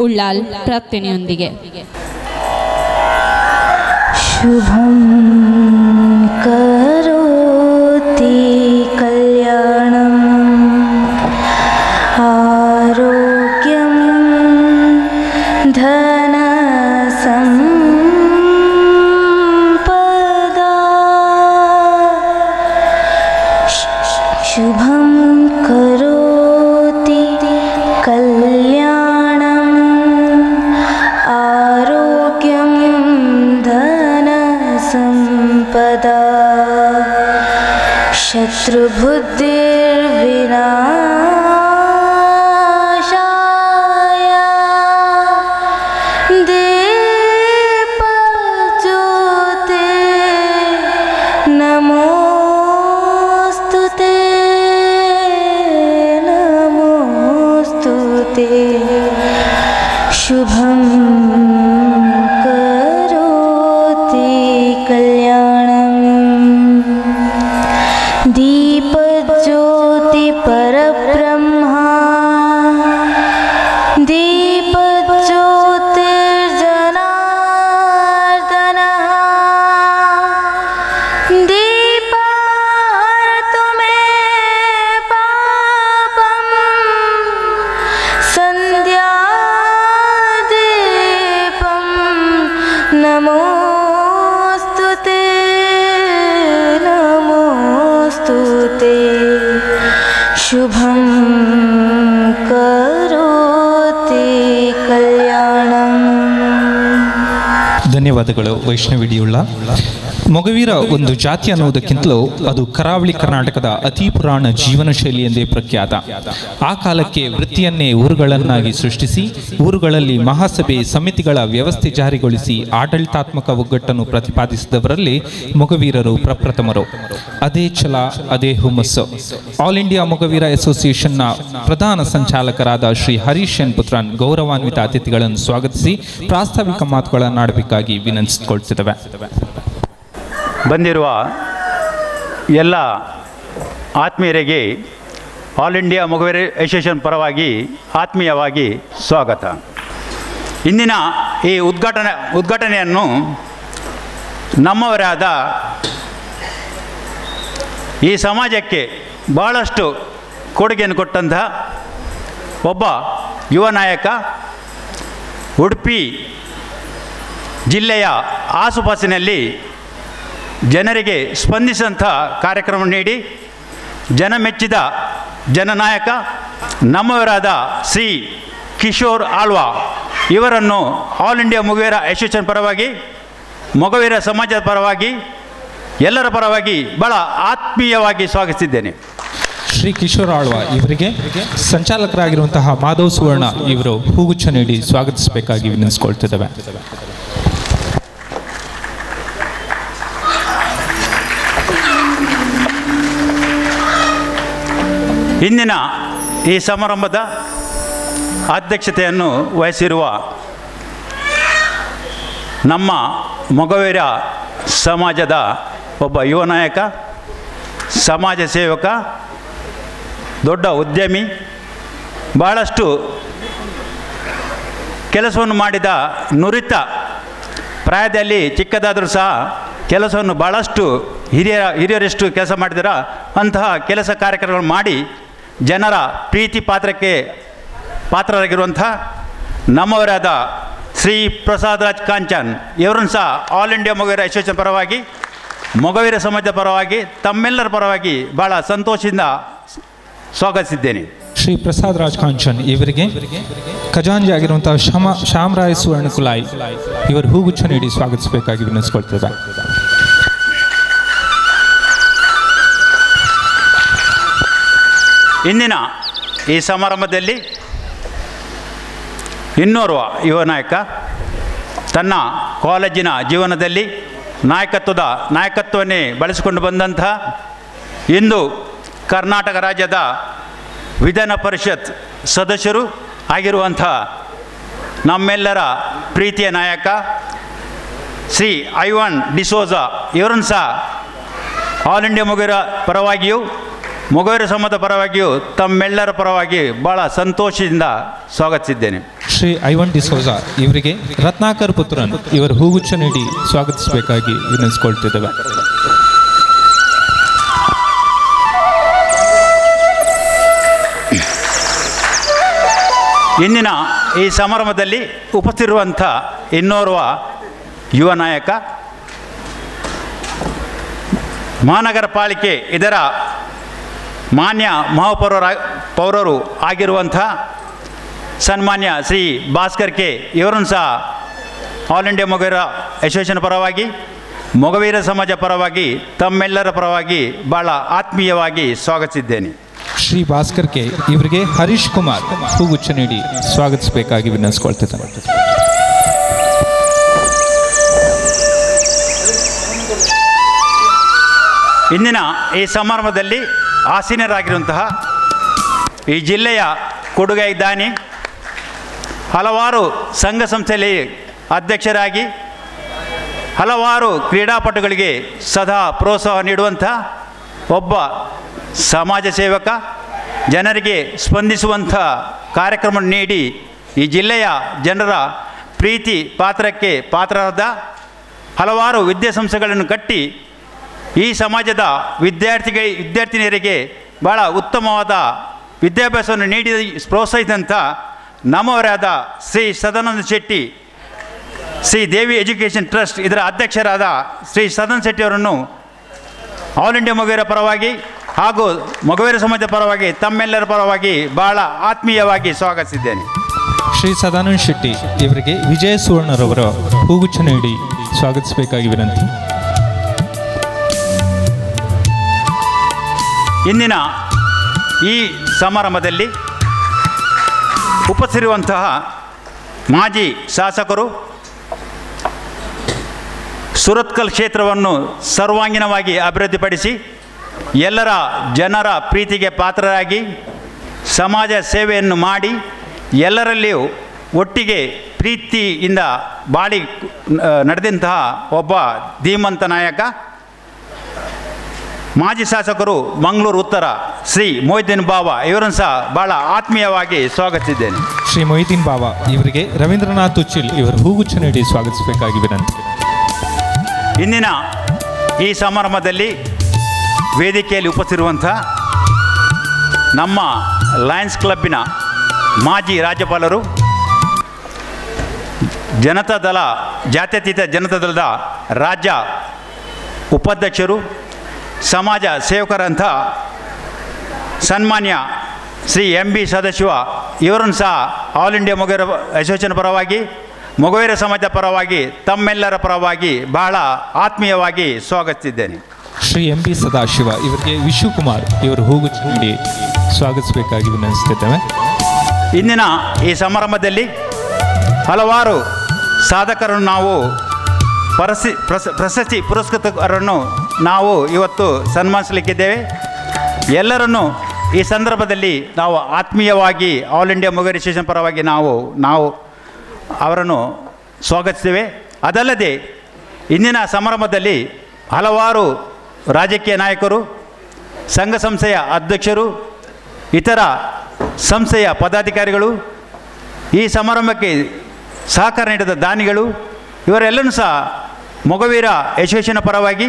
ಉಳ್ಳಾಲ್ ಪ್ರಾರ್ಥನೆಯೊಂದಿಗೆ. ಶುಭಂ ಕರೋತಿ ಕಲ್ಯಾಣಂ ಆರೋಗ್ಯಂ ಧನ ಸಂಪದಾ. ಶುಭಂ ಕರೋತಿ ಕಲ್ಯಾಣಂ ಆರೋಗ್ಯಂ ಧನ ಸಂಪದಾ. ಶತ್ರುಬುದ್ಧಿರ್ವಿನಾಶಾಯ ದೀಪಜ್ಯೋತೆ ನಮೋಸ್ತುತೆ ನಮೋಸ್ತುತೆ. ಶುಭಂ ಕರೋತಿ ಕಲ್ಯಾಣಂ ದೀಪಜ್ಯೋತಿ ಪರಬ್ರಹ್ಮ ದೀಪಜ್ಯೋತಿರ್ಜನಾರ್ದನಃ ದೀಪಾರ್ತು ಮೇ ಪಾಪಂ ಸಂಧ್ಯಾದೀಪಂ ನಮೋಸ್ತುತೆ ನಮೋಸ್ತುತೆ. ಶುಭಂ ಕರೋತಿ ಕಲ್ಯಾಣಂ. ಧನ್ಯವಾದಗಳು ವೈಷ್ಣವಿಡಿಯುಳ್ಳ. ಮೊಗವೀರ ಒಂದು ಜಾತಿ ಅನ್ನುವುದಕ್ಕಿಂತಲೂ ಅದು ಕರಾವಳಿ ಕರ್ನಾಟಕದ ಅತಿ ಪುರಾಣ ಜೀವನ ಶೈಲಿ ಎಂದೇ ಪ್ರಖ್ಯಾತ. ಆ ಕಾಲಕ್ಕೆ ವೃತ್ತಿಯನ್ನೇ ಊರುಗಳನ್ನಾಗಿ ಸೃಷ್ಟಿಸಿ ಊರುಗಳಲ್ಲಿ ಮಹಾಸಭೆ ಸಮಿತಿಗಳ ವ್ಯವಸ್ಥೆ ಜಾರಿಗೊಳಿಸಿ ಆಡಳಿತಾತ್ಮಕ ಒಗ್ಗಟ್ಟನ್ನು ಪ್ರತಿಪಾದಿಸಿದವರಲ್ಲಿ ಮೊಗವೀರರು ಪ್ರಪ್ರಥಮರು. ಅದೇ ಛಲ, ಅದೇ ಹುಮ್ಮಸ್ಸು. ಆಲ್ ಇಂಡಿಯಾ ಮೊಗವೀರ ಅಸೋಸಿಯೇಷನ್ನ ಪ್ರಧಾನ ಸಂಚಾಲಕರಾದ ಶ್ರೀ ಹರೀಶ್ ಎನ್ ಪುತ್ರನ್ ಗೌರವಾನ್ವಿತ ಅತಿಥಿಗಳನ್ನು ಸ್ವಾಗತಿಸಿ ಪ್ರಾಸ್ತಾವಿಕ ಮಾತುಗಳನ್ನಾಡಬೇಕಾಗಿ ವಿನಂತಿಸಿಕೊಳ್ತಿದ್ದೇವೆ. ಬಂದಿರುವ ಎಲ್ಲ ಆತ್ಮೀಯರಿಗೆ ಆಲ್ ಇಂಡಿಯಾ ಮೊಗವೀರ ಅಸೋಸಿಯೇಷನ್ ಪರವಾಗಿ ಆತ್ಮೀಯವಾಗಿ ಸ್ವಾಗತ. ಇಂದಿನ ಈ ಉದ್ಘಾಟನೆಯನ್ನು ನಮ್ಮವರಾದ ಈ ಸಮಾಜಕ್ಕೆ ಬಹಳಷ್ಟು ಕೊಡುಗೆಯನ್ನು ಕೊಟ್ಟಂತಹ ಒಬ್ಬ ಯುವ ನಾಯಕ, ಉಡುಪಿ ಜಿಲ್ಲೆಯ ಆಸುಪಾಸಿನಲ್ಲಿ ಜನರಿಗೆ ಸ್ಪಂದಿಸಿದಂಥ ಕಾರ್ಯಕ್ರಮ ನೀಡಿ ಜನಮೆಚ್ಚಿದ ಜನನಾಯಕ ನಮ್ಮವರಾದ ಶ್ರೀ ಕಿಶೋರ್ ಆಳ್ವಾ ಇವರನ್ನು ಆಲ್ ಇಂಡಿಯಾ ಮೊಗವೀರ ಅಸೋಸಿಯೇಷನ್ ಪರವಾಗಿ, ಮೊಗವೀರ ಸಮಾಜದ ಪರವಾಗಿ, ಎಲ್ಲರ ಪರವಾಗಿ ಬಹಳ ಆತ್ಮೀಯವಾಗಿ ಸ್ವಾಗತಿಸಿದ್ದೇನೆ. ಶ್ರೀ ಕಿಶೋರ್ ಆಳ್ವಾ ಇವರಿಗೆ ಸಂಚಾಲಕರಾಗಿರುವಂತಹ ಮಾಧವ್ ಸುವರ್ಣ ಇವರು ಹೂಗುಚ್ಛ ನೀಡಿ ಸ್ವಾಗತಿಸಬೇಕಾಗಿ ವಿನಂತಿಸಿಕೊಳ್ತಿದ್ದೇವೆ. ಇಂದಿನ ಈ ಸಮಾರಂಭದ ಅಧ್ಯಕ್ಷತೆಯನ್ನು ವಹಿಸಿರುವ ನಮ್ಮ ಮೊಗವೀರ ಸಮಾಜದ ಒಬ್ಬ ಯುವ ನಾಯಕ, ಸಮಾಜ ಸೇವಕ, ದೊಡ್ಡ ಉದ್ಯಮಿ, ಬಹಳಷ್ಟು ಕೆಲಸವನ್ನು ಮಾಡಿದ ನುರಿತ, ಪ್ರಾಯದಲ್ಲಿ ಚಿಕ್ಕದಾದರೂ ಸಹ ಕೆಲಸವನ್ನು ಭಾಳಷ್ಟು ಹಿರಿಯರೆಷ್ಟು ಕೆಲಸ ಮಾಡಿದರ ಅಂತಹ ಕೆಲಸ ಕಾರ್ಯಕ್ರಮಗಳು ಮಾಡಿ ಜನರ ಪ್ರೀತಿ ಪಾತ್ರರಾಗಿರುವಂಥ ನಮ್ಮವರಾದ ಶ್ರೀ ಪ್ರಸಾದ್ ರಾಜ್ ಕಾಂಚನ್ ಇವರನ್ನು ಸಹ ಆಲ್ ಇಂಡಿಯಾ ಮೊಗವೀರ ಅಸೋಸಿಯೇಷನ್ ಪರವಾಗಿ, ಮೊಗವೀರ ಸಮಾಜದ ಪರವಾಗಿ, ತಮ್ಮೆಲ್ಲರ ಪರವಾಗಿ ಭಾಳ ಸಂತೋಷದಿಂದ ಸ್ವಾಗತಿಸಿದ್ದೇನೆ. ಶ್ರೀ ಪ್ರಸಾದ್ ರಾಜ್ ಕಾಂಚನ್ ಇವರಿಗೆ ಖಜಾಂಜಿ ಆಗಿರುವಂತಹ ಶ್ಯಾಮರಾಯ್ ಸುವರ್ಣ ಕುಲಾಯ್ ಇವರು ಹೂಗುಚ್ಛ ನೀಡಿ ಸ್ವಾಗತಿಸಬೇಕಾಗಿ ವಿನಂತಿಸಿಕೊಳ್ತಿದ್ದಾರೆ. ಇಂದಿನ ಈ ಸಮಾರಂಭದಲ್ಲಿ ಇನ್ನೋರ್ವ ಯುವ ನಾಯಕ, ತನ್ನ ಕಾಲೇಜಿನ ಜೀವನದಲ್ಲಿ ನಾಯಕತ್ವವನ್ನೇ ಬಳಸಿಕೊಂಡು ಬಂದಂತಹ, ಇಂದು ಕರ್ನಾಟಕ ರಾಜ್ಯದ ವಿಧಾನ ಪರಿಷತ್ ಸದಸ್ಯರು ಆಗಿರುವಂಥ ನಮ್ಮೆಲ್ಲರ ಪ್ರೀತಿಯ ನಾಯಕ ಶ್ರೀ ಐವಾನ್ ಡಿಸೋಜಾ ಇವರನ್ನು ಸಹ ಆಲ್ ಇಂಡಿಯಾ ಮೊಗವೀರ ಪರವಾಗಿಯೂ, ಮೊಗವೀರ ಸಮಾಜದ ಪರವಾಗಿಯೂ ತಮ್ಮೆಲ್ಲರ ಪರವಾಗಿ ಭಾಳ ಸಂತೋಷದಿಂದ ಸ್ವಾಗತಿಸಿದ್ದೇನೆ. ಶ್ರೀ ಐವನ್ ಡಿಸೋಜ ಇವರಿಗೆ ರತ್ನಾಕರ್ ಪುತ್ರನ್ ಇವರ ಹೂಗುಚ್ಛ ನೀಡಿ ಸ್ವಾಗತಿಸಬೇಕಾಗಿ ವಿನಂತಿಸಿಕೊಳ್ತಿದ್ದೇವೆ. ಇಂದಿನ ಈ ಸಮಾರಂಭದಲ್ಲಿ ಉಪಸ್ಥಿತಿರುವಂಥ ಇನ್ನೋರ್ವ ಯುವ ನಾಯಕ, ಮಹಾನಗರ ಪಾಲಿಕೆ ಇದರ ಮಾನ್ಯ ಪೌರರು ಆಗಿರುವಂಥ ಸನ್ಮಾನ್ಯ ಶ್ರೀ ಭಾಸ್ಕರ್ ಕೆ ಇವರನ್ನು ಸಹ ಆಲ್ ಇಂಡಿಯಾ ಮೊಗವೀರ ಅಸೋಸಿಯೇಷನ್ ಪರವಾಗಿ, ಮೊಗವೀರ ಸಮಾಜ ಪರವಾಗಿ, ತಮ್ಮೆಲ್ಲರ ಪರವಾಗಿ ಭಾಳ ಆತ್ಮೀಯವಾಗಿ ಸ್ವಾಗತಿಸಿದ್ದೇನೆ. ಶ್ರೀ ಭಾಸ್ಕರ್ ಕೆ ಇವರಿಗೆ ಹರೀಶ್ ಕುಮಾರ್ ಹೂಗುಚ್ಛ ನೀಡಿ ಸ್ವಾಗತಿಸಬೇಕಾಗಿ ವಿನಂತಿಸಿಕೊಳ್ತಿದ್ದಾರೆ. ಇಂದಿನ ಈ ಸಮಾರಂಭದಲ್ಲಿ ಆಸೀನರಾಗಿರುವಂತಹ ಈ ಜಿಲ್ಲೆಯ ಕೊಡುಗೈ ದಾನಿ, ಹಲವಾರು ಸಂಘ ಸಂಸ್ಥೆಯಲ್ಲಿ ಅಧ್ಯಕ್ಷರಾಗಿ ಹಲವಾರು ಕ್ರೀಡಾಪಟುಗಳಿಗೆ ಸದಾ ಪ್ರೋತ್ಸಾಹ ನೀಡುವಂಥ ಒಬ್ಬ ಸಮಾಜ ಸೇವಕ, ಜನರಿಗೆ ಸ್ಪಂದಿಸುವಂಥ ಕಾರ್ಯಕ್ರಮ ನೀಡಿ ಈ ಜಿಲ್ಲೆಯ ಜನರ ಪ್ರೀತಿ ಪಾತ್ರಕ್ಕೆ ಪಾತ್ರರಾದ, ಹಲವಾರು ವಿದ್ಯಾಸಂಸ್ಥೆಗಳನ್ನು ಕಟ್ಟಿ ಈ ಸಮಾಜದ ವಿದ್ಯಾರ್ಥಿನಿಯರಿಗೆ ಭಾಳ ಉತ್ತಮವಾದ ವಿದ್ಯಾಭ್ಯಾಸವನ್ನು ನೀಡಿ ಪ್ರೋತ್ಸಾಹಿಸಿದಂಥ ನಮ್ಮವರಾದ ಶ್ರೀ ಸದಾನಂದ ಶೆಟ್ಟಿ, ಶ್ರೀ ದೇವಿ ಎಜುಕೇಷನ್ ಟ್ರಸ್ಟ್ ಇದರ ಅಧ್ಯಕ್ಷರಾದ ಶ್ರೀ ಸದಾನಂದ ಶೆಟ್ಟಿ ಅವರನ್ನು ಆಲ್ ಇಂಡಿಯಾ ಮೊಗವೀರ ಪರವಾಗಿ ಹಾಗೂ ಮೊಗವೀರ ಸಮಾಜದ ಪರವಾಗಿ ತಮ್ಮೆಲ್ಲರ ಪರವಾಗಿ ಭಾಳ ಆತ್ಮೀಯವಾಗಿ ಸ್ವಾಗತಿಸಿದ್ದೇನೆ. ಶ್ರೀ ಸದಾನಂದ ಶೆಟ್ಟಿ ಇವರಿಗೆ ವಿಜಯ ಸುವರ್ಣರವರ ಹೂಗುಚ್ಛ ನೀಡಿ ಸ್ವಾಗತಿಸಬೇಕಾಗಿ ವಿನಂತಿ. ಇಂದಿನ ಈ ಸಮಾರಂಭದಲ್ಲಿ ಉಪಸ್ಥಿತಿರುವಂತಹ ಮಾಜಿ ಶಾಸಕರು, ಸುರತ್ಕಲ್ ಕ್ಷೇತ್ರವನ್ನು ಸರ್ವಾಂಗೀಣವಾಗಿ ಅಭಿವೃದ್ಧಿಪಡಿಸಿ ಎಲ್ಲರ ಜನರ ಪ್ರೀತಿಗೆ ಪಾತ್ರರಾಗಿ ಸಮಾಜ ಸೇವೆಯನ್ನು ಮಾಡಿ ಎಲ್ಲರಲ್ಲಿಯೂ ಒಟ್ಟಿಗೆ ಪ್ರೀತಿಯಿಂದ ಬಾಳಿ ನಡೆದಂತಹ ಒಬ್ಬ ಧೀಮಂತ ನಾಯಕ, ಮಾಜಿ ಶಾಸಕರು ಮಂಗಳೂರು ಉತ್ತರ ಶ್ರೀ ಮೊಯ್ದೀನ್ ಬಾವಾ ಇವರನ್ನು ಸಹ ಭಾಳ ಆತ್ಮೀಯವಾಗಿ ಸ್ವಾಗತಿಸಿದ್ದೇನೆ. ಶ್ರೀ ಮೊಯ್ದೀನ್ ಬಾವಾ ಇವರಿಗೆ ರವೀಂದ್ರನಾಥ್ ಉಚ್ಚಿಲ್ ಇವರು ಹೂಗುಚ್ಛ ನೀಡಿ ಸ್ವಾಗತಿಸಬೇಕಾಗಿ ವಿನಂತಿ. ಇಂದಿನ ಈ ಸಮಾರಂಭದಲ್ಲಿ ವೇದಿಕೆಯಲ್ಲಿ ಉಪಸ್ಥಿತಿರುವಂಥ ನಮ್ಮ ಲಯನ್ಸ್ ಕ್ಲಬ್ಬಿನ ಮಾಜಿ ರಾಜ್ಯಪಾಲರು, ಜನತಾದಳ ಜಾತ್ಯತೀತ ಜನತಾದಳದ ರಾಜ್ಯ ಉಪಾಧ್ಯಕ್ಷರು, ಸಮಾಜ ಸೇವಕರಂಥ ಸನ್ಮಾನ್ಯ ಶ್ರೀ MB ಸದಾಶಿವ ಇವರನ್ನು ಸಹ ಆಲ್ ಇಂಡಿಯಾ ಮೊಗವೀರ ಅಸೋಸಿಯೇಷನ್ ಪರವಾಗಿ, ಮೊಗವೀರ ಸಮಾಜದ ಪರವಾಗಿ ತಮ್ಮೆಲ್ಲರ ಪರವಾಗಿ ಬಹಳ ಆತ್ಮೀಯವಾಗಿ ಸ್ವಾಗತಿಸಿದ್ದೇನೆ. ಶ್ರೀ MB ಸದಾಶಿವ ಇವರಿಗೆ ವಿಶುಕುಮಾರ್ ಇವರು ಹೂಗುಚ್ಛ ನೀಡಿ ಸ್ವಾಗತಿಸಬೇಕಾಗಿ ವಿನಂತಿಸುತ್ತಿದ್ದೇವೆ. ಇಂದಿನ ಈ ಸಮಾರಂಭದಲ್ಲಿ ಹಲವಾರು ಸಾಧಕರನ್ನು ನಾವು ಪ್ರಶಸ್ತಿ ಪುರಸ್ಕೃತರನ್ನು ನಾವು ಇವತ್ತು ಸನ್ಮಾನಿಸಲಿಕ್ಕಿದ್ದೇವೆ. ಎಲ್ಲರನ್ನು ಈ ಸಂದರ್ಭದಲ್ಲಿ ನಾವು ಆತ್ಮೀಯವಾಗಿ ಆಲ್ ಇಂಡಿಯಾ ಮೊಗವೀರ ಅಸೋಸಿಯೇಷನ್ ಪರವಾಗಿ ನಾವು ಅವರನ್ನು ಸ್ವಾಗತಿಸ್ತೇವೆ. ಅದಲ್ಲದೆ ಇಂದಿನ ಸಮಾರಂಭದಲ್ಲಿ ಹಲವಾರು ರಾಜಕೀಯ ನಾಯಕರು, ಸಂಘ ಸಂಸ್ಥೆಯ ಅಧ್ಯಕ್ಷರು, ಇತರ ಸಂಸ್ಥೆಯ ಪದಾಧಿಕಾರಿಗಳು, ಈ ಸಮಾರಂಭಕ್ಕೆ ಸಹಕಾರ ನೀಡಿದ ದಾನಿಗಳು ಇವರೆಲ್ಲರೂ ಸಹ ಮೊಗವೀರ ಅಸೋಸಿಯೇಷನ್ ಪರವಾಗಿ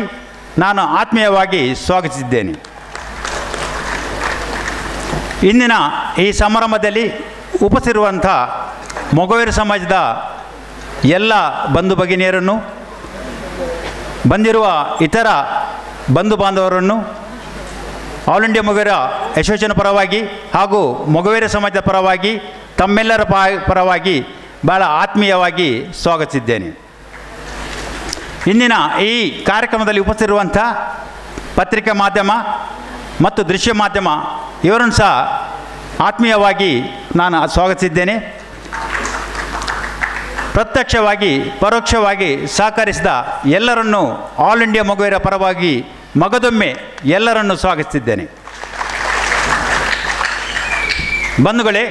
ನಾನು ಆತ್ಮೀಯವಾಗಿ ಸ್ವಾಗತಿಸಿದ್ದೇನೆ. ಇಂದಿನ ಈ ಸಮಾರಂಭದಲ್ಲಿ ಉಪಸ್ಥಿತಿರುವಂಥ ಮೊಗವೀರ ಸಮಾಜದ ಎಲ್ಲ ಬಂಧು ಭಗಿನಿಯರನ್ನು, ಬಂದಿರುವ ಇತರ ಬಂಧು ಬಾಂಧವರನ್ನು ಆಲ್ ಇಂಡಿಯಾ ಮೊಗವೀರ ಅಸೋಸಿಯೇಷನ್ ಪರವಾಗಿ ಹಾಗೂ ಮೊಗವೀರ ಸಮಾಜದ ಪರವಾಗಿ ತಮ್ಮೆಲ್ಲರ ಪರವಾಗಿ ಭಾಳ ಆತ್ಮೀಯವಾಗಿ ಸ್ವಾಗತಿಸಿದ್ದೇನೆ. ಇಂದಿನ ಈ ಕಾರ್ಯಕ್ರಮದಲ್ಲಿ ಉಪಸ್ಥಿತಿರುವಂಥ ಪತ್ರಿಕಾ ಮಾಧ್ಯಮ ಮತ್ತು ದೃಶ್ಯ ಮಾಧ್ಯಮ ಇವರನ್ನು ಸಹ ಆತ್ಮೀಯವಾಗಿ ನಾನು ಸ್ವಾಗತಿಸಿದ್ದೇನೆ. ಪ್ರತ್ಯಕ್ಷವಾಗಿ ಪರೋಕ್ಷವಾಗಿ ಸಹಕರಿಸಿದ ಎಲ್ಲರನ್ನೂ ಆಲ್ ಇಂಡಿಯಾ ಮೊಗವೀರ ಪರವಾಗಿ ಮಗದೊಮ್ಮೆ ಎಲ್ಲರನ್ನೂ ಸ್ವಾಗತಿಸಿದ್ದೇನೆ. ಬಂಧುಗಳೇ,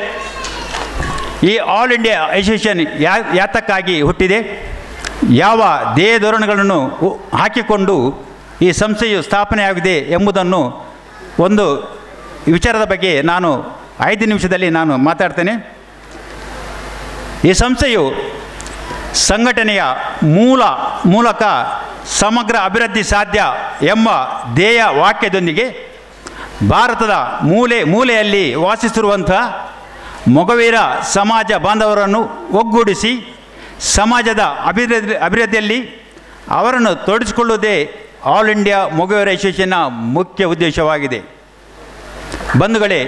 ಈ ಆಲ್ ಇಂಡಿಯಾ ಅಸೋಸಿಯೇಷನ್ ಯಾತಕ್ಕಾಗಿ ಹುಟ್ಟಿದೆ, ಯಾವ ಧ್ಯೇಯ ಧೋರಣೆಗಳನ್ನು ಹಾಕಿಕೊಂಡು ಈ ಸಂಸ್ಥೆಯು ಸ್ಥಾಪನೆಯಾಗಿದೆ ಎಂಬುದನ್ನು ಒಂದು ವಿಚಾರದ ಬಗ್ಗೆ ನಾನು 5 ನಿಮಿಷದಲ್ಲಿ ನಾನು ಮಾತಾಡ್ತೇನೆ. ಈ ಸಂಸ್ಥೆಯು ಸಂಘಟನೆಯ ಮೂಲಕ ಸಮಗ್ರ ಅಭಿವೃದ್ಧಿ ಸಾಧ್ಯ ಎಂಬ ಧ್ಯೇಯ ವಾಕ್ಯದೊಂದಿಗೆ ಭಾರತದ ಮೂಲೆಯಲ್ಲಿ ವಾಸಿಸಿರುವಂಥ ಮೊಗವೀರ ಸಮಾಜ ಬಾಂಧವರನ್ನು ಒಗ್ಗೂಡಿಸಿ ಸಮಾಜದ ಅಭಿವೃದ್ಧಿಯಲ್ಲಿ ಅವರನ್ನು ತೊಡಗಿಸಿಕೊಳ್ಳುವುದೇ ಆಲ್ ಇಂಡಿಯಾ ಮೊಗವೀರ ಅಸೋಸಿಯೇಷನ್ನ ಮುಖ್ಯ ಉದ್ದೇಶವಾಗಿದೆ. ಬಂಧುಗಳೇ,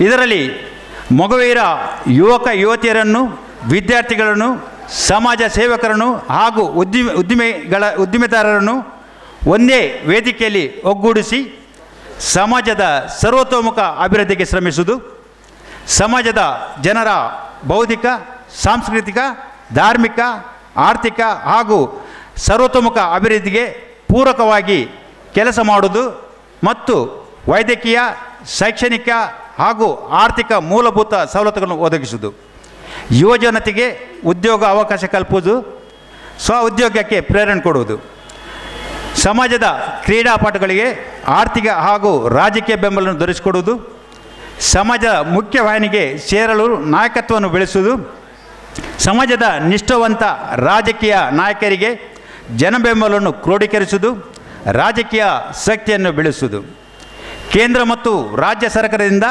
ಇದರಲ್ಲಿ ಮೊಗವೀರ ಯುವತಿಯರನ್ನು, ವಿದ್ಯಾರ್ಥಿಗಳನ್ನು, ಸಮಾಜ ಸೇವಕರನ್ನು ಹಾಗೂ ಉದ್ದಿಮೆದಾರರನ್ನು ಒಂದೇ ವೇದಿಕೆಯಲ್ಲಿ ಒಗ್ಗೂಡಿಸಿ ಸಮಾಜದ ಸರ್ವತೋಮುಖ ಅಭಿವೃದ್ಧಿಗೆ ಶ್ರಮಿಸುವುದು, ಸಮಾಜದ ಜನರ ಬೌದ್ಧಿಕ, ಸಾಂಸ್ಕೃತಿಕ, ಧಾರ್ಮಿಕ, ಆರ್ಥಿಕ ಹಾಗೂ ಸರ್ವತೋಮುಖ ಅಭಿವೃದ್ಧಿಗೆ ಪೂರಕವಾಗಿ ಕೆಲಸ ಮಾಡುವುದು ಮತ್ತು ವೈದ್ಯಕೀಯ, ಶೈಕ್ಷಣಿಕ ಹಾಗೂ ಆರ್ಥಿಕ ಮೂಲಭೂತ ಸವಲತ್ತುಗಳನ್ನು ಒದಗಿಸುವುದು, ಯುವಜನತೆಗೆ ಉದ್ಯೋಗ ಅವಕಾಶ ಕಲ್ಪಿಸುವುದು, ಸ್ವ ಉದ್ಯೋಗಕ್ಕೆ ಪ್ರೇರಣೆ ಕೊಡುವುದು, ಸಮಾಜದ ಕ್ರೀಡಾಪಟುಗಳಿಗೆ ಆರ್ಥಿಕ ಹಾಗೂ ರಾಜಕೀಯ ಬೆಂಬಲವನ್ನು ದೊರಕಿಸಿಕೊಡುವುದು, ಸಮಾಜದ ಮುಖ್ಯವಾಹಿನಿಗೆ ಸೇರಲು ನಾಯಕತ್ವವನ್ನು ಬೆಳೆಸುವುದು, ಸಮಾಜದ ನಿಷ್ಠಾವಂತ ರಾಜಕೀಯ ನಾಯಕರಿಗೆ ಜನಬೆಂಬಲವನ್ನು ಕ್ರೋಢೀಕರಿಸುವುದು, ರಾಜಕೀಯ ಶಕ್ತಿಯನ್ನು ಬೆಳೆಸುವುದು, ಕೇಂದ್ರ ಮತ್ತು ರಾಜ್ಯ ಸರ್ಕಾರದಿಂದ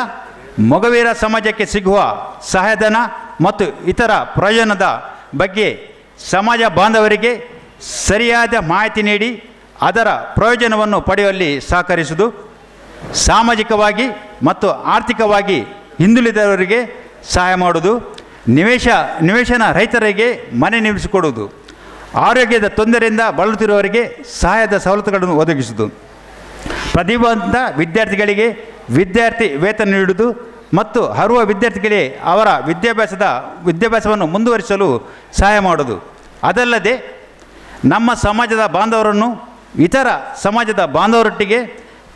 ಮೊಗವೀರ ಸಮಾಜಕ್ಕೆ ಸಿಗುವ ಸಹಾಯಧನ ಮತ್ತು ಇತರ ಪ್ರಯೋಜನದ ಬಗ್ಗೆ ಸಮಾಜ ಬಾಂಧವರಿಗೆ ಸರಿಯಾದ ಮಾಹಿತಿ ನೀಡಿ ಅದರ ಪ್ರಯೋಜನವನ್ನು ಪಡೆಯುವಲ್ಲಿ ಸಹಕರಿಸುವುದು, ಸಾಮಾಜಿಕವಾಗಿ ಮತ್ತು ಆರ್ಥಿಕವಾಗಿ ಹಿಂದುಳಿದವರಿಗೆ ಸಹಾಯ ಮಾಡುವುದು, ನಿವೇಶನ ರಹಿತರಿಗೆ ಮನೆ ನಿರ್ಮಿಸಿಕೊಡುವುದು, ಆರೋಗ್ಯದ ತೊಂದರೆಯಿಂದ ಬಳಲುತ್ತಿರುವವರಿಗೆ ಸಹಾಯದ ಸವಲತ್ತುಗಳನ್ನು ಒದಗಿಸುವುದು, ಪ್ರತಿಭಾವಂತ ವಿದ್ಯಾರ್ಥಿಗಳಿಗೆ ವಿದ್ಯಾರ್ಥಿ ವೇತನ ನೀಡುವುದು ಮತ್ತು ಅರ್ಹ ವಿದ್ಯಾರ್ಥಿಗಳಿಗೆ ಅವರ ವಿದ್ಯಾಭ್ಯಾಸವನ್ನು ಮುಂದುವರಿಸಲು ಸಹಾಯ ಮಾಡುವುದು. ಅದಲ್ಲದೆ ನಮ್ಮ ಸಮಾಜದ ಬಾಂಧವರನ್ನು ಇತರ ಸಮಾಜದ ಬಾಂಧವರೊಟ್ಟಿಗೆ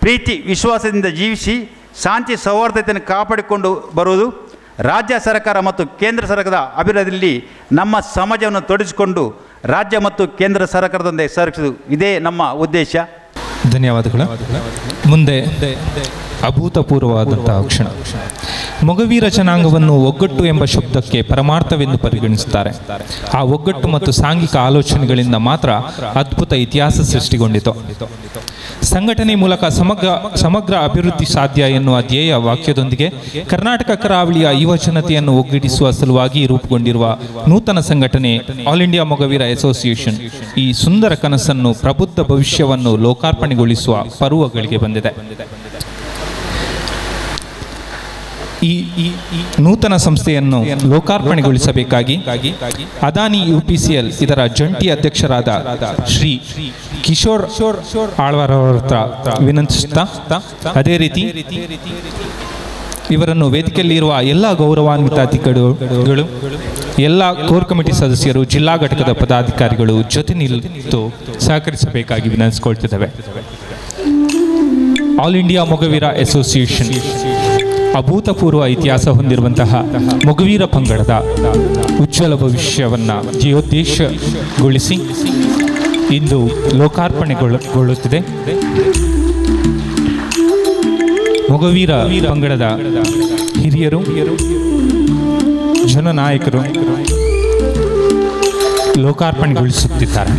ಪ್ರೀತಿ ವಿಶ್ವಾಸದಿಂದ ಜೀವಿಸಿ ಶಾಂತಿ ಸೌಹಾರ್ದತೆಯನ್ನು ಕಾಪಾಡಿಕೊಂಡು ಬರುವುದು, ರಾಜ್ಯ ಸರ್ಕಾರ ಮತ್ತು ಕೇಂದ್ರ ಸರ್ಕಾರದ ಅಭಿವೃದ್ಧಿಯಲ್ಲಿ ನಮ್ಮ ಸಮಾಜವನ್ನು ತೊಡಗಿಸಿಕೊಂಡು ರಾಜ್ಯ ಮತ್ತು ಕೇಂದ್ರ ಸರ್ಕಾರದೊಂದಿಗೆ ಸಹಕರಿಸುವುದು, ಇದೇ ನಮ್ಮ ಉದ್ದೇಶ. ಧನ್ಯವಾದಗಳು. ಮುಂದೆ ಅಭೂತಪೂರ್ವವಾದಂತಹ ಕ್ಷಣ. ಮೊಗವೀರ ಜನಾಂಗವನ್ನು ಒಗ್ಗಟ್ಟು ಎಂಬ ಶಬ್ದಕ್ಕೆ ಪರಮಾರ್ಥವೆಂದು ಪರಿಗಣಿಸುತ್ತಾರೆ. ಆ ಒಗ್ಗಟ್ಟು ಮತ್ತು ಸಾಂಘಿಕ ಆಲೋಚನೆಗಳಿಂದ ಮಾತ್ರ ಅದ್ಭುತ ಇತಿಹಾಸ ಸೃಷ್ಟಿಗೊಂಡಿತು. ಸಂಘಟನೆ ಮೂಲಕ ಸಮಗ್ರ ಅಭಿವೃದ್ಧಿ ಸಾಧ್ಯ ಎನ್ನುವ ಧ್ಯೇಯ ವಾಕ್ಯದೊಂದಿಗೆ ಕರ್ನಾಟಕ ಕರಾವಳಿಯ ಯುವ ಜನತೆಯನ್ನು ಒಗ್ಗೂಡಿಸುವ ಸಲುವಾಗಿ ರೂಪುಗೊಂಡಿರುವ ನೂತನ ಸಂಘಟನೆ ಆಲ್ ಇಂಡಿಯಾ ಮೊಗವೀರ ಅಸೋಸಿಯೇಷನ್ ಈ ಸುಂದರ ಕನಸನ್ನು, ಪ್ರಬುದ್ಧ ಭವಿಷ್ಯವನ್ನು ಲೋಕಾರ್ಪಣೆಗೊಳಿಸುವ ಪರ್ವಗಳಿಗೆ ಬಂದಿದೆ. ಈ ನೂತನ ಸಂಸ್ಥೆಯನ್ನು ಲೋಕಾರ್ಪಣೆಗೊಳಿಸಬೇಕಾಗಿ ಅದಾನಿ UPCL ಇದರ ಜಂಟಿ ಅಧ್ಯಕ್ಷರಾದ ಶ್ರೀ ಕಿಶೋರ್ ಆಳ್ವಾರ್ ಅವರ ವಿನಂತಿಸುತ್ತಾ, ಅದೇ ರೀತಿ ಇವರನ್ನು ವೇದಿಕೆಯಲ್ಲಿರುವ ಎಲ್ಲ ಗೌರವಾನ್ವಿತ ಅಧಿಕಾರಿಗಳು, ಎಲ್ಲ ಕೋರ್ ಕಮಿಟಿ ಸದಸ್ಯರು, ಜಿಲ್ಲಾ ಘಟಕದ ಪದಾಧಿಕಾರಿಗಳು ಜೊತೆ ನಿಂತು ಸಹಕರಿಸಬೇಕಾಗಿ ವಿನಂತಿಸಿಕೊಳ್ತಿದ್ದೇವೆ. ಆಲ್ ಇಂಡಿಯಾ ಮೊಗವೀರ ಅಸೋಸಿಯೇಷನ್ ಅಭೂತಪೂರ್ವ ಇತಿಹಾಸ ಹೊಂದಿರುವಂತಹ ಮೊಗವೀರ ಪಂಗಡದ ಉಜ್ವಲ ಭವಿಷ್ಯವನ್ನು ಜೀವೋದ್ದೇಶಗೊಳಿಸಿ ಇಂದು ಲೋಕಾರ್ಪಣೆಗೊಳ್ಳುತ್ತಿದೆ. ಮೊಗವೀರ ಪಂಗಡದ ಹಿರಿಯರು, ಜನನಾಯಕರು ಲೋಕಾರ್ಪಣೆಗೊಳಿಸುತ್ತಿದ್ದಾರೆ.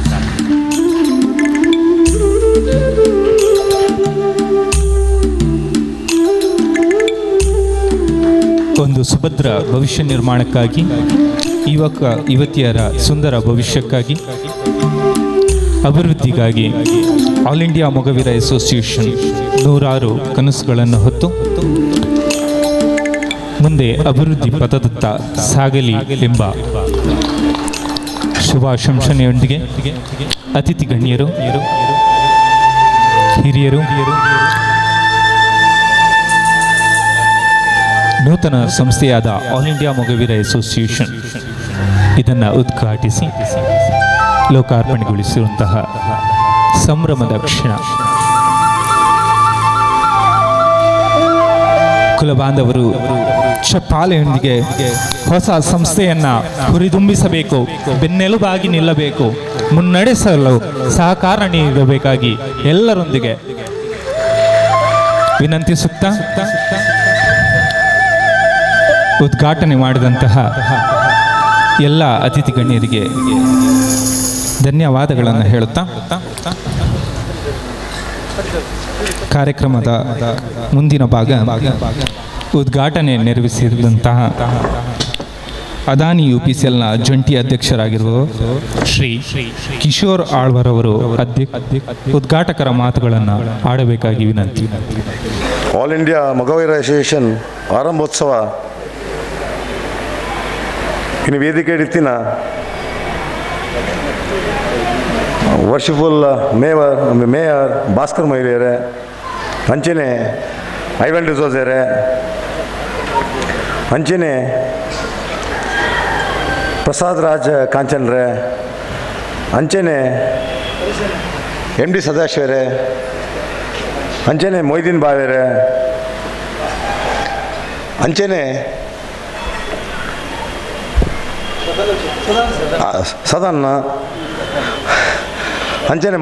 ಒಂದು ಸುಭದ್ರ ಭವಿಷ್ಯ ನಿರ್ಮಾಣಕ್ಕಾಗಿ, ಯುವತಿಯರ ಸುಂದರ ಭವಿಷ್ಯಕ್ಕಾಗಿ, ಅಭಿವೃದ್ಧಿಗಾಗಿ ಆಲ್ ಇಂಡಿಯಾ ಮೊಗವೀರ ಅಸೋಸಿಯೇಷನ್ ನೂರಾರು ಕನಸುಗಳನ್ನು ಹೊತ್ತು ಮುಂದೆ ಅಭಿವೃದ್ಧಿ ಪಥದತ್ತ ಸಾಗಲಿ ಎಂಬ ಶುಭಾಶಂಸನೆಯೊಂದಿಗೆ ಅತಿಥಿ ಗಣ್ಯರು, ಹಿರಿಯರು, ನೂತನ ಸಂಸ್ಥೆಯಾದ ಆಲ್ ಇಂಡಿಯಾ ಮೊಗವೀರ ಅಸೋಸಿಯೇಷನ್ ಇದನ್ನು ಉದ್ಘಾಟಿಸಿ ಲೋಕಾರ್ಪಣೆಗೊಳಿಸಿರುವಂತಹ ಸಂಭ್ರಮದ ಕ್ಷಣ. ಕುಲಬಾಂಧವರು ಚಪ್ಪಾಳೆಯೊಂದಿಗೆ ಹೊಸ ಸಂಸ್ಥೆಯನ್ನು ಹುರಿದುಂಬಿಸಬೇಕು, ಬೆನ್ನೆಲುಬಾಗಿ ನಿಲ್ಲಬೇಕು, ಮುನ್ನಡೆಸಲು ಸಹಕಾರ ನೀಡಬೇಕಾಗಿ ಎಲ್ಲರೊಂದಿಗೆ ವಿನಂತಿಸುತ್ತಾ ಉದ್ಘಾಟನೆ ಮಾಡಿದಂತಹ ಎಲ್ಲ ಅತಿಥಿ ಗಣ್ಯರಿಗೆ ಧನ್ಯವಾದಗಳನ್ನು ಹೇಳುತ್ತಾ ಕಾರ್ಯಕ್ರಮದ ಮುಂದಿನ ಭಾಗ ಉದ್ಘಾಟನೆ ನೆರವೇರಿಸಿದಂತಹ ಅದಾನಿ UPCLನ ಜಂಟಿ ಅಧ್ಯಕ್ಷರಾಗಿರುವ ಶ್ರೀ ಕಿಶೋರ್ ಆಳ್ವರ್ ಅವರು ಉದ್ಘಾಟಕರ ಮಾತುಗಳನ್ನು ಆಡಬೇಕಾಗಿ ವಿನಂತಿ. ಆಲ್ ಇಂಡಿಯಾ ಮೊಗವೀರ ಅಸೋಸಿಯೇಷನ್ ಆರಂಭೋತ್ಸವ ಇನ್ನು ವೇದಿಕೆ ಇಡ್ತೀನ ವರ್ಷಫುಲ್ ಮೇಯರ್ ಭಾಸ್ಕರ್ ಮಹಿಳೆಯರೇ, ಅಂಚೆನೆ ಐವನ್ ಡಿಸೋಜರೇ, ಅಂಚೆನೆ ಪ್ರಸಾದ್ ರಾಜ್ ಕಾಂಚನ್ರೆ, ಅಂಚೆನೆ MD ಸದಾಶಿವರೇ, ಅಂಚೆನೆ ಮೊಯ್ದೀನ್ ಬಾವೇರೆ, ಅಂಚೆನೆ ಸದನ್ನ, ಅಂಚೆನೆ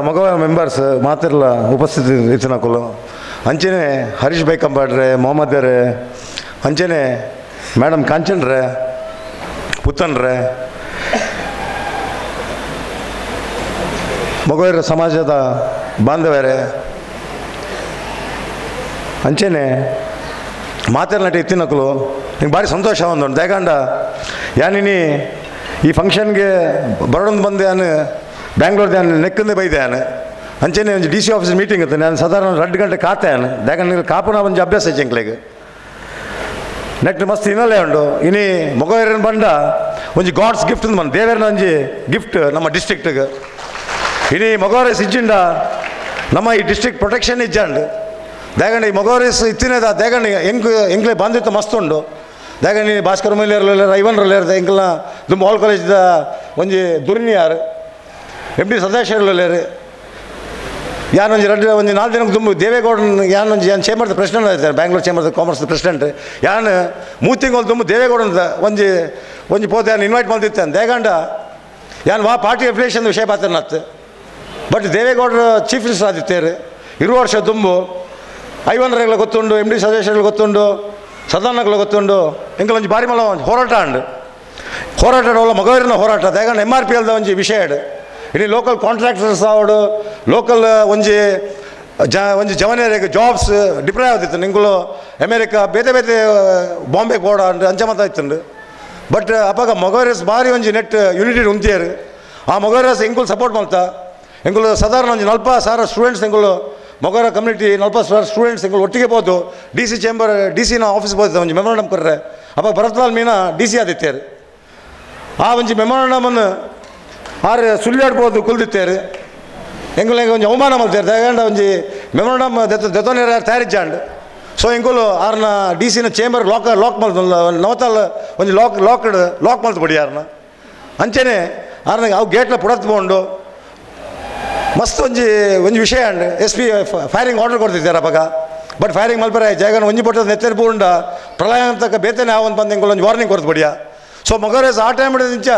ಮಗವ ಮೆಂಬರ್ಸ್ ಮಾತಿರಲ ಉಪಸ್ಥಿತಿ ಇತ್ತಿನಕಲು, ಅಂಚೆನೆ ಹರೀಶ್ ಬೈ ಕಂಬಾಡ್ರೆ, ಮೊಹಮ್ಮದರೇ, ಅಂಚೆನೆ ಮೇಡಮ್ ಕಾಂಚನ್ರೆ, ಪುತ್ತನ್ರೆ, ಮೊಗವೀರ ಸಮಾಜದ ಬಾಂಧವರೇ, ಅಂಚೆನೆ ಮಾತಿರನಟ ಇತ್ತಿನಕಲು ನಿಂಗೆ ಭಾರಿ ಸಂತೋಷ ಒಂದು ದಯಗಂಡ ಯಾನಿನಿ ಈ ಫಂಕ್ಷನ್ಗೆ ಬರೋಣ ಬಂದೆ ನಾನು ಬ್ಯಾಂಗ್ಳೂರ್ದು ನಾನು ನೆಕ್ಕಂದೆ ಬೈದೆ ನಾನು ಅಂಚೆನೆ ಒಂದು DC ಆಫೀಸ್ ಮೀಟಿಂಗ್ ಇತ್ತು. ನಾನು ಸಾಧಾರಣ 2 ಗಂಟೆ ಕಾತೆ ನಾನು ದಯಗಂಡ ಕಾಪುನ ಒಂದು ಅಭ್ಯಾಸ ಐಚೆಂಕ್ಲೆಗೆ ನೆಕ್ಸ್ಟ್ ಮಸ್ತ್ ಇನ್ನಲ್ಲೇ ಉಂಡು ಇನಿ ಮೊಗವೀರನ್ ಬಂಡ ಒಂಜಿ ಗಾಡ್ಸ್ ಗಿಫ್ಟ್ ಬಂದು ದೇವೇರನ ಒಂಜಿ ಗಿಫ್ಟ್ ನಮ್ಮ ಡಿಸ್ಟ್ರಿಕ್ಟ್ಗೆ ಇನಿ ಮೊಗವೀರಸ್ ಇಜ್ಜಿಂಡ ನಮ್ಮ ಈ ಡಿಸ್ಟ್ರಿಕ್ಟ್ ಪ್ರೊಟೆಕ್ಷನ್ ಇಜ್ಜಂಡು ದಯಗಂಡ ಈ ಮೊಗವೀರಸ್ ಇತ್ತಿನೇದ ದಯಗಂಡ ಎಂಕ್ಲೆ ಬಾಂಧಿತ್ವ ಮಸ್ತ್ ಉಂಡು ದಯಗಂಡ ಭಾಸ್ಕರ್ ಮಹಿಳೆಯರು ಐವನ್ರಲ್ಲೇರು ಎಂಕ್ಲ ದುಂಬ ಆಲ್ ಕಾಲೇಜ್ದ ಒಂಜಿ ದುರ್ನಿಯಾರು MD ಸದಾಶಿವರಲ್ಲೇರು ಯಾನೊಂಜಿ 4 ದಿನಕ್ಕೆ ತುಂಬ ದೇವೇಗೌಡನ ಯಾನೊಂಜಿ ಚೇಂಬರ್ದ ಪ್ರೆಸಿಡೆಂಟ್ ಆಯ್ತಾರೆ ಬ್ಯಾಂಗ್ಳೂರ್ ಚೇಂಬರ್ದ ಕಾಮರ್ಸ್ ಪ್ರೆಸಿಡೆಂಟ್ ಯಾನು ಮೂತಿಂಗೋಲ್ ತುಂಬ ದೇವೇಗೌಡನ ಒಂಜಿ ಪೋತೆ ಯಾನು ಇನ್ವೈಟ್ ಮಾಡ್ತಿತ್ತೇನೆ ದಯಗಂಡ ಯಾನು ಪಾರ್ಟಿ ಅಫಿಲಿಯೇಷನ್ ವಿಷಯ ಪಾತ್ರನತ್ತು ಬಟ್ ದೇವೇಗೌಡರು ಚೀಫ್ ಮಿನಿಸ್ಟರ್ ಆದಿತ್ತೇರು 20 ವರ್ಷ ತುಂಬು ಐವನ್ರಗಳ ಗೊತ್ತುಂಡು MD ಸದಾಶಿವರಗಳು ಗೊತ್ತುಂಡು ಸದಾನಗಳು ಗೊತ್ತುಂಡು ಎಂಕಲೊಂಜಿ ಬಾರಿ ಮಲ್ಲ ಹೋರಾಟ ಅಂಡು ಹೋರಾಟ ಮೊಗವೀರನ ಹೋರಾಟ ದಯಗಂಡ MRPLದ ಒಂಜಿ ವಿಷಯ ಇಡೀ ಲೋಕಲ್ ಕಾಂಟ್ರಾಕ್ಟರ್ಸ್ ಆವಡು ಲೋಕಲ್ ಒಂಜಿ ಜವನಿಯರಿಗೆ ಜಾಬ್ಸ್ ಡಿಪ್ರಾಯ್ ಆದಿತ್ತು ನಿಂಗಳು ಅಮೇರಿಕಾ ಬೇತೆ ಬಾಂಬೆಗೆ ಓಡ ಅಂಚೆ ಮಾತಾಯ್ತುಂಡು ಬಟ್ ಅಪ್ಪಾಗ ಮೊಗವೀರಸ್ ಭಾರಿ ಒಂಜಿ ನೆಟ್ ಯೂನಿಟಿ ಉಂತಿಯರು ಆ ಮೊಗವೀರಸ್ ಎಂಕುಲು ಸಪೋರ್ಟ್ ಮಾಡ್ತಾ ಎಂಕುಲು ಸಾಧಾರಣ ಒಂಜಿ 40,000 ಸ್ಟೂಡೆಂಟ್ಸ್ ಎಂಕುಲು ಮೊಗವೀರ ಕಮ್ಯುನಿಟಿ 40,000 ಸ್ಟೂಡೆಂಟ್ಸ್ ಎಂಕುಲು ಒಟ್ಟಿಗೆ ಬೋದು DC ಆಫೀಸ್ ಬೋದಿತ್ತು ಒಂಜಿ ಮೆಮೊರಂಡಮ್ ಕೊರ್ರೆ ಅಪ್ಪ ಭರತ್ಲಾಲ್ ಮೀನಾ DC ಆದಿತ್ತೇರು ಆ ಒಂಜಿ ಮೆಮೊರಂಡಮನ್ನು ಆರು ಸುಳ್ಳಿಯಾಡ್ಬೋದು ಕುಲ್ದಿತ್ತೇರು ಎಂಗುಲೆಗೆ ಒಂಜಿ ಅವಮಾನ ಮಾಡ್ತಾರೆ ದಯಗಂಡ ಒಂಜಿ ಮೆಮೊರಂಡಮ್ ದೆತೋನೇರ ತಯಾರಿಜ್ಜಾಂಡು ಸೊ ಎಂಕುಲು ಆರ್ನ DC ಚೇಂಬರ್ ಲಾಕ್ ಮಾಡ್ತು ನವತಾಲ್ ಒಂಜಿ ಲಾಕ್ ಮಾಡ್ತು ಬಡಿ ಯಾರನ್ನ ಅಂಚೆನೆ ಆರ್ನ ಅವು ಗೇಟ್ಲ ಪುಡತ್ಕೊಂಡು ಮಸ್ತ್ ಒಂಜಿ ವಿಷಯ ಅಂಡು SP ಫೈರಿಂಗ್ ಆರ್ಡರ್ ಕೊಡ್ತಿದ್ದಾರೆ ಅವಾಗ ಬಟ್ ಫೈರಿಂಗ್ ಮಲ್ಪರೆ ಜಾಗನ ಒಂಜಿ ಬಟ್ಟದ ನೆತ್ತೇರು ಪೂಂಡ ಪ್ರಳಯ ಅಂತಕ್ಕ ಬೇತೇನೆ ಯಾವಂತ ಬಂದು ಎಂಕುಲು ಒಂಜಿ ವಾರ್ನಿಂಗ್ ಕೊಡ್ತು ಬಡಿಯ ಸೊ ಮೊಗವೀರಸ್ ಆ ಟೈಮ್ ಇಂಚ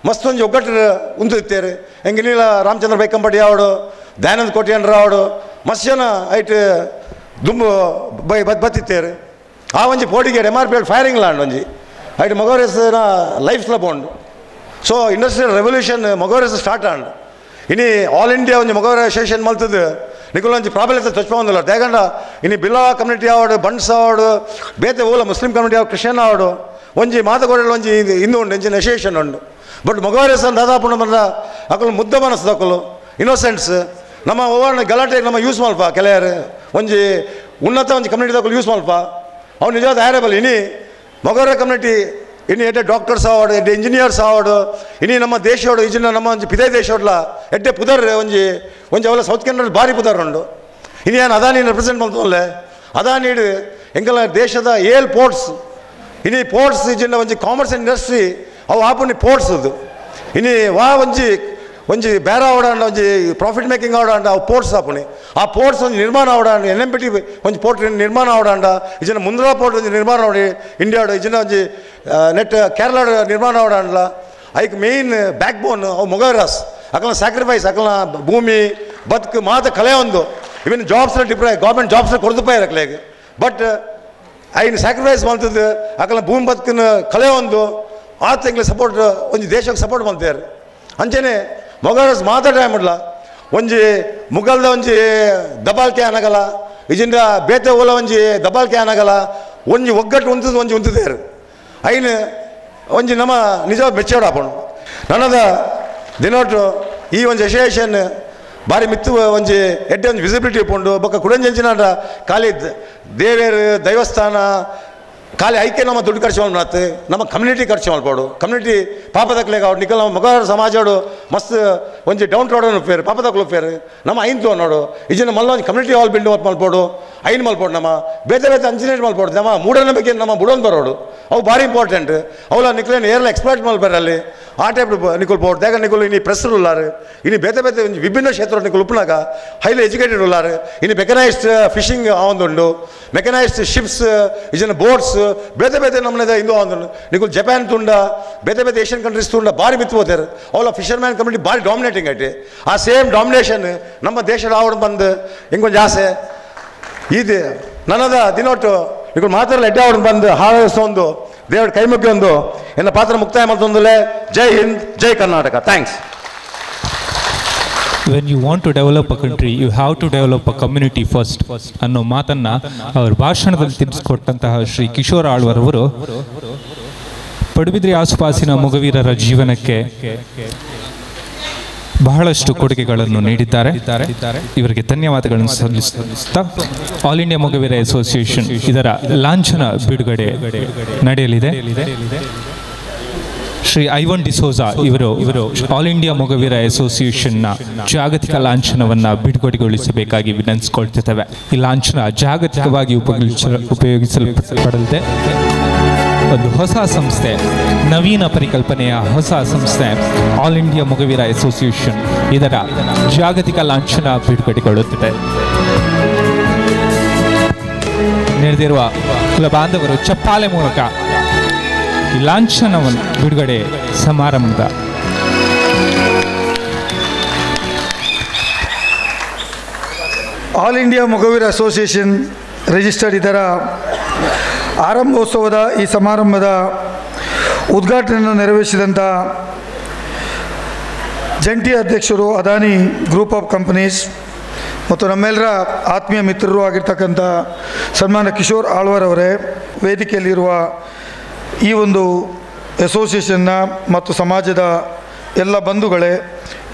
ಮಸ್ತ್ ಒಂಜಿ ಒಗ್ಗಟ್ಟು ಉಂತಿತ್ತೇರು ಎಂಗಿನೀಲ ರಾಮಚಂದ್ರ ಬೈಕಂಪಟಿ ಆವಡು ದಯಾನಂದ ಕೋಟ್ಯಾನ್ರ ಆವಡು ಮಸ್ತ್ ಜನ ಐಟ್ ದುಂಬು ಬತ್ತಿತ್ತೇರು ಆ ಒಂಜಿ ಪೋಟಿಗೆ MRPL ಫೈರಿಂಗ್ ಲಾಂಡ್ ಒಂಜಿ ಐಟ್ ಮೊಗವೀರಸ್ನ ಲೈಫ್ಲ ಬೋಂಡು ಸೊ ಇಂಡಸ್ಟ್ರಿಯಲ್ ರೆವಲ್ಯೂಷನ್ ಮೊಗವೀರಸ್ ಸ್ಟಾರ್ಟ್ ಆಂಡು ಇನಿ ಆಲ್ ಇಂಡಿಯಾ ಒಂಜಿ ಮೊಗವೀರ ಅಸೋಸಿಯೇಷನ್ ಮಲ್ತದ್ದು ನಿಕುಲು ಒಂಜಿ ಪ್ರಾಬಲ್ಯತೆ ತೊಚ್ಪೊಂದಿಲ್ಲ ದಯಗಂಡ ಇನಿ ಬಿಲ್ಲಾ ಕಮ್ಯುನಿಟಿ ಆವಡು ಬಂಡ್ಸ್ ಆವಡು ಬೇತೆ ಊಲ ಮುಸ್ಲಿಂ ಕಮ್ಯುನಿಟಿ ಆವಡು ಕ್ರಿಶ್ಚಿಯನ್ ಆವಡು ಒಂಜಿ ಮಾತುಗೋಡಲ್ಲಿ ಒಂಜಿ ಇಂದು ಉಂಡು ಎಂಜಿನ ಅಸೋಸಿಯೇಷನ್ ಉಂಡು ಬಟ್ ಮೊಗವೀರಸ್ ದಾದಾಪುಂಡು ಬಂದ ಅಕಲು ಮುದ್ದ ಮನಸ್ಸು ಅಕಲು ಇನ್ನೋಸೆಂಟ್ಸ್ ನಮ್ಮ ಓವರ್ನ ಗಲಾಟೆಗೆ ನಮ್ಮ ಯೂಸ್ ಮಲ್ಪ ಕೆಲವರು ಒಂಜಿ ಉನ್ನತ ಒಂಜಿ ಕಮ್ಯುನಿಟಿದಕ್ಕಲು ಯೂಸ್ ಮಲ್ಪ ಅವ್ನು ನಿಜವಾದ ಹ್ಯಾರೇಬಲ್ ಇನಿ ಮೊಗವೀರ ಕಮ್ಯುನಿಟಿ ಇನ್ನು ಎಡ್ಡೆ ಡಾಕ್ಟರ್ಸ್ ಆವಡು ಎಡ್ಡೆ ಇಂಜಿನಿಯರ್ಸ್ ಆವಡು ಇನಿ ನಮ್ಮ ದೇಶೋಡು ಈಜಿನ ನಮ್ಮ ಒಂಜಿ ಪಿದೇ ದೇಶೋಡ್ಲ ಎಡ್ಡೆ ಪುದರ್ ಒಂಜಿ ಅವಲ ಸೌತ್ ಕೆನಡಾ ಭಾರಿ ಪುದರ್ ಉಂಡು ಇನಿ ಏನು ಅದಾನಿ ರೆಪ್ರೆಸೆಂಟ್ ಮಾಡ್ತೋಲ್ಲೆ ಅದಾನಿ ಎಂಕಲ ದೇಶದ 7 ಪೋರ್ಟ್ಸ್ ಇನಿ ಪೋರ್ಟ್ಸ್ ಈಜಿನ ಒಂಜಿ ಕಾಮರ್ಸ್ ಇಂಡಸ್ಟ್ರಿ ಅವು ಆಪುನಿ ಪೋರ್ಟ್ಸ್ ಅದು ಇನಿ ಒಂಜಿ ಬೇರೆ ಆವಡಾಂಡ ಒಂಜಿ ಪ್ರಾಫಿಟ್ ಮೇಕಿಂಗ್ ಆವಡಾಂಡ ಅವು ಪೋರ್ಟ್ಸ್ ಆಪುನಿ ಆ ಪೋರ್ಟ್ಸ್ ಒಂಜಿ ನಿರ್ಮಾಣ ಆವಡಾಂಡ NMPT ಒಂಜಿ ಪೋರ್ಟ್ ನಿರ್ಮಾಣ ಆವಡಾಂಡ ಇಜಿನ ಮುಂದ್ರಾ ಪೋರ್ಟ್ ಒಂಜಿ ನಿರ್ಮಾಣ ಆವಡಿ ಇಂಡಿಯಾಡು ಇಜಿನ ಒಂಜಿ ನೆಟ್ ಕೇರಳ ನಿರ್ಮಾಣ ಆವಡಾಂಡ್ಲ ಐಕ್ ಮೇಯ್ನ್ ಬ್ಯಾಕ್ ಬೋನ್ ಅವು ಮೊಗವೀರಸ್ ಅಕಲ್ನ ಸ್ಯಾಕ್ರಿಫೈಸ್ ಅಕಲ್ನ ಭೂಮಿ ಬದುಕು ಮಾತ ಕಲೆ ಒಂದು ಇವನ್ ಜಾಬ್ಸ್ ಡಿಪ್ರಾಯ್ ಗೌರ್ಮೆಂಟ್ ಜಾಬ್ಸ್ ಕೊಡ್ದುಪಾಯ ಬಟ್ ಐನ್ ಸ್ಯಾಕ್ರಿಫೈಸ್ ಮಾಡ್ತದ್ದು ಅಕಲ್ನ ಭೂಮಿ ಬದುಕಿನ ಕಲೆ ಒಂದು 6 ತಿಂಗಳು ಸಪೋರ್ಟ್ ಒಂಜಿ ದೇಶಕ್ಕೆ ಸಪೋರ್ಟ್ ಮಾಡ್ತಾರೆ ಅಂಚನೆ ಮೊಗರಸ್ ಮಾತಾಡ ಮಾಡಲ ಒಂಜಿ ಮುಗಲ್ದ ಒಂಜಿ ದಬಾಲ್ಕೆ ಅನ್ನಗಲ್ಲ ಇಜಿಂದ ಬೇತೆ ಓಲ ಒಂಜಿ ದಬಾಲ್ಕೆ ಅನ್ನಗಲ್ಲ ಒಂಜಿ ಒಗ್ಗಟ್ಟು ಒಂಜಿ ಉಂತದೇರು ಐನು ಒಂಜಿ ನಮ್ಮ ನಿಜ ಮೆಚ್ಚೋಡು ಹಾಪಣು ನನ್ನದ ದಿನೊಟ್ಟು ಈ ಒಂದು ಅಸೋಸಿಯೇಷನ್ ಭಾರಿ ಮಿತ್ತು ಒಂಜಿ ಎಡ್ಡೆ ಒಂದು ವಿಸಿಬಿಲಿಟಿ ಇಪ್ಪುಂಡು ಬೊಕ್ಕ ಕುಡಂಜಂಚಿನಾಡ ಖಾಲಿ ದೇವೇರು ದೈವಸ್ಥಾನ ಖಾಲಿ ಐಕ್ಯ ನಮ್ಮ ದುಡ್ಡು ಖರ್ಚು ಮಾಡ್ತು ನಮ್ಮ ಕಮ್ಯುನಿಟಿ ಖರ್ಚು ಮಾಡ್ಬೋದು ಕಮ್ಯುನಿಟಿ ಪಾಪದಕ್ಲೆಗ ಅವ್ರು ನಿಖಲ್ ನಮ್ಮ ಮೊಗರ ಸಮಾಜೋಡು ಮಸ್ತ್ ಒಂಜಿ ಡೌನ್ ರೋಡ್ ಉಪ್ಪೇರು ಪಾಪದಕ್ಲು ಉಪ್ಪೇರು ನಮ್ಮ ಐನ್ತು ನೋಡು ಈಜಿನ ಮಲ್ಲ ಒಂದು ಕಮ್ಯುನಿಟಿ ಹಾಲ್ ಬಿಲ್ಡ್ ಮಾಡ್ಬೋದು ಐನ್ ಮಲ್ಪೋಡು ನಮ್ಮ ಬೇತೆ ಅಂಜಿನೇಟ್ ಮಲ್ಪೋಡು ನಮ್ಮ ಮೂಢನಂಬಿಕೆ ನಮ್ಮ ಬುಡೋನ್ ಬರೋಡು ಅವು ಭಾರಿ ಇಂಪಾರ್ಟೆಂಟ್ ಅವಳ ನಿಖಲೇನು ಏರ್ಲ ಎಕ್ಸ್ಪ್ಲಾಯ್ಟ್ ಮಲ್ಪೇರು ಅಲ್ಲಿ ಆ ಟೈಪ್ ನಿಖಲ್ ಬೋರ್ಡ್ ದೇಗ ನಿಖಲು ಇನ್ನು ಪ್ರೆಸ್ರು ಉಲ್ಲಾರು ಇನ್ನು ಬೇತೆ ಬೇತೆ ವಿಭಿನ್ನ ಕ್ಷೇತ್ರ ನಿಖಲು ಉಪ್ಪನಾಗ ಹೈಲಿ ಎಜುಕೇಟೆಡ್ ಉಲ್ಲಾರು ಇನ್ನು ಮೆಕನೈಸ್ಡ್ ಫಿಶಿಂಗ್ ಆವೊಂದುಂಡು ಮೆಕನೈಸ್ಡ್ ಶಿಪ್ಸ್ ಈಜಿನ ಬೋಟ್ಸ್ ಬೇತೆ ಬೇತೆ ನಮ್ಮನೆ ಇಂದು ಆವೊಂದುಂಡು ನಿಖಲು ಜಪಾನ್ ತುಂಡ ಬೇತೆ ಬೇತೆ ಏಷ್ಯನ್ ಕಂಟ್ರೀಸ್ ತುಂಡ ಭಾರಿ ಮಿತ್ತು ಹೋಗ್ತಾರೆ ಅವಳ ಫಿಶರ್ಮ್ಯಾನ್ ಕಮ್ಯುನಿಟಿ ಭಾರಿ ಡಾಮಿನೇಟಿಂಗ್ ಐತಿ ಆ ಸೇಮ್ ಡಾಮಿನೇಷನ್ ನಮ್ಮ ದೇಶದ ಆವಡ ಬಂದು ಹಿಂಗೊಂದು ಆಸೆ ಇದು ನನ್ನದ ದಿನೊಟ್ಟು ನಿಖಲು ಮಾತಾಡಲ್ಲ ಎಡ್ಡೆ ಆವಡ ಬಂದು ಹಾಳೊಂದು ದೇವರ ಕೈ ಮುಗ್ಗಿ ಒಂದು ಎನ್ನ ಪಾತ್ರ ಮುಕ್ತಾಯ ಮಾಡ್ತೊಂದಲೇ ಜೈ ಹಿಂದ್ ಜೈ Karnataka thanks. When you want to develop a country, you have to develop a community first ಅನ್ನೋ ಮಾತನ್ನ ಅವರ ಭಾಷಣದಲ್ಲಿ ತಿಳಿಸಿಕೊಟ್ಟಂತಹ ಶ್ರೀ ಕಿಶೋರ್ ಆಳ್ವರ್ ಅವರು ಪಡುಬಿದ್ರಿ ಆಸುಪಾಸಿನ ಮೊಗವೀರರ ಜೀವನಕ್ಕೆ ಬಹಳಷ್ಟು ಕೊಡುಗೆಗಳನ್ನು ನೀಡಿದ್ದಾರೆ. ಇವರಿಗೆ ಧನ್ಯವಾದಗಳನ್ನು ಸಲ್ಲಿಸುತ್ತಾ ಆಲ್ ಇಂಡಿಯಾ ಮೊಗವೀರ ಅಸೋಸಿಯೇಷನ್ ಇದರ ಲಾಂಛನ ಬಿಡುಗಡೆ ನಡೆಯಲಿದೆ. ಶ್ರೀ ಐವನ್ ಡಿಸೋಜಾ ಇವರು ಆಲ್ ಇಂಡಿಯಾ ಮೊಗವೀರ ಅಸೋಸಿಯೇಷನ್ನ ಜಾಗತಿಕ ಲಾಂಛನವನ್ನು ಬಿಡುಗಡೆಗೊಳಿಸಬೇಕಾಗಿ ವಿನಂತಿಸಿಕೊಳ್ತಿದ್ದೇವೆ. ಈ ಲಾಂಛನ ಜಾಗತಿಕವಾಗಿ ಉಪಯೋಗಿಸಲ್ಪಡಲಿದೆ. ಒಂದು ಹೊಸ ಸಂಸ್ಥೆ, ನವೀನ ಪರಿಕಲ್ಪನೆಯ ಹೊಸ ಸಂಸ್ಥೆ ಆಲ್ ಇಂಡಿಯಾ ಮೊಗವೀರ ಅಸೋಸಿಯೇಷನ್ ಇದರ ಜಾಗತಿಕ ಲಾಂಛನ ಬಿಡುಗಡೆಗೊಳ್ಳುತ್ತಿದೆ. ನೆರೆದಿರುವ ಕುಲ ಬಾಂಧವರು ಚಪ್ಪಾಳೆ ಮೂಲಕ ಈ ಲಾಂಛನವನ್ನು ಬಿಡುಗಡೆ ಸಮಾರಂಭದ all India Mogaveera association registered ಇದರ ಆರಂಭೋತ್ಸವದ ಈ ಸಮಾರಂಭದ ಉದ್ಘಾಟನೆಯನ್ನು ನೆರವೇರಿಸಿದಂಥ ಜಂಟಿ ಅಧ್ಯಕ್ಷರು ಅದಾನಿ ಗ್ರೂಪ್ ಆಫ್ ಕಂಪನೀಸ್ ಮತ್ತು ನಮ್ಮೆಲ್ಲರ ಆತ್ಮೀಯ ಮಿತ್ರರು ಆಗಿರ್ತಕ್ಕಂಥ ಸನ್ಮಾನ್ಯ ಕಿಶೋರ್ ಆಳ್ವರ್ ಅವರೇ, ವೇದಿಕೆಯಲ್ಲಿರುವ ಈ ಒಂದು ಅಸೋಸಿಯೇಷನ್ನ ಮತ್ತು ಸಮಾಜದ ಎಲ್ಲ ಬಂಧುಗಳೇ,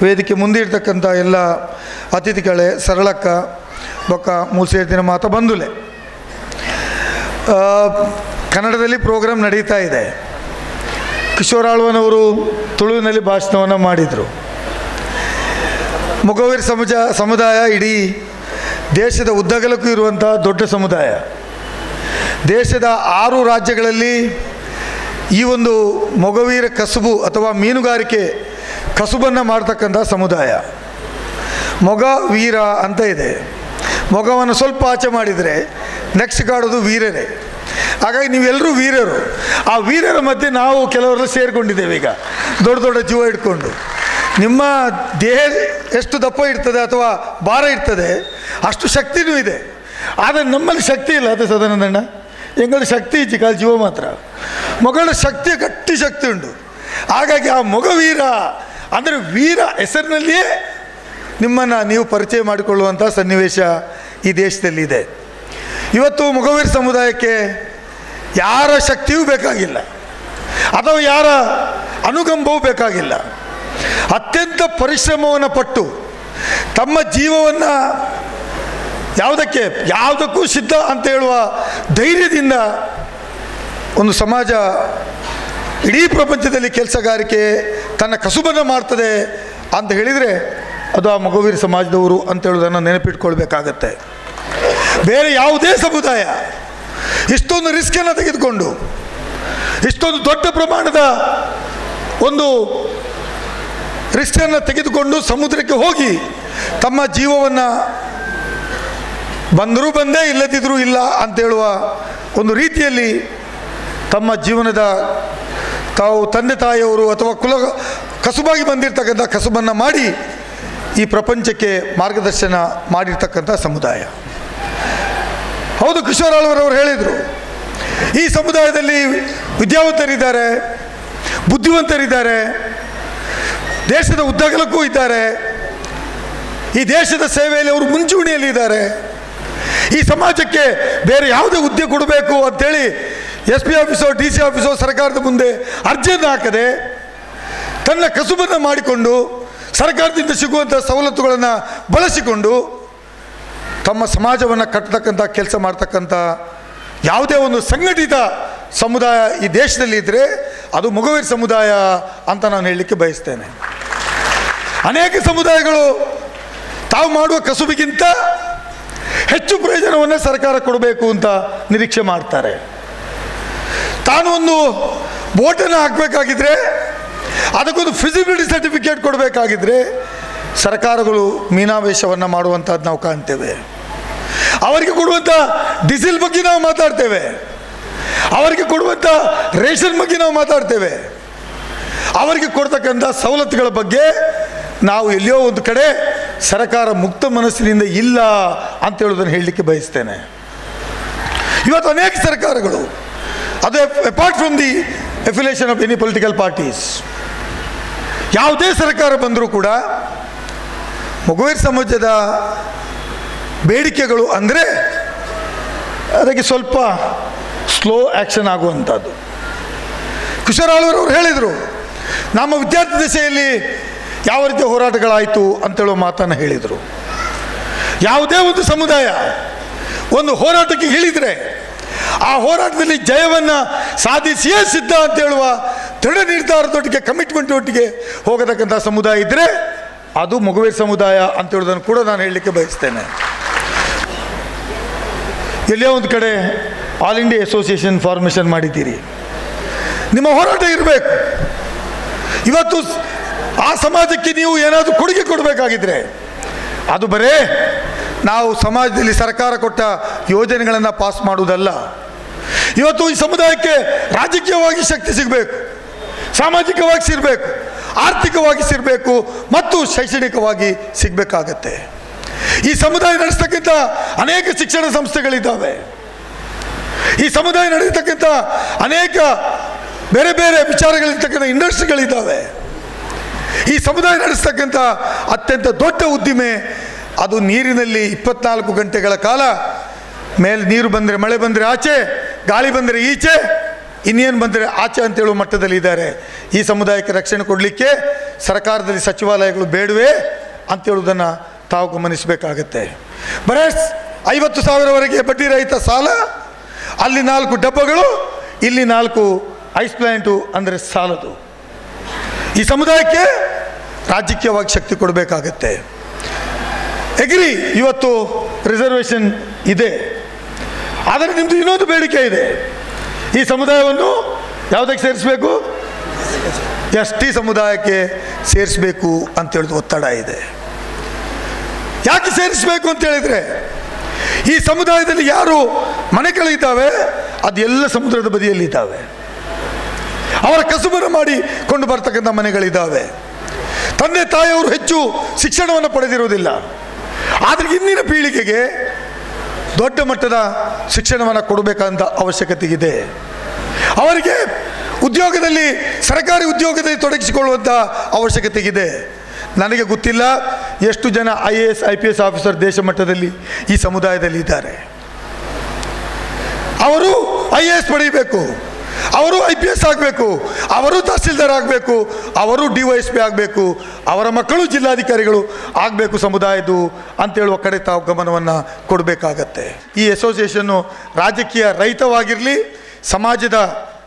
ವೇದಿಕೆ ಮುಂದೆ ಇರ್ತಕ್ಕಂಥ ಎಲ್ಲ ಅತಿಥಿಗಳೇ, ಸರಳಕ್ಕ ಬೊಕ್ಕ ಮೂಲ ಸೇರ್ತಿನ ಮಾತ ಬಂಧುಲೆ, ಕನ್ನಡದಲ್ಲಿ ಪ್ರೋಗ್ರಾಮ್ ನಡೀತಾ ಇದೆ. ಕಿಶೋರ್ ಆಳ್ವನವರು ತುಳುವಿನಲ್ಲಿ ಭಾಷಣವನ್ನು ಮಾಡಿದರು. ಮೊಗವೀರ ಸಮುದಾಯ ಇಡೀ ದೇಶದ ಉದ್ದಗಲಕ್ಕೂ ಇರುವಂಥ ದೊಡ್ಡ ಸಮುದಾಯ. ದೇಶದ 6 ರಾಜ್ಯಗಳಲ್ಲಿ ಈ ಒಂದು ಮೊಗವೀರ ಕಸುಬು ಅಥವಾ ಮೀನುಗಾರಿಕೆ ಕಸುಬನ್ನು ಮಾಡ್ತಕ್ಕಂಥ ಸಮುದಾಯ. ಮೊಗ ವೀರ ಅಂತ ಇದೆ. ಮೊಗವನ್ನು ಸ್ವಲ್ಪ ಆಚೆ ಮಾಡಿದರೆ ನೆಕ್ಸ್ಟ್ ಕಾಡೋದು ವೀರರೇ. ಹಾಗಾಗಿ ನೀವೆಲ್ಲರೂ ವೀರರು. ಆ ವೀರರ ಮಧ್ಯೆ ನಾವು ಕೆಲವರೆಲ್ಲ ಸೇರಿಕೊಂಡಿದ್ದೇವೆ. ಈಗ ದೊಡ್ಡ ದೊಡ್ಡ ಜೀವ ಇಟ್ಕೊಂಡು ನಿಮ್ಮ ದೇಹ ಎಷ್ಟು ದಪ್ಪ ಇರ್ತದೆ ಅಥವಾ ಭಾರ ಇರ್ತದೆ ಅಷ್ಟು ಶಕ್ತಿನೂ ಇದೆ. ಆದರೆ ನಮ್ಮಲ್ಲಿ ಶಕ್ತಿ ಇಲ್ಲ. ಅದು ಸದಾನಂದಣ್ಣ ಎಂಗಳ ಶಕ್ತಿ ಇಚ್ಚಿ ಕಾಲು ಜೀವ ಮಾತ್ರ. ಮೊಗಳ ಶಕ್ತಿ ಗಟ್ಟಿ ಶಕ್ತಿ ಉಂಟು. ಹಾಗಾಗಿ ಆ ಮೊಗವೀರ ಅಂದರೆ ವೀರ ಹೆಸರಿನಲ್ಲಿಯೇ ನಿಮ್ಮನ್ನು ನೀವು ಪರಿಚಯ ಮಾಡಿಕೊಳ್ಳುವಂಥ ಸನ್ನಿವೇಶ ಈ ದೇಶದಲ್ಲಿದೆ. ಇವತ್ತು ಮೊಗವೀರ ಸಮುದಾಯಕ್ಕೆ ಯಾರ ಶಕ್ತಿಯೂ ಬೇಕಾಗಿಲ್ಲ ಅಥವಾ ಯಾರ ಅನುಕಂಪವೂ ಬೇಕಾಗಿಲ್ಲ. ಅತ್ಯಂತ ಪರಿಶ್ರಮವನ್ನು ಪಟ್ಟು ತಮ್ಮ ಜೀವವನ್ನು ಯಾವುದಕ್ಕೂ ಸಿದ್ಧ ಅಂತ ಹೇಳುವ ಧೈರ್ಯದಿಂದ ಒಂದು ಸಮಾಜ ಇಡೀ ಪ್ರಪಂಚದಲ್ಲಿ ಕೆಲಸಗಾರಿಕೆ ತನ್ನ ಕಸುಬನ್ನು ಮಾಡ್ತದೆ ಅಂತ ಹೇಳಿದರೆ ಅದು ಆ ಮೊಗವೀರ ಸಮಾಜದವರು ಅಂತ ಹೇಳೋದನ್ನು ನೆನಪಿಟ್ಕೊಳ್ಬೇಕಾಗತ್ತೆ. ಬೇರೆ ಯಾವುದೇ ಸಮುದಾಯ ಇಷ್ಟೊಂದು ರಿಸ್ಕನ್ನು ತೆಗೆದುಕೊಂಡು ಇಷ್ಟೊಂದು ದೊಡ್ಡ ಪ್ರಮಾಣದ ಒಂದು ರಿಸ್ಕನ್ನು ತೆಗೆದುಕೊಂಡು ಸಮುದ್ರಕ್ಕೆ ಹೋಗಿ ತಮ್ಮ ಜೀವವನ್ನು ಬಂದರೂ ಬಂದೇ ಇಲ್ಲದಿದ್ದರೂ ಇಲ್ಲ ಅಂತೇಳುವ ಒಂದು ರೀತಿಯಲ್ಲಿ ತಮ್ಮ ಜೀವನದ ತಾವು ತಂದೆ ತಾಯಿಯವರು ಅಥವಾ ಕಸುಬಾಗಿ ಬಂದಿರತಕ್ಕಂಥ ಕಸುಬನ್ನು ಮಾಡಿ ಈ ಪ್ರಪಂಚಕ್ಕೆ ಮಾರ್ಗದರ್ಶನ ಮಾಡಿರ್ತಕ್ಕಂಥ ಸಮುದಾಯ. ಹೌದು, ಕಿಶೋರ್ ಆಳ್ವರ್ ಅವರು ಹೇಳಿದರು, ಈ ಸಮುದಾಯದಲ್ಲಿ ವಿದ್ಯಾವಂತರಿದ್ದಾರೆ, ಬುದ್ಧಿವಂತರಿದ್ದಾರೆ, ದೇಶದ ಉದ್ದಗಲಕ್ಕೂ ಇದ್ದಾರೆ. ಈ ದೇಶದ ಸೇವೆಯಲ್ಲಿ ಅವರು ಮುಂಚೂಣಿಯಲ್ಲಿದ್ದಾರೆ. ಈ ಸಮಾಜಕ್ಕೆ ಬೇರೆ ಯಾವುದೇ ಹುದ್ದೆ ಕೊಡಬೇಕು ಅಂಥೇಳಿ SP ಆಫೀಸೋ DC ಆಫೀಸೋ ಸರ್ಕಾರದ ಮುಂದೆ ಅರ್ಜಿಯನ್ನು ಹಾಕದೆ ತನ್ನ ಕಸುಬನ್ನು ಮಾಡಿಕೊಂಡು ಸರ್ಕಾರದಿಂದ ಸಿಗುವಂಥ ಸವಲತ್ತುಗಳನ್ನು ಬಳಸಿಕೊಂಡು ತಮ್ಮ ಸಮಾಜವನ್ನು ಕಟ್ಟತಕ್ಕಂಥ ಕೆಲಸ ಮಾಡ್ತಕ್ಕಂಥ ಯಾವುದೇ ಒಂದು ಸಂಘಟಿತ ಸಮುದಾಯ ಈ ದೇಶದಲ್ಲಿ ಇದ್ದರೆ ಅದು ಮೊಗವೀರ ಸಮುದಾಯ ಅಂತ ನಾನು ಹೇಳಲಿಕ್ಕೆ ಬಯಸ್ತೇನೆ. ಅನೇಕ ಸಮುದಾಯಗಳು ತಾವು ಮಾಡುವ ಕಸುಬಿಗಿಂತ ಹೆಚ್ಚು ಪ್ರಯೋಜನವನ್ನು ಸರ್ಕಾರ ಕೊಡಬೇಕು ಅಂತ ನಿರೀಕ್ಷೆ ಮಾಡ್ತಾರೆ. ತಾನು ಒಂದು ಬೋಟನ್ನು ಹಾಕಬೇಕಾಗಿದ್ರೆ ಅದಕ್ಕೊಂದು ಫಿಸಿಬಿಲಿಟಿ ಸರ್ಟಿಫಿಕೇಟ್ ಕೊಡಬೇಕಾಗಿದ್ರೆ ಸರ್ಕಾರಗಳು ಮೀನಾವೇಶವನ್ನು ಮಾಡುವಂಥದ್ದು ನಾವು ಕಾಣ್ತೇವೆ. ಅವರಿಗೆ ಕೊಡುವಂಥ ಡೀಸೆಲ್ ಬಗ್ಗೆ ನಾವು ಮಾತಾಡ್ತೇವೆ, ಅವರಿಗೆ ಕೊಡುವಂಥ ರೇಷನ್ ಬಗ್ಗೆ ನಾವು ಮಾತಾಡ್ತೇವೆ, ಅವರಿಗೆ ಕೊಡ್ತಕ್ಕಂಥ ಸವಲತ್ತುಗಳ ಬಗ್ಗೆ ನಾವು ಎಲ್ಲಿಯೋ ಒಂದು ಕಡೆ ಸರ್ಕಾರ ಮುಕ್ತ ಮನಸ್ಸಿನಿಂದ ಇಲ್ಲ ಅಂತ ಹೇಳೋದನ್ನು ಹೇಳಲಿಕ್ಕೆ ಬಯಸ್ತೇನೆ. ಇವತ್ತು ಅನೇಕ ಸರ್ಕಾರಗಳು, ಅದು apart from the affiliation of any political parties, ಯಾವುದೇ ಸರ್ಕಾರ ಬಂದರೂ ಕೂಡ ಮೊಗವೀರ ಸಮಾಜದ ಬೇಡಿಕೆಗಳು ಅಂದರೆ ಅದಕ್ಕೆ ಸ್ವಲ್ಪ ಸ್ಲೋ ಆ್ಯಕ್ಷನ್ ಆಗುವಂಥದ್ದು. ಕುಶರಾಳವರು ಹೇಳಿದರು, ನಮ್ಮ ವಿದ್ಯಾರ್ಥಿ ದಶೆಯಲ್ಲಿ ಯಾವ ರೀತಿಯ ಹೋರಾಟಗಳಾಯಿತು ಅಂತೇಳೋ ಮಾತನ್ನು ಹೇಳಿದರು. ಯಾವುದೇ ಒಂದು ಸಮುದಾಯ ಒಂದು ಹೋರಾಟಕ್ಕೆ ಇಳಿದರೆ ಆ ಹೋರಾಟದಲ್ಲಿ ಜಯವನ್ನು ಸಾಧಿಸಿಯೇ ಸಿದ್ಧ ಅಂತ ಹೇಳುವ ದೃಢ ನಿರ್ಧಾರದೊಟ್ಟಿಗೆ ಕಮಿಟ್ಮೆಂಟ್ ಒಟ್ಟಿಗೆ ಹೋಗತಕ್ಕಂಥ ಸಮುದಾಯ ಇದ್ದರೆ ಅದು ಮೊಗವೀರ ಸಮುದಾಯ ಅಂತ ಹೇಳೋದನ್ನು ಕೂಡ ನಾನು ಹೇಳಲಿಕ್ಕೆ ಬಯಸ್ತೇನೆ. ಎಲ್ಲೇ ಒಂದು ಕಡೆ ಆಲ್ ಇಂಡಿಯಾ ಅಸೋಸಿಯೇಷನ್ ಫಾರ್ಮೇಷನ್ ಮಾಡಿದ್ದೀರಿ, ನಿಮ್ಮ ಹೋರಾಟ ಇರಬೇಕು. ಇವತ್ತು ಆ ಸಮಾಜಕ್ಕೆ ನೀವು ಏನಾದರೂ ಕೊಡುಗೆ ಕೊಡಬೇಕಾಗಿದ್ರೆ ಅದು ಬರೇ ನಾವು ಸಮಾಜದಲ್ಲಿ ಸರ್ಕಾರ ಕೊಟ್ಟ ಯೋಜನೆಗಳನ್ನು ಪಾಸ್ ಮಾಡುವುದಲ್ಲ. ಇವತ್ತು ಈ ಸಮುದಾಯಕ್ಕೆ ರಾಜಕೀಯವಾಗಿ ಶಕ್ತಿ ಸಿಗಬೇಕು, ಸಾಮಾಜಿಕವಾಗಿ ಸಿಗಬೇಕು, ಆರ್ಥಿಕವಾಗಿ ಸಿಗಬೇಕು ಮತ್ತು ಶೈಕ್ಷಣಿಕವಾಗಿ ಸಿಗಬೇಕಾಗತ್ತೆ. ಈ ಸಮುದಾಯ ನಡೆಸ್ತಕ್ಕಂಥ ಅನೇಕ ಶಿಕ್ಷಣ ಸಂಸ್ಥೆಗಳಿದ್ದಾವೆ, ಈ ಸಮುದಾಯ ನಡೆಯತಕ್ಕಂಥ ಅನೇಕ ಬೇರೆ ಬೇರೆ ವಿಚಾರಗಳಿರ್ತಕ್ಕಂಥ ಇಂಡಸ್ಟ್ರಿಗಳಿದ್ದಾವೆ. ಈ ಸಮುದಾಯ ನಡೆಸ್ತಕ್ಕಂಥ ಅತ್ಯಂತ ದೊಡ್ಡ ಉದ್ದಿಮೆ ಅದು ನೀರಿನಲ್ಲಿ 24 ಗಂಟೆಗಳ ಕಾಲ ಮೇಲೆ ನೀರು ಬಂದರೆ ಮಳೆ ಬಂದರೆ ಆಚೆ, ಗಾಳಿ ಬಂದರೆ ಈಚೆ, ಇನ್ನೇನು ಬಂದರೆ ಆಚೆ ಅಂತೇಳುವ ಮಟ್ಟದಲ್ಲಿ ಇದ್ದಾರೆ. ಈ ಸಮುದಾಯಕ್ಕೆ ರಕ್ಷಣೆ ಕೊಡಲಿಕ್ಕೆ ಸರ್ಕಾರದಲ್ಲಿ ಸಚಿವಾಲಯಗಳು ಬೇಡವೇ ಅಂತೇಳುವುದನ್ನು ತಾವು ಗಮನಿಸಬೇಕಾಗತ್ತೆ. ಬರೇ 50,000ವರೆಗೆ ಬಡ್ಡಿ ರಹಿತ ಸಾಲ, ಅಲ್ಲಿ 4 ಡಬ್ಬಗಳು, ಇಲ್ಲಿ 4 ಐಸ್ ಪ್ಲ್ಯಾಂಟು ಅಂದರೆ ಸಾಲದು. ಈ ಸಮುದಾಯಕ್ಕೆ ರಾಜಕೀಯವಾಗಿ ಶಕ್ತಿ ಕೊಡಬೇಕಾಗತ್ತೆ. ಎಗ್ರಿ, ಇವತ್ತು ರಿಸರ್ವೇಷನ್ ಇದೆ, ಆದರೆ ನಿಮ್ಮದು ಇನ್ನೊಂದು ಬೇಡಿಕೆ ಇದೆ. ಈ ಸಮುದಾಯವನ್ನು ಯಾವುದಕ್ಕೆ ಸೇರಿಸಬೇಕು? ST ಸಮುದಾಯಕ್ಕೆ ಸೇರಿಸಬೇಕು ಅಂತೇಳಿದ ಒತ್ತಡ ಇದೆ. ಯಾಕೆ ಸೇರಿಸಬೇಕು ಅಂತೇಳಿದರೆ ಈ ಸಮುದಾಯದಲ್ಲಿ ಯಾರು ಮನೆಗಳಿದ್ದಾವೆ ಅದೆಲ್ಲ ಸಮುದ್ರದ ಬದಿಯಲ್ಲಿದ್ದಾವೆ. ಅವರ ಕಸುಬನ್ನು ಮಾಡಿಕೊಂಡು ಬರ್ತಕ್ಕಂಥ ಮನೆಗಳಿದ್ದಾವೆ. ತಂದೆ ತಾಯಿಯವರು ಹೆಚ್ಚು ಶಿಕ್ಷಣವನ್ನು ಪಡೆದಿರುವುದಿಲ್ಲ, ಆದರೆ ಇಂದಿನ ಪೀಳಿಗೆಗೆ ದೊಡ್ಡ ಮಟ್ಟದ ಶಿಕ್ಷಣವನ್ನು ಕೊಡಬೇಕಂತ ಅವಶ್ಯಕತೆ ಇದೆ. ಅವರಿಗೆ ಉದ್ಯೋಗದಲ್ಲಿ, ಸರ್ಕಾರಿ ಉದ್ಯೋಗದಲ್ಲಿ ತೊಡಗಿಸಿಕೊಳ್ಳುವಂಥ ಅವಶ್ಯಕತೆ ಇದೆ. ನನಗೆ ಗೊತ್ತಿಲ್ಲ ಎಷ್ಟು ಜನ IAS IPS ಆಫೀಸರ್ ದೇಶ ಮಟ್ಟದಲ್ಲಿ ಈ ಸಮುದಾಯದಲ್ಲಿ ಇದ್ದಾರೆ. ಅವರು IAS ಪಡೆಯಬೇಕು, ಅವರು IPS ಆಗಬೇಕು, ಅವರು ತಹಸೀಲ್ದಾರ್ ಆಗಬೇಕು, ಅವರು DYSP ಆಗಬೇಕು, ಅವರ ಮಕ್ಕಳು ಜಿಲ್ಲಾಧಿಕಾರಿಗಳು ಆಗಬೇಕು ಸಮುದಾಯದ್ದು ಅಂತೇಳುವ ಕಡೆ ತಾವು ಗಮನವನ್ನು ಕೊಡಬೇಕಾಗತ್ತೆ. ಈ ಅಸೋಸಿಯೇಷನ್ನು ರಾಜಕೀಯ ರಹಿತವಾಗಿರಲಿ, ಸಮಾಜದ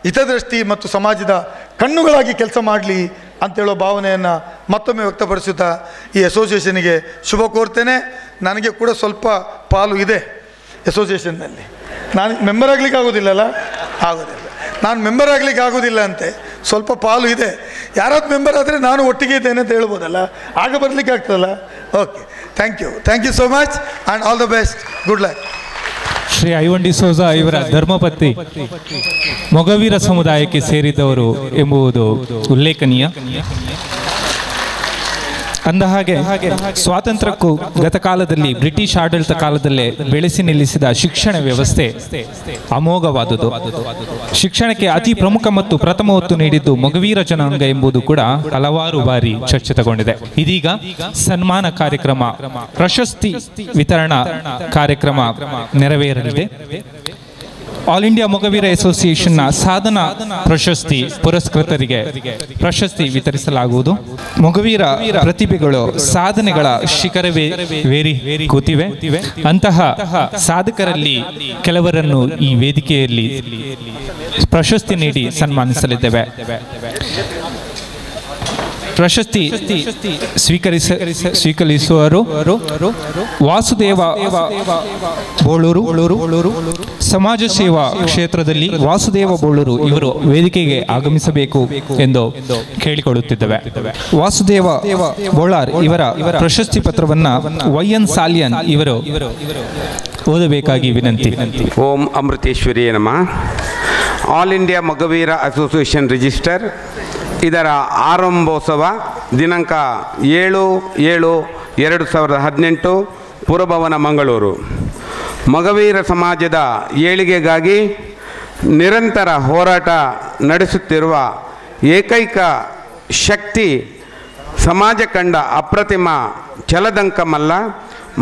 ಹಿತದೃಷ್ಟಿ ಮತ್ತು ಸಮಾಜದ ಕಣ್ಣುಗಳಾಗಿ ಕೆಲಸ ಮಾಡಲಿ ಅಂತೇಳೋ ಭಾವನೆಯನ್ನು ಮತ್ತೊಮ್ಮೆ ವ್ಯಕ್ತಪಡಿಸುತ್ತಾ ಈ ಅಸೋಸಿಯೇಷನಿಗೆ ಶುಭ ಕೋರ್ತೇನೆ. ನನಗೆ ಕೂಡ ಸ್ವಲ್ಪ ಪಾಲು ಇದೆ ಅಸೋಸಿಯೇಷನ್ನಲ್ಲಿ. ನಾನು ಮೆಂಬರ್ ಆಗಲಿಕ್ಕೆ ಆಗೋದಿಲ್ಲಲ್ಲ, ಆಗೋದಿಲ್ಲ, ನಾನು ಮೆಂಬರ್ ಆಗಲಿಕ್ಕೆ ಆಗೋದಿಲ್ಲ ಅಂತೆ, ಸ್ವಲ್ಪ ಪಾಲು ಇದೆ. ಯಾರಾದ್ರು ಮೆಂಬರ್ ಆದರೆ ನಾನು ಒಟ್ಟಿಗೆ ಇದ್ದೇನೆ ಅಂತ ಹೇಳ್ಬೋದಲ್ಲ, ಆಗ ಬರಲಿಕ್ಕೆ ಆಗ್ತದಲ್ಲ. Okay, thank you so much and all the best, good luck. Shri Ivan D'Souza ಇವರ ಧರ್ಮಪತ್ನಿ ಮೊಗವೀರ ಸಮುದಾಯಕ್ಕೆ ಸೇರಿದವರು ಎಂಬುದು ಉಲ್ಲೇಖನೀಯ. ಅಂದ ಹಾಗೆ ಸ್ವಾತಂತ್ರ್ಯಕ್ಕೂ ಗತಕಾಲದಲ್ಲಿ ಬ್ರಿಟಿಷ್ ಆಡಳಿತ ಕಾಲದಲ್ಲೇ ಬೆಳೆಸಿ ನಿಲ್ಲಿಸಿದ ಶಿಕ್ಷಣ ವ್ಯವಸ್ಥೆ ಅಮೋಘವಾದುದು. ಶಿಕ್ಷಣಕ್ಕೆ ಅತಿ ಪ್ರಮುಖ ಮತ್ತು ಪ್ರಥಮ ಒತ್ತು ನೀಡಿದ್ದು ಮೊಗವೀರ ಜನಾಂಗ ಎಂಬುದು ಕೂಡ ಹಲವಾರು ಬಾರಿ ಚರ್ಚಿತಗೊಂಡಿದೆ. ಇದೀಗ ಸನ್ಮಾನ ಕಾರ್ಯಕ್ರಮ, ಪ್ರಶಸ್ತಿ ವಿತರಣಾ ಕಾರ್ಯಕ್ರಮ ನೆರವೇರಲಿದೆ. ಆಲ್ ಇಂಡಿಯಾ ಮೊಗವೀರ ಅಸೋಸಿಯೇಷನ್ನ ಸಾಧನಾ ಪ್ರಶಸ್ತಿ ಪುರಸ್ಕೃತರಿಗೆ ಪ್ರಶಸ್ತಿ ವಿತರಿಸಲಾಗುವುದು. ಮೊಗವೀರ ಪ್ರತಿಭೆಗಳು ಸಾಧನೆಗಳ ಶಿಖರವೇರಿ ಕೂತಿವೆ. ಅಂತಹ ಸಾಧಕರಲ್ಲಿ ಕೆಲವರನ್ನು ಈ ವೇದಿಕೆಯಲ್ಲಿ ಪ್ರಶಸ್ತಿ ನೀಡಿ ಸನ್ಮಾನಿಸಲಿದ್ದೇವೆ. ಪ್ರಶಸ್ತಿ ಸ್ವೀಕರಿಸುವರು ವಾಸುದೇವ ಬೋಳೂರು, ಸಮಾಜ ಸೇವಾ ಕ್ಷೇತ್ರದಲ್ಲಿ ವಾಸುದೇವ ಬೋಳೂರು ಇವರು ವೇದಿಕೆಗೆ ಆಗಮಿಸಬೇಕು ಎಂದು ಕೇಳಿಕೊಳ್ಳುತ್ತಿದ್ದೇವೆ. ವಾಸುದೇವ ಬೋಳಾರ್ ಇವರ ಪ್ರಶಸ್ತಿ ಪತ್ರವನ್ನ YN ಸಾಲಿಯನ್ ಇವರು ಓದಬೇಕಾಗಿ ವಿನಂತಿ. ಓಂ ಅಮೃತೇಶ್ವರಿಯೇ ನಮಃ. All India Mogaveera association register ಇದರ ಆರಂಭೋತ್ಸವ ದಿನಾಂಕ 7/7/2018 ಪುರಭವನ ಮಂಗಳೂರು. ಮೊಗವೀರ ಸಮಾಜದ ಏಳಿಗೆಗಾಗಿ ನಿರಂತರ ಹೋರಾಟ ನಡೆಸುತ್ತಿರುವ ಏಕೈಕ ಶಕ್ತಿ ಸಮಾಜ ಕಂಡ ಅಪ್ರತಿಮ ಛಲದಂಕಮಲ್ಲ,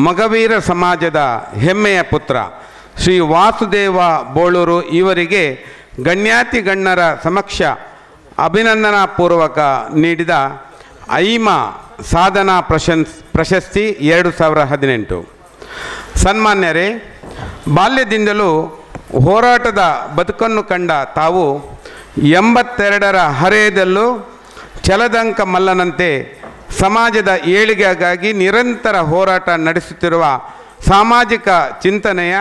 ಮೊಗವೀರ ಸಮಾಜದ ಹೆಮ್ಮೆಯ ಪುತ್ರ ಶ್ರೀ ವಾಸುದೇವ ಬೋಳೂರು ಇವರಿಗೆ ಗಣ್ಯಾತಿ ಗಣ್ಯರ ಸಮಕ್ಷ ಅಭಿನಂದನಾ ಪೂರ್ವಕ ನೀಡಿದ ಐಮ ಸಾಧನಾ ಪ್ರಶಸ್ತಿ 2018. ಸನ್ಮಾನ್ಯರೇ, ಬಾಲ್ಯದಿಂದಲೂ ಹೋರಾಟದ ಬದುಕನ್ನು ಕಂಡ ತಾವು 82ರ ಹರೆಯದಲ್ಲೂ ಛಲದಂಕ ಮಲ್ಲನಂತೆ ಸಮಾಜದ ಏಳಿಗೆಗಾಗಿ ನಿರಂತರ ಹೋರಾಟ ನಡೆಸುತ್ತಿರುವ ಸಾಮಾಜಿಕ ಚಿಂತನೆಯ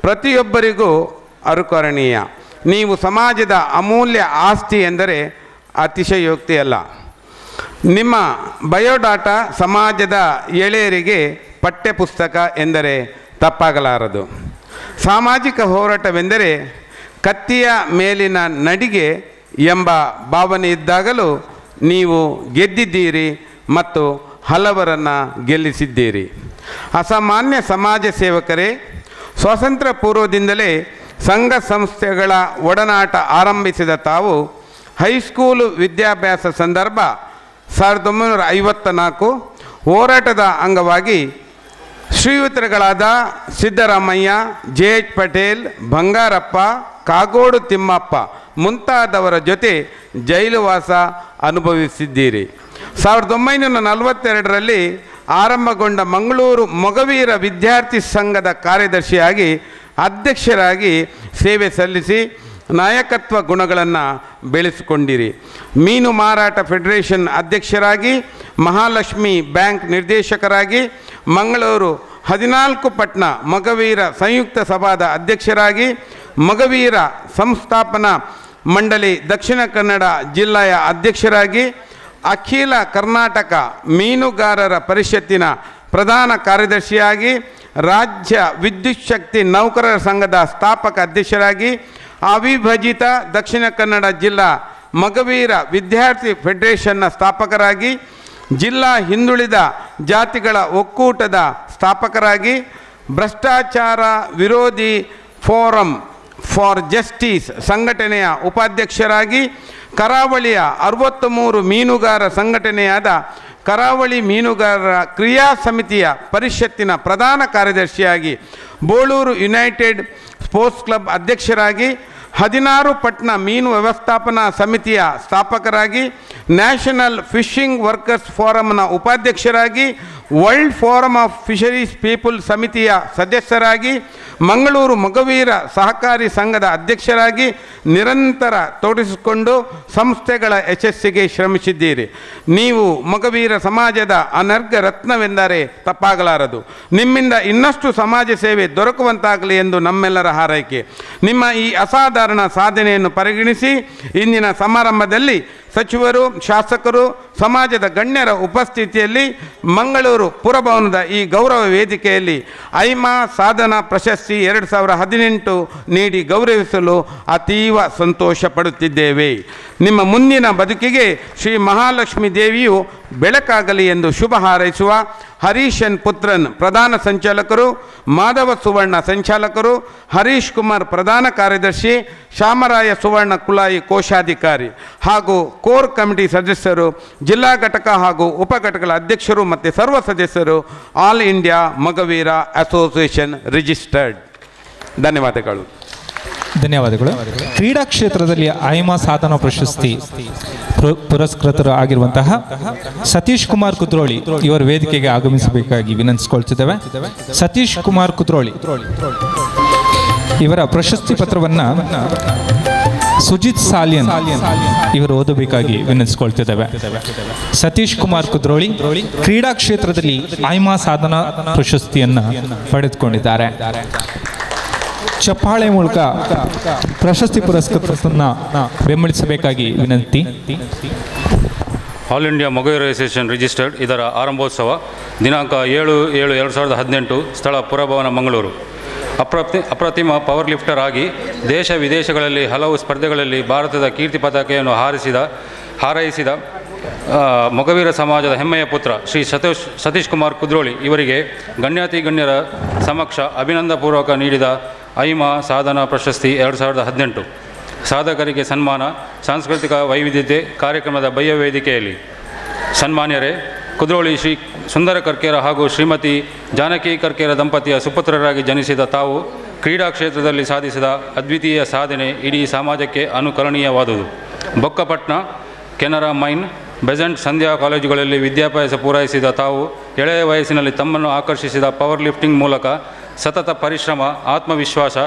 ಪ್ರತಿಯೊಬ್ಬರಿಗೂ ಅನುಕರಣೀಯ. ನೀವು ಸಮಾಜದ ಅಮೂಲ್ಯ ಆಸ್ತಿ ಎಂದರೆ ಅತಿಶಯೋಕ್ತಿಯಲ್ಲ. ನಿಮ್ಮ ಬಯೋಡಾಟಾ ಸಮಾಜದ ಎಳೆಯರಿಗೆ ಪಠ್ಯಪುಸ್ತಕ ಎಂದರೆ ತಪ್ಪಾಗಲಾರದು. ಸಾಮಾಜಿಕ ಹೋರಾಟವೆಂದರೆ ಕತ್ತಿಯ ಮೇಲಿನ ನಡಿಗೆ ಎಂಬ ಭಾವನೆ ಇದ್ದಾಗಲೂ ನೀವು ಗೆದ್ದಿದ್ದೀರಿ ಮತ್ತು ಹಲವರನ್ನು ಗೆಲ್ಲಿಸಿದ್ದೀರಿ. ಅಸಾಮಾನ್ಯ ಸಮಾಜ ಸೇವಕರೇ, ಸ್ವಾತಂತ್ರ್ಯ ಪೂರ್ವದಿಂದಲೇ ಸಂಘ ಸಂಸ್ಥೆಗಳ ಒಡನಾಟ ಆರಂಭಿಸಿದ ತಾವು ಹೈಸ್ಕೂಲು ವಿದ್ಯಾಭ್ಯಾಸ ಸಂದರ್ಭ 1954 ಹೋರಾಟದ ಅಂಗವಾಗಿ ಶ್ರೀಯುತರುಗಳಾದ ಸಿದ್ದರಾಮಯ್ಯ, JH ಪಟೇಲ್, ಬಂಗಾರಪ್ಪ, ಕಾಗೋಡು ತಿಮ್ಮಪ್ಪ ಮುಂತಾದವರ ಜೊತೆ ಜೈಲುವಾಸ ಅನುಭವಿಸಿದ್ದೀರಿ. 1942ರಲ್ಲಿ ಆರಂಭಗೊಂಡ ಮಂಗಳೂರು ಮೊಗವೀರ ವಿದ್ಯಾರ್ಥಿ ಸಂಘದ ಕಾರ್ಯದರ್ಶಿಯಾಗಿ ಅಧ್ಯಕ್ಷರಾಗಿ ಸೇವೆ ಸಲ್ಲಿಸಿ ನಾಯಕತ್ವ ಗುಣಗಳನ್ನು ಬೆಳೆಸಿಕೊಂಡಿರಿ. ಮೀನು ಮಾರಾಟ ಫೆಡರೇಷನ್ ಅಧ್ಯಕ್ಷರಾಗಿ, ಮಹಾಲಕ್ಷ್ಮಿ ಬ್ಯಾಂಕ್ ನಿರ್ದೇಶಕರಾಗಿ, ಮಂಗಳೂರು 14 ಪಟ್ಟಣ ಮೊಗವೀರ ಸಂಯುಕ್ತ ಸಭಾದ ಅಧ್ಯಕ್ಷರಾಗಿ, ಮೊಗವೀರ ಸಂಸ್ಥಾಪನಾ ಮಂಡಳಿ ದಕ್ಷಿಣ ಕನ್ನಡ ಜಿಲ್ಲೆಯ ಅಧ್ಯಕ್ಷರಾಗಿ, ಅಖಿಲ ಕರ್ನಾಟಕ ಮೀನುಗಾರರ ಪರಿಷತ್ತಿನ ಪ್ರಧಾನ ಕಾರ್ಯದರ್ಶಿಯಾಗಿ, ರಾಜ್ಯ ವಿದ್ಯುತ್ ಶಕ್ತಿ ನೌಕರರ ಸಂಘದ ಸ್ಥಾಪಕ ಅಧ್ಯಕ್ಷರಾಗಿ, ಅವಿಭಜಿತ ದಕ್ಷಿಣ ಕನ್ನಡ ಜಿಲ್ಲಾ ಮೊಗವೀರ ವಿದ್ಯಾರ್ಥಿ ಫೆಡರೇಷನ್ನ ಸ್ಥಾಪಕರಾಗಿ, ಜಿಲ್ಲಾ ಹಿಂದುಳಿದ ಜಾತಿಗಳ ಒಕ್ಕೂಟದ ಸ್ಥಾಪಕರಾಗಿ, ಭ್ರಷ್ಟಾಚಾರ ವಿರೋಧಿ ಫೋರಂ ಫಾರ್ ಜಸ್ಟಿಸ್ ಸಂಘಟನೆಯ ಉಪಾಧ್ಯಕ್ಷರಾಗಿ, ಕರಾವಳಿಯ 63 ಮೀನುಗಾರ ಸಂಘಟನೆಯಾದ ಕರಾವಳಿ ಮೀನುಗಾರರ ಕ್ರಿಯಾ ಸಮಿತಿಯ ಪರಿಷತ್ತಿನ ಪ್ರಧಾನ ಕಾರ್ಯದರ್ಶಿಯಾಗಿ, ಬೋಳೂರು ಯುನೈಟೆಡ್ ಸ್ಪೋರ್ಟ್ಸ್ ಕ್ಲಬ್ ಅಧ್ಯಕ್ಷರಾಗಿ, 16 ಪಟ್ಟಣ ಮೀನು ವ್ಯವಸ್ಥಾಪನಾ ಸಮಿತಿಯ ಸ್ಥಾಪಕರಾಗಿ, ನ್ಯಾಷನಲ್ ಫಿಶಿಂಗ್ ವರ್ಕರ್ಸ್ ಫೋರಮ್ನ ಉಪಾಧ್ಯಕ್ಷರಾಗಿ, world forum of fisheries people ಸಮಿತಿಯ ಸದಸ್ಯರಾಗಿ, ಮಂಗಳೂರು ಮೊಗವೀರ ಸಹಕಾರಿ ಸಂಘದ ಅಧ್ಯಕ್ಷರಾಗಿ ನಿರಂತರ ತೊಡಗಿಸಿಕೊಂಡು ಸಂಸ್ಥೆಗಳ ಯಶಸ್ಸಿಗೆ ಶ್ರಮಿಸಿದ್ದೀರಿ. ನೀವು ಮೊಗವೀರ ಸಮಾಜದ ಅನರ್ಘ ರತ್ನವೆಂದರೆ ತಪ್ಪಾಗಲಾರದು. ನಿಮ್ಮಿಂದ ಇನ್ನಷ್ಟು ಸಮಾಜ ಸೇವೆ ದೊರಕುವಂತಾಗಲಿ ಎಂದು ನಮ್ಮೆಲ್ಲರ ಹಾರೈಕೆ. ನಿಮ್ಮ ಈ ಅಸಾಧಾರಣ ಸಾಧನೆಯನ್ನು ಪರಿಗಣಿಸಿ ಇಂದಿನ ಸಮಾರಂಭದಲ್ಲಿ ಸಚಿವರು, ಶಾಸಕರು, ಸಮಾಜದ ಗಣ್ಯರ ಉಪಸ್ಥಿತಿಯಲ್ಲಿ ಮಂಗಳೂರು ಪುರಭವನದ ಈ ಗೌರವ ವೇದಿಕೆಯಲ್ಲಿ ಐಮಾ ಸಾಧನಾ ಪ್ರಶಸ್ತಿ 2018 ನೀಡಿ ಗೌರವಿಸಲು ಅತೀವ ಸಂತೋಷ ಪಡುತ್ತಿದ್ದೇವೆ. ನಿಮ್ಮ ಮುಂದಿನ ಬದುಕಿಗೆ ಶ್ರೀ ಮಹಾಲಕ್ಷ್ಮೀ ದೇವಿಯು ಬೆಳಕಾಗಲಿ ಎಂದು ಶುಭ ಹಾರೈಸುವ ಹರೀಶನ್ ಪುತ್ರನ್ ಪ್ರಧಾನ ಸಂಚಾಲಕರು, ಮಾಧವ ಸುವರ್ಣ ಸಂಚಾಲಕರು, ಹರೀಶ್ ಕುಮಾರ್ ಪ್ರಧಾನ ಕಾರ್ಯದರ್ಶಿ, ಶಾಮರಾಯ ಸುವರ್ಣ ಕುಲಾಯಿ ಕೋಶಾಧಿಕಾರಿ ಹಾಗೂ ಕೋರ್ ಕಮಿಟಿ ಸದಸ್ಯರು, ಜಿಲ್ಲಾ ಘಟಕ ಹಾಗೂ ಉಪ ಘಟಕಗಳ ಅಧ್ಯಕ್ಷರು ಮತ್ತು ಸರ್ವ ಸದಸ್ಯರು, all India Mogaveera association registered. ಧನ್ಯವಾದಗಳು. ಧನ್ಯವಾದಗಳು. ಕ್ರೀಡಾ ಕ್ಷೇತ್ರದಲ್ಲಿ ಐಮಾ ಸಾಧನಾ ಪ್ರಶಸ್ತಿ ಪುರಸ್ಕೃತರು ಆಗಿರುವಂತಹ ಸತೀಶ್ ಕುಮಾರ್ ಕುದ್ರೋಳಿ ಇವರ ವೇದಿಕೆಗೆ ಆಗಮಿಸಬೇಕಾಗಿ ವಿನಂತಿಸಿಕೊಳ್ತಿದ್ದೇವೆ. ಸತೀಶ್ ಕುಮಾರ್ ಕುದ್ರೋಳಿ ಇವರ ಪ್ರಶಸ್ತಿ ಪತ್ರವನ್ನು ಸುಜಿತ್ ಸಾಲಿಯನ್ ಇವರು ಓದಬೇಕಾಗಿ ವಿನಂತಿಸಿಕೊಳ್ತಿದ್ದೇವೆ. ಸತೀಶ್ ಕುಮಾರ್ ಕುದ್ರೋಳಿ ಕ್ರೀಡಾ ಕ್ಷೇತ್ರದಲ್ಲಿ ಐಮಾ ಸಾಧನಾ ಪ್ರಶಸ್ತಿಯನ್ನು ಪಡೆದುಕೊಂಡಿದ್ದಾರೆ. ಚಪ್ಪಾಳೆ ಮೂಲಕ ಪ್ರಶಸ್ತಿ ಪುರಸ್ಕೃತರನ್ನು ಬೆಂಬಲಿಸಬೇಕಾಗಿ ವಿನಂತಿ. All India Mogaveera association registered ಇದರ ಆರಂಭೋತ್ಸವ ದಿನಾಂಕ 7/7/2018 ಸ್ಥಳ ಪುರಭವನ ಮಂಗಳೂರು. ಅಪ್ರತಿಮ ಪವರ್ ಲಿಫ್ಟರ್ ಆಗಿ ದೇಶ ವಿದೇಶಗಳಲ್ಲಿ ಹಲವು ಸ್ಪರ್ಧೆಗಳಲ್ಲಿ ಭಾರತದ ಕೀರ್ತಿ ಪತಾಕೆಯನ್ನು ಹಾರೈಸಿದ ಮೊಗವೀರ ಸಮಾಜದ ಹೆಮ್ಮೆಯ ಪುತ್ರ ಶ್ರೀ ಸತೀಶ್ ಕುಮಾರ್ ಕುದ್ರೋಳಿ ಇವರಿಗೆ ಗಣ್ಯರ ಸಮಕ್ಷ ಅಭಿನಂದಪೂರ್ವಕ ನೀಡಿದ ಐಮಾ ಸಾಧನಾ ಪ್ರಶಸ್ತಿ 2018 ಸಾಧಕರಿಗೆ ಸನ್ಮಾನ. ಸಾಂಸ್ಕೃತಿಕ ವೈವಿಧ್ಯತೆ ಕಾರ್ಯಕ್ರಮದ ಭವ್ಯ ವೇದಿಕೆಯಲ್ಲಿ ಸನ್ಮಾನ್ಯರೇ, ಕುದ್ರೋಳಿ ಶ್ರೀ ಸುಂದರ ಕರ್ಕೇರ ಹಾಗೂ ಶ್ರೀಮತಿ ಜಾನಕಿ ಕರ್ಕೇರ ದಂಪತಿಯ ಸುಪುತ್ರರಾಗಿ ಜನಿಸಿದ ತಾವು ಕ್ರೀಡಾ ಕ್ಷೇತ್ರದಲ್ಲಿ ಸಾಧಿಸಿದ ಅದ್ವಿತೀಯ ಸಾಧನೆ ಇಡೀ ಸಮಾಜಕ್ಕೆ ಅನುಕರಣೀಯವಾದುದು. ಬೊಕ್ಕಪಟ್ನ, ಕೆನರಾ ಮೈನ್, ಬೆಸೆಂಟ್ ಸಂಧ್ಯಾ ಕಾಲೇಜುಗಳಲ್ಲಿ ವಿದ್ಯಾಭ್ಯಾಸ ಪೂರೈಸಿದ ತಾವು ಎಳೆಯ ವಯಸ್ಸಿನಲ್ಲಿ ತಮ್ಮನ್ನು ಆಕರ್ಷಿಸಿದ ಪವರ್ ಲಿಫ್ಟಿಂಗ್ ಮೂಲಕ ಸತತ ಪರಿಶ್ರಮ, ಆತ್ಮವಿಶ್ವಾಸ,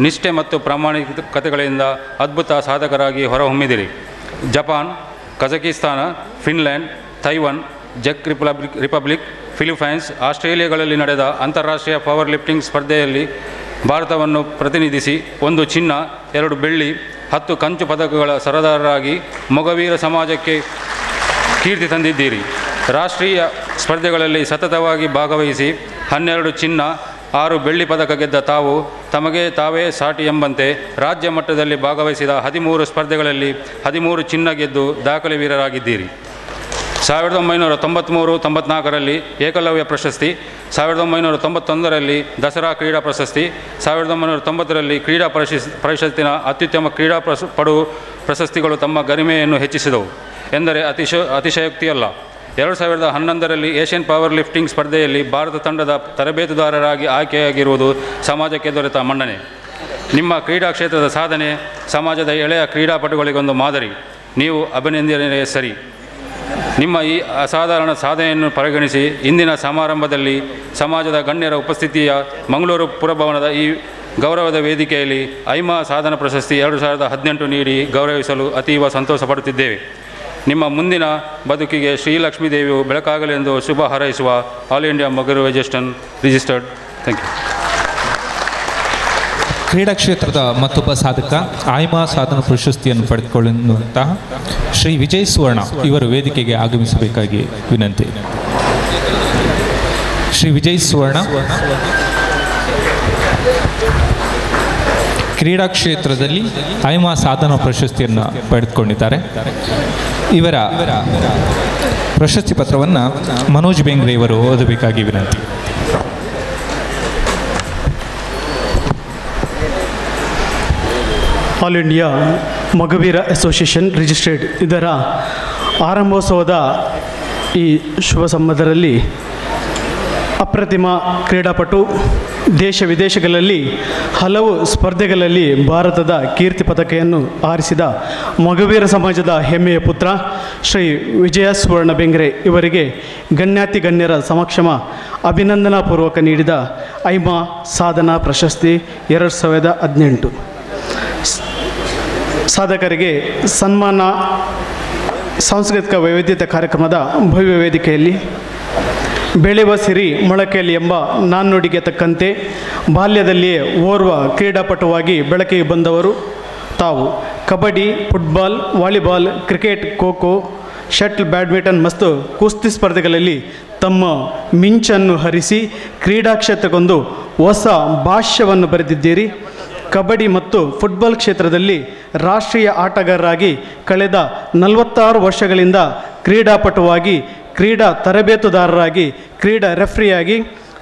ನಿಷ್ಠೆ ಮತ್ತು ಪ್ರಾಮಾಣಿಕತೆಗಳಿಂದ ಅದ್ಭುತ ಸಾಧಕರಾಗಿ ಹೊರಹೊಮ್ಮಿದಿರಿ. ಜಪಾನ್, ಕಜಕಿಸ್ತಾನ, ಫಿನ್ಲ್ಯಾಂಡ್, ತೈವಾನ್, ಚೆಕ್ ರಿಪಬ್ಲಿಕ್, ಫಿಲಿಪೈನ್ಸ್, ಆಸ್ಟ್ರೇಲಿಯಾಗಳಲ್ಲಿ ನಡೆದ ಅಂತಾರಾಷ್ಟ್ರೀಯ ಪವರ್ ಲಿಫ್ಟಿಂಗ್ ಸ್ಪರ್ಧೆಯಲ್ಲಿ ಭಾರತವನ್ನು ಪ್ರತಿನಿಧಿಸಿ 1 ಚಿನ್ನ, 2 ಬೆಳ್ಳಿ, 10 ಕಂಚು ಪದಕಗಳ ಸರದಾರರಾಗಿ ಮೊಗವೀರ ಸಮಾಜಕ್ಕೆ ಕೀರ್ತಿ ತಂದಿದ್ದೀರಿ. ರಾಷ್ಟ್ರೀಯ ಸ್ಪರ್ಧೆಗಳಲ್ಲಿ ಸತತವಾಗಿ ಭಾಗವಹಿಸಿ 12 ಚಿನ್ನ, 6 ಬೆಳ್ಳಿ ಪದಕ ಗೆದ್ದ ತಾವು ತಮಗೆ ತಾವೇ ಸಾಟಿ ಎಂಬಂತೆ ರಾಜ್ಯ ಮಟ್ಟದಲ್ಲಿ ಭಾಗವಹಿಸಿದ 13 ಸ್ಪರ್ಧೆಗಳಲ್ಲಿ 13 ಚಿನ್ನ ಗೆದ್ದು ದಾಖಲೆ ವೀರರಾಗಿದ್ದೀರಿ. 1993-94ರಲ್ಲಿ ಏಕಲವ್ಯ ಪ್ರಶಸ್ತಿ, 1991ರಲ್ಲಿ ದಸರಾ ಕ್ರೀಡಾ ಪ್ರಶಸ್ತಿ, 1990ರಲ್ಲಿ ಕ್ರೀಡಾ ಪರಿಷತ್ತಿನ ಅತ್ಯುತ್ತಮ ಕ್ರೀಡಾ ಪಡು ಪ್ರಶಸ್ತಿಗಳು ತಮ್ಮ ಗರಿಮೆಯನ್ನು ಹೆಚ್ಚಿಸಿದವು ಎಂದರೆ ಅತಿಶಯೋಕ್ತಿಯಲ್ಲ. 2011ರಲ್ಲಿ ಏಷ್ಯನ್ ಪವರ್ ಲಿಫ್ಟಿಂಗ್ ಸ್ಪರ್ಧೆಯಲ್ಲಿ ಭಾರತ ತಂಡದ ತರಬೇತುದಾರರಾಗಿ ಆಯ್ಕೆಯಾಗಿರುವುದು ಸಮಾಜಕ್ಕೆ ದೊರೆತ ಮನ್ನಣೆ. ನಿಮ್ಮ ಕ್ರೀಡಾ ಕ್ಷೇತ್ರದ ಸಾಧನೆ ಸಮಾಜದ ಎಳೆಯ ಕ್ರೀಡಾಪಟುಗಳಿಗೊಂದು ಮಾದರಿ. ನೀವು ಅಭಿನಂದನೆ ಸರಿ. ನಿಮ್ಮ ಈ ಅಸಾಧಾರಣ ಸಾಧನೆಯನ್ನು ಪರಿಗಣಿಸಿ ಇಂದಿನ ಸಮಾರಂಭದಲ್ಲಿ ಸಮಾಜದ ಗಣ್ಯರ ಉಪಸ್ಥಿತಿಯ ಮಂಗಳೂರು ಪುರಭವನದ ಈ ಗೌರವದ ವೇದಿಕೆಯಲ್ಲಿ ಐಮಾ ಸಾಧನ ಪ್ರಶಸ್ತಿ 2018 ನೀಡಿ ಗೌರವಿಸಲು ಅತೀವ ಸಂತೋಷ ಪಡುತ್ತಿದ್ದೇವೆ. ನಿಮ್ಮ ಮುಂದಿನ ಬದುಕಿಗೆ ಶ್ರೀಲಕ್ಷ್ಮೀ ದೇವಿಯು ಬೆಳಕಾಗಲೆಂದು ಶುಭ ಹಾರೈಸುವ all India Mogaveera association registered. Thank you. ಕ್ರೀಡಾ ಕ್ಷೇತ್ರದ ಮತ್ತೊಬ್ಬ ಸಾಧಕ ಐಮಾ ಸಾಧನ ಪ್ರಶಸ್ತಿಯನ್ನು ಪಡೆದುಕೊಳ್ಳುವಂತಹ ಶ್ರೀ ವಿಜಯ್ ಸುವರ್ಣ ಇವರು ವೇದಿಕೆಗೆ ಆಗಮಿಸಬೇಕಾಗಿ ವಿನಂತಿ. ಶ್ರೀ ವಿಜಯ್ ಸುವರ್ಣ ಕ್ರೀಡಾ ಕ್ಷೇತ್ರದಲ್ಲಿ ಐಮಾ ಸಾಧನ ಪ್ರಶಸ್ತಿಯನ್ನು ಪಡೆದುಕೊಂಡಿದ್ದಾರೆ. ಇವರ ಪ್ರಶಸ್ತಿ ಪತ್ರವನ್ನು ಮನೋಜ್ ಬೆಂಗ್ರೆ ಇವರು ಓದಬೇಕಾಗಿ ವಿನಂತಿ. All India Mogaveera association registered ಇದರ ಆರಂಭೋತ್ಸವದ ಈ ಶುಭ ಸಂದರ್ಭದಲ್ಲಿ ಅಪ್ರತಿಮ ಕ್ರೀಡಾಪಟು, ದೇಶ ವಿದೇಶಗಳಲ್ಲಿ ಹಲವು ಸ್ಪರ್ಧೆಗಳಲ್ಲಿ ಭಾರತದ ಕೀರ್ತಿ ಪತಾಕೆಯನ್ನು ಆರಿಸಿದ ಮೊಗವೀರ ಸಮಾಜದ ಹೆಮ್ಮೆಯ ಪುತ್ರ ಶ್ರೀ ವಿಜಯ ಸುವರ್ಣ ಬೆಂಗ್ರೆ ಇವರಿಗೆ ಗಣ್ಯರ ಸಮಕ್ಷಮ ಅಭಿನಂದನಾಪೂರ್ವಕ ನೀಡಿದ ಐಮಾ ಸಾಧನಾ ಪ್ರಶಸ್ತಿ 2018 ಸಾಧಕರಿಗೆ ಸನ್ಮಾನ. ಸಾಂಸ್ಕೃತಿಕ ವೈವಿಧ್ಯತೆ ಕಾರ್ಯಕ್ರಮದ ಭವ್ಯ ವೇದಿಕೆಯಲ್ಲಿ ಬೆಳೆಯುವ ಸಿರಿ ಮೊಳಕೆಯಲ್ಲಿ ಎಂಬ ನಾಣ್ಣುಡಿಗೆ ತಕ್ಕಂತೆ ಬಾಲ್ಯದಲ್ಲಿಯೇ ಓರ್ವ ಕ್ರೀಡಾಪಟುವಾಗಿ ಬೆಳಕಿಗೆ ಬಂದವರು ತಾವು kabaddi, football, volleyball, cricket, kho kho, shuttle, badminton ಮತ್ತು ಕುಸ್ತಿ ಸ್ಪರ್ಧೆಗಳಲ್ಲಿ ತಮ್ಮ ಮಿಂಚನ್ನು ಹರಿಸಿ ಕ್ರೀಡಾ ಕ್ಷೇತ್ರಕ್ಕೊಂದು ಹೊಸ ಭಾಷ್ಯವನ್ನು ಬರೆದಿದ್ದೀರಿ. ಕಬಡ್ಡಿ ಮತ್ತು ಫುಟ್ಬಾಲ್ ಕ್ಷೇತ್ರದಲ್ಲಿ ರಾಷ್ಟ್ರೀಯ ಆಟಗಾರರಾಗಿ ಕಳೆದ 46 ವರ್ಷಗಳಿಂದ ಕ್ರೀಡಾಪಟುವಾಗಿ, ಕ್ರೀಡಾ ತರಬೇತುದಾರರಾಗಿ, ಕ್ರೀಡಾ ರೆಫ್ರಿಯಾಗಿ,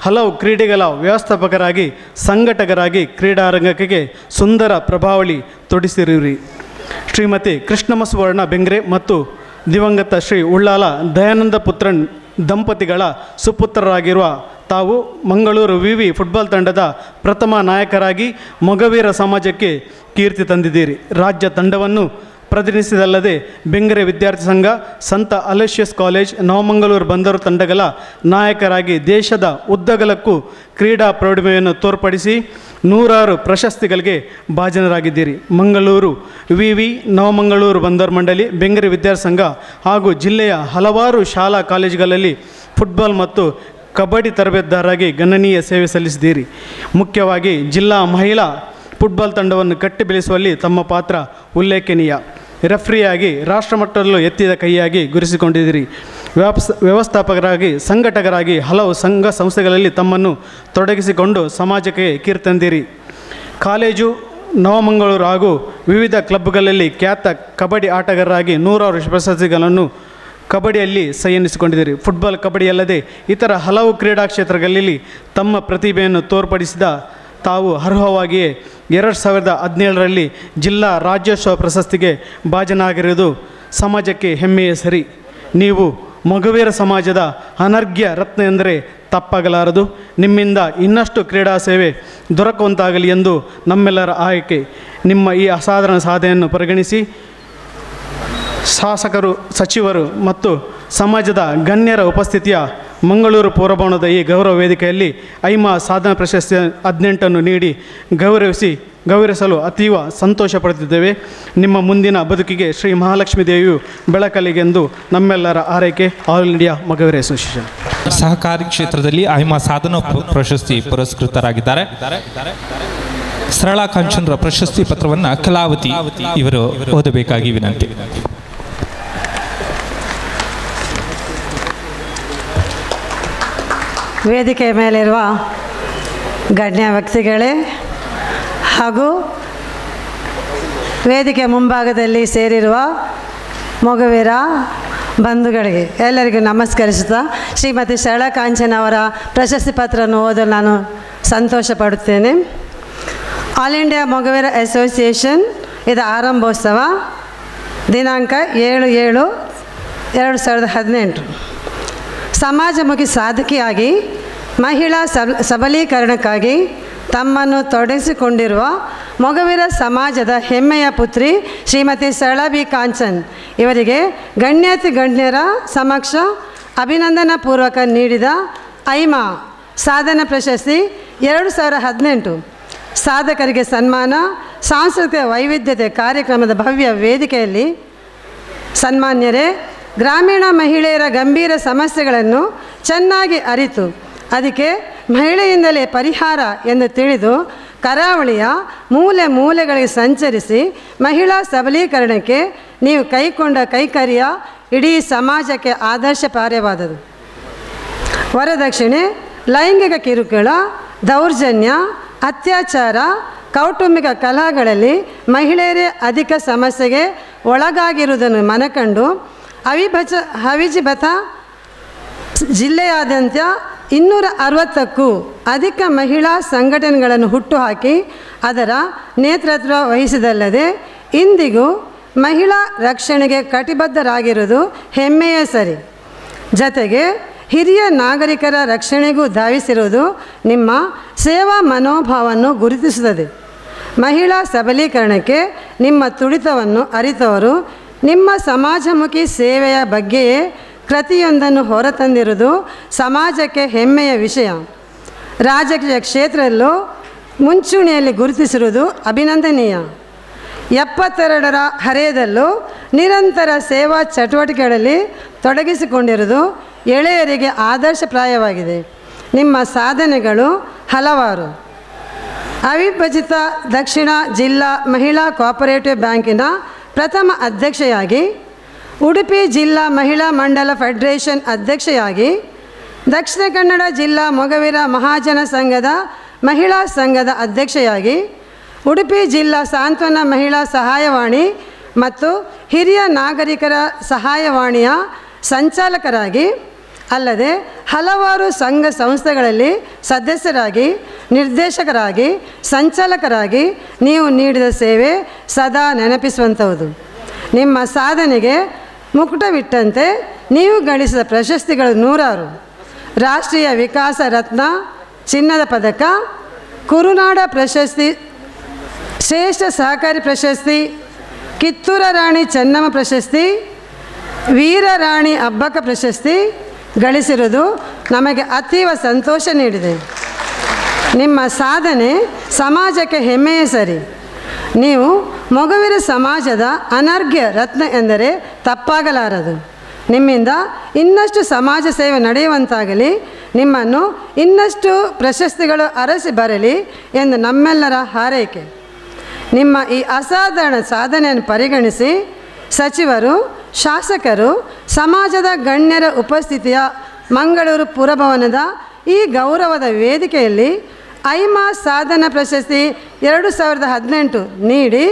ಹಲವು ಕ್ರೀಡೆಗಳ ವ್ಯವಸ್ಥಾಪಕರಾಗಿ, ಸಂಘಟಕರಾಗಿ ಕ್ರೀಡಾರಂಗಕ್ಕೆ ಸುಂದರ ಪ್ರಭಾವಳಿ ತೊಡಿಸಿರುವಿರಿ. ಶ್ರೀಮತಿ ಕೃಷ್ಣಮ್ಮ ಸುವರ್ಣ ಬೆಂಗ್ರೆ ಮತ್ತು ದಿವಂಗತ ಶ್ರೀ ಉಳ್ಳಾಲ ದಯಾನಂದ ಪುತ್ರನ್ ದಂಪತಿಗಳ ಸುಪುತ್ರರಾಗಿರುವ ತಾವು ಮಂಗಳೂರು ವಿವಿ ಫುಟ್ಬಾಲ್ ತಂಡದ ಪ್ರಥಮ ನಾಯಕರಾಗಿ ಮೊಗವೀರ ಸಮಾಜಕ್ಕೆ ಕೀರ್ತಿ ತಂದಿದ್ದೀರಿ. ರಾಜ್ಯ ತಂಡವನ್ನು ಪ್ರತಿನಿಧಿಸಿದಲ್ಲದೆ ಬೆಂಗರೆ ವಿದ್ಯಾರ್ಥಿ ಸಂಘ, ಸಂತ ಅಲೋಷಿಯಸ್ ಕಾಲೇಜ್, ನವಮಂಗಳೂರು ಬಂದರು ತಂಡಗಳ ನಾಯಕರಾಗಿ ದೇಶದ ಉದ್ದಗಲಕ್ಕೂ ಕ್ರೀಡಾ ಪ್ರೌಢಮೆಯನ್ನು ತೋರ್ಪಡಿಸಿ ನೂರಾರು ಪ್ರಶಸ್ತಿಗಳಿಗೆ ಭಾಜನರಾಗಿದ್ದೀರಿ. ಮಂಗಳೂರು ವಿವಿ, ನವಮಂಗಳೂರು ಬಂದರು ಮಂಡಳಿ, ಬೆಂಗರೆ ವಿದ್ಯಾರ್ಥಿ ಸಂಘ ಹಾಗೂ ಜಿಲ್ಲೆಯ ಹಲವಾರು ಶಾಲಾ ಕಾಲೇಜುಗಳಲ್ಲಿ ಫುಟ್ಬಾಲ್ ಮತ್ತು ಕಬಡ್ಡಿ ತರಬೇತುದಾರರಾಗಿ ಗಣನೀಯ ಸೇವೆ ಸಲ್ಲಿಸಿದ್ದೀರಿ. ಮುಖ್ಯವಾಗಿ ಜಿಲ್ಲಾ ಮಹಿಳಾ ಫುಟ್ಬಾಲ್ ತಂಡವನ್ನು ಕಟ್ಟಿ ಬೆಳೆಸುವಲ್ಲಿ ತಮ್ಮ ಪಾತ್ರ ಉಲ್ಲೇಖನೀಯ. ರೆಫ್ರಿಯಾಗಿ ರಾಷ್ಟ್ರಮಟ್ಟದಲ್ಲೂ ಎತ್ತಿದ ಕೈಯಾಗಿ ಗುರುತಿಸಿಕೊಂಡಿದ್ದೀರಿ. ವ್ಯವಸ್ಥಾಪಕರಾಗಿ, ಸಂಘಟಕರಾಗಿ ಹಲವು ಸಂಘ ಸಂಸ್ಥೆಗಳಲ್ಲಿ ತಮ್ಮನ್ನು ತೊಡಗಿಸಿಕೊಂಡು ಸಮಾಜಕ್ಕೆ ಕೀರ್ತಿ ತಂದಿರಿ. ಕಾಲೇಜು, ನವಮಂಗಳೂರು ಹಾಗೂ ವಿವಿಧ ಕ್ಲಬ್ಗಳಲ್ಲಿ ಖ್ಯಾತ ಕಬಡ್ಡಿ ಆಟಗಾರರಾಗಿ ನೂರಾರು ಪ್ರಶಸ್ತಿಗಳನ್ನು ಕಬಡ್ಡಿಯಲ್ಲಿ ಸಂಯನಿಸಿಕೊಂಡಿದ್ದೀರಿ. ಫುಟ್ಬಾಲ್, ಕಬಡ್ಡಿ ಅಲ್ಲದೆ ಇತರ ಹಲವು ಕ್ರೀಡಾ ಕ್ಷೇತ್ರಗಳಲ್ಲಿ ತಮ್ಮ ಪ್ರತಿಭೆಯನ್ನು ತೋರ್ಪಡಿಸಿದ ತಾವು ಅರ್ಹವಾಗಿಯೇ 2017ರಲ್ಲಿ ಜಿಲ್ಲಾ ರಾಜ್ಯೋತ್ಸವ ಪ್ರಶಸ್ತಿಗೆ ಭಾಜನರಾಗಿರುವುದು ಸಮಾಜಕ್ಕೆ ಹೆಮ್ಮೆಯ ಸರಿ. ನೀವು ಮೊಗವೀರ ಸಮಾಜದ ಅನರ್ಘ್ಯ ರತ್ನ ಎಂದರೆ ತಪ್ಪಾಗಲಾರದು. ನಿಮ್ಮಿಂದ ಇನ್ನಷ್ಟು ಕ್ರೀಡಾ ಸೇವೆ ದೊರಕುವಂತಾಗಲಿ ಎಂದು ನಮ್ಮೆಲ್ಲರ ಆಯ್ಕೆ. ನಿಮ್ಮ ಈ ಅಸಾಧಾರಣ ಸಾಧನೆಯನ್ನು ಪರಿಗಣಿಸಿ ಶಾಸಕರು, ಸಚಿವರು ಮತ್ತು ಸಮಾಜದ ಗಣ್ಯರ ಉಪಸ್ಥಿತಿಯ ಮಂಗಳೂರು ಪೂರ್ವಭವನದ ಈ ಗೌರವ ವೇದಿಕೆಯಲ್ಲಿ ಐಮಾ ಸಾಧನಾ ಪ್ರಶಸ್ತಿ 18 ನೀಡಿ ಗೌರವಿಸಲು ಅತೀವ ಸಂತೋಷ ಪಡುತ್ತಿದ್ದೇವೆ. ನಿಮ್ಮ ಮುಂದಿನ ಬದುಕಿಗೆ ಶ್ರೀ ಮಹಾಲಕ್ಷ್ಮೀ ದೇವಿಯು ಬೆಳಕಲಿಗೆಂದು ನಮ್ಮೆಲ್ಲರ ಆರೈಕೆ. All India Mogaveera association. ಸಹಕಾರಿ ಕ್ಷೇತ್ರದಲ್ಲಿ ಐಮಾ ಸಾಧನಾ ಪ್ರಶಸ್ತಿ ಪುರಸ್ಕೃತರಾಗಿದ್ದಾರೆ. ಸರಳಾ ಕಾಂಚನ್ರ ಪ್ರಶಸ್ತಿ ಪತ್ರವನ್ನು ಕಲಾವತಿ ಇವರು ಓದಬೇಕಾಗಿ ವಿನಂತಿ. ವೇದಿಕೆಯ ಮೇಲಿರುವ ಗಣ್ಯ ವ್ಯಕ್ತಿಗಳೇ ಹಾಗೂ ವೇದಿಕೆ ಮುಂಭಾಗದಲ್ಲಿ ಸೇರಿರುವ ಮೊಗವೀರ ಬಂಧುಗಳಿಗೆ ಎಲ್ಲರಿಗೂ ನಮಸ್ಕರಿಸುತ್ತಾ ಶ್ರೀಮತಿ ಸರಳಾ ಕಾಂಚನ್ ಅವರ ಪ್ರಶಸ್ತಿ ಪತ್ರವನ್ನು ಓದಲು ನಾನು ಸಂತೋಷ ಪಡುತ್ತೇನೆ. ಆಲ್ ಇಂಡಿಯಾ ಮೊಗವೀರ ಅಸೋಸಿಯೇಷನ್ ಇದರ ಆರಂಭೋತ್ಸವ ದಿನಾಂಕ 7/7/2018. ಸಮಾಜಮುಖಿ ಸಾಧಕಿಯಾಗಿ ಮಹಿಳಾ ಸಬಲೀಕರಣಕ್ಕಾಗಿ ತಮ್ಮನ್ನು ತೊಡಗಿಸಿಕೊಂಡಿರುವ ಮೊಗವೀರ ಸಮಾಜದ ಹೆಮ್ಮೆಯ ಪುತ್ರಿ ಶ್ರೀಮತಿ ಸರಳಾ ಬಿ ಕಾಂಚನ್ ಇವರಿಗೆ ಗಣ್ಯರ ಸಮಕ್ಷ ಅಭಿನಂದನಾ ಪೂರ್ವಕ ನೀಡಿದ ಐಮಾ ಸಾಧನಾ ಪ್ರಶಸ್ತಿ 2018 ಸಾಧಕರಿಗೆ ಸನ್ಮಾನ, ಸಾಂಸ್ಕೃತಿಕ ವೈವಿಧ್ಯತೆ ಕಾರ್ಯಕ್ರಮದ ಭವ್ಯ ವೇದಿಕೆಯಲ್ಲಿ ಸನ್ಮಾನ್ಯರೇ, ಗ್ರಾಮೀಣ ಮಹಿಳೆಯರ ಗಂಭೀರ ಸಮಸ್ಯೆಗಳನ್ನು ಚೆನ್ನಾಗಿ ಅರಿತು ಅದಕ್ಕೆ ಮಹಿಳೆಯಿಂದಲೇ ಪರಿಹಾರ ಎಂದು ತಿಳಿದು ಕರಾವಳಿಯ ಮೂಲೆ ಮೂಲೆಗಳಿಗೆ ಸಂಚರಿಸಿ ಮಹಿಳಾ ಸಬಲೀಕರಣಕ್ಕೆ ನೀವು ಕೈಕೊಂಡ ಕೈಕರ್ಯ ಇಡೀ ಸಮಾಜಕ್ಕೆ ಆದರ್ಶಪಾರ್ಯವಾದದು. ವರದಕ್ಷಿಣೆ, ಲೈಂಗಿಕ ಕಿರುಕುಳ, ದೌರ್ಜನ್ಯ, ಅತ್ಯಾಚಾರ, ಕೌಟುಂಬಿಕ ಕಲಹಗಳಲ್ಲಿ ಮಹಿಳೆಯರೇ ಅಧಿಕ ಸಮಸ್ಯೆಗೆ ಒಳಗಾಗಿರುವುದನ್ನು ಮನಕಂಡು ಅವಿಭಜಿತ ಜಿಲ್ಲೆಯಾದ್ಯಂತ 260ಕ್ಕೂ ಅಧಿಕ ಮಹಿಳಾ ಸಂಘಟನೆಗಳನ್ನು ಹುಟ್ಟುಹಾಕಿ ಅದರ ನೇತೃತ್ವ ವಹಿಸಿದಲ್ಲದೆ ಇಂದಿಗೂ ಮಹಿಳಾ ರಕ್ಷಣೆಗೆ ಕಟಿಬದ್ಧರಾಗಿರುವುದು ಹೆಮ್ಮೆಯೇ ಸರಿ. ಜತೆಗೆ ಹಿರಿಯ ನಾಗರಿಕರ ರಕ್ಷಣೆಗೂ ಧಾವಿಸಿರುವುದು ನಿಮ್ಮ ಸೇವಾ ಮನೋಭಾವವನ್ನು ಗುರುತಿಸುತ್ತದೆ. ಮಹಿಳಾ ಸಬಲೀಕರಣಕ್ಕೆ ನಿಮ್ಮ ತುಡಿತವನ್ನು ಅರಿತವರು ನಿಮ್ಮ ಸಮಾಜಮುಖಿ ಸೇವೆಯ ಬಗ್ಗೆಯೇ ಕೃತಿಯೊಂದನ್ನು ಹೊರತಂದಿರುವುದು ಸಮಾಜಕ್ಕೆ ಹೆಮ್ಮೆಯ ವಿಷಯ. ರಾಜಕೀಯ ಕ್ಷೇತ್ರದಲ್ಲೂ ಮುಂಚೂಣಿಯಲ್ಲಿ ಗುರುತಿಸಿರುವುದು ಅಭಿನಂದನೀಯ. 72ರ ಹರೆಯದಲ್ಲೂ ನಿರಂತರ ಸೇವಾ ಚಟುವಟಿಕೆಗಳಲ್ಲಿ ತೊಡಗಿಸಿಕೊಂಡಿರುವುದು ಎಳೆಯರಿಗೆ ಆದರ್ಶಪ್ರಾಯವಾಗಿದೆ. ನಿಮ್ಮ ಸಾಧನೆಗಳು ಹಲವಾರು. ಅವಿಭಜಿತ ದಕ್ಷಿಣ ಜಿಲ್ಲಾ ಮಹಿಳಾ ಕೋಆಪರೇಟಿವ್ ಬ್ಯಾಂಕಿನ ಪ್ರಥಮ ಅಧ್ಯಕ್ಷೆಯಾಗಿ, ಉಡುಪಿ ಜಿಲ್ಲಾ ಮಹಿಳಾ ಮಂಡಲ ಫೆಡರೇಷನ್ ಅಧ್ಯಕ್ಷೆಯಾಗಿ, ದಕ್ಷಿಣ ಕನ್ನಡ ಜಿಲ್ಲಾ ಮೊಗವೀರ ಮಹಾಜನ ಸಂಘದ ಮಹಿಳಾ ಸಂಘದ ಅಧ್ಯಕ್ಷೆಯಾಗಿ, ಉಡುಪಿ ಜಿಲ್ಲಾ ಸಾಂತ್ವನ ಮಹಿಳಾ ಸಹಾಯವಾಣಿ ಮತ್ತು ಹಿರಿಯ ನಾಗರಿಕರ ಸಹಾಯವಾಣಿಯ ಸಂಚಾಲಕರಾಗಿ, ಅಲ್ಲದೆ ಹಲವಾರು ಸಂಘ ಸಂಸ್ಥೆಗಳಲ್ಲಿ ಸದಸ್ಯರಾಗಿ, ನಿರ್ದೇಶಕರಾಗಿ, ಸಂಚಾಲಕರಾಗಿ ನೀವು ನೀಡಿದ ಸೇವೆ ಸದಾ ನೆನಪಿಸುವಂಥದ್ದು. ನಿಮ್ಮ ಸಾಧನೆಗೆ ಮುಕುಟವಿಟ್ಟಂತೆ ನೀವು ಗಳಿಸಿದ ಪ್ರಶಸ್ತಿಗಳು ನೂರಾರು. ರಾಷ್ಟ್ರೀಯ ವಿಕಾಸ ರತ್ನ, ಚಿನ್ನದ ಪದಕ, ಕುರುನಾಡ ಪ್ರಶಸ್ತಿ, ಶ್ರೇಷ್ಠ ಸಹಕಾರಿ ಪ್ರಶಸ್ತಿ, ಕಿತ್ತೂರ ರಾಣಿ ಚೆನ್ನಮ್ಮ ಪ್ರಶಸ್ತಿ, ವೀರ ರಾಣಿ ಅಬ್ಬಕ್ಕ ಪ್ರಶಸ್ತಿ ಗಳಿಸಿರುವುದು ನಮಗೆ ಅತೀವ ಸಂತೋಷ ನೀಡಿದೆ. ನಿಮ್ಮ ಸಾಧನೆ ಸಮಾಜಕ್ಕೆ ಹೆಮ್ಮೆಯೇ ಸರಿ. ನೀವು ಮೊಗವೀರ ಸಮಾಜದ ಅನರ್ಘ್ಯ ರತ್ನ ಎಂದರೆ ತಪ್ಪಾಗಲಾರದು. ನಿಮ್ಮಿಂದ ಇನ್ನಷ್ಟು ಸಮಾಜ ಸೇವೆ ನಡೆಯುವಂತಾಗಲಿ, ನಿಮ್ಮನ್ನು ಇನ್ನಷ್ಟು ಪ್ರಶಸ್ತಿಗಳು ಅರಸಿ ಬರಲಿ ಎಂದು ನಮ್ಮೆಲ್ಲರ ಹಾರೈಕೆ. ನಿಮ್ಮ ಈ ಅಸಾಧಾರಣ ಸಾಧನೆಯನ್ನು ಪರಿಗಣಿಸಿ ಸಚಿವರು, ಶಾಸಕರು, ಸಮಾಜದ ಗಣ್ಯರ ಉಪಸ್ಥಿತಿಯ ಮಂಗಳೂರು ಪುರಭವನದ ಈ ಗೌರವದ ವೇದಿಕೆಯಲ್ಲಿ ಐಮಾ ಸಾಧನಾ ಪ್ರಶಸ್ತಿ 2018 ನೀಡಿ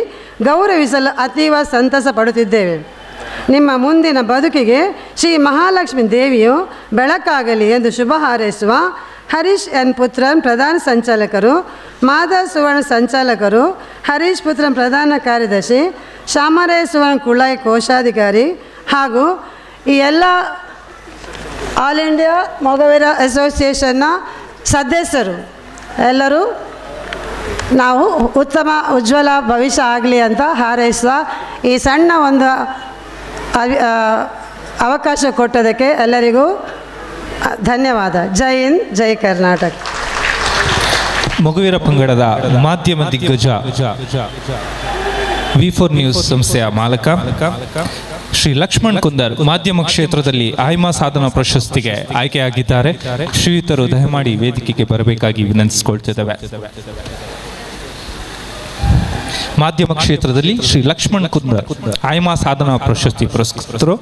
ಗೌರವಿಸಲು ಅತೀವ ಸಂತಸ ಪಡುತ್ತಿದ್ದೇವೆ. ನಿಮ್ಮ ಮುಂದಿನ ಬದುಕಿಗೆ ಶ್ರೀ ಮಹಾಲಕ್ಷ್ಮೀ ದೇವಿಯು ಬೆಳಕಾಗಲಿ ಎಂದು ಶುಭ ಹಾರೈಸುವ ಹರೀಶ್ ಎನ್ ಪುತ್ರನ್ ಪ್ರಧಾನ ಸಂಚಾಲಕರು, ಮಾಧವ್ ಸುವರ್ಣ ಸಂಚಾಲಕರು, ಹರೀಶ್ ಪುತ್ರನ್ ಪ್ರಧಾನ ಕಾರ್ಯದರ್ಶಿ, ಶ್ಯಾಮರಾಯ ಸುವರ್ಣ ಕುಳಾಯಿ ಕೋಶಾಧಿಕಾರಿ ಹಾಗೂ ಈ ಎಲ್ಲ ಆಲ್ ಇಂಡಿಯಾ ಮೊಗವೀರ ಅಸೋಸಿಯೇಷನ್ನ ಸದಸ್ಯರು ಎಲ್ಲರೂ ನಾವು ಉತ್ತಮ ಉಜ್ವಲ ಭವಿಷ್ಯ ಆಗಲಿ ಅಂತ ಹಾರೈಸುವ ಈ ಸಣ್ಣ ಒಂದು ಅವಕಾಶ ಕೊಟ್ಟದಕ್ಕೆ ಎಲ್ಲರಿಗೂ ಧನ್ಯವಾದ. ಜೈ ಹಿಂದ್, ಜೈ ಕರ್ನಾಟಕ. ಮೊಗವೀರ ಪಂಗಡದ ಮಾಧ್ಯಮ ದಿಗ್ಗಜ V4 ನ್ಯೂಸ್ ಸಂಸ್ಥೆಯ ಮಾಲಕ ಶ್ರೀ ಲಕ್ಷ್ಮಣ್ ಕುಂದರ್ ಮಾಧ್ಯಮ ಕ್ಷೇತ್ರದಲ್ಲಿ ಐಮಾ ಸಾಧನಾ ಪ್ರಶಸ್ತಿಗೆ ಆಯ್ಕೆಯಾಗಿದ್ದಾರೆ. ಶ್ರೀಯುತರು ದಯಮಾಡಿ ವೇದಿಕೆಗೆ ಬರಬೇಕಾಗಿ ವಿನಂತಿಸಿಕೊಳ್ತಿದ್ದೇವೆ. ಮಾಧ್ಯಮ ಕ್ಷೇತ್ರದಲ್ಲಿ ಶ್ರೀ ಲಕ್ಷ್ಮಣ್ ಕುಂದರ್ ಐಮಾ ಸಾಧನಾ ಪ್ರಶಸ್ತಿ ಪುರಸ್ಕೃತರು.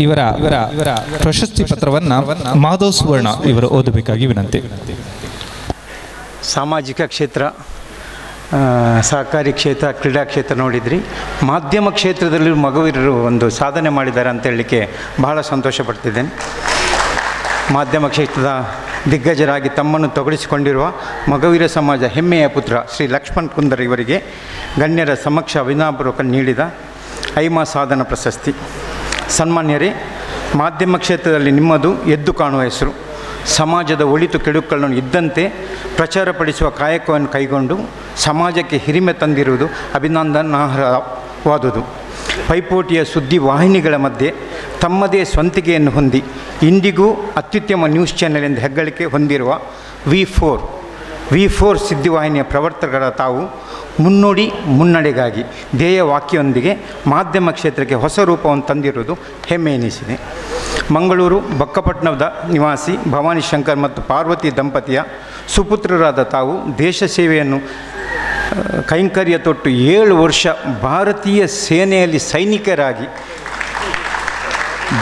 ಇವರ ಪ್ರಶಸ್ತಿ ಪತ್ರವನ್ನು ಮಾಧವ್ ಸುವರ್ಣ ಇವರು ಓದಬೇಕಾಗಿ ವಿನಂತಿ. ಸಾಮಾಜಿಕ ಕ್ಷೇತ್ರ, ಸಹಕಾರಿ ಕ್ಷೇತ್ರ, ಕ್ರೀಡಾ ಕ್ಷೇತ್ರ ನೋಡಿದ್ರಿ. ಮಾಧ್ಯಮ ಕ್ಷೇತ್ರದಲ್ಲಿ ಮಗವೀರರು ಒಂದು ಸಾಧನೆ ಮಾಡಿದ್ದಾರೆ ಅಂತ ಹೇಳಲಿಕ್ಕೆ ಬಹಳ ಸಂತೋಷ ಪಡ್ತಿದ್ದೇನೆ. ಮಾಧ್ಯಮ ಕ್ಷೇತ್ರದ ದಿಗ್ಗಜರಾಗಿ ತಮ್ಮನ್ನು ತೊಡಗಿಸಿಕೊಂಡಿರುವ ಮಗವೀರ ಸಮಾಜ ಹೆಮ್ಮೆಯ ಪುತ್ರ ಶ್ರೀ ಲಕ್ಷ್ಮಣ್ ಕುಂದರ್ ಇವರಿಗೆ ಗಣ್ಯರ ಸಮಕ್ಷ ಅಭಿನವಪೂರ್ವಕ ನೀಡಿದ ಐಮಾ ಸಾಧನ ಪ್ರಶಸ್ತಿ. ಸನ್ಮಾನ್ಯರೇ, ಮಾಧ್ಯಮ ಕ್ಷೇತ್ರದಲ್ಲಿ ನಿಮ್ಮದು ಎದ್ದು ಕಾಣುವ ಹೆಸರು. ಸಮಾಜದ ಒಳಿತು ಕೆಡುಕುಗಳನ್ನು ಇದ್ದಂತೆ ಪ್ರಚಾರಪಡಿಸುವ ಕಾಯಕವನ್ನು ಕೈಗೊಂಡು ಸಮಾಜಕ್ಕೆ ಹಿರಿಮೆ ತಂದಿರುವುದು ಅಭಿನಂದನಾರ್ಹವಾದುದು. ಪೈಪೋಟಿಯ ಸುದ್ದಿ ವಾಹಿನಿಗಳ ಮಧ್ಯೆ ತಮ್ಮದೇ ಸ್ವಂತಿಕೆಯನ್ನು ಹೊಂದಿ ಇಂದಿಗೂ ಅತ್ಯುತ್ತಮ ನ್ಯೂಸ್ ಚಾನೆಲ್ ಎಂದು ಹೆಗ್ಗಳಿಕೆ ಹೊಂದಿರುವ V4 ಸುದ್ದಿವಾಹಿನಿಯ ಪ್ರವರ್ತಕರ ತಾವು ಮುನ್ನುಡಿ ಮುನ್ನಡೆಗಾಗಿ ಧ್ಯೇಯ ವಾಕ್ಯದೊಂದಿಗೆ ಮಾಧ್ಯಮ ಕ್ಷೇತ್ರಕ್ಕೆ ಹೊಸ ರೂಪವನ್ನು ತಂದಿರುವುದು ಹೆಮ್ಮೆ ಎನಿಸಿದೆ. ಮಂಗಳೂರು ಬಕ್ಕಪಟ್ಟಣದ ನಿವಾಸಿ ಭವಾನಿ ಶಂಕರ್ ಮತ್ತು ಪಾರ್ವತಿ ದಂಪತಿಯ ಸುಪುತ್ರರಾದ ತಾವು ದೇಶ ಸೇವೆಯನ್ನು ಕೈಂಕರ್ಯ ತೊಟ್ಟು 7 ವರ್ಷ ಭಾರತೀಯ ಸೇನೆಯಲ್ಲಿ ಸೈನಿಕರಾಗಿ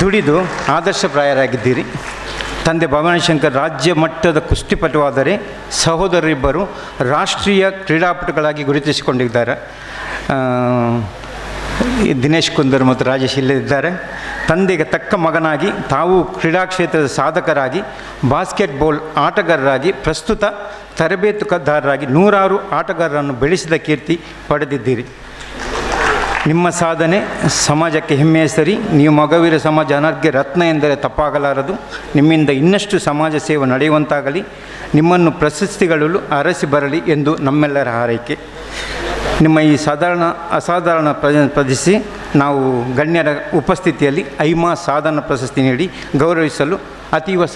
ದುಡಿದು ಆದರ್ಶಪ್ರಾಯರಾಗಿದ್ದೀರಿ. ತಂದೆ ಭವಾನಿ ಶಂಕರ್ ರಾಜ್ಯ ಮಟ್ಟದ ಕುಸ್ತಿಪಟುವಾದರೆ ಸಹೋದರರಿಬ್ಬರು ರಾಷ್ಟ್ರೀಯ ಕ್ರೀಡಾಪಟುಗಳಾಗಿ ಗುರುತಿಸಿಕೊಂಡಿದ್ದಾರೆ. ದಿನೇಶ್ ಕುಂದರ್ ಮತ್ತು ರಾಜೇಶ್ ಇಲ್ಲದಿದ್ದಾರೆ. ತಂದೆಗೆ ತಕ್ಕ ಮಗನಾಗಿ ತಾವು ಕ್ರೀಡಾ ಕ್ಷೇತ್ರದ ಸಾಧಕರಾಗಿ, ಬಾಸ್ಕೆಟ್ಬಾಲ್ ಆಟಗಾರರಾಗಿ, ಪ್ರಸ್ತುತ ತರಬೇತುದಾರರಾಗಿ ನೂರಾರು ಆಟಗಾರರನ್ನು ಬೆಳೆಸಿದ ಕೀರ್ತಿ ಪಡೆದಿದ್ದೀರಿ. ನಿಮ್ಮ ಸಾಧನೆ ಸಮಾಜಕ್ಕೆ ಹೆಮ್ಮೆಯ ಸರಿ. ನೀವು ಮೊಗವೀರ ಸಮಾಜ ಅನರ್ಘ್ಯ ರತ್ನ ಎಂದರೆ ತಪ್ಪಾಗಲಾರದು. ನಿಮ್ಮಿಂದ ಇನ್ನಷ್ಟು ಸಮಾಜ ಸೇವೆ ನಡೆಯುವಂತಾಗಲಿ, ನಿಮ್ಮನ್ನು ಪ್ರಶಸ್ತಿಗಳು ಅರಸಿ ಬರಲಿ ಎಂದು ನಮ್ಮೆಲ್ಲರ ಹಾರೈಕೆ. ನಿಮ್ಮ ಈ ಅಸಾಧಾರಣ ಪ್ರದರ್ಶಿಸಿ ನಾವು ಗಣ್ಯರ ಉಪಸ್ಥಿತಿಯಲ್ಲಿ ಐಮಾ ಸಾಧನ ಪ್ರಶಸ್ತಿ ನೀಡಿ ಗೌರವಿಸಲು ಅತೀವ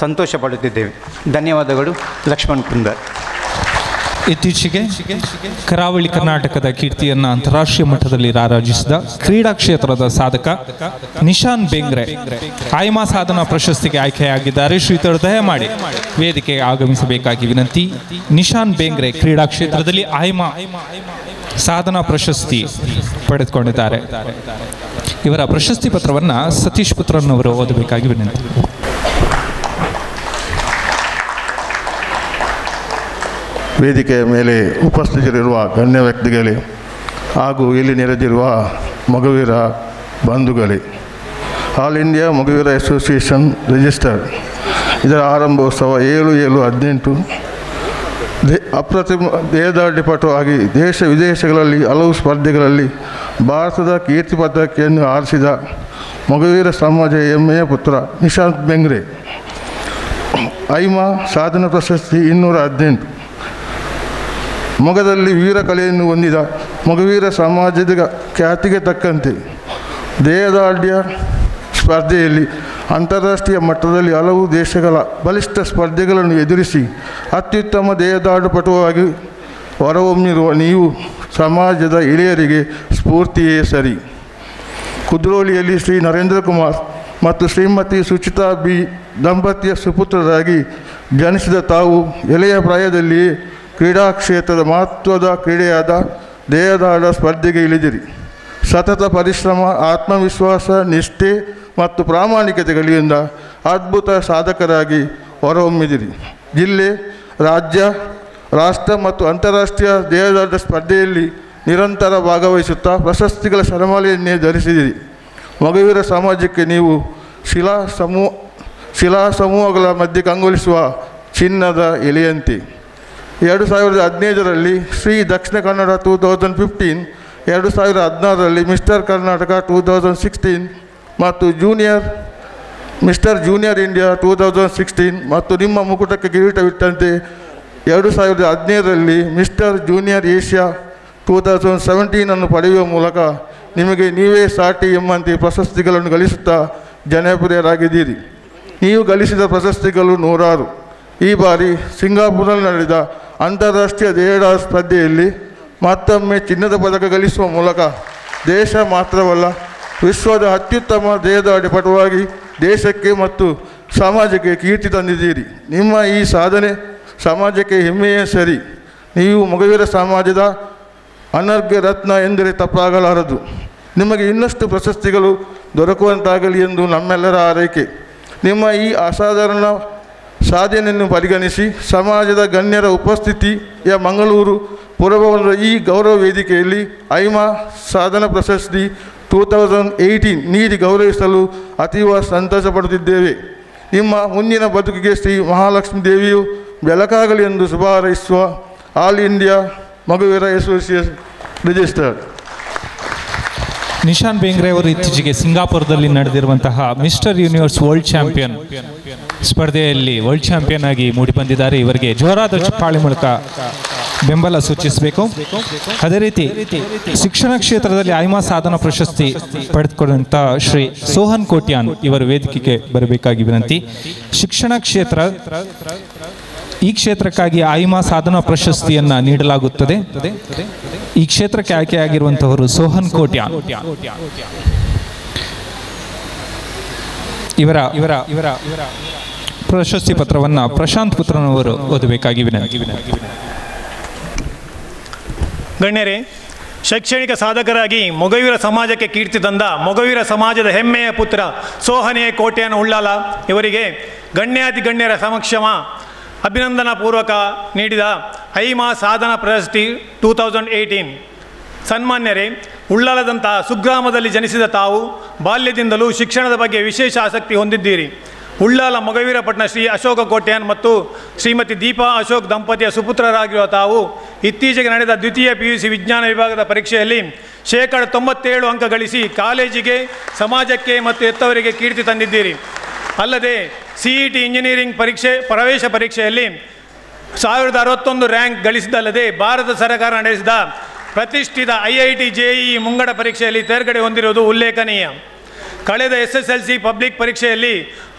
ಸಂತೋಷ ಪಡುತ್ತಿದ್ದೇವೆ. ಧನ್ಯವಾದಗಳು. ಲಕ್ಷ್ಮಣ್ ಕುಂದರ್. ಇತ್ತೀಚೆಗೆ ಕರಾವಳಿ ಕರ್ನಾಟಕದ ಕೀರ್ತಿಯನ್ನು ಅಂತಾರಾಷ್ಟ್ರೀಯ ಮಟ್ಟದಲ್ಲಿ ರಾರಾಜಿಸಿದ ಕ್ರೀಡಾ ಕ್ಷೇತ್ರದ ಸಾಧಕ ನಿಶಾನ್ ಬೆಂಗ್ರೆ ಐಮಾ ಸಾಧನಾ ಪ್ರಶಸ್ತಿಗೆ ಆಯ್ಕೆಯಾಗಿದ್ದಾರೆ. ಶ್ರೀತರು ದಯಮಾಡಿ ವೇದಿಕೆಗೆ ಆಗಮಿಸಬೇಕಾಗಿ ವಿನಂತಿ. ನಿಶಾನ್ ಬೆಂಗ್ರೆ ಕ್ರೀಡಾ ಕ್ಷೇತ್ರದಲ್ಲಿ ಐಮಾ ಸಾಧನಾ ಪ್ರಶಸ್ತಿ ಪಡೆದುಕೊಂಡಿದ್ದಾರೆ. ಇವರ ಪ್ರಶಸ್ತಿ ಪತ್ರವನ್ನು ಸತೀಶ್ ಪುತ್ರನ್ನವರು ಓದಬೇಕಾಗಿ ವಿನಂತಿ. ವೇದಿಕೆಯ ಮೇಲೆ ಉಪಸ್ಥಿತರಿರುವ ಗಣ್ಯ ವ್ಯಕ್ತಿಗಳೇ ಹಾಗೂ ಇಲ್ಲಿ ನೆರೆದಿರುವ ಮಗುವೀರ ಬಂಧುಗಳೇ, all India Mogaveera association registered ಇದರ ಆರಂಭೋತ್ಸವ 7/7/18 ಅಪ್ರತಿಮ ದೇಹದಾಢ್ಯಪಟು ಆಗಿ ದೇಶ ವಿದೇಶಗಳಲ್ಲಿ ಹಲವು ಸ್ಪರ್ಧೆಗಳಲ್ಲಿ ಭಾರತದ ಕೀರ್ತಿ ಪತಾಕೆಯನ್ನು ಆರಿಸಿದ ಮಗುವೀರ ಸಮಾಜ ಹೆಮ್ಮೆಯ ಪುತ್ರ ನಿಶಾಂತ್ ಬೆಂಗ್ರೆ ಐಮಾ ಸಾಧನಾ ಪ್ರಶಸ್ತಿ 218 ಮೊಗದಲ್ಲಿ ವೀರ ಕಲೆಯನ್ನು ಹೊಂದಿದ ಮಗುವೀರ ಸಮಾಜದ ಖ್ಯಾತಿಗೆ ತಕ್ಕಂತೆ ದೇಹದಾಢ್ಯ ಸ್ಪರ್ಧೆಯಲ್ಲಿ ಅಂತಾರಾಷ್ಟ್ರೀಯ ಮಟ್ಟದಲ್ಲಿ ಹಲವು ದೇಶಗಳ ಬಲಿಷ್ಠ ಸ್ಪರ್ಧೆಗಳನ್ನು ಎದುರಿಸಿ ಅತ್ಯುತ್ತಮ ದೇಹದಾಢ್ಯಪಟುವಾಗಿ ಹೊರಹೊಮ್ಮಿರುವ ನೀವು ಸಮಾಜದ ಹಿರಿಯರಿಗೆ ಸ್ಫೂರ್ತಿಯೇ ಸರಿ. ಕುದ್ರೋಲಿಯಲ್ಲಿ ಶ್ರೀ ನರೇಂದ್ರ ಕುಮಾರ್ ಮತ್ತು ಶ್ರೀಮತಿ ಸುಚಿತಾ ಬಿ ದಂಪತಿಯ ಸುಪುತ್ರರಾಗಿ ಜನಿಸಿದ ತಾವು ಎಳೆಯ ಪ್ರಾಯದಲ್ಲಿಯೇ ಕ್ರೀಡಾ ಕ್ಷೇತ್ರದ ಮಹತ್ವದ ಕ್ರೀಡೆಯಾದ ದೇಹದಾಢ್ಯ ಸ್ಪರ್ಧೆಗೆ ಇಳಿದಿರಿ. ಸತತ ಪರಿಶ್ರಮ, ಆತ್ಮವಿಶ್ವಾಸ, ನಿಷ್ಠೆ ಮತ್ತು ಪ್ರಾಮಾಣಿಕತೆಗಳಿಂದ ಅದ್ಭುತ ಸಾಧಕರಾಗಿ ಹೊರಹೊಮ್ಮಿದಿರಿ. ಜಿಲ್ಲೆ, ರಾಜ್ಯ, ರಾಷ್ಟ್ರ ಮತ್ತು ಅಂತಾರಾಷ್ಟ್ರೀಯ ದೇಹದಾಢ್ಯ ಸ್ಪರ್ಧೆಯಲ್ಲಿ ನಿರಂತರ ಭಾಗವಹಿಸುತ್ತಾ ಪ್ರಶಸ್ತಿಗಳ ಸರಮಾಲೆಯನ್ನೇ ಧರಿಸಿದಿರಿ. ಮಗುವೀರ ಸಮಾಜಕ್ಕೆ ನೀವು ಶಿಲಾ ಸಮೂಹಗಳ ಮಧ್ಯೆ ಕಂಗೊಳಿಸುವ ಚಿನ್ನದ ಎಲೆಯಂತೆ. 2015ರಲ್ಲಿ ಶ್ರೀ ದಕ್ಷಿಣ ಕನ್ನಡ 2015, 2016ರಲ್ಲಿ ಮಿಸ್ಟರ್ ಕರ್ನಾಟಕ 2016 ಮತ್ತು ಮಿಸ್ಟರ್ ಜೂನಿಯರ್ ಇಂಡಿಯಾ 2016 ಮತ್ತು ನಿಮ್ಮ ಮುಕುಟಕ್ಕೆ ಕಿರೀಟವಿಟ್ಟಂತೆ 2017ರಲ್ಲಿ ಮಿಸ್ಟರ್ ಜೂನಿಯರ್ ಏಷ್ಯಾ 2017 ಪಡೆಯುವ ಮೂಲಕ ನಿಮಗೆ ನೀವೇ ಸಾಟಿ ಎಂಬಂತೆ ಪ್ರಶಸ್ತಿಗಳನ್ನು ಗಳಿಸುತ್ತಾ ಜನಪ್ರಿಯರಾಗಿದ್ದೀರಿ. ನೀವು ಗಳಿಸಿದ ಪ್ರಶಸ್ತಿಗಳು 100. ಈ ಬಾರಿ ಸಿಂಗಾಪುರಲ್ಲಿ ನಡೆದ ಅಂತಾರಾಷ್ಟ್ರೀಯ ದೇಹದಾಢ್ಯ ಸ್ಪರ್ಧೆಯಲ್ಲಿ ಮತ್ತೊಮ್ಮೆ ಚಿನ್ನದ ಪದಕ ಗಳಿಸುವ ಮೂಲಕ ದೇಶ ಮಾತ್ರವಲ್ಲ ವಿಶ್ವದ ಅತ್ಯುತ್ತಮ ದೇಹದಾಢ್ಯಪಟುವಾಗಿ ದೇಶಕ್ಕೆ ಮತ್ತು ಸಮಾಜಕ್ಕೆ ಕೀರ್ತಿ ತಂದಿದ್ದೀರಿ. ನಿಮ್ಮ ಈ ಸಾಧನೆ ಸಮಾಜಕ್ಕೆ ಹೆಮ್ಮೆಯೇ ಸರಿ. ನೀವು ಮಗುವೀರ ಸಮಾಜದ ಅನರ್ಘ್ಯ ರತ್ನ ಎಂದರೆ ತಪ್ಪಾಗಲಾರದು. ನಿಮಗೆ ಇನ್ನಷ್ಟು ಪ್ರಶಸ್ತಿಗಳು ದೊರಕುವಂತಾಗಲಿ ಎಂದು ನಮ್ಮೆಲ್ಲರ ಹಾರೈಕೆ. ನಿಮ್ಮ ಈ ಅಸಾಧಾರಣ ಸಾಧನೆಯನ್ನು ಪರಿಗಣಿಸಿ ಸಮಾಜದ ಗಣ್ಯರ ಉಪಸ್ಥಿತಿಯ ಮಂಗಳೂರು ಪುರಭವನದ ಈ ಗೌರವ ವೇದಿಕೆಯಲ್ಲಿ ಐಮಾ ಸಾಧನಾ ಪ್ರಶಸ್ತಿ 2018 ನೀಡಿ ಗೌರವಿಸಲು ಅತೀವ ಸಂತೋಷ ಪಡುತ್ತಿದ್ದೇವೆ. ನಿಮ್ಮ ಮುಂದಿನ ಬದುಕಿಗೆ ಶ್ರೀ ಮಹಾಲಕ್ಷ್ಮೀ ದೇವಿಯು ಬೆಳಕಾಗಲಿ ಎಂದು ಶುಭ ಹಾರೈಸುವ all India Mogaveera association registered. Nishan Bengre ಅವರು ಇತ್ತೀಚೆಗೆ ಸಿಂಗಾಪುರದಲ್ಲಿ ನಡೆದಿರುವಂತಹ ಮಿಸ್ಟರ್ ಯೂನಿವರ್ಸ್ ವರ್ಲ್ಡ್ ಚಾಂಪಿಯನ್ ಸ್ಪರ್ಧೆಯಲ್ಲಿ ವರ್ಲ್ಡ್ ಚಾಂಪಿಯನ್ ಆಗಿ ಮೂಡಿಬಂದಿದ್ದಾರೆ. ಇವರಿಗೆ ಜೋರಾದ ಚಪ್ಪಾಳೆ ಮೂಲಕ ಬೆಂಬಲ ಸೂಚಿಸಬೇಕು. ಅದೇ ರೀತಿ ಶಿಕ್ಷಣ ಕ್ಷೇತ್ರದಲ್ಲಿ ಐಮಾ ಸಾಧನಾ ಪ್ರಶಸ್ತಿ ಪಡೆದುಕೊಂಡಂಥ ಶ್ರೀ ಸೋಹನ್ ಕೋಟ್ಯಾನ್ ಇವರು ವೇದಿಕೆಗೆ ಬರಬೇಕಾಗಿ ವಿನಂತಿ. ಶಿಕ್ಷಣ ಕ್ಷೇತ್ರ ಈ ಕ್ಷೇತ್ರಕ್ಕಾಗಿ ಐಮಾ ಸಾಧನಾ ಪ್ರಶಸ್ತಿಯನ್ನ ನೀಡಲಾಗುತ್ತದೆ. ಈ ಕ್ಷೇತ್ರಕ್ಕೆ ಆಯ್ಕೆಯಾಗಿರುವಂತಹವರು ಸೋಹನ್ ಕೋಟ್ಯಾನ್. ಇವರ ಪ್ರಶಸ್ತಿ ಪತ್ರವನ್ನು ಪ್ರಶಾಂತ್ ಪುತ್ರನವರು ಓದಬೇಕಾಗಿ ವಿನಂತಿ. ಗಣ್ಯರೇ, ಶೈಕ್ಷಣಿಕ ಸಾಧಕರಾಗಿ ಮೊಗವೀರ ಸಮಾಜಕ್ಕೆ ಕೀರ್ತಿ ತಂದ ಮೊಗವೀರ ಸಮಾಜದ ಹೆಮ್ಮೆಯ ಪುತ್ರ ಸೋಹನ್ ಕೋಟ್ಯಾನ್ ಉಳ್ಳಾಲ ಇವರಿಗೆ ಗಣ್ಯಾತಿ ಗಣ್ಯರ ಸಮಕ್ಷಮ ಅಭಿನಂದನಾ ಪೂರ್ವಕ ನೀಡಿದ ಐಮಾ ಸಾಧನಾ ಪ್ರಶಸ್ತಿ 2018. ಸನ್ಮಾನ್ಯರೇ, ಉಳ್ಳಾಲದಂತಹ ಸುಗ್ರಾಮದಲ್ಲಿ ಜನಿಸಿದ ತಾವು ಬಾಲ್ಯದಿಂದಲೂ ಶಿಕ್ಷಣದ ಬಗ್ಗೆ ವಿಶೇಷ ಆಸಕ್ತಿ ಹೊಂದಿದ್ದೀರಿ. ಉಳ್ಳಾಲ ಮೊಗವೀರಪಟ್ಟಣ ಶ್ರೀ ಅಶೋಕ ಕೋಟ್ಯಾನ್ ಮತ್ತು ಶ್ರೀಮತಿ ದೀಪಾ ಅಶೋಕ್ ದಂಪತಿಯ ಸುಪುತ್ರರಾಗಿರುವ ತಾವು ಇತ್ತೀಚೆಗೆ ನಡೆದ ದ್ವಿತೀಯ PUC ವಿಜ್ಞಾನ ವಿಭಾಗದ ಪರೀಕ್ಷೆಯಲ್ಲಿ 97% ಅಂಕ ಗಳಿಸಿ ಕಾಲೇಜಿಗೆ, ಸಮಾಜಕ್ಕೆ ಮತ್ತು ಹೆತ್ತವರಿಗೆ ಕೀರ್ತಿ ತಂದಿದ್ದೀರಿ. ಅಲ್ಲದೆ CET ಇಂಜಿನಿಯರಿಂಗ್ ಪ್ರವೇಶ ಪರೀಕ್ಷೆಯಲ್ಲಿ 1061 ರ್ಯಾಂಕ್ ಗಳಿಸಿದಲ್ಲದೆ ಭಾರತ ಸರ್ಕಾರ ನಡೆಸಿದ ಪ್ರತಿಷ್ಠಿತ IIT JEE ಮುಂಗಡ ಪರೀಕ್ಷೆಯಲ್ಲಿ ತೇರ್ಗಡೆ ಹೊಂದಿರುವುದು ಉಲ್ಲೇಖನೀಯ. ಕಳೆದ SSLC ಪಬ್ಲಿಕ್ ಪರೀಕ್ಷೆಯಲ್ಲಿ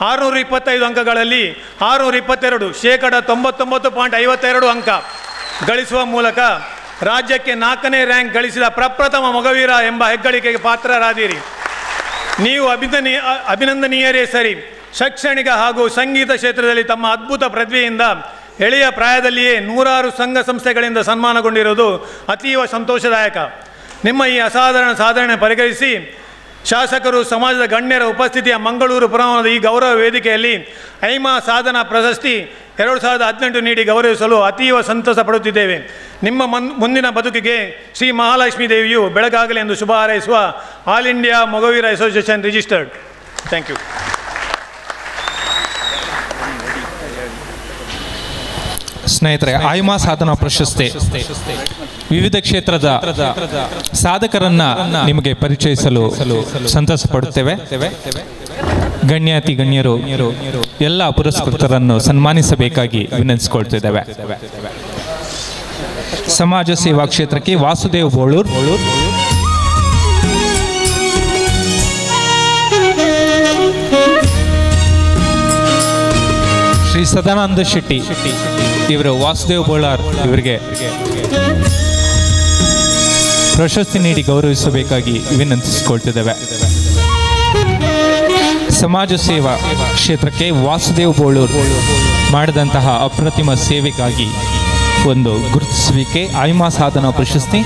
625 ಅಂಕಗಳಲ್ಲಿ 622 99.52 ಅಂಕ ಗಳಿಸುವ ಮೂಲಕ ರಾಜ್ಯಕ್ಕೆ 4ನೇ ರ್ಯಾಂಕ್ ಗಳಿಸಿದ ಪ್ರಪ್ರಥಮ ಮೊಗವೀರ ಎಂಬ ಹೆಗ್ಗಳಿಕೆಗೆ ಪಾತ್ರರಾದಿರಿ. ನೀವು ಅಭಿನಂದನೀಯರೇ ಸರಿ. ಶೈಕ್ಷಣಿಕ ಹಾಗೂ ಸಂಗೀತ ಕ್ಷೇತ್ರದಲ್ಲಿ ತಮ್ಮ ಅದ್ಭುತ ಪ್ರತಿಭೆಯಿಂದ ಎಳೆಯ ಪ್ರಾಯದಲ್ಲಿಯೇ 100 ಸಂಘ ಸಂಸ್ಥೆಗಳಿಂದ ಸನ್ಮಾನಗೊಂಡಿರುವುದು ಅತೀವ ಸಂತೋಷದಾಯಕ. ನಿಮ್ಮ ಈ ಅಸಾಧಾರಣ ಸಾಧನೆ ಪರಿಗಣಿಸಿ ಶಾಸಕರು, ಸಮಾಜದ ಗಣ್ಯರ ಉಪಸ್ಥಿತಿಯ ಮಂಗಳೂರು ಪುರವನದ ಈ ಗೌರವ ವೇದಿಕೆಯಲ್ಲಿ ಐಮಾ ಸಾಧನಾ ಪ್ರಶಸ್ತಿ 2018 ನೀಡಿ ಗೌರವಿಸಲು ಅತೀವ ಸಂತಸ ಪಡುತ್ತಿದ್ದೇವೆ. ನಿಮ್ಮ ಮುಂದಿನ ಬದುಕಿಗೆ ಶ್ರೀ ಮಹಾಲಕ್ಷ್ಮೀ ದೇವಿಯು ಬೆಳಗಾಗಲಿ ಎಂದು ಶುಭ ಹಾರೈಸುವ all India Mogaveera association registered. Thank you. ಸ್ನೇಹಿತರೆ, ಐಮಾ ಸಾಧನಾ ಪ್ರಶಸ್ತಿ ವಿವಿಧ ಕ್ಷೇತ್ರದ ಸಾಧಕರನ್ನ ನಿಮಗೆ ಪರಿಚಯಿಸಲು ಸಂತಸ ಪಡುತ್ತೇವೆ. ಗಣ್ಯಾತಿ ಗಣ್ಯರು ಎಲ್ಲ ಪುರಸ್ಕೃತರನ್ನು ಸನ್ಮಾನಿಸಬೇಕಾಗಿ ವಿನಂತಿಸಿಕೊಳ್ತಿದ್ದೇವೆ. ಸಮಾಜ ಸೇವಾ ಕ್ಷೇತ್ರಕ್ಕೆ ವಾಸುದೇವ್ ಬೋಳೂರ್, ಶ್ರೀ ಸದಾನಂದ ಶೆಟ್ಟಿ ಇವರು ವಾಸುದೇವ್ ಬೋಳಾರ್ ಇವರಿಗೆ ಪ್ರಶಸ್ತಿ ನೀಡಿ ಗೌರವಿಸಬೇಕಾಗಿ ವಿನಂತಿಸಿಕೊಳ್ತಿದ್ದೇವೆ. ಸಮಾಜ ಸೇವಾ ಕ್ಷೇತ್ರಕ್ಕೆ ವಾಸುದೇವ್ ಬೋಳೂರ್ ಮಾಡಿದಂತಹ ಅಪ್ರತಿಮ ಸೇವೆಗಾಗಿ ಒಂದು ಗುರುತಿಸುವಿಕೆ ಐಮಾ ಸಾಧನಾ ಪ್ರಶಸ್ತಿ.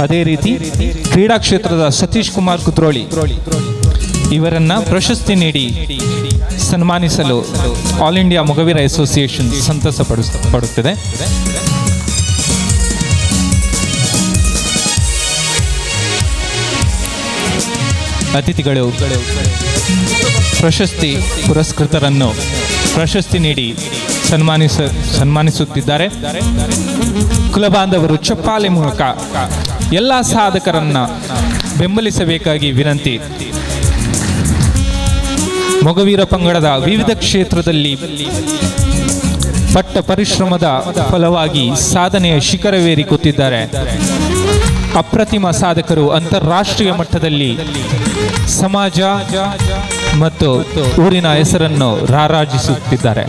ಅದೇ ರೀತಿ ಕ್ರೀಡಾ ಕ್ಷೇತ್ರದ ಸತೀಶ್ ಕುಮಾರ್ ಕುದ್ರೋಳಿ ಇವರನ್ನ ಪ್ರಶಸ್ತಿ ನೀಡಿ ಸನ್ಮಾನಿಸಲು ಆಲ್ ಇಂಡಿಯಾ ಮೊಗವೀರ ಅಸೋಸಿಯೇಷನ್ ಸಂತಸ ಪಡುತ್ತಿದೆ. ಅತಿಥಿಗಳು ಪ್ರಶಸ್ತಿ ಪುರಸ್ಕೃತರನ್ನು ಪ್ರಶಸ್ತಿ ನೀಡಿ ಸನ್ಮಾನಿಸುತ್ತಿದ್ದಾರೆ. ಕುಲಬಾಂಧವರು ಚಪ್ಪಾಳೆ ಮೂಲಕ ಎಲ್ಲ ಸಾಧಕರನ್ನ ಬೆಂಬಲಿಸಬೇಕಾಗಿ ವಿನಂತಿ. ಮೊಗವೀರ ಪಂಗಡದ ವಿವಿಧ ಕ್ಷೇತ್ರದಲ್ಲಿ ಪಟ್ಟ ಪರಿಶ್ರಮದ ಫಲವಾಗಿ ಸಾಧನೆಯ ಶಿಖರವೇರಿ ಕೂತಿದ್ದಾರೆ. ಅಪ್ರತಿಮ ಸಾಧಕರು ಅಂತಾರಾಷ್ಟ್ರೀಯ ಮಟ್ಟದಲ್ಲಿ ಸಮಾಜ ಮತ್ತು ಊರಿನ ಹೆಸರನ್ನು ರಾರಾಜಿಸುತ್ತಿದ್ದಾರೆ.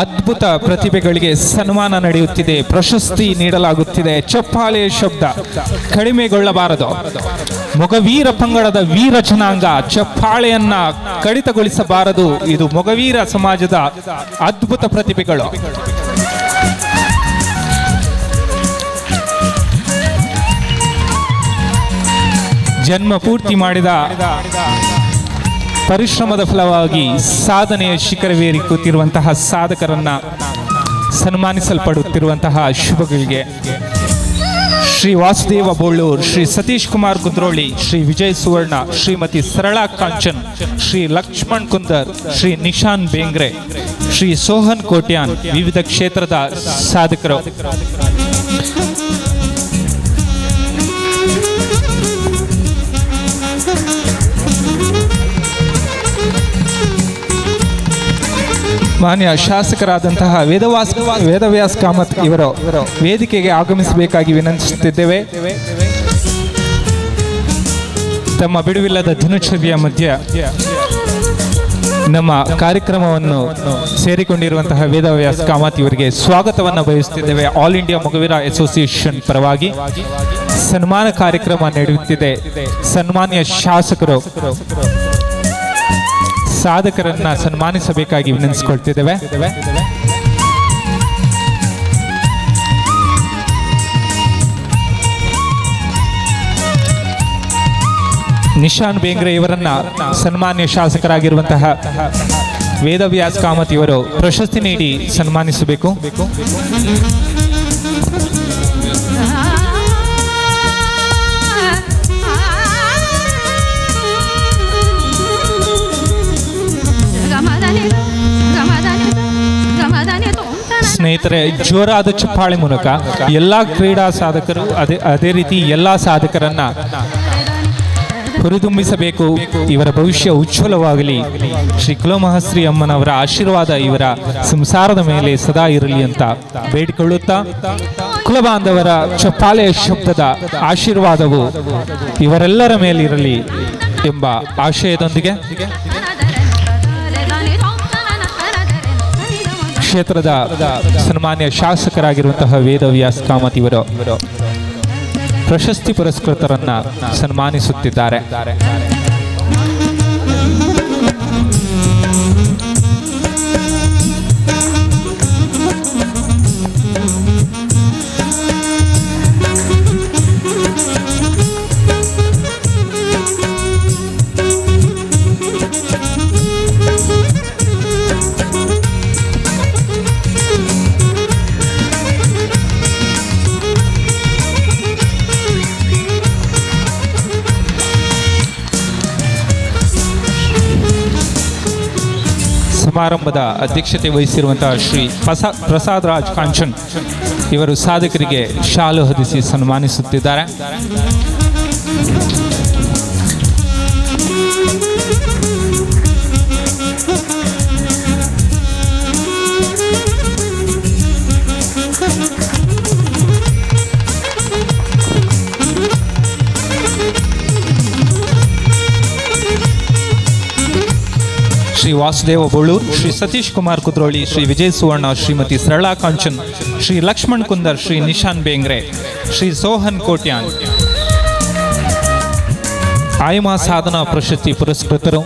ಅದ್ಭುತ ಪ್ರತಿಭೆಗಳಿಗೆ ಸನ್ಮಾನ ನಡೆಯುತ್ತಿದೆ, ಪ್ರಶಸ್ತಿ ನೀಡಲಾಗುತ್ತಿದೆ. ಚಪ್ಪಾಳೆಯ ಶಬ್ದ ಕಡಿಮೆಗೊಳ್ಳಬಾರದು. ಮೊಗವೀರ ಪಂಗಡದ ವೀರ ಜನಾಂಗ ಚಪ್ಪಾಳೆಯನ್ನ ಕಡಿತಗೊಳಿಸಬಾರದು. ಇದು ಮೊಗವೀರ ಸಮಾಜದ ಅದ್ಭುತ ಪ್ರತಿಭೆಗಳು. ಜನ್ಮ ಪೂರ್ತಿ ಮಾಡಿದ ಪರಿಶ್ರಮದ ಫಲವಾಗಿ ಸಾಧನೆಯ ಶಿಖರವೇರಿ ಕೂತಿರುವಂತಹ ಸಾಧಕರನ್ನ ಸನ್ಮಾನಿಸಲ್ಪಡುತ್ತಿರುವಂತಹ ಶುಭಗಳಿಗೆ ಶ್ರೀ ವಾಸುದೇವ ಬೋಳೂರ್, ಶ್ರೀ ಸತೀಶ್ ಕುಮಾರ್ ಕುದ್ರೋಳಿ, ಶ್ರೀ ವಿಜಯ್ ಸುವರ್ಣ, ಶ್ರೀಮತಿ ಸರಳಾ ಕಾಂಚನ್, ಶ್ರೀ ಲಕ್ಷ್ಮಣ್ ಕುಂದರ್, ಶ್ರೀ ನಿಶಾನ್ ಬೇಂಗ್ರೆ, ಶ್ರೀ ಸೋಹನ್ ಕೋಟ್ಯಾನ್ ವಿವಿಧ ಕ್ಷೇತ್ರದ ಸಾಧಕರು. ಮಾನ್ಯ ಶಾಸಕರಾದಂತಹ ವೇದವ್ಯಾಸ್ ಕಾಮತ್ ಇವರು ವೇದಿಕೆಗೆ ಆಗಮಿಸಬೇಕಾಗಿ ವಿನಂತಿಸುತ್ತಿದ್ದೇವೆ. ತಮ್ಮ ಬಿಡುವಿಲ್ಲದ ದಿನಚರ್ಯ ಮಧ್ಯೆ ನಮ್ಮ ಕಾರ್ಯಕ್ರಮವನ್ನು ಸೇರಿಕೊಂಡಿರುವಂತಹ ವೇದವ್ಯಾಸ್ ಕಾಮತ್ ಇವರಿಗೆ ಸ್ವಾಗತವನ್ನು ಬಯಸುತ್ತಿದ್ದೇವೆ. ಆಲ್ ಇಂಡಿಯಾ ಮೊಗವೀರ ಅಸೋಸಿಯೇಷನ್ ಪರವಾಗಿ ಸನ್ಮಾನ ಕಾರ್ಯಕ್ರಮ ನಡೆಯುತ್ತಿದೆ. ಸನ್ಮಾನ್ಯ ಶಾಸಕರು ಸಾಧಕರನ್ನ ಸನ್ಮಾನಿಸಬೇಕಾಗಿ ವಿನಂತಿಸಿಕೊಳ್ತಿದ್ದೇವೆ. ನಿಶಾನ್ ಬೇಂಗ್ರೆ ಇವರನ್ನ ಸನ್ಮಾನ್ಯ ಶಾಸಕರಾಗಿರುವಂತಹ ವೇದವ್ಯಾಸ್ ಕಾಮತ್ ಇವರು ಪ್ರಶಸ್ತಿ ನೀಡಿ ಸನ್ಮಾನಿಸಬೇಕು. ಸ್ನೇಹಿತರೆ, ಜೋರಾದ ಚಪ್ಪಾಳೆ ಮೂಲಕ ಎಲ್ಲ ಕ್ರೀಡಾ ಸಾಧಕರು ಅದೇ ರೀತಿ ಎಲ್ಲ ಸಾಧಕರನ್ನ ಹುರಿದುಂಬಿಸಬೇಕು. ಇವರ ಭವಿಷ್ಯ ಉಜ್ವಲವಾಗಲಿ. ಶ್ರೀ ಕುಲಮಹಶ್ರೀ ಅಮ್ಮನವರ ಆಶೀರ್ವಾದ ಇವರ ಸಂಸಾರದ ಮೇಲೆ ಸದಾ ಇರಲಿ ಅಂತ ಬೇಡಿಕೊಳ್ಳುತ್ತಾ, ಕುಲಬಾಂಧವರ ಚಪ್ಪಾಳೆಯ ಶಬ್ದದ ಆಶೀರ್ವಾದವು ಇವರೆಲ್ಲರ ಮೇಲಿರಲಿ ಎಂಬ ಆಶಯದೊಂದಿಗೆ ಕ್ಷೇತ್ರದ ಸನ್ಮಾನ್ಯ ಶಾಸಕರಾಗಿರುವಂತಹ ವೇದವ್ಯಾಸ್ ಕಾಮತ್ ಇವರು ಪ್ರಶಸ್ತಿ ಪುರಸ್ಕೃತರನ್ನ ಸನ್ಮಾನಿಸುತ್ತಿದ್ದಾರೆ. ಸಮಾರಂಭದ ಅಧ್ಯಕ್ಷತೆ ವಹಿಸಿರುವಂತಹ ಶ್ರೀ ಪ್ರಸಾದ್ ರಾಜ್ ಕಾಂಚನ್ ಇವರು ಸಾಧಕರಿಗೆ ಶಾಲು ಹೊದಿಸಿ ಸನ್ಮಾನಿಸುತ್ತಿದ್ದಾರೆ. ಶ್ರೀ ವಾಸುದೇವ ಬೋಳೂರ್, ಶ್ರೀ ಸತೀಶ್ ಕುಮಾರ್ ಕುದ್ರೋಳಿ, ಶ್ರೀ ವಿಜಯ್ ಸುವರ್ಣ, ಶ್ರೀಮತಿ ಸರಳಾ ಕಾಂಚನ್, ಶ್ರೀ ಲಕ್ಷ್ಮಣ್ ಕುಂದರ್, ಶ್ರೀ ನಿಶಾನ್ ಬೇಂಗ್ರೆ, ಶ್ರೀ ಸೋಹನ್ ಕೋಟ್ಯಾನ್ ಆಯಮಾ ಸಾಧನಾ ಪ್ರಶಸ್ತಿ ಪುರಸ್ಕೃತರು,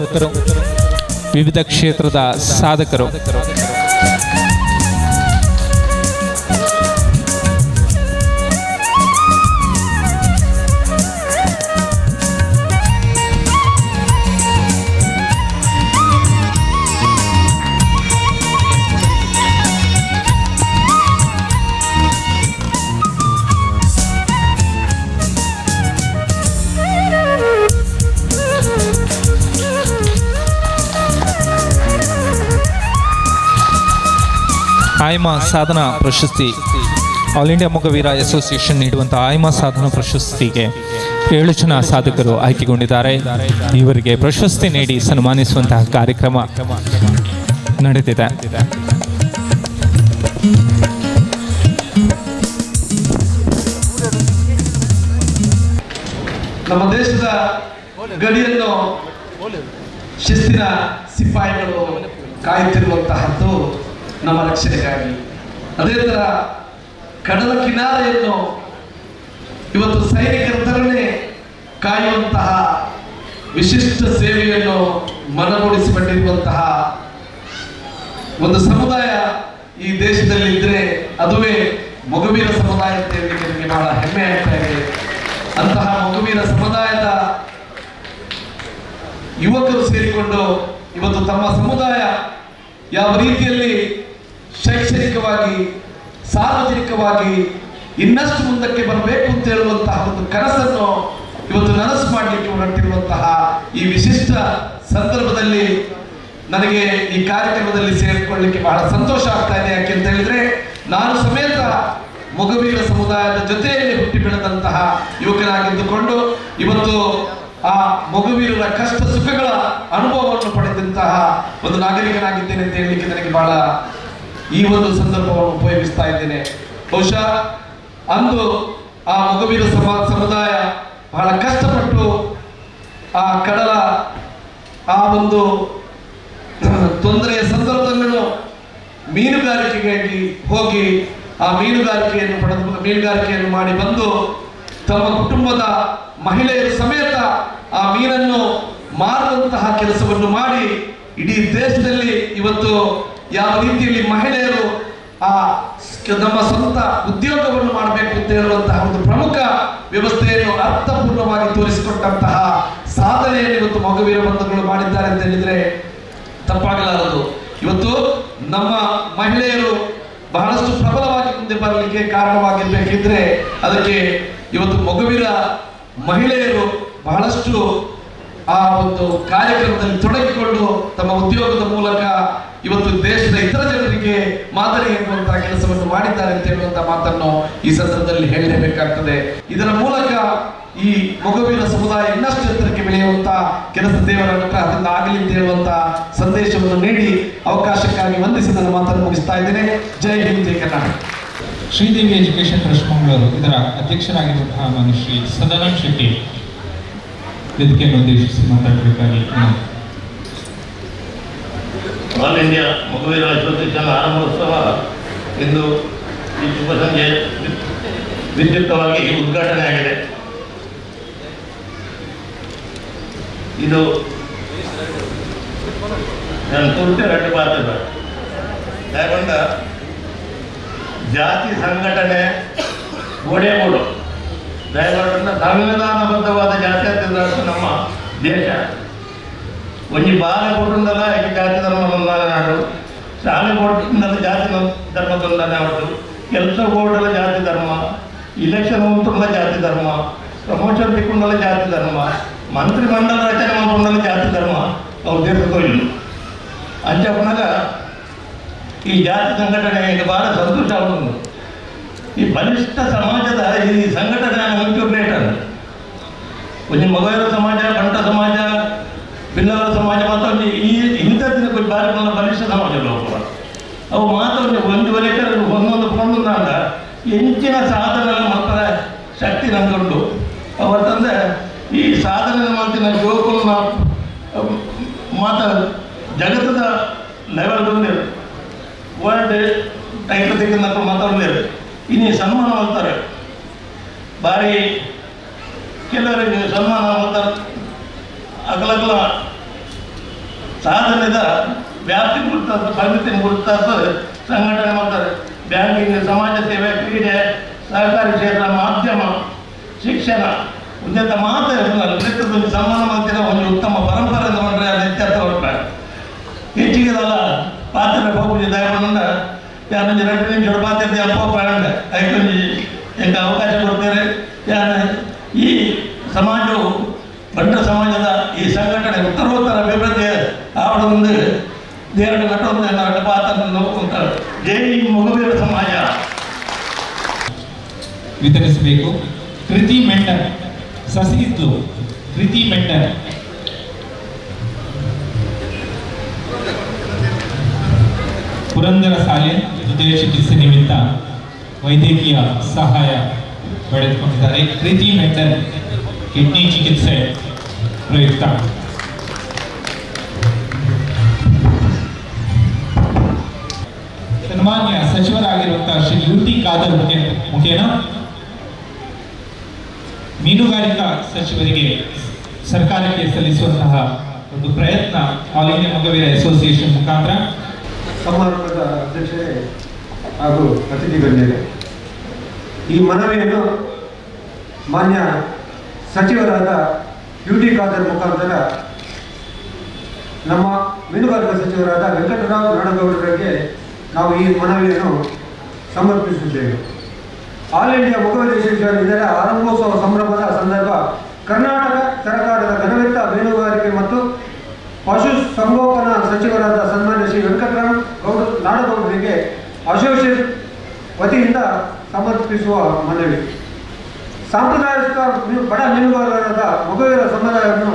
ವಿವಿಧ ಕ್ಷೇತ್ರದ ಸಾಧಕರು. ಆಯಮಾ ಸಾಧನಾ ಪ್ರಶಸ್ತಿ ಆಲ್ ಇಂಡಿಯಾ ಮೊಗವೀರ ಅಸೋಸಿಯೇಷನ್ ನೀಡುವಂತಹ ಆಯಮಾ ಸಾಧನಾ ಪ್ರಶಸ್ತಿಗೆ 7 ಜನ ಸಾಧಕರು ಆಯ್ಕೆಗೊಂಡಿದ್ದಾರೆ. ಇವರಿಗೆ ಪ್ರಶಸ್ತಿ ನೀಡಿ ಸನ್ಮಾನಿಸುವಂತಹ ಕಾರ್ಯಕ್ರಮ ನಡೆದಿದೆ. ನಮ್ಮ ದೇಶದ ಗಡಿಯನ್ನು ಶಿಸ್ತಿನ ಸಿಪಾಯಿಗಳು ಕಾಯುತ್ತಿರುವಂತಹದ್ದು ನಮ್ಮ ರಕ್ಷಣೆಗಾಗಿ. ಅದೇ ಥರ ಕಡಲ ಕಿನಾರೆಯನ್ನು ಇವತ್ತು ಸೈನಿಕರ ಥರನೇ ಕಾಯುವಂತಹ ವಿಶಿಷ್ಟ ಸೇವೆಯನ್ನು ಮನಗೂಡಿಸಿಕೊಂಡಿರುವಂತಹ ಒಂದು ಸಮುದಾಯ ಈ ದೇಶದಲ್ಲಿ ಇದ್ದರೆ ಅದುವೇ ಮೊಗವೀರ ಸಮುದಾಯ ಅಂತ ಹೇಳಲಿಕ್ಕೆ ನನಗೆ ಬಹಳ ಹೆಮ್ಮೆ ಆಗ್ತಾ ಇದೆ. ಅಂತಹ ಮೊಗವೀರ ಸಮುದಾಯದ ಯುವಕರು ಸೇರಿಕೊಂಡು ಇವತ್ತು ತಮ್ಮ ಸಮುದಾಯ ಯಾವ ರೀತಿಯಲ್ಲಿ ಶೈಕ್ಷಣಿಕವಾಗಿ ಸಾರ್ವಜನಿಕವಾಗಿ ಇನ್ನಷ್ಟು ಮುಂದಕ್ಕೆ ಬರಬೇಕು ಅಂತ ಹೇಳುವಂತಹ ಒಂದು ಕನಸನ್ನು ಇವತ್ತು ನನಸು ಮಾಡಲಿಕ್ಕೆ ಹೊರಟಿರುವಂತಹ ಈ ವಿಶಿಷ್ಟ ಸಂದರ್ಭದಲ್ಲಿ ನನಗೆ ಈ ಕಾರ್ಯಕ್ರಮದಲ್ಲಿ ಸೇರಿಕೊಳ್ಳಲಿಕ್ಕೆ ಬಹಳ ಸಂತೋಷ ಆಗ್ತಾ ಇದೆ. ಯಾಕೆ ಅಂತ ಹೇಳಿದ್ರೆ ನಾನು ಸಮೇತ ಮೊಗವೀರ ಸಮುದಾಯದ ಜೊತೆಯಲ್ಲಿ ಹುಟ್ಟಿ ಬೆಳೆದಂತಹ ಯುವಕನಾಗಿದ್ದುಕೊಂಡು ಇವತ್ತು ಆ ಮೊಗವೀರರ ಕಷ್ಟ ಸುಖಗಳ ಅನುಭವವನ್ನು ಪಡೆದಂತಹ ಒಂದು ನಾಗರಿಕನಾಗಿದ್ದೇನೆ ಅಂತ ಹೇಳಲಿಕ್ಕೆ ನನಗೆ ಬಹಳ ಈ ಒಂದು ಸಂದರ್ಭವನ್ನು ಉಪಯೋಗಿಸ್ತಾ ಇದ್ದೇನೆ. ಬಹುಶಃ ಅಂದು ಆ ಮೊಗವೀರ ಸಮುದಾಯ ಬಹಳ ಕಷ್ಟಪಟ್ಟು ಆ ಕಡಲ ಆ ಒಂದು ತೊಂದರೆಯ ಸಂದರ್ಭದಲ್ಲೂ ಮೀನುಗಾರಿಕೆಗಾಗಿ ಹೋಗಿ ಆ ಮೀನುಗಾರಿಕೆಯನ್ನು ಮಾಡಿ ಬಂದು ತಮ್ಮ ಕುಟುಂಬದ ಮಹಿಳೆಯರು ಸಮೇತ ಆ ಮೀನನ್ನು ಮಾರುವಂತಹ ಕೆಲಸವನ್ನು ಮಾಡಿ ಇಡೀ ದೇಶದಲ್ಲಿ ಇವತ್ತು ಯಾವ ರೀತಿಯಲ್ಲಿ ಮಹಿಳೆಯರು ಆ ನಮ್ಮ ಸ್ವಂತ ಉದ್ಯೋಗವನ್ನು ಮಾಡಬೇಕು ಅಂತ ಹೇಳುವಂತಹ ಒಂದು ಪ್ರಮುಖ ವ್ಯವಸ್ಥೆಯನ್ನು ಅರ್ಥಪೂರ್ಣವಾಗಿ ತೋರಿಸಿಕೊಟ್ಟಂತಹ ಸಾಧನೆಯನ್ನು ಇವತ್ತು ಮೊಗವೀರ ಬಂಧುಗಳು ಮಾಡಿದ್ದಾರೆ ಅಂತ ಹೇಳಿದ್ರೆ ತಪ್ಪಾಗಲಾರದು. ಇವತ್ತು ನಮ್ಮ ಮಹಿಳೆಯರು ಬಹಳಷ್ಟು ಪ್ರಬಲವಾಗಿ ಮುಂದೆ ಬರಲಿಕ್ಕೆ ಕಾರಣವಾಗಿರ್ಬೇಕಿದ್ರೆ ಅದಕ್ಕೆ ಇವತ್ತು ಮೊಗವೀರ ಮಹಿಳೆಯರು ಬಹಳಷ್ಟು ಆ ಒಂದು ಕಾರ್ಯಕ್ರಮದಲ್ಲಿ ತೊಡಗಿಕೊಂಡು ತಮ್ಮ ಉದ್ಯೋಗದ ಮೂಲಕ ಇವತ್ತು ದೇಶದ ಇತರ ಜನರಿಗೆ ಮಾದರಿ ಎನ್ನುವಂತಹ ಕೆಲಸವನ್ನು ಮಾಡಿದ್ದಾರೆ ಅಂತ ಹೇಳುವಂತಹ ಮಾತನ್ನು ಈ ಸಂದರ್ಭದಲ್ಲಿ ಹೇಳಲೇಬೇಕಾಗ್ತದೆ. ಇದರ ಮೂಲಕ ಈ ಮೊಗವೀರ ಸಮುದಾಯ ಇನ್ನಷ್ಟು ಎತ್ತರಕ್ಕೆ ಬೆಳೆಯುವಂತಹ ಕೆಲಸ ದೇವರ ಅನುಗ್ರಹದಿಂದ ಆಗಲಿ ಅಂತ ಹೇಳುವಂತಹ ಸಂದೇಶವನ್ನು ನೀಡಿ ಅವಕಾಶಕ್ಕಾಗಿ ವಂದಿಸಿ ನನ್ನ ಮಾತನ್ನು ಮುಗಿಸ್ತಾ ಇದ್ದೇನೆ. ಜೈ ಹಿಂದ್, ಜೈ ಕರ್ನಾಟಕ. ಶ್ರೀದೇವಿ ಎಜುಕೇಶನ್ ಟ್ರಸ್ಟ್ ಮಂಗಳೂರು ಇದರ ಅಧ್ಯಕ್ಷರಾಗಿರುವಂತಹ ಮಾನ್ಯ ಶ್ರೀ ಸದಾನಂದ ಶೆಟ್ಟಿ ವೇದಿಕೆಯನ್ನು ಉದ್ದೇಶಿಸಿ ಮಾತಾಡಬೇಕಾಗಿ ಆಲ್ ಇಂಡಿಯಾ ಮೊಗವೀರ ಅಸೋಸಿಯೇಷನ್ ಆರಂಭೋತ್ಸವ ಇಂದು ಈ ಶುಭ ಸಂಜೆ ವಿದ್ಯುಕ್ತವಾಗಿ ಉದ್ಘಾಟನೆ ಆಗಿದೆ. ಇದು ನಾನು ಪೂರ್ತಿ ರಟ್ಟು ಪಾತ್ರ ಯಾಕೊಂಡ ಜಾತಿ ಸಂಘಟನೆ ಗೋಡೆಗೂಡು ದಯಮಾಡ ಸಂವಿಧಾನಬದ್ಧವಾದ ಜಾತ್ಯತೀತ ನಮ್ಮ ದೇಶ ಒಂಜಿ ಬಾಲ ಕೊಟ್ಟಿಂದಲ್ಲ ಈ ಜಾತಿ ಧರ್ಮ ನಾಡು ಶಾಲೆ ಕೊಟ್ಟಿಂದಲ್ಲ ಜಾತಿ ಧರ್ಮದೊಂದ ನಾಡು ಕೆಲಸ ಬೋರ್ಡಲ್ಲ ಜಾತಿ ಧರ್ಮ ಇಲೆಕ್ಷನ್ ಉಂಟುಲ್ಲ ಜಾತಿ ಧರ್ಮ ಪ್ರಮೋಷನ್ ತಿಕ್ಕೊಂಡಲ್ಲ ಜಾತಿ ಧರ್ಮ ಮಂತ್ರಿ ಮಂಡಲ ರಚನೆ ಮಾಡ್ಕೊಂಡಲ್ಲ ಜಾತಿ ಧರ್ಮ ಅವ್ರು ದೇಶದೊಯ್ಲು ಅಂಚಪ್ಪನಾಗ ಈ ಜಾತಿ ಸಂಘಟನೆ ಈಗ ಭಾಳ ಸಂತೋಷ ಆಗುವುದು. ಈ ಬಲಿಷ್ಠ ಸಮಾಜದ ಈ ಸಂಘಟನೆ ರೇಟ್ ಅಂತ ಒಂಜಿ ಮೊಗವೀರ ಸಮಾಜ ಬಂಟ ಸಮಾಜ ಬಿಲ್ಲರ ಸಮಾಜ ಮಾತ್ರ ಈ ಇಂಥದ್ದಿನ ಬಾರಿ ಬಲಿಷ್ಠ ಸಮಾಜಗಳು ಅವು ಮಾತ್ರ ಒಂದೂವರೆ ಒಂದೊಂದು ಕೊಂಡಂದ ಹೆಂಚಿನ ಸಾಧನೆ ಮಾತ್ರ ಶಕ್ತಿ ನಂಗೊಂಡು ಅವತ್ತಂದ್ರೆ ಈ ಸಾಧನೆ ಮಾಡ್ತಿನ ಜೋಕುಲ್ ಮಾತ ಜಗತ್ತದ ಲೆವೆಲ್ ಬಂದಿರು ವರ್ಲ್ಡ್ ಟೈಟಲ್ ತೆಗೆದು ಮಾತಾಡಲಿರು ಇನ್ನು ಸನ್ಮಾನ ಮಾಡ್ತಾರೆ ಭಾರಿ ಕೆಲವರಿಗೆ ಸನ್ಮಾನ ಮಾಡ್ತಾರೆ ಅಗಲಗಲ ಸಾಧನೆದ ವ್ಯಾಪ್ತಿ ಗುರುತಾದ ಪ್ರಗತಿನ ಗುರುತಾದ ಸಂಘಟನೆ ಮಾಡ್ತಾರೆ. ಬ್ಯಾಂಕಿಂಗ್, ಸಮಾಜ ಸೇವೆ, ಕ್ರೀಡೆ, ಸಹಕಾರಿ ಕ್ಷೇತ್ರ, ಮಾಧ್ಯಮ, ಶಿಕ್ಷಣ ಉನ್ನತ ಮಾತು ಪ್ರತಿಯೊಂದು ಸನ್ಮಾನ ಮಾಡ್ತಿರೋ ಒಂದು ಉತ್ತಮ ಪರಂಪರೆ ತಗೊಂಡ್ರೆ ಅದು ಇತ್ಯರ್ಥ ಹೊರಟಾರೆ ಹೆಚ್ಚಿಗೆದಲ್ಲ ಪಾತ್ರ ಹೋಗಿ ದಯಗೊಂಡ ಯಾನೊಂದು 2 ನಿಮಿಷ ಪಾತ್ರ ಅಪ್ಪ ಪಾಂಡ ಐಕೊಂಜಿ ಎಂಕ ಅವಕಾಶ ಕೊಡ್ತಾರೆ. ಈ ಸಮಾಜವು ಬಂಟ ಸಮಾಜದ ಈ ಸಂಘಟನೆ ಉತ್ತರೋತ್ತರ ಅಭಿವೃದ್ಧಿ ಆವಡೊಂದು ದೇವರ ನಟೊಂದು ನನ್ನ ಪಾತ್ರ ನೋಡ್ಕೊಂತಾರೆ. ಜೈ ಮೊಗವೀರ ಸಮಾಜ ವಿತರಿಸಬೇಕು. ಕೃತಿ ಮೆಂಡನ್ ಸಸಿಯಿದ್ಲು ಕೃತಿ ಮೆಂಡನ್ ಪುರಂದರ ಶಾಲೆ ಹೃದಯ ಚಿಕಿತ್ಸೆ ನಿಮಿತ್ತ ವೈದ್ಯಕೀಯ ಸಹಾಯ ಪಡೆದುಕೊಂಡಿದ್ದಾರೆ. ಕೃತಿ ಮೆಂಡನ್ ಕಿಡ್ನಿ ಚಿಕಿತ್ಸೆ ಪ್ರಯುಕ್ತ. ಸನ್ಮಾನ್ಯ ಸಚಿವರಾಗಿರುವಂತಹ ಶ್ರೀ ಯುಟಿ ಖಾದರ್ ಮುಖೇನ ಮೀನುಗಾರಿಕಾ ಸಚಿವರಿಗೆ ಸರ್ಕಾರಕ್ಕೆ ಸಲ್ಲಿಸುವಂತಹ ಒಂದು ಪ್ರಯತ್ನ ಆಲ್ ಇಂಡಿಯಾ ಮೊಗವೀರ ಅಸೋಸಿಯೇಷನ್ ಮುಖಾಂತರ. ಸಮಾರಂಭದ ಅಧ್ಯಕ್ಷರೇ ಹಾಗೂ ಅತಿಥಿ ಗಣ್ಯರೇ, ಈ ಮನವಿಯನ್ನು ಮಾನ್ಯ ಸಚಿವರಾದ ಯುಟಿ ಖಾದರ್ ಮುಖಾಂತರ ನಮ್ಮ ಮೀನುಗಾರಿಕಾ ಸಚಿವರಾದ ವೆಂಕಟರಾವ್ ನಾಡಗೌಡರಿಗೆ ನಾವು ಈ ಮನವಿಯನ್ನು ಸಮರ್ಪಿಸಿದ್ದೇವೆ. ಆಲ್ ಇಂಡಿಯಾ ಮೊಗವೀರ ಅಸೋಸಿಯೇಷನ್ ಇದರ ಆರಂಭೋತ್ಸವ ಸಂಭ್ರಮದ ಸಂದರ್ಭ ಕರ್ನಾಟಕ ಸರ್ಕಾರದ ಘನವೆತ್ತ ಮೀನುಗಾರಿಕೆ ಮತ್ತು ಪಶು ಸಂಗೋಪನಾ ಸಚಿವರಾದ ಸನ್ಮಾನ್ಯ ಶ್ರೀ ವೆಂಕಟರಾವ್ ನಾಡಗೌಡರಿಗೆ ಅಸೋಸಿಯೇಷನ್ ವತಿಯಿಂದ ಸಮರ್ಪಿಸುವ ಮನವಿ. ಸಾಂಪ್ರದಾಯಿಕ ಬಡ ಮೀನುಗಾರರಾದ ಮೊಗವೀರ ಸಮುದಾಯವನ್ನು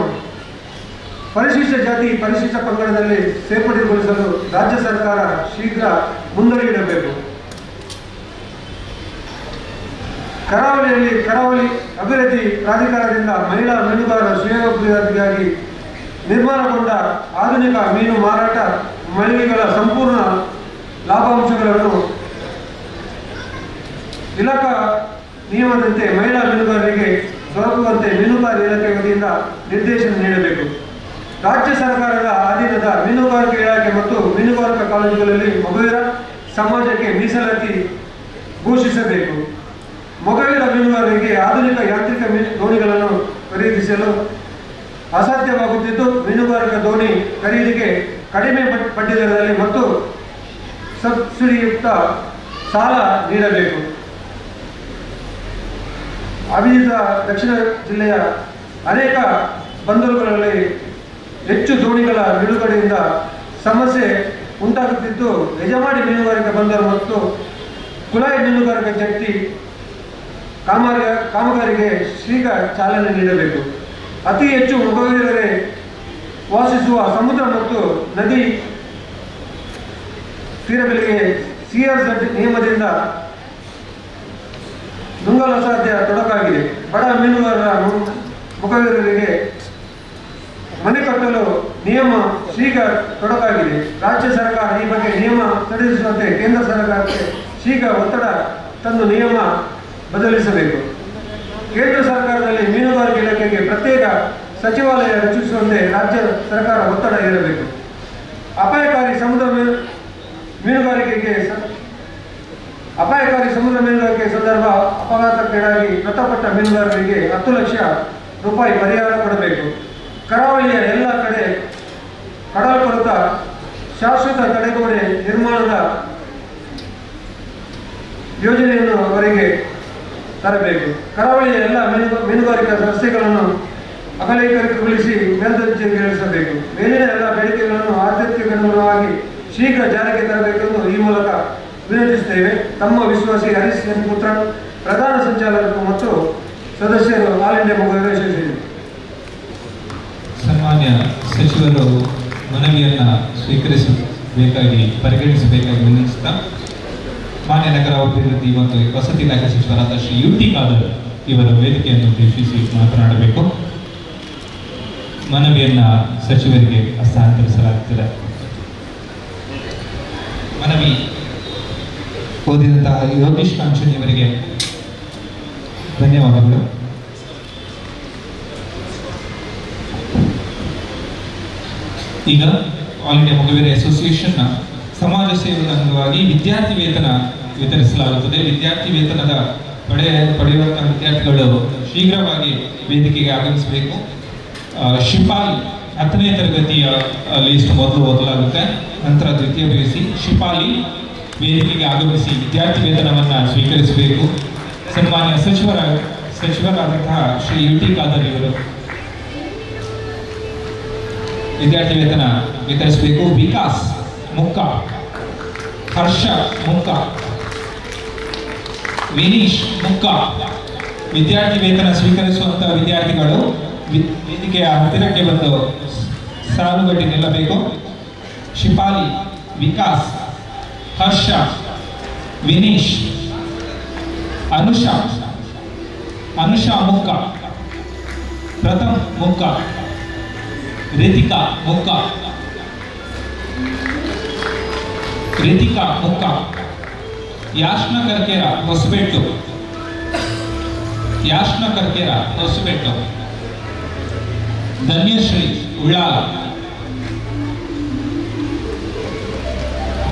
ಪರಿಶಿಷ್ಟ ಜಾತಿ ಪರಿಶಿಷ್ಟ ಪಂಗಡದಲ್ಲಿ ಸೇರ್ಪಡೆಗೊಳಿಸಲು ರಾಜ್ಯ ಸರ್ಕಾರ ಶೀಘ್ರ ಮುಂದಡಿಯಿಡಬೇಕು. ಕರಾವಳಿ ಅಭಿವೃದ್ಧಿ ಪ್ರಾಧಿಕಾರದಿಂದ ಮಹಿಳಾ ಮೀನುಗಾರರ ಶ್ರೇಯೋಭಿವೃದ್ಧಿಗಾಗಿ ನಿರ್ಮಾಣಗೊಂಡ ಆಧುನಿಕ ಮೀನು ಮಾರಾಟ ಮಳಿಗೆಗಳ ಸಂಪೂರ್ಣ ಲಾಭಾಂಶಗಳನ್ನು ಇಲಾಖಾ ನಿಯಮದಂತೆ ಮಹಿಳಾ ಮೀನುಗಾರರಿಗೆ ದೊರಕುವಂತೆ ಮೀನುಗಾರಿಕೆ ಇಲಾಖೆ ವತಿಯಿಂದ ನಿರ್ದೇಶನ ನೀಡಬೇಕು. ರಾಜ್ಯ ಸರ್ಕಾರದ ಅಧೀನದ ಮೀನುಗಾರಿಕೆ ಇಲಾಖೆ ಮತ್ತು ಮೀನುಗಾರಿಕಾ ಕಾಲೇಜುಗಳಲ್ಲಿ ಮೊಗವೀರ ಸಮಾಜಕ್ಕೆ ಮೀಸಲಾತಿ ಘೋಷಿಸಬೇಕು. ಮೊಗವೀರ ಮೀನುಗಾರರಿಗೆ ಆಧುನಿಕ ಯಾಂತ್ರಿಕ ದೋಣಿಗಳನ್ನು ಖರೀದಿಸಲು ಅಸಾಧ್ಯವಾಗುತ್ತಿದ್ದು, ಮೀನುಗಾರಿಕಾ ದೋಣಿ ಖರೀದಿಗೆ ಕಡಿಮೆ ಬಡ್ಡಿ ದರದಲ್ಲಿ ಮತ್ತು ಸಬ್ಸಿಡಿಯುಕ್ತ ಸಾಲ ನೀಡಬೇಕು. ಅಭಿವೃದ್ಧ ದಕ್ಷಿಣ ಜಿಲ್ಲೆಯ ಅನೇಕ ಬಂದರುಗಳಲ್ಲಿ ಹೆಚ್ಚು ದೋಣಿಗಳ ನಿಲುಗಡೆಯಿಂದ ಸಮಸ್ಯೆ ಉಂಟಾಗುತ್ತಿದ್ದು, ಯಜಮಾನಿ ಮೀನುಗಾರಿಕೆ ಬಂದರು ಮತ್ತು ಕುಳಾಯಿ ಮೀನುಗಾರಿಕೆ ಜಟ್ಟಿ ಕಾಮಗಾರಿಗೆ ಶೀಘ್ರ ಚಾಲನೆ ನೀಡಬೇಕು. ಅತಿ ಹೆಚ್ಚು ಮೊಗವೀರರೇ ವಾಸಿಸುವ ಸಮುದ್ರ ಮತ್ತು ನದಿ ತೀರಗಳಿಗೆ CRZ ನಿಯಮದಿಂದ ನುಂಗಲು ಅಸಾಧ್ಯ ತೊಡಕಾಗಿದೆ. ಬಡ ಮೀನುಗಾರರ ಮೊಗವೀರರಿಗೆ ಮನೆ ಕಟ್ಟಲು ನಿಯಮ ಶೀಘ್ರ ತೊಡಕಾಗಿದೆ. ರಾಜ್ಯ ಸರ್ಕಾರ ಈ ಬಗ್ಗೆ ನಿಯಮ ಸಡಿಲಿಸುವಂತೆ ಕೇಂದ್ರ ಸರ್ಕಾರಕ್ಕೆ ಶೀಘ್ರ ಒತ್ತಡ ತಂದು ನಿಯಮ ಬದಲಿಸಬೇಕು. ಕೇಂದ್ರ ಸರ್ಕಾರದಲ್ಲಿ ಮೀನುಗಾರಿಕೆ ಇಲಾಖೆಗೆ ಪ್ರತ್ಯೇಕ ಸಚಿವಾಲಯ ರಚಿಸುವಂತೆ ರಾಜ್ಯ ಸರ್ಕಾರ ಒತ್ತಡ ಹೇರಬೇಕು. ಅಪಾಯಕಾರಿ ಸಮುದ್ರ ಮೀನುಗಾರಿಕೆ ಸಂದರ್ಭ ಅಪಘಾತಕ್ಕೀಡಾಗಿ ಮೃತಪಟ್ಟ ಮೀನುಗಾರರಿಗೆ 10 ಲಕ್ಷ ರೂಪಾಯಿ ಪರಿಹಾರ ಕೊಡಬೇಕು. ಕರಾವಳಿಯ ಎಲ್ಲ ಕಡೆ ಕಡಲ್ಕೊರೆತ ಶಾಶ್ವತ ತಡೆಗೋಡೆ ನಿರ್ಮಾಣದ ಯೋಜನೆಯನ್ನು ಅವರಿಗೆ ತರಬೇಕು. ಕರಾವಳಿಯ ಎಲ್ಲ ಮೀನುಗಾರಿಕಾ ರಸ್ತೆಗಳನ್ನು ಅಗಲೀಕರಣಗೊಳಿಸಿ ಮೇಲ್ದರ್ಜೆಗೇರಿಸಬೇಕು. ಮೇಲಿನ ಎಲ್ಲ ಬೇಡಿಕೆಗಳನ್ನು ಆದ್ಯತೆಗನುಗುಣವಾಗಿ ಶೀಘ್ರ ಜಾರಿಗೆ ತರಬೇಕೆಂದು ಈ ಮೂಲಕ ವಿನಂತಿಸುತ್ತೇವೆ. ತಮ್ಮ ವಿಶ್ವಾಸಿ ಹರೀಶ್ ಎನ್ ಪುತ್ರ, ಪ್ರಧಾನ ಸಂಚಾಲಕರು ಮತ್ತು ಸದಸ್ಯರು, ಆಲ್ ಇಂಡಿಯಾ ಮೊಗವೀರ ಅಸೋಸಿಯೇಷನ್. ಸನ್ಮಾನ್ಯ ಸಚಿವರು ಮನವಿಯನ್ನು ಪರಿಗಣಿಸಬೇಕಾಗಿ ವಿನಂತಿಸುತ್ತಾ ಮಾನ್ಯ ನಗರ ಅಭಿವೃದ್ಧಿ ಮತ್ತು ವಸತಿ ಇಲಾಖೆ ಸಚಿವರಾದ ಶ್ರೀ UT ಖಾದರ್ ಇವರು ವೇದಿಕೆಯನ್ನು ಉದ್ದೇಶಿಸಿ ಮಾತನಾಡಬೇಕು. ಮನವಿಯನ್ನು ಸಚಿವರಿಗೆ ಹಸ್ತಾಂತರಿಸಲಾಗುತ್ತದೆ. ಮನವಿ ಓದಿದಂತಹ ಯೋಗೀಶ್ ಕಾಂಚನ್ ಇವರಿಗೆ ಧನ್ಯವಾದಗಳು. ಈಗ ಆಲ್ ಇಂಡಿಯಾ ಮೊಗವೀರ ಅಸೋಸಿಯೇಷನ್ನ ಸಮಾಜ ಸೇವೆಯ ಅಂಗವಾಗಿ ವಿದ್ಯಾರ್ಥಿ ವೇತನ ವಿತರಿಸಲಾಗುತ್ತದೆ. ವಿದ್ಯಾರ್ಥಿ ವೇತನದ ಪಡೆಯುವಂತಹ ವಿದ್ಯಾರ್ಥಿಗಳು ಶೀಘ್ರವಾಗಿ ವೇದಿಕೆಗೆ ಆಗಮಿಸಬೇಕು. ಶಿಪಾಯಿ 10ನೇ ತರಗತಿಯ ಲಿಸ್ಟ್ ಮೊದಲು ಓದಲಾಗುತ್ತೆ. ನಂತರ ದ್ವಿತೀಯ PUC ಶಿಪಾಯಿ ವೇದಿಕೆಗೆ ಆಗಮಿಸಿ ವಿದ್ಯಾರ್ಥಿ ವೇತನವನ್ನು ಸ್ವೀಕರಿಸಬೇಕು. ಸನ್ಮಾನ್ಯ ಸಚಿವರಾದಂತಹ ಶ್ರೀ UT ಖಾದರ್ ಇವರು ವಿದ್ಯಾರ್ಥಿ ವೇತನ ವಿತರಿಸಬೇಕು. ವಿಕಾಸ್ ಮುಕ್ಕ, ಹರ್ಷ ಮುಕ್ಕ, ವಿನೀಶ್ ಮುಕ್ಕ ವಿದ್ಯಾರ್ಥಿ ವೇತನ ಸ್ವೀಕರಿಸುವಂತಹ ವಿದ್ಯಾರ್ಥಿಗಳು ವೇದಿಕೆಯ ಹತ್ತಿರಕ್ಕೆ ಬಂದು ಸಾಲುಗಟ್ಟಿ ನಿಲ್ಲಬೇಕು. ಶಿಪಾಲಿ, ವಿಕಾಸ್, ಹರ್ಷ, ವಿನೀಶ್, ಅನುಷಾ ಮುಕ್ಕ, ಪ್ರಥಮ್ ಮುಕ್ಕ, ರಿತಿಕಾ ಮುಕ್ಕ, ಯಾಶ್ನ ಕರ್ಕೇರ ಹೊಸಬೆಟ್ಟು, ಧನ್ಯಶ್ರೀ ಉಳ್ಳಾಲ,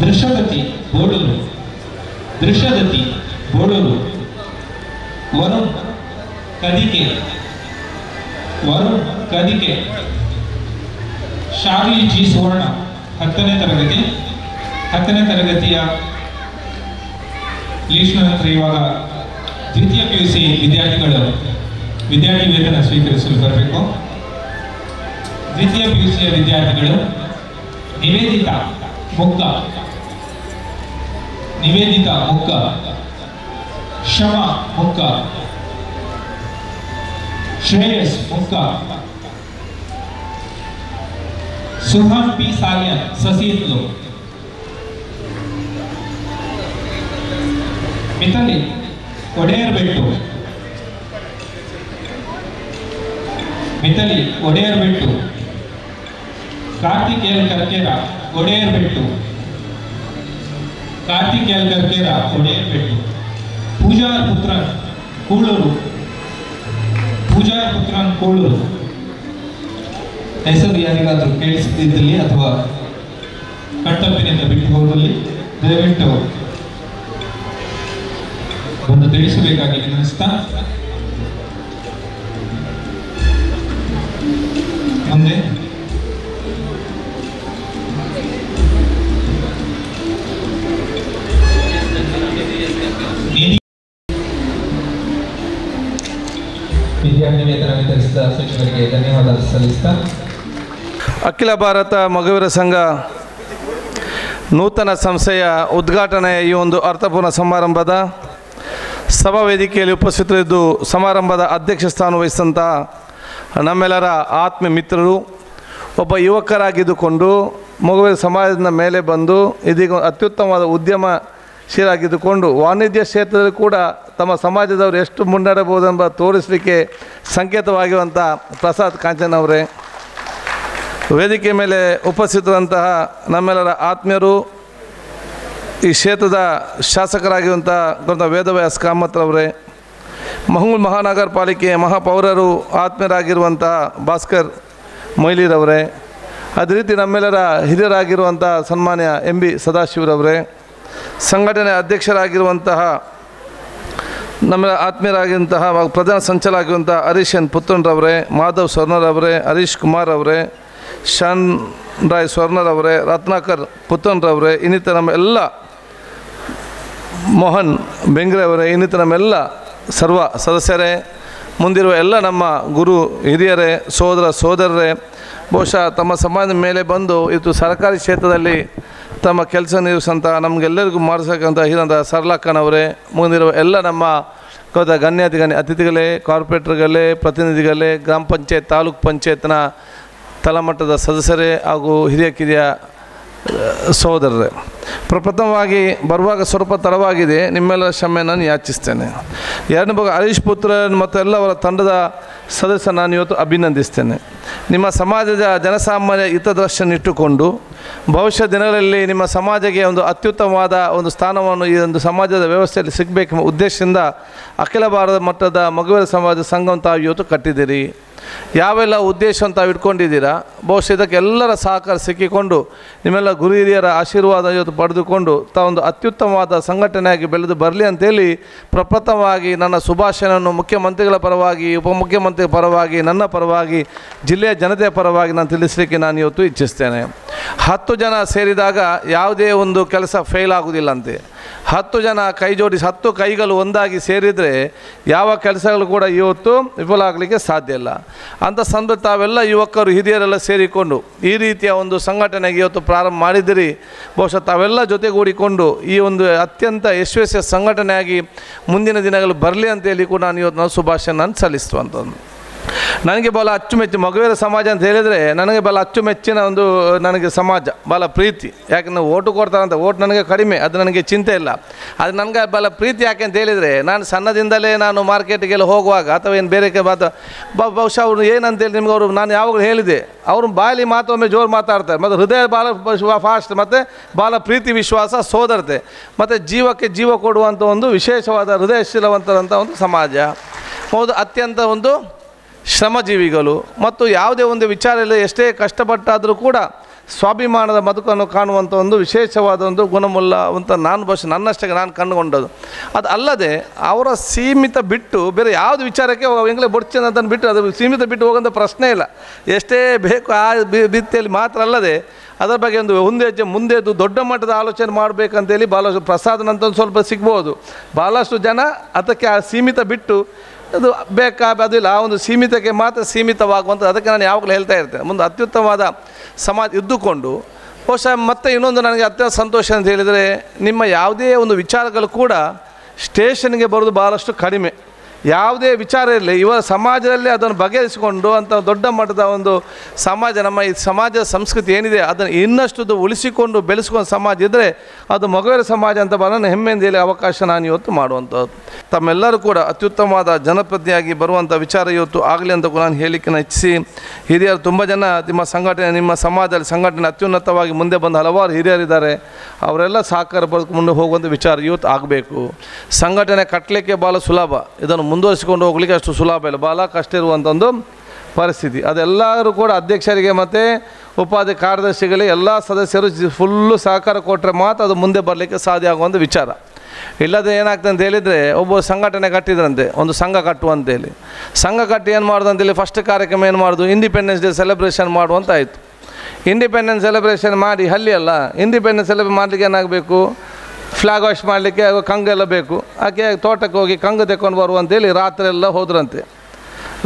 ದೃಶ್ಯದತಿ ಬೋಳೂರು, ವರುಣ್ ಕದಿಕೆ, ಶಾರ್ಲಿ ಜಿ ಸುವರ್ಣ 10ನೇ ತರಗತಿಯ ಲೀಸ್ಟ್ ನಂತರ ಇವಾಗ ದ್ವಿತೀಯ PUC ವಿದ್ಯಾರ್ಥಿಗಳು ವಿದ್ಯಾರ್ಥಿ ವೇತನ ಸ್ವೀಕರಿಸಲು ಬರಬೇಕು. ದ್ವಿತೀಯ PUCಯ ವಿದ್ಯಾರ್ಥಿಗಳು ನಿವೇದಿತಾ ಮುಕ್ಕ, ಶಮಾ ಮುಕ್ಕ, ಶ್ರೇಯಸ್ ಮುಕ್ಕ, ಸುಹಾನ್ P ಸಾಲಿಯನ್ ಸಸೀತ್ಲು, ಮಿಥಲಿ ಒಡೆಯರ್ ಬೆಟ್ಟು, ಕಾರ್ತಿಕ್ ಎಲ್ ಕರ್ಕೇರ ಒಡೆಯರ್ ಬೆಟ್ಟು, ಪೂಜಾರ್ ಪುತ್ರನ್ ಕೂಳೂರು. ಹೆಸರು ಯಾರಿಗಾದರೂ ಕೇಳಿಸುತ್ತಿದ್ದಲ್ಲಿ ಅಥವಾ ಕಟ್ಟಪ್ಪಿನಿಂದ ಬಿಟ್ಟು ಹೋದಲ್ಲಿ ದಯವಿಟ್ಟು ಒಂದು ತಿಳಿಸಬೇಕಾಗಿ ವಿನಂತಿಸ್ತಾ ಮುಂದೆ ವಿದ್ಯಾರ್ಥಿ ವೇತನ ವಿತರಿಸಿದ ಸಚಿವರಿಗೆ ಧನ್ಯವಾದ ಸಲ್ಲಿಸ್ತಾ ಅಖಿಲ ಭಾರತ ಮೊಗವೀರ ಸಂಘ ನೂತನ ಸಂಸ್ಥೆಯ ಉದ್ಘಾಟನೆಯ ಈ ಒಂದು ಅರ್ಥಪೂರ್ಣ ಸಮಾರಂಭದ ಸಭಾ ವೇದಿಕೆಯಲ್ಲಿ ಉಪಸ್ಥಿತರಿದ್ದು ಸಮಾರಂಭದ ಅಧ್ಯಕ್ಷ ಸ್ಥಾನ ವಹಿಸಿದಂತಹ ನಮ್ಮೆಲ್ಲರ ಆತ್ಮೀಯ ಮಿತ್ರರು, ಒಬ್ಬ ಯುವಕರಾಗಿದ್ದುಕೊಂಡು ಮೊಗವೀರ ಸಮಾಜದ ಮೇಲೆ ಬಂದು ಇದೀಗ ಅತ್ಯುತ್ತಮವಾದ ಉದ್ಯಮಶೀಲರಾಗಿದ್ದುಕೊಂಡು ವಾಣಿಜ್ಯ ಕ್ಷೇತ್ರದಲ್ಲಿ ಕೂಡ ತಮ್ಮ ಸಮಾಜದವರು ಎಷ್ಟು ಮುನ್ನಡೆಯಬಹುದೆಂಬ ತೋರಿಸಲಿಕ್ಕೆ ಸಂಕೇತವಾಗಿರುವಂಥ ಪ್ರಸಾದ್ ಕಾಂಚನ್ ಅವರೇ, ವೇದಿಕೆ ಮೇಲೆ ಉಪಸ್ಥಿತರಂತಹ ನಮ್ಮೆಲ್ಲರ ಆತ್ಮೀಯರು, ಈ ಕ್ಷೇತ್ರದ ಶಾಸಕರಾಗಿರುವಂಥ ವೇದವ್ಯಾಸ್ ಕಾಮತ್ರವರೇ, ಮಂಗಳೂರು ಮಹಾನಗರ ಪಾಲಿಕೆ ಮಹಾಪೌರರು ಆತ್ಮೀಯರಾಗಿರುವಂತಹ ಭಾಸ್ಕರ್ ಮೊಯ್ಲಿರವರೇ, ಅದೇ ರೀತಿ ನಮ್ಮೆಲ್ಲರ ಹಿರಿಯರಾಗಿರುವಂಥ ಸನ್ಮಾನ್ಯ MB ಸದಾಶಿವರವರೇ, ಸಂಘಟನೆ ಅಧ್ಯಕ್ಷರಾಗಿರುವಂತಹ ನಮ್ಮ ಆತ್ಮೀಯರಾಗಿರುವಂತಹ ಪ್ರಧಾನ ಸಂಚಾಲಕರಾಗಿರುವಂಥ ಹರೀಶ್ ಎನ್ ಪುತ್ರನ್ರವರೇ, ಮಾಧವ್ ಸ್ವರ್ಣರವರೇ, ಹರೀಶ್ ಕುಮಾರ್ ಅವರೇ, ಶಾನ್ ರಾಯ್ ಸ್ವರ್ಣರವರೇ, ರತ್ನಾಕರ್ ಪುತ್ರನ್ರವರೇ, ಇನ್ನಿತರ ನಮ್ಮ ಎಲ್ಲ ಮೋಹನ್ ಬೆಂಗ್ರೆ ಅವರೇ, ಇನ್ನಿತರ ನಮ್ಮೆಲ್ಲ ಸರ್ವ ಸದಸ್ಯರೇ, ಮುಂದಿರುವ ಎಲ್ಲ ನಮ್ಮ ಗುರು ಹಿರಿಯರೇ, ಸೋದರರೇ, ಬಹುಶಃ ತಮ್ಮ ಸಮಾಜದ ಮೇಲೆ ಬಂದು ಇವತ್ತು ಸರ್ಕಾರಿ ಕ್ಷೇತ್ರದಲ್ಲಿ ತಮ್ಮ ಕೆಲಸ ನಿರ್ವಹಿಸಂಥ ನಮಗೆಲ್ಲರಿಗೂ ಮಾಡಿಸಕ್ಕಂಥ ಹಿರಿಯ ಸರ್ಲಕ್ಕನವರೇ, ಮುಂದಿರುವ ಎಲ್ಲ ನಮ್ಮ ಗಣ್ಯ ಅತಿಥಿಗಳೇ, ಕಾರ್ಪೊರೇಟರ್ಗಳೇ, ಪ್ರತಿನಿಧಿಗಳೇ, ಗ್ರಾಮ ಪಂಚಾಯತ್ ತಾಲೂಕು ಪಂಚಾಯತ್ನ ತಳಮಟ್ಟದ ಸದಸ್ಯರೇ ಹಾಗೂ ಹಿರಿಯ ಸಹೋದರರೇ, ಪ್ರಪ್ರಥಮವಾಗಿ ಬರುವಾಗ ಸ್ವಲ್ಪ ತಡವಾಗಿದೆ, ನಿಮ್ಮೆಲ್ಲರ ಕ್ಷಮೆ ನಾನು ಯಾಚಿಸ್ತೇನೆ. ಎರಡನೇ ಭಾಗ ಹರೀಶ್ ಪುತ್ರನ್ ಮತ್ತು ಎಲ್ಲ ಅವರ ತಂಡದ ಸದಸ್ಯ ನಾನು ಇವತ್ತು ಅಭಿನಂದಿಸ್ತೇನೆ. ನಿಮ್ಮ ಸಮಾಜದ ಜನಸಾಮಾನ್ಯ ಹಿತದೃಷ್ಟಿಯನ್ನಿಟ್ಟುಕೊಂಡು ಭವಿಷ್ಯ ದಿನಗಳಲ್ಲಿ ನಿಮ್ಮ ಸಮಾಜಕ್ಕೆ ಒಂದು ಅತ್ಯುತ್ತಮವಾದ ಒಂದು ಸ್ಥಾನವನ್ನು ಈ ಒಂದು ಸಮಾಜದ ವ್ಯವಸ್ಥೆಯಲ್ಲಿ ಸಿಗಬೇಕೆಂಬ ಉದ್ದೇಶದಿಂದ ಅಖಿಲ ಭಾರತ ಮಟ್ಟದ ಮಗುವಿನ ಸಮಾಜ ಸಂಘವನ್ನು ತಾವು ಇವತ್ತು ಕಟ್ಟಿದ್ದೀರಿ. ಯಾವೆಲ್ಲ ಉದ್ದೇಶವನ್ನು ತಾವು ಇಟ್ಕೊಂಡಿದ್ದೀರಾ, ಬಹುಶಃ ಇದಕ್ಕೆ ಎಲ್ಲರ ಸಹಕಾರ ಸಿಕ್ಕಿಕೊಂಡು ನಿಮ್ಮೆಲ್ಲ ಗುರು ಹಿರಿಯರ ಆಶೀರ್ವಾದ ಇವತ್ತು ಪಡೆದುಕೊಂಡು ತಾವೊಂದು ಅತ್ಯುತ್ತಮವಾದ ಸಂಘಟನೆಯಾಗಿ ಬೆಳೆದು ಬರಲಿ ಅಂತೇಳಿ ಪ್ರಪ್ರಥಮವಾಗಿ ನನ್ನ ಶುಭಾಶಯವನ್ನು ಮುಖ್ಯಮಂತ್ರಿಗಳ ಪರವಾಗಿ, ಉಪಮುಖ್ಯಮಂತ್ರಿಗಳ ಪರವಾಗಿ, ನನ್ನ ಪರವಾಗಿ, ಜಿಲ್ಲೆಯ ಜನತೆಯ ಪರವಾಗಿ ನಾನು ತಿಳಿಸಲಿಕ್ಕೆ ನಾನು ಇವತ್ತು ಇಚ್ಛಿಸ್ತೇನೆ. 10 ಜನ ಸೇರಿದಾಗ ಯಾವುದೇ ಒಂದು ಕೆಲಸ ಫೇಲ್ ಆಗುವುದಿಲ್ಲಂತೆ. 10 ಜನ ಕೈ ಜೋಡಿಸಿ 10 ಕೈಗಳು ಒಂದಾಗಿ ಸೇರಿದರೆ ಯಾವ ಕೆಲಸಗಳು ಕೂಡ ಇವತ್ತು ವಿಫಲ ಆಗಲಿಕ್ಕೆ ಸಾಧ್ಯ ಇಲ್ಲ. ಅಂಥ ಸಂದರ್ಭ ತಾವೆಲ್ಲ ಯುವಕರು ಹಿರಿಯರೆಲ್ಲ ಸೇರಿಕೊಂಡು ಈ ರೀತಿಯ ಒಂದು ಸಂಘಟನೆಗೆ ಇವತ್ತು ಪ್ರಾರಂಭ ಮಾಡಿದಿರಿ. ಬಹುಶಃ ತಾವೆಲ್ಲ ಜೊತೆಗೂಡಿಕೊಂಡು ಈ ಒಂದು ಅತ್ಯಂತ ಯಶಸ್ವಿ ಸಂಘಟನೆಯಾಗಿ ಮುಂದಿನ ದಿನಗಳು ಬರಲಿ ಅಂತೇಳಿ ಕೂಡ ನಾನು ಇವತ್ತು ಶುಭಾಶಯ ನಾನು ಸಲ್ಲಿಸುವಂಥದ್ದು. ನನಗೆ ಭಾಳ ಅಚ್ಚುಮೆಚ್ಚು ಮಗುವಿನ ಸಮಾಜ ಅಂತ ಹೇಳಿದರೆ ನನಗೆ ಭಾಳ ಅಚ್ಚುಮೆಚ್ಚಿನ ಒಂದು ನನಗೆ ಸಮಾಜ ಭಾಳ ಪ್ರೀತಿ. ಯಾಕಂದರೆ ಓಟು ಕೊಡ್ತಾರಂತ, ಓಟ್ ನನಗೆ ಕಡಿಮೆ, ಅದು ನನಗೆ ಚಿಂತೆ ಇಲ್ಲ. ಅದು ನನಗೆ ಭಾಳ ಪ್ರೀತಿ ಯಾಕೆ ಅಂತ ಹೇಳಿದರೆ ನಾನು ಸಣ್ಣದಿಂದಲೇ ನಾನು ಮಾರ್ಕೆಟಿಗೆಲ್ಲ ಹೋಗುವಾಗ ಅಥವಾ ಏನು ಬೇರೆ ಬಹುಶಃ ಅವರು ಏನಂತೇಳಿ ನಿಮ್ಗೆ ಅವರು ನಾನು ಯಾವಾಗಲೂ ಹೇಳಿದೆ, ಅವರು ಬಾಯಲ್ಲಿ ಮಾತೊಮ್ಮೆ ಜೋರು ಮಾತಾಡ್ತಾರೆ, ಮತ್ತು ಹೃದಯ ಭಾಳ ಫಾಸ್ಟ್, ಮತ್ತು ಭಾಳ ಪ್ರೀತಿ ವಿಶ್ವಾಸ ಸೋದರತೆ ಮತ್ತು ಜೀವಕ್ಕೆ ಜೀವ ಕೊಡುವಂಥ ಒಂದು ವಿಶೇಷವಾದ ಹೃದಯಶೀಲವಂತರಂಥ ಒಂದು ಸಮಾಜ. ಹೌದು, ಅತ್ಯಂತ ಒಂದು ಶ್ರಮಜೀವಿಗಳು ಮತ್ತು ಯಾವುದೇ ಒಂದು ವಿಚಾರ ಇಲ್ಲ, ಎಷ್ಟೇ ಕಷ್ಟಪಟ್ಟಾದರೂ ಕೂಡ ಸ್ವಾಭಿಮಾನದ ಬದುಕನ್ನು ಕಾಣುವಂಥ ಒಂದು ವಿಶೇಷವಾದ ಒಂದು ಗುಣಮುಲ್ಲ ಅಂತ ನಾನು ನನ್ನಷ್ಟಕ್ಕೆ ನಾನು ಕಂಡುಕೊಂಡದ್ದು. ಅದು ಅಲ್ಲದೆ ಅವರ ಸೀಮಿತ ಬಿಟ್ಟು ಬೇರೆ ಯಾವುದು ವಿಚಾರಕ್ಕೆ ಎಂಗ್ಲೇ ಬೊಡ್ಚನ್ ಅಂತ ಬಿಟ್ಟು ಅದು ಸೀಮಿತ ಬಿಟ್ಟು ಹೋಗೋಂಥ ಪ್ರಶ್ನೆ ಇಲ್ಲ. ಎಷ್ಟೇ ಬೇಕು ಆ ಭಿತ್ತಿಯಲ್ಲಿ ಮಾತ್ರ ಅಲ್ಲದೆ ಅದರ ಬಗ್ಗೆ ಒಂದು ಹೆಜ್ಜೆ ಮುಂದೆದ್ದು ದೊಡ್ಡ ಮಟ್ಟದ ಆಲೋಚನೆ ಮಾಡಬೇಕಂತೇಳಿ ಭಾಳಷ್ಟು ಪ್ರಸಾದನಂತ ಸ್ವಲ್ಪ ಸಿಗ್ಬೋದು. ಭಾಳಷ್ಟು ಜನ ಅದಕ್ಕೆ ಆ ಸೀಮಿತ ಬಿಟ್ಟು ಅದು ಬೇಕಾದಿಲ್ಲ, ಆ ಒಂದು ಸೀಮಿತಕ್ಕೆ ಮಾತ್ರ ಸೀಮಿತವಾಗುವಂಥ. ಅದಕ್ಕೆ ನಾನು ಯಾವಾಗಲೂ ಹೇಳ್ತಾ ಇರ್ತೇನೆ, ಮುಂದೆ ಅತ್ಯುತ್ತಮವಾದ ಸಮಾಜ ಇದ್ದುಕೊಂಡು ಬಹುಶಃ ಮತ್ತೆ ಇನ್ನೊಂದು ನನಗೆ ಅತ್ಯಂತ ಸಂತೋಷ ಅಂತ ಹೇಳಿದರೆ, ನಿಮ್ಮ ಯಾವುದೇ ಒಂದು ವಿಚಾರಗಳು ಕೂಡ ಸ್ಟೇಷನ್ಗೆ ಬರೋದು ಭಾಳಷ್ಟು ಕಡಿಮೆ. ಯಾವುದೇ ವಿಚಾರ ಇರಲಿ ಇವರ ಸಮಾಜದಲ್ಲಿ ಅದನ್ನು ಬಗೆಹರಿಸಿಕೊಂಡು ಅಂಥ ದೊಡ್ಡ ಮಟ್ಟದ ಒಂದು ಸಮಾಜ, ನಮ್ಮ ಈ ಸಮಾಜದ ಸಂಸ್ಕೃತಿ ಏನಿದೆ ಅದನ್ನು ಇನ್ನಷ್ಟು ಉಳಿಸಿಕೊಂಡು ಬೆಳೆಸ್ಕೊಂಡು ಸಮಾಜ ಇದ್ದರೆ ಅದು ಮಗುವಿನ ಸಮಾಜ ಅಂತ ನನ್ನ ಹೆಮ್ಮೆಯಿಂದ ಹೇಳಿ ಅವಕಾಶ ನಾನು ಇವತ್ತು ಮಾಡುವಂಥದ್ದು. ತಮ್ಮೆಲ್ಲರೂ ಕೂಡ ಅತ್ಯುತ್ತಮವಾದ ಜನಪ್ರತಿನಿಧಿಯಾಗಿ ಬರುವಂಥ ವಿಚಾರ ಇವತ್ತು ಆಗಲಿ ಅಂತ ನಾನು ಹೇಳಲಿಕ್ಕೆ ಇಚ್ಛಿಸಿ, ಹಿರಿಯರು ತುಂಬ ಜನ ನಿಮ್ಮ ಸಂಘಟನೆ, ನಿಮ್ಮ ಸಮಾಜದಲ್ಲಿ ಸಂಘಟನೆ ಅತ್ಯುನ್ನತವಾಗಿ ಮುಂದೆ ಬಂದ ಹಲವಾರು ಹಿರಿಯರಿದ್ದಾರೆ. ಅವರೆಲ್ಲ ಸಹಕಾರ ಬದುಕು ಮುಂದೆ ಹೋಗುವಂಥ ವಿಚಾರ ಇವತ್ತು ಆಗಬೇಕು. ಸಂಘಟನೆ ಕಟ್ಟಲಿಕ್ಕೆ ಭಾಳ ಸುಲಭ, ಇದನ್ನು ಮುಂದುವರಿಸಿಕೊಂಡು ಹೋಗಲಿಕ್ಕೆ ಅಷ್ಟು ಸುಲಭ ಇಲ್ಲ, ಭಾಳ ಕಷ್ಟ ಇರುವಂಥ ಒಂದು ಪರಿಸ್ಥಿತಿ. ಅದೆಲ್ಲರೂ ಕೂಡ ಅಧ್ಯಕ್ಷರಿಗೆ ಮತ್ತು ಉಪಾಧ್ಯಕ್ಷ ಕಾರ್ಯದರ್ಶಿಗಳಿಗೆ ಎಲ್ಲ ಸದಸ್ಯರು ಫುಲ್ಲು ಸಹಕಾರ ಕೊಟ್ಟರೆ ಮಾತ್ರ ಅದು ಮುಂದೆ ಬರಲಿಕ್ಕೆ ಸಾಧ್ಯ ಆಗುವಂಥ ವಿಚಾರ. ಇಲ್ಲದೆ ಏನಾಗ್ತದೆ ಅಂತ ಹೇಳಿದರೆ, ಒಬ್ಬ ಸಂಘಟನೆ ಕಟ್ಟಿದ್ರಂತೆ, ಒಂದು ಸಂಘ ಕಟ್ಟುವಂತೇಳಿ ಸಂಘ ಕಟ್ಟಿ ಏನು ಮಾಡೋದು ಅಂತೇಳಿ ಫಸ್ಟ್ ಕಾರ್ಯಕ್ರಮ ಏನು ಮಾಡೋದು, ಇಂಡಿಪೆಂಡೆನ್ಸ್ ಡೇ ಸೆಲೆಬ್ರೇಷನ್ ಮಾಡುವಂತ ಆಯಿತು. ಇಂಡಿಪೆಂಡೆನ್ಸ್ ಸೆಲೆಬ್ರೇಷನ್ ಮಾಡಿ ಅಲ್ಲಿ ಅಲ್ಲ, ಇಂಡಿಪೆಂಡೆನ್ಸ್ ಸೆಲೆಬ್ರೇಟ್ ಮಾಡಲಿಕ್ಕೆ ಏನಾಗಬೇಕು, ಫ್ಲಾಗ್ ಹಾಸ್ಟ್ ಮಾಡಲಿಕ್ಕೆ ಕಂಗೆಲ್ಲ ಬೇಕು. ಆಕೆ ತೋಟಕ್ಕೆ ಹೋಗಿ ಕಂಗು ತೆಕ್ಕೊಂಡು ಬರುವಂತೇಳಿ ರಾತ್ರಿ ಎಲ್ಲ ಹೋದ್ರಂತೆ.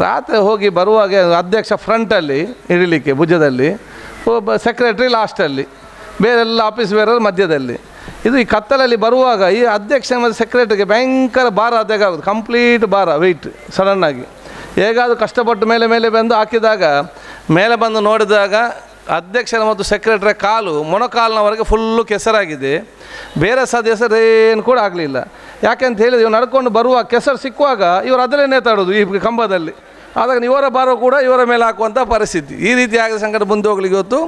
ರಾತ್ರಿ ಹೋಗಿ ಬರುವಾಗ ಅಧ್ಯಕ್ಷ ಫ್ರಂಟಲ್ಲಿ ಇಡಲಿಕ್ಕೆ ಭುಜದಲ್ಲಿ, ಒಬ್ಬ ಸೆಕ್ರೆಟ್ರಿ ಲಾಸ್ಟಲ್ಲಿ, ಬೇರೆಲ್ಲ ಆಫೀಸ್ ಬೇರೆಯವರು ಮಧ್ಯದಲ್ಲಿ. ಇದು ಈ ಕತ್ತಲಲ್ಲಿ ಬರುವಾಗ ಈ ಅಧ್ಯಕ್ಷ ಮತ್ತು ಸೆಕ್ರೆಟರಿಗೆ ಭಯಂಕರ ಭಾರ ಆದಾಗುತ್ತೆ, ಕಂಪ್ಲೀಟ್ ಭಾರ, ವೆಯ್ಟ್ ಸಡನ್ನಾಗಿ. ಹೇಗಾದರೂ ಕಷ್ಟಪಟ್ಟು ಮೇಲೆ ಮೇಲೆ ಬಂದು ಹಾಕಿದಾಗ ಮೇಲೆ ಬಂದು ನೋಡಿದಾಗ ಅಧ್ಯಕ್ಷರ ಮತ್ತು ಸೆಕ್ರೆಟರಿ ಕಾಲು ಮೊಣಕಾಲಿನವರೆಗೆ ಫುಲ್ಲು ಕೆಸರಾಗಿದೆ. ಬೇರೆ ಸದಸ್ಯರು ಏನು ಕೂಡ ಆಗಲಿಲ್ಲ. ಯಾಕೆಂತ ಹೇಳಿದ್ರೆ ಇವ್ರು ನಡ್ಕೊಂಡು ಬರುವ ಕೆಸರು ಸಿಕ್ಕುವಾಗ ಇವರು ಅದರಲ್ಲೇ ನೇತಾಡೋದು ಈ ಕಂಬದಲ್ಲಿ. ಆದಾಗ ಇವರ ಭಾರ ಕೂಡ ಇವರ ಮೇಲೆ ಹಾಕುವಂಥ ಪರಿಸ್ಥಿತಿ. ಈ ರೀತಿಯಾಗಿ ಸಂಘಟನೆ ಮುಂದೆ ಹೋಗ್ಲಿಕ್ಕೆ ಇವತ್ತು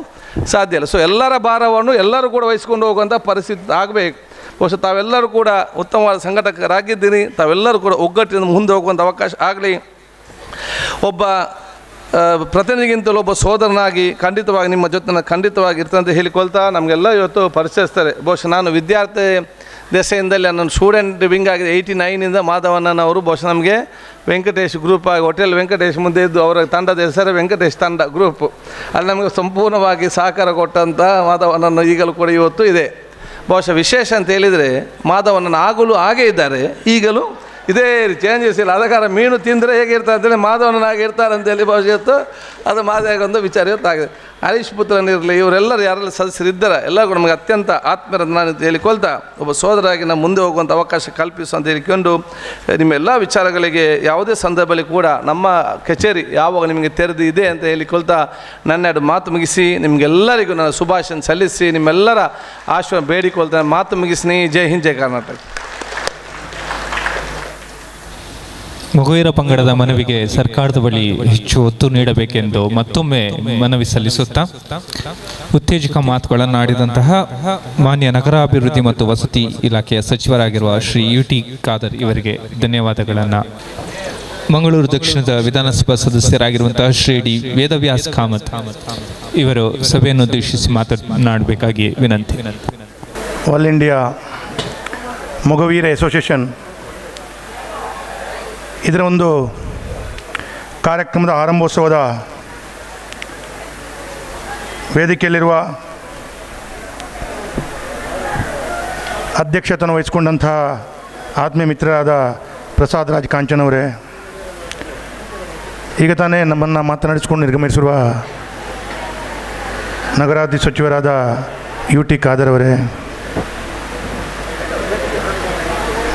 ಸಾಧ್ಯ ಇಲ್ಲ. ಸೊ ಎಲ್ಲರ ಭಾರವನ್ನು ಎಲ್ಲರೂ ಕೂಡ ವಹಿಸ್ಕೊಂಡು ಹೋಗುವಂಥ ಪರಿಸ್ಥಿತಿ ಆಗಬೇಕು. ಬಹುಶಃ ತಾವೆಲ್ಲರೂ ಕೂಡ ಉತ್ತಮವಾದ ಸಂಘಟಕರಾಗಿದ್ದೀರಿ. ತಾವೆಲ್ಲರೂ ಕೂಡ ಒಗ್ಗಟ್ಟಿನಿಂದ ಮುಂದೆ ಹೋಗುವಂಥ ಅವಕಾಶ ಆಗಲಿ. ಒಬ್ಬ ಪ್ರತಿನಿಧಿಗಿಂತಲೂ ಒಬ್ಬ ಸೋದರನಾಗಿ ಖಂಡಿತವಾಗಿ ನಿಮ್ಮ ಜೊತೆ ಖಂಡಿತವಾಗಿ ಇರ್ತಂತ ಅಂತ ಹೇಳಿಕೊಳ್ತಾ ನಮಗೆಲ್ಲ ಇವತ್ತು ಪರಿಚಯಿಸ್ತಾರೆ. ಬಹುಶಃ ನಾನು ವಿದ್ಯಾರ್ಥಿ ದೆಸೆಯಿಂದಲೇ ನನ್ನ ಸ್ಟೂಡೆಂಟ್ ವಿಂಗ್ ಆಗಿದೆ 89ಇಂದ ಮಾಧವಣ್ಣನವರು ಬಹುಶಃ ನಮಗೆ ವೆಂಕಟೇಶ್ ಗ್ರೂಪ್ ಆಗಿ ಹೋಟೆಲ್ ವೆಂಕಟೇಶ್ ಮುಂದೆ ಇದ್ದು ಅವರ ತಂಡದ ಹೆಸರು ವೆಂಕಟೇಶ್ ತಂಡ ಗ್ರೂಪ್. ಅಲ್ಲಿ ನಮಗೆ ಸಂಪೂರ್ಣವಾಗಿ ಸಹಕಾರ ಕೊಟ್ಟಂಥ ಮಾಧವಣ್ಣನ ಈಗಲೂ ಕೂಡ ಇವತ್ತು ಇದೆ. ಬಹುಶಃ ವಿಶೇಷ ಅಂತ ಹೇಳಿದರೆ ಮಾಧವಣ್ಣನ ಆಗಲೂ ಹಾಗೇ ಇದ್ದಾರೆ, ಈಗಲೂ ಇದೇ ಚೇಂಜಸ್ ಇಲ್ಲ. ಅದಕ್ಕಾರ ಮೀನು ತಿಂದರೆ ಹೇಗಿರ್ತಾರೆ ಅಂತೇಳಿ ಮಾಧವನಾಗಿ ಇರ್ತಾರೆ ಅಂತೇಳಿ ಬಹುಶಃ ಅದು ಮಾದರಿಯಾಗೊಂದು ವಿಚಾರ ಇವತ್ತಾಗಿದೆ. ಹರೀಶ್ ಪುತ್ರನಿರಲಿ ಇವರೆಲ್ಲರೂ ಯಾರೆಲ್ಲ ಸದಸ್ಯರಿದ್ದಾರೆ ಎಲ್ಲರೂ ನಮಗೆ ಅತ್ಯಂತ ಆತ್ಮೀಯರನ್ನು ನಾನು ಹೇಳಿಕೊಳ್ತಾ ಒಬ್ಬ ಸೋದರಾಗಿ ನಾವು ಮುಂದೆ ಹೋಗುವಂಥ ಅವಕಾಶ ಕಲ್ಪಿಸು ಅಂತ ಹೇಳಿಕೊಂಡು ನಿಮ್ಮೆಲ್ಲ ವಿಚಾರಗಳಿಗೆ ಯಾವುದೇ ಸಂದರ್ಭದಲ್ಲಿ ಕೂಡ ನಮ್ಮ ಕಚೇರಿ ಯಾವಾಗ ನಿಮಗೆ ತೆರೆದು ಇದೆ ಅಂತ ಹೇಳಿಕೊಳ್ತಾ ನನ್ನೆರಡು ಮಾತು ಮುಗಿಸಿ ನಿಮಗೆಲ್ಲರಿಗೂ ನಾನು ಶುಭಾಶಯ ಸಲ್ಲಿಸಿ ನಿಮ್ಮೆಲ್ಲರ ಆಶೀರ್ವಾದ ಬೇಡಿಕೊಳ್ತಾ ಮಾತು ಮುಗಿಸ್ನಿ. ಜೈ ಹಿಂದ್, ಜೈ ಕರ್ನಾಟಕ. ಮೊಗವೀರ ಪಂಗಡದ ಮನವಿಗೆ ಸರ್ಕಾರದ ಬಳಿ ಹೆಚ್ಚು ಒತ್ತು ನೀಡಬೇಕೆಂದು ಮತ್ತೊಮ್ಮೆ ಮನವಿ ಸಲ್ಲಿಸುತ್ತಾ ಉತ್ತೇಜಕ ಮಾತುಗಳನ್ನಾಡಿದಂತಹ ಮಾನ್ಯ ನಗರಾಭಿವೃದ್ಧಿ ಮತ್ತು ವಸತಿ ಇಲಾಖೆಯ ಸಚಿವರಾಗಿರುವ ಶ್ರೀ UT ಖಾದರ್ ಇವರಿಗೆ ಧನ್ಯವಾದಗಳನ್ನು, ಮಂಗಳೂರು ದಕ್ಷಿಣದ ವಿಧಾನಸಭಾ ಸದಸ್ಯರಾಗಿರುವಂತಹ ಶ್ರೀ ಡಿ ವೇದವ್ಯಾಸ್ ಕಾಮತ್ ಇವರು ಸಭೆಯನ್ನುದ್ದೇಶಿಸಿ ಮಾತನಾಡಬೇಕಾಗಿ ವಿನಂತಿ. ಆಲ್ ಇಂಡಿಯಾ ಮೊಗವೀರ ಅಸೋಸಿಯೇಷನ್ ಇದರ ಒಂದು ಕಾರ್ಯಕ್ರಮದ ಆರಂಭೋತ್ಸವದ ವೇದಿಕೆಯಲ್ಲಿರುವ ಅಧ್ಯಕ್ಷತೆಯನ್ನು ವಹಿಸಿಕೊಂಡಂತಹ ಆತ್ಮೀಯ ಮಿತ್ರರಾದ ಪ್ರಸಾದ್ ರಾಜ್ ಕಾಂಚನ್ ಅವರೇ, ಈಗ ತಾನೇ ನಮ್ಮನ್ನು ಮಾತನಾಡಿಸಿಕೊಂಡು ನಿರ್ಗಮಿಸಿರುವ ನಗರಾಭಿವೃದ್ಧಿ ಸಚಿವರಾದ UT ಖಾದರ್ ಅವರೇ,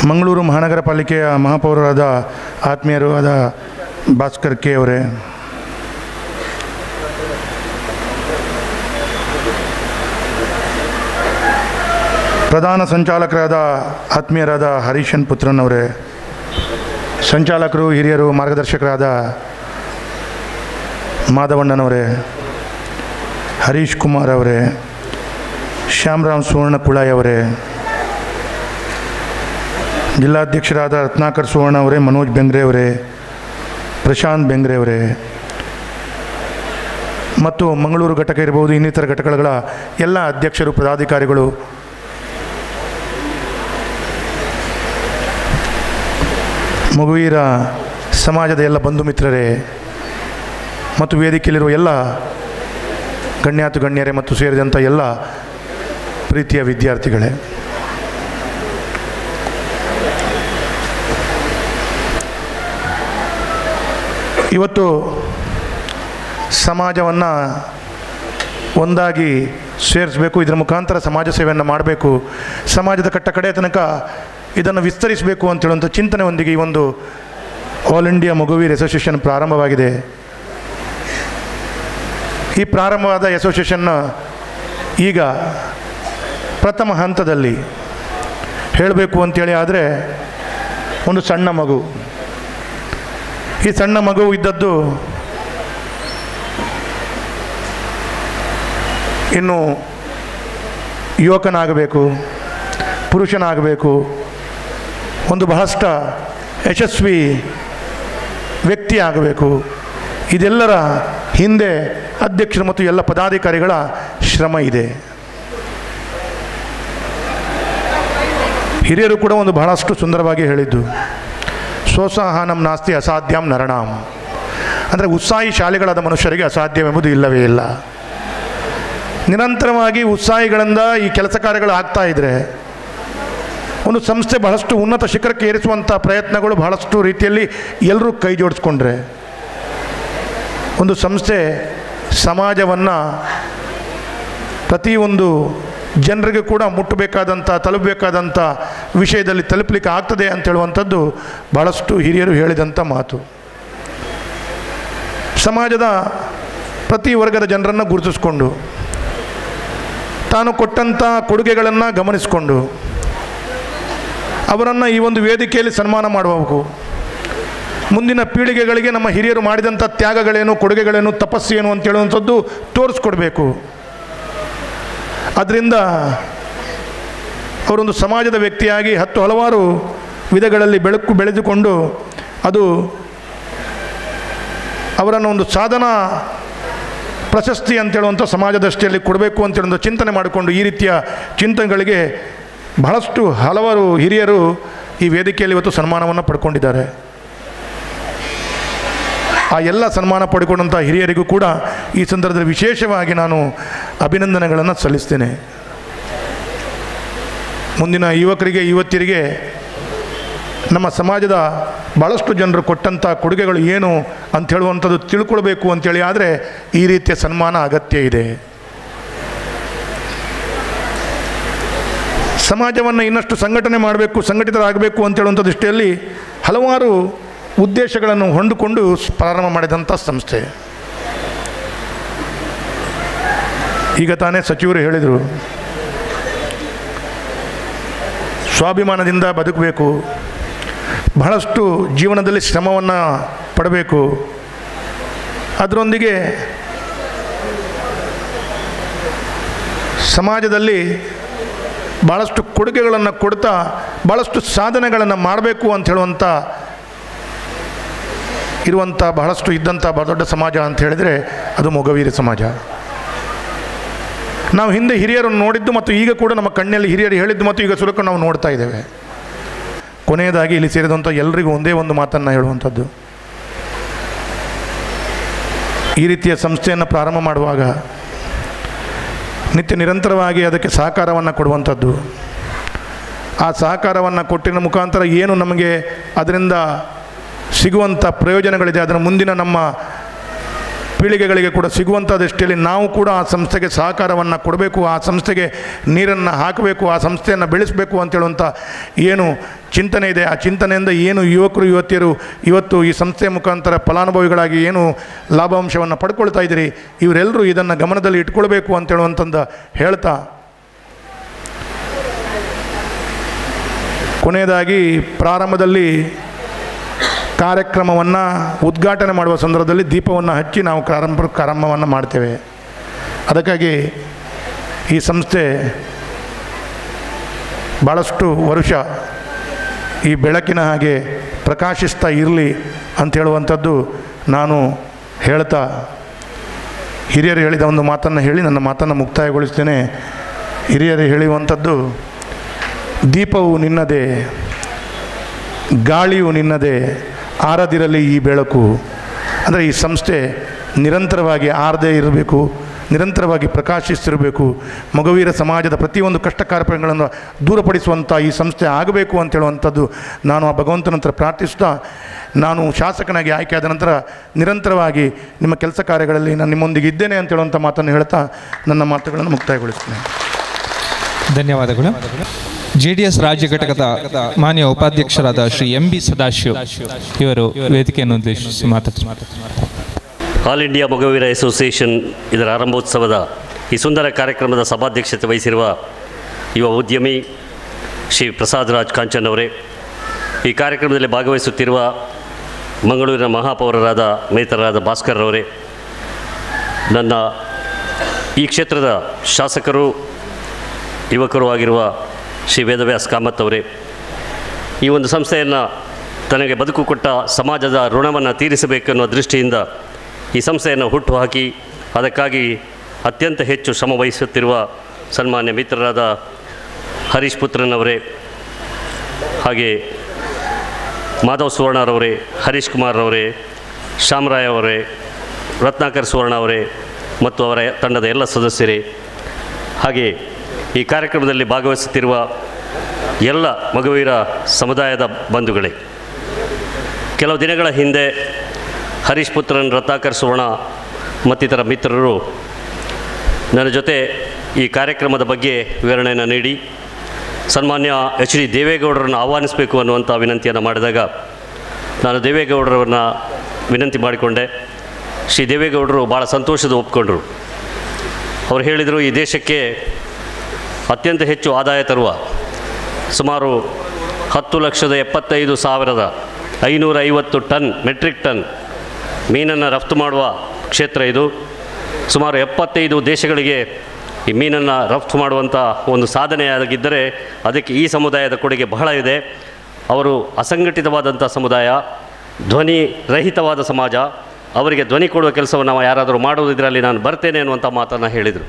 ಮಂಗಳೂರು ಮಹಾನಗರ ಪಾಲಿಕೆಯ ಮಹಾಪೌರರಾದ ಆತ್ಮೀಯರು ಆದ ಭಾಸ್ಕರ್ ಕೆ ಅವರೇ, ಪ್ರಧಾನ ಸಂಚಾಲಕರಾದ ಆತ್ಮೀಯರಾದ ಹರೀಶನ್ ಪುತ್ರನ್ ಅವರೇ, ಸಂಚಾಲಕರು ಹಿರಿಯರು ಮಾರ್ಗದರ್ಶಕರಾದ ಮಾಧವಣ್ಣನವರೇ, ಹರೀಶ್ ಕುಮಾರ್ ಅವರೇ, ಶ್ಯಾಮರಾಮ್ ಸುವರ್ಣ ಕುಳಾಯ್ ಅವರೇ, ಜಿಲ್ಲಾಧ್ಯಕ್ಷರಾದ ರತ್ನಾಕರ್ ಸುವರ್ಣ ಅವರೇ, ಮನೋಜ್ ಬೆಂಗ್ರೆ ಅವರೇ, ಪ್ರಶಾಂತ್ ಬೆಂಗ್ರೆ ಅವರೇ ಮತ್ತು ಮಂಗಳೂರು ಘಟಕ ಇರಬಹುದು ಇನ್ನಿತರ ಘಟಕಗಳ ಎಲ್ಲ ಅಧ್ಯಕ್ಷರು, ಪದಾಧಿಕಾರಿಗಳು, ಮೊಗವೀರ ಸಮಾಜದ ಎಲ್ಲ ಬಂಧು ಮಿತ್ರರೇ ಮತ್ತು ವೇದಿಕೆಯಲ್ಲಿರುವ ಎಲ್ಲ ಗಣ್ಯಾತು ಗಣ್ಯರೇ ಮತ್ತು ಸೇರಿದಂಥ ಎಲ್ಲ ಪ್ರೀತಿಯ ವಿದ್ಯಾರ್ಥಿಗಳೇ, ಇವತ್ತು ಸಮಾಜವನ್ನು ಒಂದಾಗಿ ಸೇರಿಸಬೇಕು, ಇದರ ಮುಖಾಂತರ ಸಮಾಜ ಸೇವೆಯನ್ನು ಮಾಡಬೇಕು, ಸಮಾಜದ ಕಡೆಯ ತನಕ ಇದನ್ನು ವಿಸ್ತರಿಸಬೇಕು ಅಂತೇಳುವಂಥ ಚಿಂತನೆಯೊಂದಿಗೆ ಈ ಒಂದು ಆಲ್ ಇಂಡಿಯಾ ಮೊಗವೀರ್ ಅಸೋಸಿಯೇಷನ್ ಪ್ರಾರಂಭವಾಗಿದೆ. ಈ ಪ್ರಾರಂಭವಾದ ಅಸೋಸಿಯೇಷನ್ನ ಈಗ ಪ್ರಥಮ ಹಂತದಲ್ಲಿ ಹೇಳಬೇಕು ಅಂತೇಳಿ ಆದರೆ ಒಂದು ಸಣ್ಣ ಮಗು, ಈ ಸಣ್ಣ ಮಗು ಇದ್ದದ್ದು ಇನ್ನು ಯುವಕನಾಗಬೇಕು, ಪುರುಷನಾಗಬೇಕು, ಒಂದು ಬಹಳಷ್ಟು ಯಶಸ್ವಿ ವ್ಯಕ್ತಿ ಆಗಬೇಕು. ಇದೆಲ್ಲರ ಹಿಂದೆ ಅಧ್ಯಕ್ಷರು ಮತ್ತು ಎಲ್ಲ ಪದಾಧಿಕಾರಿಗಳ ಶ್ರಮ ಇದೆ. ಹಿರಿಯರು ಕೂಡ ಒಂದು ಬಹಳಷ್ಟು ಸುಂದರವಾಗಿ ಹೇಳಿದ್ದು, ಸೋತ್ಸಾಹನಂ ನಾಸ್ತಿ ಅಸಾಧ್ಯಂ ನರಣಾಂ, ಅಂದರೆ ಉತ್ಸಾಹಿ ಶಾಲೆಗಳಾದ ಮನುಷ್ಯರಿಗೆ ಅಸಾಧ್ಯವೆಂಬುದು ಇಲ್ಲವೇ ಇಲ್ಲ. ನಿರಂತರವಾಗಿ ಉತ್ಸಾಹಿಗಳಿಂದ ಈ ಕೆಲಸ ಕಾರ್ಯಗಳು ಆಗ್ತಾ ಇದ್ದರೆ ಒಂದು ಸಂಸ್ಥೆ ಬಹಳಷ್ಟು ಉನ್ನತ ಶಿಖರಕ್ಕೆ ಏರಿಸುವಂಥ ಪ್ರಯತ್ನಗಳು ಬಹಳಷ್ಟು ರೀತಿಯಲ್ಲಿ ಎಲ್ಲರೂ ಕೈ ಜೋಡಿಸ್ಕೊಂಡ್ರೆ ಒಂದು ಸಂಸ್ಥೆ ಸಮಾಜವನ್ನು ಪ್ರತಿಯೊಂದು ಜನರಿಗೆ ಕೂಡ ಮುಟ್ಟಬೇಕಾದಂಥ ತಲುಪಬೇಕಾದಂಥ ವಿಷಯದಲ್ಲಿ ತಲುಪಲಿಕ್ಕೆ ಆಗ್ತದೆ ಅಂತ ಹೇಳುವಂಥದ್ದು ಭಾಳಷ್ಟು ಹಿರಿಯರು ಹೇಳಿದಂಥ ಮಾತು. ಸಮಾಜದ ಪ್ರತಿ ವರ್ಗದ ಜನರನ್ನು ಗುರುತಿಸ್ಕೊಂಡು ತಾನು ಕೊಟ್ಟಂಥ ಕೊಡುಗೆಗಳನ್ನು ಗಮನಿಸಿಕೊಂಡು ಅವರನ್ನು ಈ ಒಂದು ವೇದಿಕೆಯಲ್ಲಿ ಸನ್ಮಾನ ಮಾಡಬೇಕು. ಮುಂದಿನ ಪೀಳಿಗೆಗಳಿಗೆ ನಮ್ಮ ಹಿರಿಯರು ಮಾಡಿದಂಥ ತ್ಯಾಗಗಳೇನು, ಕೊಡುಗೆಗಳೇನು, ತಪಸ್ಸೇನು ಅಂತ ಹೇಳುವಂಥದ್ದು ತೋರಿಸ್ಕೊಡ್ಬೇಕು. ಅದರಿಂದ ಅವರೊಂದು ಸಮಾಜದ ವ್ಯಕ್ತಿಯಾಗಿ ಹಲವಾರು ವಿಧಗಳಲ್ಲಿ ಬೆಳೆದುಕೊಂಡು ಅದು ಅವರನ್ನು ಒಂದು ಸಾಧನಾ ಪ್ರಶಸ್ತಿ ಅಂತೇಳುವಂಥ ಸಮಾಜ ದೃಷ್ಟಿಯಲ್ಲಿ ಕೊಡಬೇಕು ಅಂತೇಳೊಂದು ಚಿಂತನೆ ಮಾಡಿಕೊಂಡು ಈ ರೀತಿಯ ಚಿಂತನೆಗಳಿಗೆ ಬಹಳಷ್ಟು ಹಲವಾರು ಹಿರಿಯರು ಈ ವೇದಿಕೆಯಲ್ಲಿ ಇವತ್ತು ಸನ್ಮಾನವನ್ನು ಪಡ್ಕೊಂಡಿದ್ದಾರೆ. ಆ ಎಲ್ಲ ಸನ್ಮಾನ ಪಡ್ಕೊಂಡಂಥ ಹಿರಿಯರಿಗೂ ಕೂಡ ಈ ಸಂದರ್ಭದಲ್ಲಿ ವಿಶೇಷವಾಗಿ ನಾನು ಅಭಿನಂದನೆಗಳನ್ನು ಸಲ್ಲಿಸ್ತೇನೆ. ಮುಂದಿನ ಯುವಕರಿಗೆ, ಯುವತಿಯರಿಗೆ ನಮ್ಮ ಸಮಾಜದ ಭಾಳಷ್ಟು ಜನರು ಕೊಟ್ಟಂಥ ಕೊಡುಗೆಗಳು ಏನು ಅಂತ ಹೇಳುವಂಥದ್ದು ತಿಳ್ಕೊಳ್ಬೇಕು ಅಂಥೇಳಿ ಆದರೆ ಈ ರೀತಿಯ ಸನ್ಮಾನ ಅಗತ್ಯ ಇದೆ. ಸಮಾಜವನ್ನು ಇನ್ನಷ್ಟು ಸಂಘಟನೆ ಮಾಡಬೇಕು, ಸಂಘಟಿತರಾಗಬೇಕು ಅಂತೇಳುವಂಥ ದೃಷ್ಟಿಯಲ್ಲಿ ಹಲವಾರು ಉದ್ದೇಶಗಳನ್ನು ಹೊಂದಿಕೊಂಡು ಪ್ರಾರಂಭ ಮಾಡಿದಂಥ ಸಂಸ್ಥೆ. ಈಗ ತಾನೇ ಸಚಿವರು ಹೇಳಿದರು, ಸ್ವಾಭಿಮಾನದಿಂದ ಬದುಕಬೇಕು, ಬಹಳಷ್ಟು ಜೀವನದಲ್ಲಿ ಶ್ರಮವನ್ನು ಪಡಬೇಕು, ಅದರೊಂದಿಗೆ ಸಮಾಜದಲ್ಲಿ ಭಾಳಷ್ಟು ಕೊಡುಗೆಗಳನ್ನು ಕೊಡ್ತಾ ಭಾಳಷ್ಟು ಸಾಧನೆಗಳನ್ನು ಮಾಡಬೇಕು ಅಂತ ಹೇಳುವಂಥ ಇರುವಂಥ ಬಹಳಷ್ಟು ಇದ್ದಂಥ ದೊಡ್ಡ ಸಮಾಜ ಅಂತ ಹೇಳಿದರೆ ಅದು ಮೊಗವೀರ ಸಮಾಜ. ನಾವು ಹಿಂದೆ ಹಿರಿಯರನ್ನು ನೋಡಿದ್ದು ಮತ್ತು ಈಗ ಕೂಡ ನಮ್ಮ ಕಣ್ಣಲ್ಲಿ ಹಿರಿಯರು ಹೇಳಿದ್ದು ಮತ್ತು ಈಗ ಸುಲಕ ನಾವು ನೋಡ್ತಾ ಇದ್ದೇವೆ. ಕೊನೆಯದಾಗಿ ಇಲ್ಲಿ ಸೇರಿದಂಥ ಎಲ್ಲರಿಗೂ ಒಂದೇ ಒಂದು ಮಾತನ್ನು ಹೇಳುವಂಥದ್ದು, ಈ ರೀತಿಯ ಸಂಸ್ಥೆಯನ್ನು ಪ್ರಾರಂಭ ಮಾಡುವಾಗ ನಿತ್ಯ ನಿರಂತರವಾಗಿ ಅದಕ್ಕೆ ಸಹಕಾರವನ್ನು ಕೊಡುವಂಥದ್ದು, ಆ ಸಹಕಾರವನ್ನು ಕೊಟ್ಟಿನ ಮುಖಾಂತರ ಏನು ನಮಗೆ ಅದರಿಂದ ಸಿಗುವಂಥ ಪ್ರಯೋಜನಗಳಿದೆ ಅದನ್ನು ಮುಂದಿನ ನಮ್ಮ ಪೀಳಿಗೆಗಳಿಗೆ ಕೂಡ ಸಿಗುವಂಥ ದೃಷ್ಟಿಯಲ್ಲಿ ನಾವು ಕೂಡ ಆ ಸಂಸ್ಥೆಗೆ ಸಹಕಾರವನ್ನು ಕೊಡಬೇಕು, ಆ ಸಂಸ್ಥೆಗೆ ನೀರನ್ನು ಹಾಕಬೇಕು, ಆ ಸಂಸ್ಥೆಯನ್ನು ಬೆಳೆಸಬೇಕು ಅಂತೇಳುವಂಥ ಏನು ಚಿಂತನೆ ಇದೆ, ಆ ಚಿಂತನೆಯಿಂದ ಏನು ಯುವಕರು ಯುವತಿಯರು ಇವತ್ತು ಈ ಸಂಸ್ಥೆಯ ಮುಖಾಂತರ ಫಲಾನುಭವಿಗಳಾಗಿ ಏನು ಲಾಭಾಂಶವನ್ನು ಪಡ್ಕೊಳ್ತಾ ಇದ್ದೀರಿ, ಇವರೆಲ್ಲರೂ ಇದನ್ನು ಗಮನದಲ್ಲಿ ಇಟ್ಕೊಳ್ಬೇಕು ಅಂತೇಳುವಂಥದ್ದು ಹೇಳ್ತಾ ಕೊನೆಯದಾಗಿ ಪ್ರಾರಂಭದಲ್ಲಿ ಕಾರ್ಯಕ್ರಮವನ್ನು ಉದ್ಘಾಟನೆ ಮಾಡುವ ಸಂದರ್ಭದಲ್ಲಿ ದೀಪವನ್ನು ಹಚ್ಚಿ ನಾವು ಪ್ರಾರಂಭವನ್ನು ಮಾಡ್ತೇವೆ. ಅದಕ್ಕಾಗಿ ಈ ಸಂಸ್ಥೆ ಭಾಳಷ್ಟು ವರ್ಷ ಈ ಬೆಳಕಿನ ಹಾಗೆ ಪ್ರಕಾಶಿಸ್ತಾ ಇರಲಿ ಅಂಥೇಳುವಂಥದ್ದು ನಾನು ಹೇಳ್ತಾ ಹಿರಿಯರು ಹೇಳಿದ ಒಂದು ಮಾತನ್ನು ಹೇಳಿ ನನ್ನ ಮಾತನ್ನು ಮುಕ್ತಾಯಗೊಳಿಸ್ತೇನೆ. ಹಿರಿಯರು ಹೇಳುವಂಥದ್ದು, ದೀಪವು ನಿನ್ನದೇ, ಗಾಳಿಯು ನಿನ್ನದೇ, ಆರದಿರಲಿ ಈ ಬೆಳಕು. ಅಂದರೆ ಈ ಸಂಸ್ಥೆ ನಿರಂತರವಾಗಿ ಆರದೇ ಇರಬೇಕು, ನಿರಂತರವಾಗಿ ಪ್ರಕಾಶಿಸ್ತಿರಬೇಕು. ಮೊಗವೀರ ಸಮಾಜದ ಪ್ರತಿಯೊಂದು ಕಷ್ಟ ಕಾರ್ಪಣ್ಯಗಳನ್ನು ದೂರಪಡಿಸುವಂಥ ಈ ಸಂಸ್ಥೆ ಆಗಬೇಕು ಅಂತೇಳುವಂಥದ್ದು ನಾನು ಆ ಭಗವಂತನ ಹತ್ರ ಪ್ರಾರ್ಥಿಸ್ತಾ, ನಾನು ಶಾಸಕನಾಗಿ ಆಯ್ಕೆಯಾದ ನಂತರ ನಿರಂತರವಾಗಿ ನಿಮ್ಮ ಕೆಲಸ ಕಾರ್ಯಗಳಲ್ಲಿ ನಾನು ನಿಮ್ಮೊಂದಿಗೆ ಇದ್ದೇನೆ ಅಂತೇಳುವಂಥ ಮಾತನ್ನು ಹೇಳ್ತಾ ನನ್ನ ಮಾತುಗಳನ್ನು ಮುಕ್ತಾಯಗೊಳಿಸ್ತೇನೆ. ಧನ್ಯವಾದಗಳು. JDS ರಾಜ್ಯ ಘಟಕದ ಮಾನ್ಯ ಉಪಾಧ್ಯಕ್ಷರಾದ ಶ್ರೀ MB ಸದಾಶಿವ್ ಇವರು ವೇದಿಕೆಯನ್ನು ಉದ್ದೇಶಿಸಿ ಮಾತಾಡ್ತಾರೆ. ಆಲ್ ಇಂಡಿಯಾ ಮೊಗವೀರ ಅಸೋಸಿಯೇಷನ್ ಇದರ ಆರಂಭೋತ್ಸವದ ಈ ಸುಂದರ ಕಾರ್ಯಕ್ರಮದ ಸಭಾಧ್ಯಕ್ಷತೆ ವಹಿಸಿರುವ ಯುವ ಉದ್ಯಮಿ ಶ್ರೀ ಪ್ರಸಾದ್ ರಾಜ್ ಕಾಂಚನ್ ಅವರೇ, ಈ ಕಾರ್ಯಕ್ರಮದಲ್ಲಿ ಭಾಗವಹಿಸುತ್ತಿರುವ ಮಂಗಳೂರಿನ ಮಹಾಪೌರರಾದ ಮೇತರಾದ ಭಾಸ್ಕರ್ ಅವರೇ, ನನ್ನ ಈ ಕ್ಷೇತ್ರದ ಶಾಸಕರು ಯುವಕರು ಆಗಿರುವ ಶ್ರೀ ವೇದವ್ಯಾಸ್ ಕಾಮತ್ ಅವರೇ, ಈ ಒಂದು ಸಂಸ್ಥೆಯನ್ನು ತನಗೆ ಬದುಕು ಕೊಟ್ಟ ಸಮಾಜದ ಋಣವನ್ನು ತೀರಿಸಬೇಕೆನ್ನುವ ದೃಷ್ಟಿಯಿಂದ ಈ ಸಂಸ್ಥೆಯನ್ನು ಹುಟ್ಟುಹಾಕಿ ಅದಕ್ಕಾಗಿ ಅತ್ಯಂತ ಹೆಚ್ಚು ಶ್ರಮ ವಹಿಸುತ್ತಿರುವ ಸನ್ಮಾನ್ಯ ಮಿತ್ರರಾದ ಹರೀಶ್ ಪುತ್ರನವರೇ, ಹಾಗೆ ಮಾಧವ್ ಸುವರ್ಣರವರೇ, ಹರೀಶ್ ಕುಮಾರ್ರವರೇ, ಶ್ಯಾಮರಾಯ್ ಅವರೇ, ರತ್ನಾಕರ್ ಸುವರ್ಣ ಅವರೇ ಮತ್ತು ಅವರ ತಂಡದ ಎಲ್ಲ ಸದಸ್ಯರೇ, ಹಾಗೆ ಈ ಕಾರ್ಯಕ್ರಮದಲ್ಲಿ ಭಾಗವಹಿಸುತ್ತಿರುವ ಎಲ್ಲ ಮೊಗವೀರ ಸಮುದಾಯದ ಬಂಧುಗಳೇ, ಕೆಲವು ದಿನಗಳ ಹಿಂದೆ ಹರೀಶ್ ಪುತ್ರನ್, ರತ್ನಾಕರ್ ಸುವರ್ಣ ಮತ್ತಿತರ ಮಿತ್ರರು ನನ್ನ ಜೊತೆ ಈ ಕಾರ್ಯಕ್ರಮದ ಬಗ್ಗೆ ವಿವರಣೆಯನ್ನು ನೀಡಿ ಸನ್ಮಾನ್ಯ HD ದೇವೇಗೌಡರನ್ನು ಆಹ್ವಾನಿಸಬೇಕು ಅನ್ನುವಂಥ ವಿನಂತಿಯನ್ನು ಮಾಡಿದಾಗ ನಾನು ದೇವೇಗೌಡರನ್ನ ವಿನಂತಿ ಮಾಡಿಕೊಂಡೆ. ಶ್ರೀ ದೇವೇಗೌಡರು ಭಾಳ ಸಂತೋಷದ ಒಪ್ಪಿಕೊಂಡರು. ಅವರು ಹೇಳಿದರು, ಈ ದೇಶಕ್ಕೆ ಅತ್ಯಂತ ಹೆಚ್ಚು ಆದಾಯ ತರುವ ಸುಮಾರು 10,75,000 550 ಟನ್ ಮೆಟ್ರಿಕ್ ಟನ್ ಮೀನನ್ನು ರಫ್ತು ಮಾಡುವ ಕ್ಷೇತ್ರ ಇದು. ಸುಮಾರು 75 ದೇಶಗಳಿಗೆ ಈ ಮೀನನ್ನು ರಫ್ತು ಮಾಡುವಂಥ ಒಂದು ಸಾಧನೆಯಾಗಿದ್ದರೆ ಅದಕ್ಕೆ ಈ ಸಮುದಾಯದ ಕೊಡುಗೆ ಬಹಳ ಇದೆ. ಅವರು ಅಸಂಘಟಿತವಾದಂಥ ಸಮುದಾಯ, ಧ್ವನಿ ರಹಿತವಾದ ಸಮಾಜ. ಅವರಿಗೆ ಧ್ವನಿ ಕೊಡುವ ಕೆಲಸವನ್ನು ನಾವು ಯಾರಾದರೂ ಮಾಡೋದಿದ್ರಲ್ಲಿ ನಾನು ಬರ್ತೇನೆ ಅನ್ನುವಂಥ ಮಾತನ್ನು ಹೇಳಿದರು.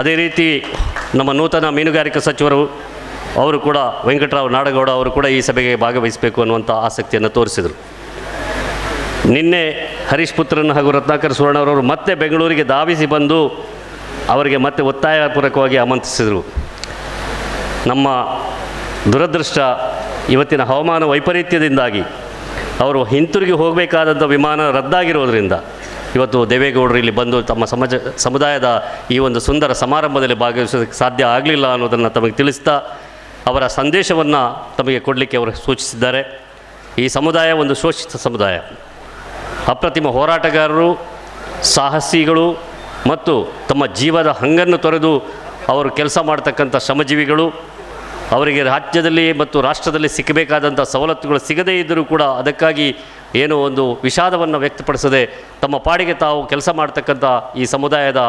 ಅದೇ ರೀತಿ ನಮ್ಮ ನೂತನ ಮೀನುಗಾರಿಕಾ ಸಚಿವರು ಅವರು ಕೂಡ ವೆಂಕಟರಾವ್ ನಾಡಗೌಡ ಅವರು ಕೂಡ ಈ ಸಭೆಗೆ ಭಾಗವಹಿಸಬೇಕು ಅನ್ನುವಂಥ ಆಸಕ್ತಿಯನ್ನು ತೋರಿಸಿದರು. ನಿನ್ನೆ ಹರೀಶ್ ಪುತ್ರನ್ ಹಾಗೂ ರತ್ನಾಕರ್ ಸುವರ್ಣರವರು ಮತ್ತೆ ಬೆಂಗಳೂರಿಗೆ ಧಾವಿಸಿ ಬಂದು ಅವರಿಗೆ ಮತ್ತೆ ಒತ್ತಾಯಪೂರ್ವಕವಾಗಿ ಆಮಂತ್ರಿಸಿದರು. ನಮ್ಮ ದುರದೃಷ್ಟ ಇವತ್ತಿನ ಹವಾಮಾನ ವೈಪರೀತ್ಯದಿಂದಾಗಿ ಅವರು ಹಿಂತಿರುಗಿ ಹೋಗಬೇಕಾದಂಥ ವಿಮಾನ ರದ್ದಾಗಿರೋದ್ರಿಂದ ಇವತ್ತು ದೇವೇಗೌಡರು ಇಲ್ಲಿ ಬಂದು ತಮ್ಮ ಸಮುದಾಯದ ಈ ಒಂದು ಸುಂದರ ಸಮಾರಂಭದಲ್ಲಿ ಭಾಗವಹಿಸೋದಕ್ಕೆ ಸಾಧ್ಯ ಆಗಲಿಲ್ಲ ಅನ್ನೋದನ್ನು ತಮಗೆ ತಿಳಿಸ್ತಾ ಅವರ ಸಂದೇಶವನ್ನು ತಮಗೆ ಕೊಡಲಿಕ್ಕೆ ಅವರು ಸೂಚಿಸಿದ್ದಾರೆ. ಈ ಸಮುದಾಯ ಒಂದು ಶೋಷಿತ ಸಮುದಾಯ. ಅಪ್ರತಿಮ ಹೋರಾಟಗಾರರು, ಸಾಹಸಿಗಳು ಮತ್ತು ತಮ್ಮ ಜೀವದ ಹಂಗನ್ನು ತೊರೆದು ಅವರು ಕೆಲಸ ಮಾಡ್ತಕ್ಕಂಥ ಶ್ರಮಜೀವಿಗಳು. ಅವರಿಗೆ ರಾಜ್ಯದಲ್ಲಿ ಮತ್ತು ರಾಷ್ಟ್ರದಲ್ಲಿ ಸಿಕ್ಕಬೇಕಾದಂಥ ಸವಲತ್ತುಗಳು ಸಿಗದೇ ಇದ್ದರೂ ಕೂಡ ಅದಕ್ಕಾಗಿ ಏನೋ ಒಂದು ವಿಷಾದವನ್ನು ವ್ಯಕ್ತಪಡಿಸದೆ ತಮ್ಮ ಪಾಡಿಗೆ ತಾವು ಕೆಲಸ ಮಾಡ್ತಕ್ಕಂಥ ಈ ಸಮುದಾಯದ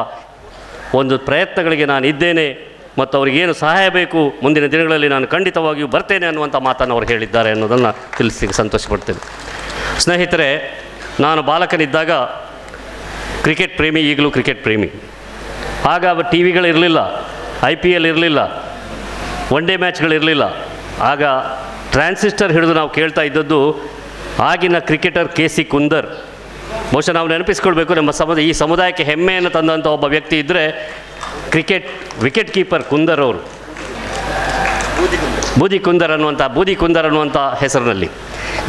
ಒಂದು ಪ್ರಯತ್ನಗಳಿಗೆ ನಾನು ಇದ್ದೇನೆ ಮತ್ತು ಅವರಿಗೇನು ಸಹಾಯ ಬೇಕು ಮುಂದಿನ ದಿನಗಳಲ್ಲಿ ನಾನು ಖಂಡಿತವಾಗಿಯೂ ಬರ್ತೇನೆ ಅನ್ನುವಂಥ ಮಾತನ್ನು ಅವರು ಹೇಳಿದ್ದಾರೆ ಅನ್ನೋದನ್ನು ತಿಳಿಸಲಿಕ್ಕೆ ಸಂತೋಷಪಡ್ತೇನೆ. ಸ್ನೇಹಿತರೆ, ನಾನು ಬಾಲಕನಿದ್ದಾಗ ಕ್ರಿಕೆಟ್ ಪ್ರೇಮಿ, ಈಗಲೂ ಕ್ರಿಕೆಟ್ ಪ್ರೇಮಿ. ಆಗ ಟಿ ವಿಗಳಿರಲಿಲ್ಲ, IPL ಇರಲಿಲ್ಲ, ಒನ್ ಡೇ ಮ್ಯಾಚ್ಗಳಿರಲಿಲ್ಲ. ಆಗ ಟ್ರಾನ್ಸಿಸ್ಟರ್ ಹಿಡಿದು ನಾವು ಕೇಳ್ತಾ ಇದ್ದದ್ದು ಆಗಿನ ಕ್ರಿಕೆಟರ್ KC ಕುಂದರ್. ಬಹುಶಃ ನಾವು ನೆನಪಿಸ್ಕೊಳ್ಬೇಕು, ನಮ್ಮ ಈ ಸಮುದಾಯಕ್ಕೆ ಹೆಮ್ಮೆಯನ್ನು ತಂದಂಥ ಒಬ್ಬ ವ್ಯಕ್ತಿ ಇದ್ದರೆ ವಿಕೆಟ್ ಕೀಪರ್ ಕುಂದರ್ ಅವರು. ಬೂದಿ ಕುಂದರ್ ಅನ್ನುವಂಥ ಹೆಸರಿನಲ್ಲಿ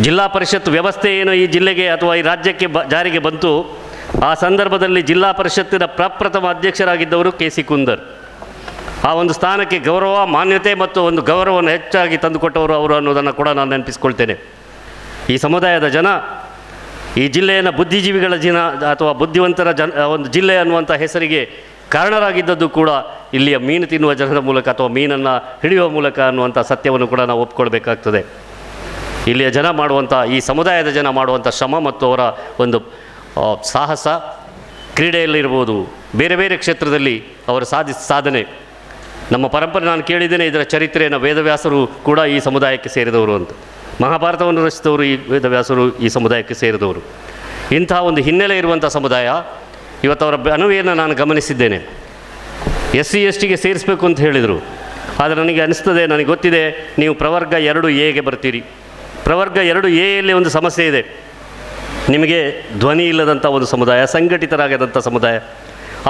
ಜಿಲ್ಲಾ ಪರಿಷತ್ ವ್ಯವಸ್ಥೆ ಏನು ಈ ಜಿಲ್ಲೆಗೆ ಅಥವಾ ಈ ರಾಜ್ಯಕ್ಕೆ ಜಾರಿಗೆ ಬಂತು. ಆ ಸಂದರ್ಭದಲ್ಲಿ ಜಿಲ್ಲಾ ಪರಿಷತ್ತಿನ ಪ್ರಪ್ರಥಮ ಅಧ್ಯಕ್ಷರಾಗಿದ್ದವರು KC ಕುಂದರ್. ಆ ಒಂದು ಸ್ಥಾನಕ್ಕೆ ಗೌರವ, ಮಾನ್ಯತೆ ಮತ್ತು ಒಂದು ಗೌರವವನ್ನು ಹೆಚ್ಚಾಗಿ ತಂದುಕೊಟ್ಟವರು ಅವರು ಅನ್ನೋದನ್ನು ಕೂಡ ನಾನು ನೆನಪಿಸ್ಕೊಳ್ತೇನೆ. ಈ ಸಮುದಾಯದ ಜನ ಈ ಜಿಲ್ಲೆಯನ್ನು ಬುದ್ಧಿಜೀವಿಗಳ ಅಥವಾ ಬುದ್ಧಿವಂತರ ಒಂದು ಜಿಲ್ಲೆ ಅನ್ನುವಂಥ ಹೆಸರಿಗೆ ಕಾರಣರಾಗಿದ್ದದ್ದು ಕೂಡ ಇಲ್ಲಿಯ ಮೀನು ತಿನ್ನುವ ಜನರ ಮೂಲಕ ಅಥವಾ ಮೀನನ್ನು ಹಿಡಿಯುವ ಮೂಲಕ ಅನ್ನುವಂಥ ಸತ್ಯವನ್ನು ಕೂಡ ನಾವು ಒಪ್ಕೊಳ್ಬೇಕಾಗ್ತದೆ. ಇಲ್ಲಿಯ ಜನ ಮಾಡುವಂಥ, ಈ ಸಮುದಾಯದ ಜನ ಮಾಡುವಂಥ ಶ್ರಮ ಮತ್ತು ಅವರ ಒಂದು ಸಾಹಸ, ಕ್ರೀಡೆಯಲ್ಲಿರ್ಬೋದು, ಬೇರೆ ಬೇರೆ ಕ್ಷೇತ್ರದಲ್ಲಿ ಅವರು ಸಾಧನೆ. ನಮ್ಮ ಪರಂಪರೆ ನಾನು ಕೇಳಿದ್ದೇನೆ, ಇದರ ಚರಿತ್ರೆಯನ್ನು ವೇದವ್ಯಾಸರು ಕೂಡ ಈ ಸಮುದಾಯಕ್ಕೆ ಸೇರಿದವರು ಅಂತ. ಮಹಾಭಾರತವನ್ನು ರಚಿಸಿದವರು ಈ ವೇದವ್ಯಾಸರು ಈ ಸಮುದಾಯಕ್ಕೆ ಸೇರಿದವರು. ಇಂತಹ ಒಂದು ಹಿನ್ನೆಲೆ ಇರುವಂಥ ಸಮುದಾಯ. ಇವತ್ತು ಅವರ ಅನುವೆಯನ್ನು ನಾನು ಗಮನಿಸಿದ್ದೇನೆ. SC STಗೆ ಸೇರಿಸಬೇಕು ಅಂತ ಹೇಳಿದರು. ಆದರೆ ನನಗೆ ಅನಿಸ್ತದೆ, ನನಗೆ ಗೊತ್ತಿದೆ, ನೀವು ಪ್ರವರ್ಗ 2A ಬರ್ತೀರಿ. ಪ್ರವರ್ಗ 2Aಯಲ್ಲಿ ಒಂದು ಸಮಸ್ಯೆ ಇದೆ. ನಿಮಗೆ ಧ್ವನಿ ಇಲ್ಲದಂಥ ಒಂದು ಸಮುದಾಯ, ಸಂಘಟಿತರಾಗದಂಥ ಸಮುದಾಯ.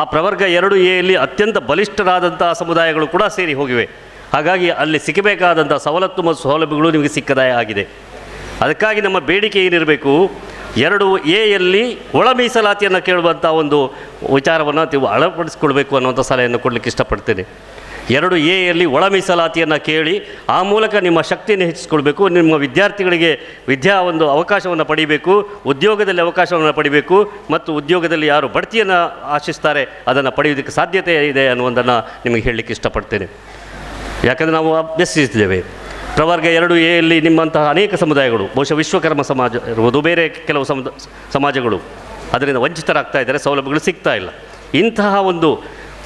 ಆ ಪ್ರವರ್ಗ 2Aಯಲ್ಲಿ ಅತ್ಯಂತ ಬಲಿಷ್ಠರಾದಂಥ ಸಮುದಾಯಗಳು ಕೂಡ ಸೇರಿ ಹೋಗಿವೆ. ಹಾಗಾಗಿ ಅಲ್ಲಿ ಸಿಕ್ಕಬೇಕಾದಂಥ ಸವಲತ್ತು ಮತ್ತು ಸೌಲಭ್ಯಗಳು ನಿಮಗೆ ಸಿಕ್ಕದಾಯ ಆಗಿದೆ. ಅದಕ್ಕಾಗಿ ನಮ್ಮ ಬೇಡಿಕೆ ಏನಿರಬೇಕು, 2Aಯಲ್ಲಿ ಒಳ ಮೀಸಲಾತಿಯನ್ನು ಕೇಳುವಂಥ ಒಂದು ವಿಚಾರವನ್ನು ನೀವು ಅಳವಡಿಸ್ಕೊಳ್ಬೇಕು ಅನ್ನುವಂಥ ಸಲಹೆಯನ್ನು ಕೊಡಲಿಕ್ಕೆ ಇಷ್ಟಪಡ್ತೇನೆ. 2Aಯಲ್ಲಿ ಒಳ ಮೀಸಲಾತಿಯನ್ನು ಕೇಳಿ ಆ ಮೂಲಕ ನಿಮ್ಮ ಶಕ್ತಿಯನ್ನು ಹೆಚ್ಚಿಸ್ಕೊಳ್ಬೇಕು. ನಿಮ್ಮ ವಿದ್ಯಾರ್ಥಿಗಳಿಗೆ ಒಂದು ಅವಕಾಶವನ್ನು ಪಡಿಬೇಕು, ಉದ್ಯೋಗದಲ್ಲಿ ಅವಕಾಶವನ್ನು ಪಡಿಬೇಕು ಮತ್ತು ಉದ್ಯೋಗದಲ್ಲಿ ಯಾರು ಬಡ್ತಿಯನ್ನು ಆಶಿಸ್ತಾರೆ ಅದನ್ನು ಪಡೆಯೋದಕ್ಕೆ ಸಾಧ್ಯತೆ ಇದೆ ಅನ್ನುವುದನ್ನು ನಿಮಗೆ ಹೇಳಲಿಕ್ಕೆ ಇಷ್ಟಪಡ್ತೇನೆ. ಯಾಕಂದರೆ ನಾವು ಅಭ್ಯಸಿಸಿದ್ದೇವೆ. ಪ್ರವರ್ಗ 2Aಯಲ್ಲಿ ನಿಮ್ಮಂತಹ ಅನೇಕ ಸಮುದಾಯಗಳು, ಬಹುಶಃ ವಿಶ್ವಕರ್ಮ ಸಮಾಜ ಇರ್ಬೋದು, ಬೇರೆ ಕೆಲವು ಸಮಾಜಗಳು ಅದರಿಂದ ವಂಚಿತರಾಗ್ತಾ ಇದ್ದಾರೆ, ಸೌಲಭ್ಯಗಳು ಸಿಗ್ತಾ ಇಲ್ಲ. ಇಂತಹ ಒಂದು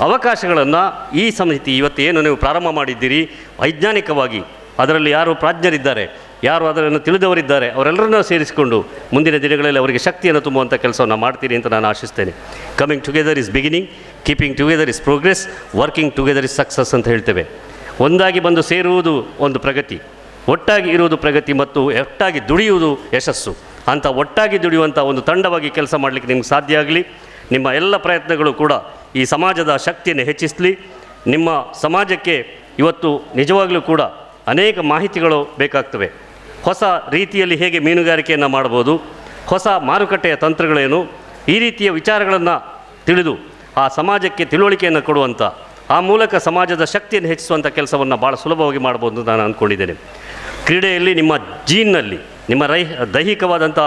ಅವಕಾಶಗಳನ್ನು ಈ ಸಮಿತಿ ಇವತ್ತು ಏನು ನೀವು ಪ್ರಾರಂಭ ಮಾಡಿದ್ದೀರಿ, ವೈಜ್ಞಾನಿಕವಾಗಿ ಅದರಲ್ಲಿ ಯಾರು ಪ್ರಾಜ್ಞರಿದ್ದಾರೆ, ಯಾರು ಅದನ್ನು ತಿಳಿದವರಿದ್ದಾರೆ, ಅವರೆಲ್ಲರನ್ನೂ ಸೇರಿಸಿಕೊಂಡು ಮುಂದಿನ ದಿನಗಳಲ್ಲಿ ಅವರಿಗೆ ಶಕ್ತಿಯನ್ನು ತುಂಬುವಂಥ ಕೆಲಸವನ್ನು ಮಾಡ್ತೀರಿ ಅಂತ ನಾನು ಆಶಿಸ್ತೇನೆ. Coming together is beginning, keeping together is progress, working together is success ಅಂತ ಹೇಳ್ತೇವೆ. ಒಂದಾಗಿ ಬಂದು ಸೇರುವುದು ಒಂದು ಪ್ರಗತಿ, ಒಟ್ಟಾಗಿ ಇರುವುದು ಪ್ರಗತಿ ಮತ್ತು ಒಟ್ಟಾಗಿ ದುಡಿಯುವುದು ಯಶಸ್ಸು. ಅಂಥ ಒಟ್ಟಾಗಿ ದುಡಿಯುವಂಥ ಒಂದು ತಂಡವಾಗಿ ಕೆಲಸ ಮಾಡಲಿಕ್ಕೆ ನಿಮ್ಗೆ ಸಾಧ್ಯ ಆಗಲಿ. ನಿಮ್ಮ ಎಲ್ಲ ಪ್ರಯತ್ನಗಳು ಕೂಡ ಈ ಸಮಾಜದ ಶಕ್ತಿಯನ್ನು ಹೆಚ್ಚಿಸಲಿ. ನಿಮ್ಮ ಸಮಾಜಕ್ಕೆ ಇವತ್ತು ನಿಜವಾಗಲೂ ಕೂಡ ಅನೇಕ ಮಾಹಿತಿಗಳು ಬೇಕಾಗ್ತವೆ. ಹೊಸ ರೀತಿಯಲ್ಲಿ ಹೇಗೆ ಮೀನುಗಾರಿಕೆಯನ್ನು ಮಾಡ್ಬೋದು, ಹೊಸ ಮಾರುಕಟ್ಟೆಯ ತಂತ್ರಗಳೇನು, ಈ ರೀತಿಯ ವಿಚಾರಗಳನ್ನು ತಿಳಿದು ಆ ಸಮಾಜಕ್ಕೆ ತಿಳುವಳಿಕೆಯನ್ನು ಕೊಡುವಂಥ, ಆ ಮೂಲಕ ಸಮಾಜದ ಶಕ್ತಿಯನ್ನು ಹೆಚ್ಚಿಸುವಂಥ ಕೆಲಸವನ್ನು ಭಾಳ ಸುಲಭವಾಗಿ ಮಾಡ್ಬೋದು ಅಂತ ನಾನು ಅಂದ್ಕೊಂಡಿದ್ದೇನೆ. ಕ್ರೀಡೆಯಲ್ಲಿ ನಿಮ್ಮ ಜೀನ್ನಲ್ಲಿ, ನಿಮ್ಮ ದೈಹಿಕವಾದಂಥ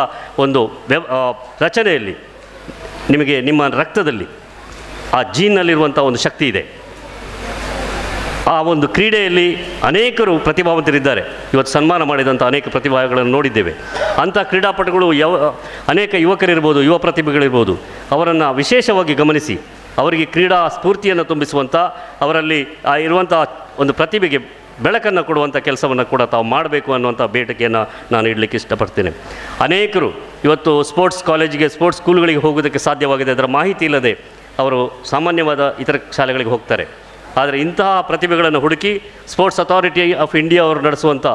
ಒಂದು ರಚನೆಯಲ್ಲಿ, ನಿಮಗೆ ನಿಮ್ಮ ರಕ್ತದಲ್ಲಿ ಆ ಜೀನ್ನಲ್ಲಿರುವಂಥ ಒಂದು ಶಕ್ತಿ ಇದೆ. ಆ ಒಂದು ಕ್ರೀಡೆಯಲ್ಲಿ ಅನೇಕರು ಪ್ರತಿಭಾವಂತರಿದ್ದಾರೆ. ಇವತ್ತು ಸನ್ಮಾನ ಮಾಡಿದಂಥ ಅನೇಕ ಪ್ರತಿಭೆಗಳನ್ನು ನೋಡಿದ್ದೇವೆ. ಅಂಥ ಕ್ರೀಡಾಪಟುಗಳು ಅನೇಕ ಯುವಕರಿರ್ಬೋದು, ಯುವ ಪ್ರತಿಭೆಗಳಿರ್ಬೋದು, ಅವರನ್ನು ವಿಶೇಷವಾಗಿ ಗಮನಿಸಿ ಅವರಿಗೆ ಕ್ರೀಡಾ ಸ್ಫೂರ್ತಿಯನ್ನು ತುಂಬಿಸುವಂಥ, ಅವರಲ್ಲಿ ಇರುವಂಥ ಒಂದು ಪ್ರತಿಭೆಗೆ ಬೆಳಕನ್ನು ಕೊಡುವಂಥ ಕೆಲಸವನ್ನು ಕೂಡ ತಾವು ಮಾಡಬೇಕು ಅನ್ನುವಂಥ ಬೇಡಿಕೆಯನ್ನು ನಾನು ಇಡಲಿಕ್ಕೆ ಇಷ್ಟಪಡ್ತೇನೆ. ಅನೇಕರು ಇವತ್ತು ಸ್ಪೋರ್ಟ್ಸ್ ಕಾಲೇಜಿಗೆ, ಸ್ಪೋರ್ಟ್ಸ್ ಸ್ಕೂಲ್ಗಳಿಗೆ ಹೋಗೋದಕ್ಕೆ ಸಾಧ್ಯವಾಗಿದೆ. ಅದರ ಮಾಹಿತಿ ಇಲ್ಲದೆ ಅವರು ಸಾಮಾನ್ಯವಾದ ಇತರ ಶಾಲೆಗಳಿಗೆ ಹೋಗ್ತಾರೆ. ಆದರೆ ಇಂತಹ ಪ್ರತಿಭೆಗಳನ್ನು ಹುಡುಕಿ ಸ್ಪೋರ್ಟ್ಸ್ ಅಥಾರಿಟಿ ಆಫ್ ಇಂಡಿಯಾ ಅವರು ನಡೆಸುವಂಥ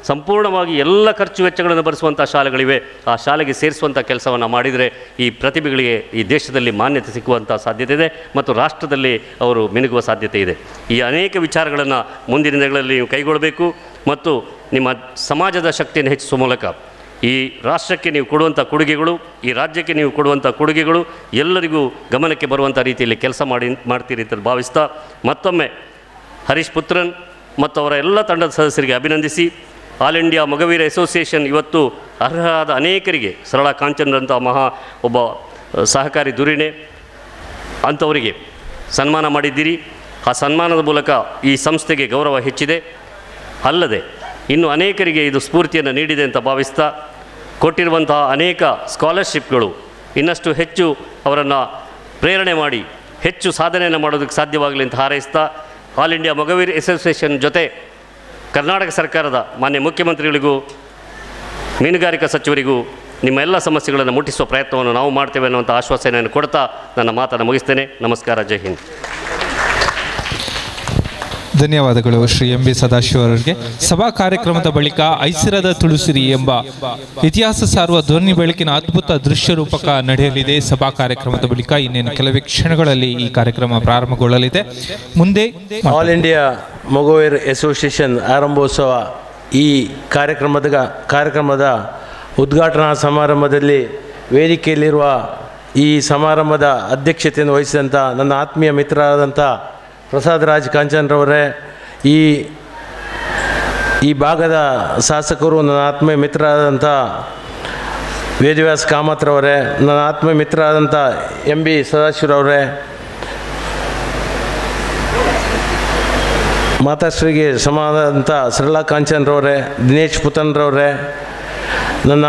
ಸಂಪೂರ್ಣವಾಗಿ ಎಲ್ಲ ಖರ್ಚು ವೆಚ್ಚಗಳನ್ನು ಭರಿಸುವಂಥ ಶಾಲೆಗಳಿವೆ. ಆ ಶಾಲೆಗೆ ಸೇರಿಸುವಂಥ ಕೆಲಸವನ್ನು ಮಾಡಿದರೆ ಈ ಪ್ರತಿಭೆಗಳಿಗೆ ಈ ದೇಶದಲ್ಲಿ ಮಾನ್ಯತೆ ಸಿಕ್ಕುವಂಥ ಸಾಧ್ಯತೆ ಇದೆ ಮತ್ತು ರಾಷ್ಟ್ರದಲ್ಲಿ ಅವರು ಮಿನುಗುವ ಸಾಧ್ಯತೆ ಇದೆ. ಈ ಅನೇಕ ವಿಚಾರಗಳನ್ನು ಮುಂದಿನ ದಿನಗಳಲ್ಲಿ ನೀವು ಕೈಗೊಳ್ಳಬೇಕು ಮತ್ತು ನಿಮ್ಮ ಸಮಾಜದ ಶಕ್ತಿಯನ್ನು ಹೆಚ್ಚಿಸುವ ಮೂಲಕ ಈ ರಾಷ್ಟ್ರಕ್ಕೆ ನೀವು ಕೊಡುವಂಥ ಕೊಡುಗೆಗಳು, ಈ ರಾಜ್ಯಕ್ಕೆ ನೀವು ಕೊಡುವಂಥ ಕೊಡುಗೆಗಳು ಎಲ್ಲರಿಗೂ ಗಮನಕ್ಕೆ ಬರುವಂಥ ರೀತಿಯಲ್ಲಿ ಕೆಲಸ ಮಾಡ್ತೀರಿ ಅಂತ ಭಾವಿಸ್ತಾ ಮತ್ತೊಮ್ಮೆ ಹರೀಶ್ ಪುತ್ರನ್ ಮತ್ತು ಅವರ ಎಲ್ಲ ತಂಡದ ಸದಸ್ಯರಿಗೆ ಅಭಿನಂದಿಸಿ, ಆಲ್ ಇಂಡಿಯಾ ಮೊಗವೀರ ಅಸೋಸಿಯೇಷನ್ ಇವತ್ತು ಅರ್ಹರಾದ ಅನೇಕರಿಗೆ, ಸರಳಾ ಕಾಂಚನ್ರಂಥ ಒಬ್ಬ ಸಹಕಾರಿ ಧುರೀಣೆ ಅಂಥವರಿಗೆ ಸನ್ಮಾನ ಮಾಡಿದ್ದೀರಿ. ಆ ಸನ್ಮಾನದ ಮೂಲಕ ಈ ಸಂಸ್ಥೆಗೆ ಗೌರವ ಹೆಚ್ಚಿದೆ. ಅಲ್ಲದೆ ಇನ್ನು ಅನೇಕರಿಗೆ ಇದು ಸ್ಫೂರ್ತಿಯನ್ನು ನೀಡಿದೆ ಅಂತ ಭಾವಿಸ್ತಾ, ಕೊಟ್ಟಿರುವಂತಹ ಅನೇಕ ಸ್ಕಾಲರ್ಶಿಪ್ಗಳು ಇನ್ನಷ್ಟು ಹೆಚ್ಚು ಅವರನ್ನು ಪ್ರೇರಣೆ ಮಾಡಿ ಹೆಚ್ಚು ಸಾಧನೆಯನ್ನು ಮಾಡೋದಕ್ಕೆ ಸಾಧ್ಯವಾಗಲಿ ಅಂತ ಹಾರೈಸ್ತಾ, ಆಲ್ ಇಂಡಿಯಾ ಮೊಗವೀರ್ ಅಸೋಸಿಯೇಷನ್ ಜೊತೆ ಕರ್ನಾಟಕ ಸರ್ಕಾರದ ಮಾನ್ಯ ಮುಖ್ಯಮಂತ್ರಿಗಳಿಗೂ ಮೀನುಗಾರಿಕಾ ಸಚಿವರಿಗೂ ನಿಮ್ಮ ಎಲ್ಲ ಸಮಸ್ಯೆಗಳನ್ನು ಮುಟ್ಟಿಸುವ ಪ್ರಯತ್ನವನ್ನು ನಾವು ಮಾಡ್ತೇವೆ ಅನ್ನುವಂಥ ಆಶ್ವಾಸನೆಯನ್ನು ಕೊಡ್ತಾ ನನ್ನ ಮಾತನ್ನು ಮುಗಿಸ್ತೇನೆ. ನಮಸ್ಕಾರ, ಜೈ ಹಿಂದ್. ಧನ್ಯವಾದಗಳು ಶ್ರೀ ಎಂ ಬಿ ಸದಾಶಿವ ಅವರಿಗೆ. ಸಭಾ ಕಾರ್ಯಕ್ರಮದ ಬಳಿಕ ಐಸಿರದ ತುಳುಸಿರಿ ಎಂಬ ಇತಿಹಾಸ ಸಾರುವ ಧ್ವನಿ ಬೆಳಕಿನ ಅದ್ಭುತ ದೃಶ್ಯ ರೂಪಕ ನಡೆಯಲಿದೆ. ಸಭಾ ಕಾರ್ಯಕ್ರಮದ ಬಳಿಕ ಇನ್ನೇನು ಕೆಲವೇ ಕ್ಷಣಗಳಲ್ಲಿ ಈ ಕಾರ್ಯಕ್ರಮ ಪ್ರಾರಂಭಗೊಳ್ಳಲಿದೆ. ಮುಂದೆ ಆಲ್ ಇಂಡಿಯಾ ಮೊಗವೀರ್ ಅಸೋಸಿಯೇಷನ್ ಆರಂಭೋತ್ಸವ ಈ ಕಾರ್ಯಕ್ರಮದ ಉದ್ಘಾಟನಾ ಸಮಾರಂಭದಲ್ಲಿ ವೇದಿಕೆಯಲ್ಲಿರುವ ಈ ಸಮಾರಂಭದ ಅಧ್ಯಕ್ಷತೆಯನ್ನು ವಹಿಸಿದಂಥ ನನ್ನ ಆತ್ಮೀಯ ಮಿತ್ರರಾದಂಥ ಪ್ರಸಾದ್ ರಾಜ್ ಕಾಂಚನ್ರವರೇ, ಈ ಭಾಗದ ಶಾಸಕರು, ನನ್ನ ಆತ್ಮೀಯ ಮಿತ್ರರಾದಂಥ ವೇದವ್ಯಾಸ್ ಕಾಮತ್ರವರೇ, ನನ್ನ ಆತ್ಮೀಯ ಮಿತ್ರರಾದಂಥ ಎಂ ಬಿ ಸದಾಶಿವರವರೇ, ಮಾತಾಶ್ರೀಗೆ ಸಮಾನದಂಥ ಸರಳಾ ಕಾಂಚನ್ರವರೇ, ದಿನೇಶ್ ಪುತನ್ರವರೇ, ನನ್ನ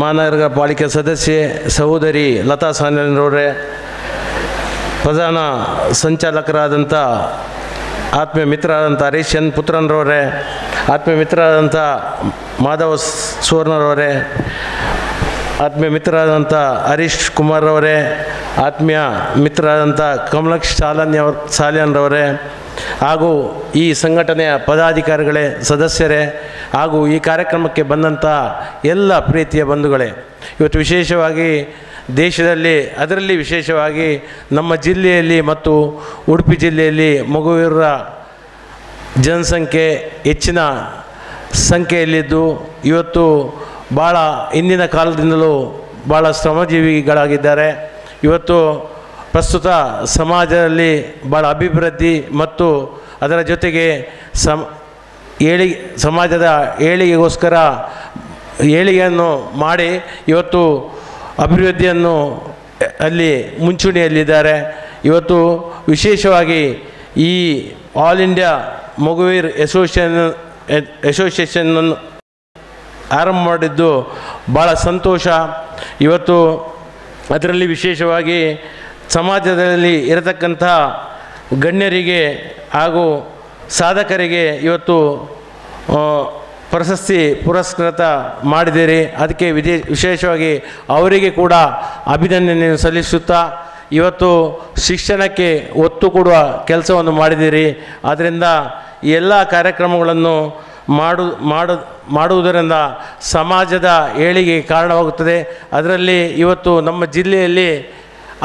ಮಹಾನಗರ ಪಾಲಿಕೆ ಸದಸ್ಯೆ ಸಹೋದರಿ ಲತಾ ಸಾನ್ಯರವರೇ, ಪ್ರಧಾನ ಸಂಚಾಲಕರಾದಂಥ ಆತ್ಮೀಯ ಮಿತ್ರರಾದಂಥ ಹರೀಶ್ ಎನ್ ಪುತ್ರನ್ರವರೇ, ಆತ್ಮೀಯ ಮಿತ್ರರಾದಂಥ ಮಾಧವ ಸುವರ್ಣರವರೇ, ಆತ್ಮೀಯ ಮಿತ್ರರಾದಂಥ ಹರೀಶ್ ಕುಮಾರ್ರವರೇ, ಆತ್ಮೀಯ ಮಿತ್ರರಾದಂಥ ಕಮಲಕ್ಷ್ ಸಾಲ್ಯಾನ್ರವರೇ, ಹಾಗೂ ಈ ಸಂಘಟನೆಯ ಪದಾಧಿಕಾರಿಗಳೇ, ಸದಸ್ಯರೇ, ಹಾಗೂ ಈ ಕಾರ್ಯಕ್ರಮಕ್ಕೆ ಬಂದಂಥ ಎಲ್ಲ ಪ್ರೀತಿಯ ಬಂಧುಗಳೇ, ಇವತ್ತು ವಿಶೇಷವಾಗಿ ದೇಶದಲ್ಲಿ, ಅದರಲ್ಲಿ ವಿಶೇಷವಾಗಿ ನಮ್ಮ ಜಿಲ್ಲೆಯಲ್ಲಿ ಮತ್ತು ಉಡುಪಿ ಜಿಲ್ಲೆಯಲ್ಲಿ ಮೊಗವೀರರ ಜನಸಂಖ್ಯೆ ಹೆಚ್ಚಿನ ಸಂಖ್ಯೆಯಲ್ಲಿದ್ದು, ಇವತ್ತು ಭಾಳ ಹಿಂದಿನ ಕಾಲದಿಂದಲೂ ಭಾಳ ಶ್ರಮಜೀವಿಗಳಾಗಿದ್ದಾರೆ. ಇವತ್ತು ಪ್ರಸ್ತುತ ಸಮಾಜದಲ್ಲಿ ಭಾಳ ಅಭಿವೃದ್ಧಿ ಮತ್ತು ಅದರ ಜೊತೆಗೆ ಸಮಾಜದ ಏಳಿಗೆಗೋಸ್ಕರ ಏಳಿಗೆಯನ್ನು ಮಾಡಿ ಇವತ್ತು ಅಭಿವೃದ್ಧಿಯನ್ನು ಅಲ್ಲಿ ಮುಂಚೂಣಿಯಲ್ಲಿದ್ದಾರೆ. ಇವತ್ತು ವಿಶೇಷವಾಗಿ ಈ ಆಲ್ ಇಂಡಿಯಾ ಮೊಗವೀರ್ ಅಸೋಸಿಯೇಷನನ್ನು ಆರಂಭ ಮಾಡಿದ್ದು ಭಾಳ ಸಂತೋಷ. ಇವತ್ತು ಅದರಲ್ಲಿ ವಿಶೇಷವಾಗಿ ಸಮಾಜದಲ್ಲಿ ಇರತಕ್ಕಂಥ ಗಣ್ಯರಿಗೆ ಹಾಗೂ ಸಾಧಕರಿಗೆ ಇವತ್ತು ಪ್ರಶಸ್ತಿ ಪುರಸ್ಕೃತ ಮಾಡಿದ್ದೀರಿ. ಅದಕ್ಕೆ ವಿಶೇಷವಾಗಿ ಅವರಿಗೆ ಕೂಡ ಅಭಿನಂದನೆಯನ್ನು ಸಲ್ಲಿಸುತ್ತಾ, ಇವತ್ತು ಶಿಕ್ಷಣಕ್ಕೆ ಒತ್ತು ಕೊಡುವ ಕೆಲಸವನ್ನು ಮಾಡಿದ್ದೀರಿ. ಆದ್ದರಿಂದ ಈ ಎಲ್ಲ ಕಾರ್ಯಕ್ರಮಗಳನ್ನು ಮಾಡುವುದರಿಂದ ಸಮಾಜದ ಏಳಿಗೆ ಕಾರಣವಾಗುತ್ತದೆ. ಅದರಲ್ಲಿ ಇವತ್ತು ನಮ್ಮ ಜಿಲ್ಲೆಯಲ್ಲಿ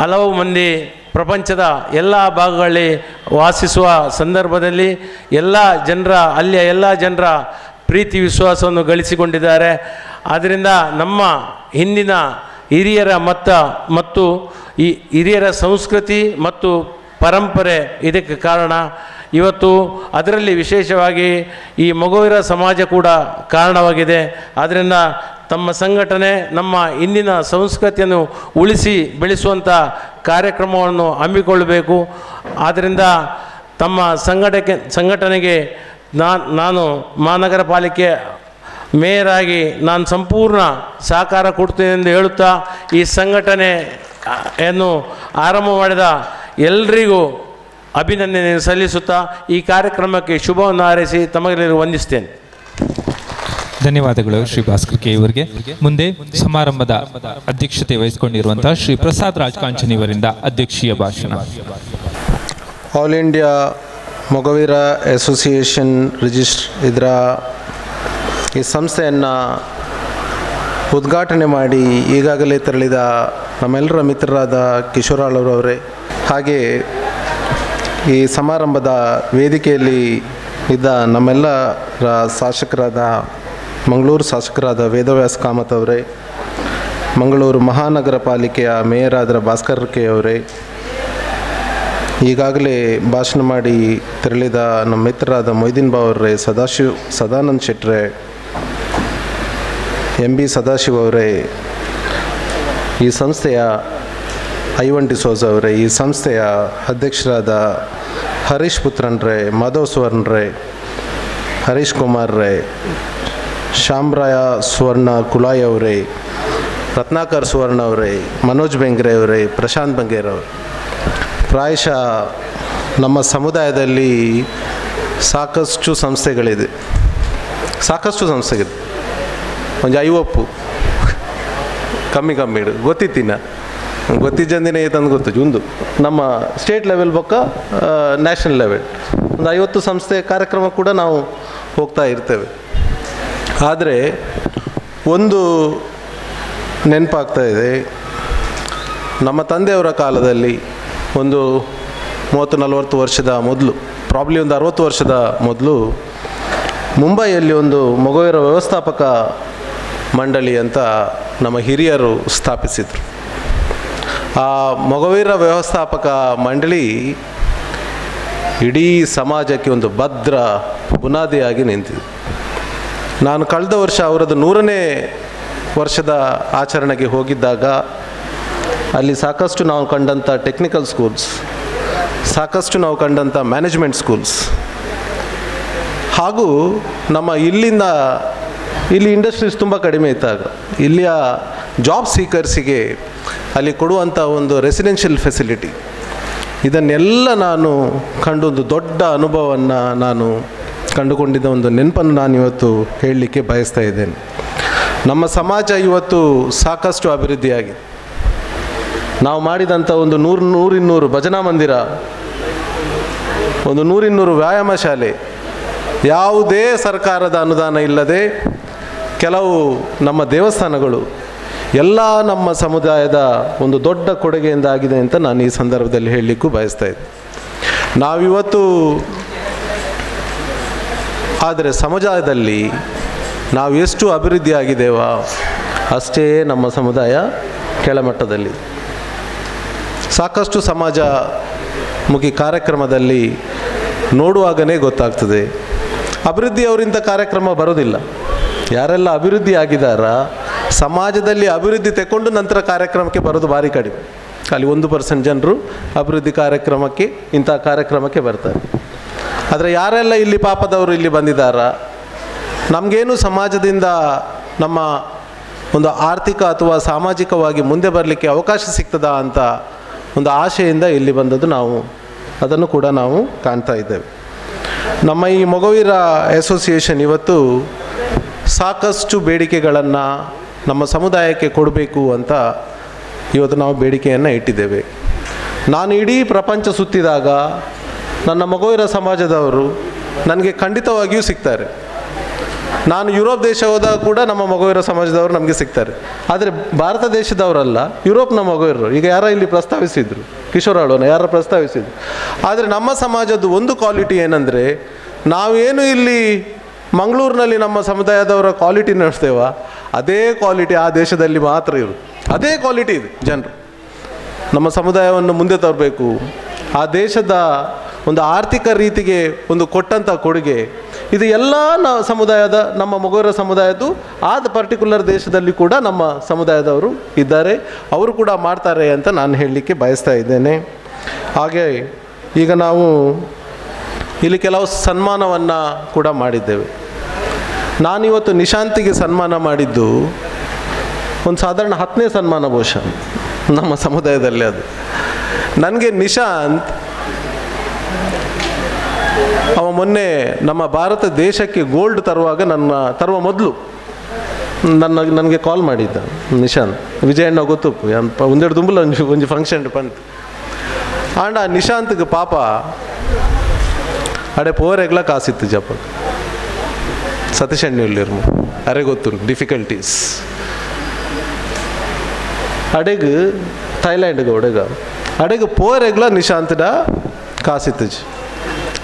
ಹಲವು ಮಂದಿ ಪ್ರಪಂಚದ ಎಲ್ಲ ಭಾಗಗಳಲ್ಲಿ ವಾಸಿಸುವ ಸಂದರ್ಭದಲ್ಲಿ ಅಲ್ಲಿಯ ಎಲ್ಲ ಜನರ ಪ್ರೀತಿ ವಿಶ್ವಾಸವನ್ನು ಗಳಿಸಿಕೊಂಡಿದ್ದಾರೆ. ಆದ್ದರಿಂದ ನಮ್ಮ ಹಿಂದಿನ ಹಿರಿಯರ ಮತ್ತು ಈ ಹಿರಿಯರ ಸಂಸ್ಕೃತಿ ಮತ್ತು ಪರಂಪರೆ ಇದಕ್ಕೆ ಕಾರಣ. ಇವತ್ತು ಅದರಲ್ಲಿ ವಿಶೇಷವಾಗಿ ಈ ಮೊಗವೀರ ಸಮಾಜ ಕೂಡ ಕಾರಣವಾಗಿದೆ. ಆದ್ದರಿಂದ ತಮ್ಮ ಸಂಘಟನೆ ನಮ್ಮ ಇಂದಿನ ಸಂಸ್ಕೃತಿಯನ್ನು ಉಳಿಸಿ ಬೆಳೆಸುವಂಥ ಕಾರ್ಯಕ್ರಮವನ್ನು ಹಮ್ಮಿಕೊಳ್ಳಬೇಕು. ಆದ್ದರಿಂದ ತಮ್ಮ ಸಂಘಟನೆಗೆ ನಾನು ಮಹಾನಗರ ಪಾಲಿಕೆ ಮೇಯರ್ ಆಗಿ ನಾನು ಸಂಪೂರ್ಣ ಸಹಕಾರ ಕೊಡ್ತೇನೆ ಎಂದು ಹೇಳುತ್ತಾ ಈ ಸಂಘಟನೆಯನ್ನು ಆರಂಭ ಮಾಡಿದ ಎಲ್ಲರಿಗೂ ಅಭಿನಂದನೆ ಸಲ್ಲಿಸುತ್ತಾ ಈ ಕಾರ್ಯಕ್ರಮಕ್ಕೆ ಶುಭವನ್ನು ಹಾರೈಸಿ ತಮಗೆಲ್ಲರಿಗೂ ವಂದಿಸ್ತೇನೆ. ಧನ್ಯವಾದಗಳು ಶ್ರೀ ಭಾಸ್ಕರ್ ಕೆ ಇವರಿಗೆ. ಮುಂದೆ ಸಮಾರಂಭದ ಅಧ್ಯಕ್ಷತೆ ವಹಿಸಿಕೊಂಡಿರುವಂತಹ ಶ್ರೀ ಪ್ರಸಾದ್ ರಾಜ್ ಕಾಂಚನ್ ಇವರಿಂದ ಅಧ್ಯಕ್ಷೀಯ ಭಾಷಣ. ಆಲ್ ಇಂಡಿಯಾ ಮೊಗವೀರ ಅಸೋಸಿಯೇಷನ್ ಇದರ ಈ ಸಂಸ್ಥೆಯನ್ನು ಉದ್ಘಾಟನೆ ಮಾಡಿ ಈಗಾಗಲೇ ತೆರಳಿದ ನಮ್ಮೆಲ್ಲರ ಮಿತ್ರರಾದ ಕಿಶೋರಾಳವರವರೇ, ಹಾಗೆ ಈ ಸಮಾರಂಭದ ವೇದಿಕೆಯಲ್ಲಿ ಇದ್ದ ನಮ್ಮೆಲ್ಲರ ಶಾಸಕರಾದ ಮಂಗಳೂರು ಶಾಸಕರಾದ ವೇದವ್ಯಾಸ್ ಕಾಮತ್ ಅವರೇ, ಮಂಗಳೂರು ಮಹಾನಗರ ಪಾಲಿಕೆಯ ಮೇಯರ್ ಆದ ಭಾಸ್ಕರ್ ಕೆ ಅವರೇ, ಈಗಾಗಲೇ ಭಾಷಣ ಮಾಡಿ ತೆರಳಿದ ನಮ್ಮ ಮಿತ್ರರಾದ ಮೊಯ್ದೀನ್ ಬಾವರ್ರೆ, ಸದಾನಂದ್ ಶೆಟ್ರೆ, MB ಸದಾಶಿವ ಅವರೇ, ಈ ಸಂಸ್ಥೆಯ ಐವನ್ ಡಿಸೋಜ್ ಅವರೇ, ಈ ಸಂಸ್ಥೆಯ ಅಧ್ಯಕ್ಷರಾದ ಹರೀಶ್ ಪುತ್ರನ್ರೇ, ಮಾಧವ್ ಸುವರ್ಣರೇ, ಹರೀಶ್ ಕುಮಾರ್ ರೇ, ಶ್ಯಾಮರಾಯ ಸುವರ್ಣ ಕುಲಾಯ್ ಅವರೇ, ರತ್ನಾಕರ್ ಸುವರ್ಣ ಅವರೇ, ಮನೋಜ್ ಬೆಂಗ್ರೆ ಅವರೇ, ಪ್ರಶಾಂತ್ ಬಂಗೇರವರು, ಪ್ರಾಯಶಃ ನಮ್ಮ ಸಮುದಾಯದಲ್ಲಿ ಸಾಕಷ್ಟು ಸಂಸ್ಥೆಗಳಿದೆ, ಒಂದು 50 ಕಮ್ಮಿ ಇಡು ಗೊತ್ತಿತ್ತಿನ ಗೊತ್ತಿದ್ದಂದಿನೇ ತಂದು ಗೊತ್ತು ಒಂದು ನಮ್ಮ ಸ್ಟೇಟ್ ಲೆವೆಲ್ ಬೊಕ್ಕ ನ್ಯಾಷನಲ್ ಲೆವೆಲ್ ಒಂದು 50 ಸಂಸ್ಥೆ ಕಾರ್ಯಕ್ರಮ ಕೂಡ ನಾವು ಹೋಗ್ತಾ ಇರ್ತೇವೆ. ಆದರೆ ಒಂದು ನೆನಪಾಗ್ತಾ ಇದೆ, ನಮ್ಮ ತಂದೆಯವರ ಕಾಲದಲ್ಲಿ ಒಂದು 30-40 ವರ್ಷದ ಮೊದಲು, ಪ್ರಾಬ್ಲಿ ಒಂದು 60 ವರ್ಷದ ಮೊದಲು ಮುಂಬೈಯಲ್ಲಿ ಒಂದು ಮೊಗವೀರ ವ್ಯವಸ್ಥಾಪಕ ಮಂಡಳಿ ಅಂತ ನಮ್ಮ ಹಿರಿಯರು ಸ್ಥಾಪಿಸಿದರು. ಆ ಮೊಗವೀರ ವ್ಯವಸ್ಥಾಪಕ ಮಂಡಳಿ ಇಡೀ ಸಮಾಜಕ್ಕೆ ಒಂದು ಭದ್ರ ಬುನಾದಿಯಾಗಿ ನಿಂತಿದೆ. ನಾನು ಕಳೆದ ವರ್ಷ ಅವರದ್ದು 100ನೇ ವರ್ಷದ ಆಚರಣೆಗೆ ಹೋಗಿದ್ದಾಗ ಅಲ್ಲಿ ಸಾಕಷ್ಟು ನಾವು ಕಂಡಂಥ ಟೆಕ್ನಿಕಲ್ ಸ್ಕೂಲ್ಸ್, ಸಾಕಷ್ಟು ನಾವು ಕಂಡಂಥ ಮ್ಯಾನೇಜ್ಮೆಂಟ್ ಸ್ಕೂಲ್ಸ್, ಹಾಗೂ ನಮ್ಮ ಇಲ್ಲಿ ಇಂಡಸ್ಟ್ರೀಸ್ ತುಂಬ ಕಡಿಮೆ ಇದ್ದಾಗ ಇಲ್ಲಿಯ ಜಾಬ್ ಸೀಕರ್ಸಿಗೆ ಅಲ್ಲಿ ಕೊಡುವಂಥ ಒಂದು ರೆಸಿಡೆನ್ಷಿಯಲ್ ಫೆಸಿಲಿಟಿ, ಇದನ್ನೆಲ್ಲ ನಾನು ಕಂಡೊಂದು ದೊಡ್ಡ ಅನುಭವವನ್ನು ನಾನು ಕಂಡುಕೊಂಡಿದ್ದ ಒಂದು ನೆನಪನ್ನು ನಾನು ಇವತ್ತು ಹೇಳಲಿಕ್ಕೆ ಬಯಸ್ತಾ ಇದ್ದೇನೆ. ನಮ್ಮ ಸಮಾಜ ಇವತ್ತು ಸಾಕಷ್ಟು ಅಭಿವೃದ್ಧಿಯಾಗಿದೆ. ನಾವು ಮಾಡಿದಂಥ ಒಂದು 100-200 ಭಜನಾ ಮಂದಿರ, ಒಂದು 100-200 ವ್ಯಾಯಾಮ ಶಾಲೆ, ಯಾವುದೇ ಸರ್ಕಾರದ ಅನುದಾನ ಇಲ್ಲದೆ ಕೆಲವು ನಮ್ಮ ದೇವಸ್ಥಾನಗಳು ಎಲ್ಲ ನಮ್ಮ ಸಮುದಾಯದ ಒಂದು ದೊಡ್ಡ ಕೊಡುಗೆಯಿಂದ ಆಗಿದೆ ಅಂತ ನಾನು ಈ ಸಂದರ್ಭದಲ್ಲಿ ಹೇಳಲಿಕ್ಕೂ ಬಯಸ್ತಾ ಇದ್ದೆ. ನಾವಿವತ್ತು ಆದರೆ ಸಮಾಜದಲ್ಲಿ ನಾವು ಎಷ್ಟು ಅಭಿವೃದ್ಧಿ ಆಗಿದ್ದೇವೋ ಅಷ್ಟೇ ನಮ್ಮ ಸಮುದಾಯ ಕೆಳಮಟ್ಟದಲ್ಲಿ. ಸಾಕಷ್ಟು ಸಮಾಜಮುಖಿ ಕಾರ್ಯಕ್ರಮದಲ್ಲಿ ನೋಡುವಾಗಲೇ ಗೊತ್ತಾಗ್ತದೆ, ಅಭಿವೃದ್ಧಿಯವರಿಂದ ಕಾರ್ಯಕ್ರಮ ಬರೋದಿಲ್ಲ. ಯಾರೆಲ್ಲ ಅಭಿವೃದ್ಧಿ ಆಗಿದಾರ ಸಮಾಜದಲ್ಲಿ ಅಭಿವೃದ್ಧಿ ತೆಕ್ಕೊಂಡು ನಂತರ ಕಾರ್ಯಕ್ರಮಕ್ಕೆ ಬರೋದು ಭಾರಿ ಕಡಿಮೆ. ಅಲ್ಲಿ 1% ಜನರು ಅಭಿವೃದ್ಧಿ ಕಾರ್ಯಕ್ರಮಕ್ಕೆ, ಇಂಥ ಕಾರ್ಯಕ್ರಮಕ್ಕೆ ಬರ್ತಾರೆ. ಆದರೆ ಯಾರೆಲ್ಲ ಇಲ್ಲಿ ಪಾಪದವರು ಇಲ್ಲಿ ಬಂದಿದ್ದಾರ, ನಮಗೇನು ಸಮಾಜದಿಂದ ನಮ್ಮ ಒಂದು ಆರ್ಥಿಕ ಅಥವಾ ಸಾಮಾಜಿಕವಾಗಿ ಮುಂದೆ ಬರಲಿಕ್ಕೆ ಅವಕಾಶ ಸಿಗ್ತದಾ ಅಂತ ಒಂದು ಆಶೆಯಿಂದ ಇಲ್ಲಿ ಬಂದದ್ದು ನಾವು ಅದನ್ನು ಕೂಡ ನಾವು ಕಾಣ್ತಾ ಇದ್ದೇವೆ. ನಮ್ಮ ಈ ಮೊಗವೀರ ಅಸೋಸಿಯೇಷನ್ ಇವತ್ತು ಸಾಕಷ್ಟು ಬೇಡಿಕೆಗಳನ್ನು ನಮ್ಮ ಸಮುದಾಯಕ್ಕೆ ಕೊಡಬೇಕು ಅಂತ ಇವತ್ತು ನಾವು ಬೇಡಿಕೆಯನ್ನು ಇಟ್ಟಿದ್ದೇವೆ. ನಾನು ಇಡೀ ಪ್ರಪಂಚ ಸುತ್ತಿದಾಗ ನನ್ನ ಮೊಗವೀರ ಸಮಾಜದವರು ನನಗೆ ಖಂಡಿತವಾಗಿಯೂ ಸಿಗ್ತಾರೆ. ನಾನು ಯುರೋಪ್ ದೇಶ ಹೋದಾಗ ಕೂಡ ನಮ್ಮ ಮೊಗವೀರ ಸಮಾಜದವರು ನಮಗೆ ಸಿಗ್ತಾರೆ. ಆದರೆ ಭಾರತ ದೇಶದವರಲ್ಲ, ಯುರೋಪ್ನ ಮೊಗವೀರರು. ಈಗ ಯಾರ ಇಲ್ಲಿ ಪ್ರಸ್ತಾವಿಸಿದರು, ಕಿಶೋರಾಳವನ್ನ ಯಾರು ಪ್ರಸ್ತಾವಿಸಿದರು. ಆದರೆ ನಮ್ಮ ಸಮಾಜದ್ದು ಒಂದು ಕ್ವಾಲಿಟಿ ಏನಂದರೆ, ನಾವೇನು ಇಲ್ಲಿ ಮಂಗಳೂರಿನಲ್ಲಿ ನಮ್ಮ ಸಮುದಾಯದವರ ಕ್ವಾಲಿಟಿ ನಡೆಸ್ತೇವ, ಅದೇ ಕ್ವಾಲಿಟಿ ಆ ದೇಶದಲ್ಲಿ ಮಾತ್ರ ಇರುತ್ತೆ. ಅದೇ ಕ್ವಾಲಿಟಿ ಇದೆ. ಜನರು ನಮ್ಮ ಸಮುದಾಯವನ್ನು ಮುಂದೆ ತರಬೇಕು, ಆ ದೇಶದ ಒಂದು ಆರ್ಥಿಕ ರೀತಿಗೆ ಒಂದು ಕೊಟ್ಟಂಥ ಕೊಡುಗೆ, ಇದು ಎಲ್ಲ ಸಮುದಾಯದ, ನಮ್ಮ ಮೊಗವೀರ ಸಮುದಾಯದ್ದು ಆದ ಪರ್ಟಿಕ್ಯುಲರ್ ದೇಶದಲ್ಲಿ ಕೂಡ ನಮ್ಮ ಸಮುದಾಯದವರು ಇದ್ದಾರೆ, ಅವರು ಕೂಡ ಮಾಡ್ತಾರೆ ಅಂತ ನಾನು ಹೇಳಲಿಕ್ಕೆ ಬಯಸ್ತಾ ಇದ್ದೇನೆ. ಹಾಗೆ ಈಗ ನಾವು ಇಲ್ಲಿ ಕೆಲವು ಸನ್ಮಾನವನ್ನು ಕೂಡ ಮಾಡಿದ್ದೇವೆ. ನಾನಿವತ್ತು ನಿಶಾಂತಿಗೆ ಸನ್ಮಾನ ಮಾಡಿದ್ದು ಒಂದು ಸಾಧಾರಣ 10ನೇ ಸನ್ಮಾನ ಬಹುಶಃ ನಮ್ಮ ಸಮುದಾಯದಲ್ಲಿ. ಅದು ನನಗೆ ನಿಶಾಂತ್ ಅವ ಮೊನ್ನೆ ನಮ್ಮ ಭಾರತ ದೇಶಕ್ಕೆ ಗೋಲ್ಡ್ ತರುವ ಮೊದಲು ನನಗೆ ಕಾಲ್ ಮಾಡಿದ್ದ. ನಿಶಾಂತ್ ವಿಜಯಣ್ಣ ಗೊತ್ತು ಒಂದೆರಡು ತುಂಬಲ ಒಂದು ಫಂಕ್ಷನ್ ಬಂತು ಆಂಡ ನಿಶಾಂತ್ಗೆ ಪಾಪ ಅಡೆ ಪೋರೆಗ್ಲ ಕಾಸಿತ್ತು ಜಪ್ಪ ಸತೀಶ್ ಅಣ್ಣಿರ್ಲಿರು ಅರೆ ಗೊತ್ತು ಡಿಫಿಕಲ್ಟೀಸ್ ಅಡೆಗೆ ಥೈಲ್ಯಾಂಡ್ಗೆ ಅಡೆಗೆ ಪೋರೆಗ್ಲ ನಿಶಾಂತದ ಕಾಸಿತ್ತು.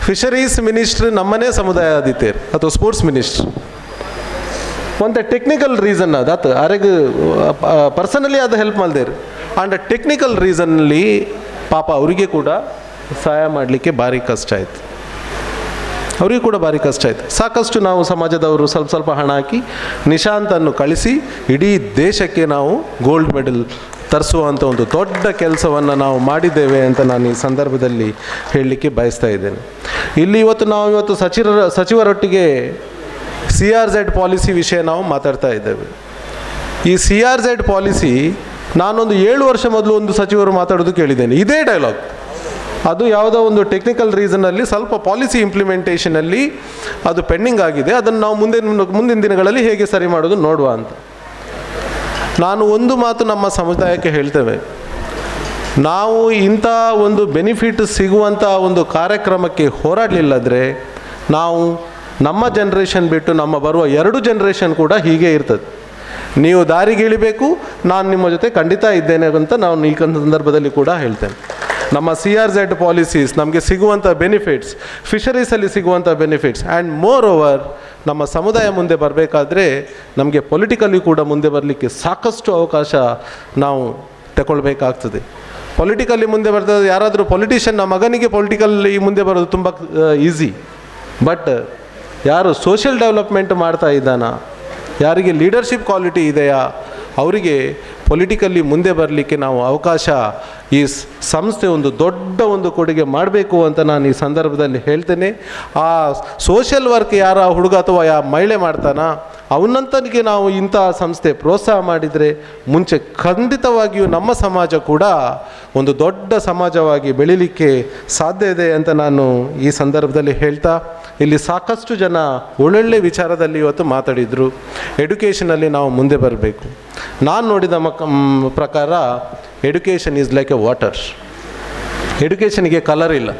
ಫಿಶರೀಸ್ ಮಿನಿಸ್ಟ್ರ್ ನಮ್ಮನೇ ಸಮುದಾಯ ಆದಿತ್ತೇರು ಅಥವಾ ಸ್ಪೋರ್ಟ್ಸ್ ಮಿನಿಸ್ಟ್ರ್ ಒಂದು ಟೆಕ್ನಿಕಲ್ ರೀಸನ್ ಅದು ಅರೆಗೆ ಪರ್ಸನಲಿ ಅದು ಹೆಲ್ಪ್ ಮಾಡಿದೇರು ಆ್ಯಂಡ್ ಟೆಕ್ನಿಕಲ್ ರೀಸನ್ಲಿ ಪಾಪ ಅವರಿಗೆ ಕೂಡ ಸಹಾಯ ಮಾಡಲಿಕ್ಕೆ ಭಾರಿ ಕಷ್ಟ ಆಯಿತು. ಅವರಿಗೂ ಕೂಡ ಭಾರಿ ಕಷ್ಟ ಆಯಿತು. ಸಾಕಷ್ಟು ನಾವು ಸಮಾಜದವರು ಸ್ವಲ್ಪ ಹಣ ಹಾಕಿ ನಿಶಾಂತನ್ನು ಕಳಿಸಿ ಇಡೀ ದೇಶಕ್ಕೆ ನಾವು ಗೋಲ್ಡ್ ಮೆಡಲ್ ತರಿಸುವಂಥ ಒಂದು ದೊಡ್ಡ ಕೆಲಸವನ್ನು ನಾವು ಮಾಡಿದ್ದೇವೆ ಅಂತ ನಾನು ಈ ಸಂದರ್ಭದಲ್ಲಿ ಹೇಳಲಿಕ್ಕೆ ಬಯಸ್ತಾ ಇದ್ದೇನೆ. ಇಲ್ಲಿ ಇವತ್ತು ಸಚಿವರೊಟ್ಟಿಗೆ CRZ ಪಾಲಿಸಿ ವಿಷಯ ನಾವು ಮಾತಾಡ್ತಾ ಇದ್ದೇವೆ. ಈ CRZ ಪಾಲಿಸಿ ನಾನೊಂದು 7 ವರ್ಷ ಮೊದಲು ಒಂದು ಸಚಿವರು ಮಾತಾಡೋದು ಕೇಳಿದ್ದೇನೆ, ಇದೇ ಡೈಲಾಗ್. ಅದು ಯಾವುದೋ ಒಂದು ಟೆಕ್ನಿಕಲ್ ರೀಸನಲ್ಲಿ ಸ್ವಲ್ಪ ಪಾಲಿಸಿ ಇಂಪ್ಲಿಮೆಂಟೇಷನಲ್ಲಿ ಅದು ಪೆಂಡಿಂಗ್ ಆಗಿದೆ, ಅದನ್ನು ನಾವು ಮುಂದಿನ ದಿನಗಳಲ್ಲಿ ಹೇಗೆ ಸರಿ ಮಾಡೋದು ನೋಡುವ ಅಂತ. ನಾನು ಒಂದು ಮಾತು ನಮ್ಮ ಸಮುದಾಯಕ್ಕೆ ಹೇಳ್ತೇವೆ, ನಾವು ಇಂಥ ಒಂದು ಬೆನಿಫಿಟ್ ಸಿಗುವಂಥ ಒಂದು ಕಾರ್ಯಕ್ರಮಕ್ಕೆ ಹೋರಾಡಲಿಲ್ಲದ್ರೆ ನಾವು ನಮ್ಮ ಜನ್ರೇಷನ್ ಬಿಟ್ಟು ನಮ್ಮ ಬರುವ 2 ಜನ್ರೇಷನ್ ಕೂಡ ಹೀಗೆ ಇರ್ತದೆ. ನೀವು ದಾರಿಗಿಳಿಬೇಕು, ನಾನು ನಿಮ್ಮ ಜೊತೆ ಖಂಡಿತ ಇದ್ದೇನೆ ಅಂತ ನಾವು ಈ ಸಂದರ್ಭದಲ್ಲಿ ಕೂಡ ಹೇಳ್ತೇನೆ. ನಮ್ಮ CRZ ಪಾಲಿಸೀಸ್ ನಮಗೆ ಸಿಗುವಂಥ ಬೆನಿಫಿಟ್ಸ್, ಫಿಶರೀಸಲ್ಲಿ ಸಿಗುವಂಥ ಬೆನಿಫಿಟ್ಸ್ ಆ್ಯಂಡ್ ಮೋರ್ ಓವರ್ ನಮ್ಮ ಸಮುದಾಯ ಮುಂದೆ ಬರಬೇಕಾದ್ರೆ ನಮಗೆ ಪೊಲಿಟಿಕಲಿ ಕೂಡ ಮುಂದೆ ಬರಲಿಕ್ಕೆ ಸಾಕಷ್ಟು ಅವಕಾಶ ನಾವು ತಗೊಳ್ಬೇಕಾಗ್ತದೆ. ಪೊಲಿಟಿಕಲಿ ಮುಂದೆ ಬರ್ತದೆ, ಯಾರಾದರೂ ಪೊಲಿಟಿಷಿಯನ್ನ ಮಗನಿಗೆ ಪೊಲಿಟಿಕಲ್ಲಿ ಮುಂದೆ ಬರೋದು ತುಂಬ ಈಸಿ. ಬಟ್ ಯಾರು ಸೋಷಿಯಲ್ ಡೆವಲಪ್ಮೆಂಟ್ ಮಾಡ್ತಾ ಇದ್ದಾನ, ಯಾರಿಗೆ ಲೀಡರ್ಶಿಪ್ ಕ್ವಾಲಿಟಿ ಇದೆಯಾ, ಅವರಿಗೆ ಪೊಲಿಟಿಕಲ್ಲಿ ಮುಂದೆ ಬರಲಿಕ್ಕೆ ನಾವು ಅವಕಾಶ ಈ ಸಂಸ್ಥೆ ಒಂದು ದೊಡ್ಡ ಒಂದು ಕೊಡುಗೆ ಮಾಡಬೇಕು ಅಂತ ನಾನು ಈ ಸಂದರ್ಭದಲ್ಲಿ ಹೇಳ್ತೇನೆ. ಆ ಸೋಷಿಯಲ್ ವರ್ಕ್ ಯಾರ ಹುಡುಗ ಅಥವಾ ಮಹಿಳೆ ಮಾಡ್ತಾನ ಅವನಂತನಿಗೆ ನಾವು ಇಂಥ ಸಂಸ್ಥೆ ಪ್ರೋತ್ಸಾಹ ಮಾಡಿದರೆ ಮುಂಚೆ ಖಂಡಿತವಾಗಿಯೂ ನಮ್ಮ ಸಮಾಜ ಕೂಡ ಒಂದು ದೊಡ್ಡ ಸಮಾಜವಾಗಿ ಬೆಳೀಲಿಕ್ಕೆ ಸಾಧ್ಯ ಇದೆ ಅಂತ ನಾನು ಈ ಸಂದರ್ಭದಲ್ಲಿ ಹೇಳ್ತಾ, ಇಲ್ಲಿ ಸಾಕಷ್ಟು ಜನ ಒಳ್ಳೊಳ್ಳೆ ವಿಚಾರದಲ್ಲಿ ಇವತ್ತು ಮಾತಾಡಿದರು. ಎಡ್ಯುಕೇಷನಲ್ಲಿ ನಾವು ಮುಂದೆ ಬರಬೇಕು. ನಾನು ನೋಡಿದ ಪ್ರಕಾರ education is like a water. ಎಡ್ಯುಕೇಷನ್ಗೆ ಕಲರ್ ಇಲ್ಲ,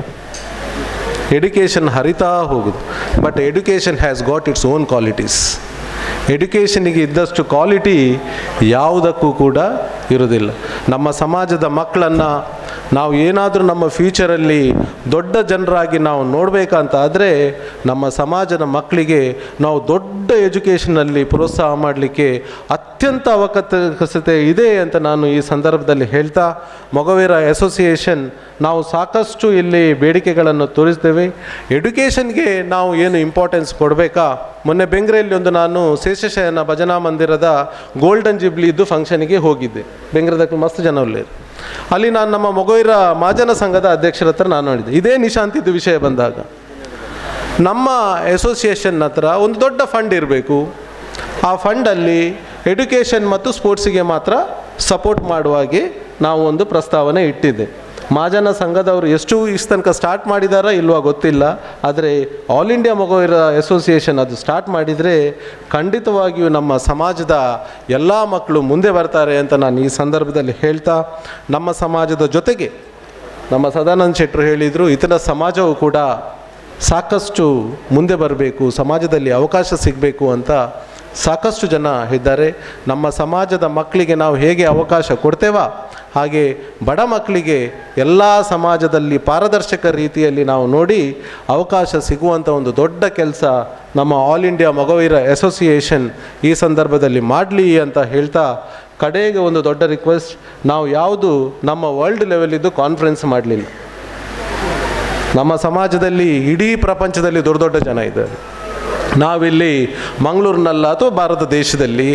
ಎಡ್ಯುಕೇಷನ್ ಹರಿತಾ ಹೋಗುದು. But education has got its own qualities. ಎಡ್ಯುಕೇಷನಿಗೆ ಇದ್ದಷ್ಟು ಕ್ವಾಲಿಟಿ ಯಾವುದಕ್ಕೂ ಕೂಡ ಇರೋದಿಲ್ಲ. ನಮ್ಮ ಸಮಾಜದ ಮಕ್ಕಳನ್ನು ನಾವು ಏನಾದರೂ ನಮ್ಮ ಫ್ಯೂಚರಲ್ಲಿ ದೊಡ್ಡ ಜನರಾಗಿ ನಾವು ನೋಡಬೇಕಂತ ಆದರೆ ನಮ್ಮ ಸಮಾಜದ ಮಕ್ಕಳಿಗೆ ನಾವು ದೊಡ್ಡ ಎಜುಕೇಷನಲ್ಲಿ ಪ್ರೋತ್ಸಾಹ ಮಾಡಲಿಕ್ಕೆ ಅತ್ಯಂತ ಅವಕಾಶತೆ ಇದೆ ಅಂತ ನಾನು ಈ ಸಂದರ್ಭದಲ್ಲಿ ಹೇಳ್ತಾ, ಮೊಗವೀರ ಅಸೋಸಿಯೇಷನ್ ನಾವು ಸಾಕಷ್ಟು ಇಲ್ಲಿ ಬೇಡಿಕೆಗಳನ್ನು ತೋರಿಸ್ತೇವೆ. ಎಡ್ಯುಕೇಷನ್ಗೆ ನಾವು ಏನು ಇಂಪಾರ್ಟೆನ್ಸ್ ಕೊಡಬೇಕಾ, ಮೊನ್ನೆ ಬೆಂಗಳೂರಲ್ಲಿ ಒಂದು ನಾನು ಶೇಷಶಯನ ಭಜನಾ ಮಂದಿರದ ಗೋಲ್ಡನ್ ಜುಬ್ಲಿದ್ದು ಫಂಕ್ಷನಿಗೆ ಹೋಗಿದ್ದೆ. ಬೆಂಗಳೂರದಕ್ಕೆ ಮಸ್ತ್ ಜನ ಒಳ್ಳೆಯದು. ಅಲ್ಲಿ ನಾನು ನಮ್ಮ ಮೊಗವೀರ ಮಹಾಜನ ಸಂಘದ ಅಧ್ಯಕ್ಷರ ಹತ್ರ ನಾನು ನೋಡಿದ್ದೆ, ಇದೇ ನಿಶಾಂತಿದ್ದು ವಿಷಯ ಬಂದಾಗ ನಮ್ಮ ಅಸೋಸಿಯೇಷನ್ ಹತ್ರ ಒಂದು ದೊಡ್ಡ ಫಂಡ್ ಇರಬೇಕು. ಆ ಫಂಡಲ್ಲಿ ಎಡ್ಯುಕೇಷನ್ ಮತ್ತು ಸ್ಪೋರ್ಟ್ಸಿಗೆ ಮಾತ್ರ ಸಪೋರ್ಟ್ ಮಾಡುವ ಹಾಗೆ ನಾವು ಒಂದು ಪ್ರಸ್ತಾವನೆ ಇಟ್ಟಿದ್ದೆ. ಮಹಾಜನ ಸಂಘದವರು ಎಷ್ಟು ತನಕ ಸ್ಟಾರ್ಟ್ ಮಾಡಿದಾರ ಇಲ್ವಾ ಗೊತ್ತಿಲ್ಲ, ಆದರೆ ಆಲ್ ಇಂಡಿಯಾ ಮೊಗವೀರ ಅಸೋಸಿಯೇಷನ್ ಅದು ಸ್ಟಾರ್ಟ್ ಮಾಡಿದರೆ ಖಂಡಿತವಾಗಿಯೂ ನಮ್ಮ ಸಮಾಜದ ಎಲ್ಲ ಮಕ್ಕಳು ಮುಂದೆ ಬರ್ತಾರೆ ಅಂತ ನಾನು ಈ ಸಂದರ್ಭದಲ್ಲಿ ಹೇಳ್ತಾ, ನಮ್ಮ ಸಮಾಜದ ಜೊತೆಗೆ ನಮ್ಮ ಸದಾನಂದ ಶೆಟ್ಟರು ಹೇಳಿದರು, ಇತರ ಸಮಾಜವು ಕೂಡ ಸಾಕಷ್ಟು ಮುಂದೆ ಬರಬೇಕು, ಸಮಾಜದಲ್ಲಿ ಅವಕಾಶ ಸಿಗಬೇಕು ಅಂತ ಸಾಕಷ್ಟು ಜನ ಇದ್ದಾರೆ. ನಮ್ಮ ಸಮಾಜದ ಮಕ್ಕಳಿಗೆ ನಾವು ಹೇಗೆ ಅವಕಾಶ ಕೊಡ್ತೇವ ಹಾಗೆ ಬಡ ಮಕ್ಕಳಿಗೆ ಎಲ್ಲ ಸಮಾಜದಲ್ಲಿ ಪಾರದರ್ಶಕ ರೀತಿಯಲ್ಲಿ ನಾವು ನೋಡಿ ಅವಕಾಶ ಸಿಗುವಂಥ ಒಂದು ದೊಡ್ಡ ಕೆಲಸ ನಮ್ಮ ಆಲ್ ಇಂಡಿಯಾ ಮೊಗವೀರ ಅಸೋಸಿಯೇಷನ್ ಈ ಸಂದರ್ಭದಲ್ಲಿ ಮಾಡಲಿ ಅಂತ ಹೇಳ್ತಾ, ಕಡೆಗೆ ಒಂದು ದೊಡ್ಡ ರಿಕ್ವೆಸ್ಟ್, ನಾವು ಯಾವುದು ನಮ್ಮ ವರ್ಲ್ಡ್ ಲೆವೆಲಿದ್ದು ಕಾನ್ಫರೆನ್ಸ್ ಮಾಡಲಿಲ್ಲ. ನಮ್ಮ ಸಮಾಜದಲ್ಲಿ ಇಡೀ ಪ್ರಪಂಚದಲ್ಲಿ ದೊಡ್ಡ ದೊಡ್ಡ ಜನ ಇದ್ದಾರೆ, ನಾವಿಲ್ಲಿ ಮಂಗಳೂರಿನಲ್ಲ ಅಥವಾ ಭಾರತ ದೇಶದಲ್ಲಿ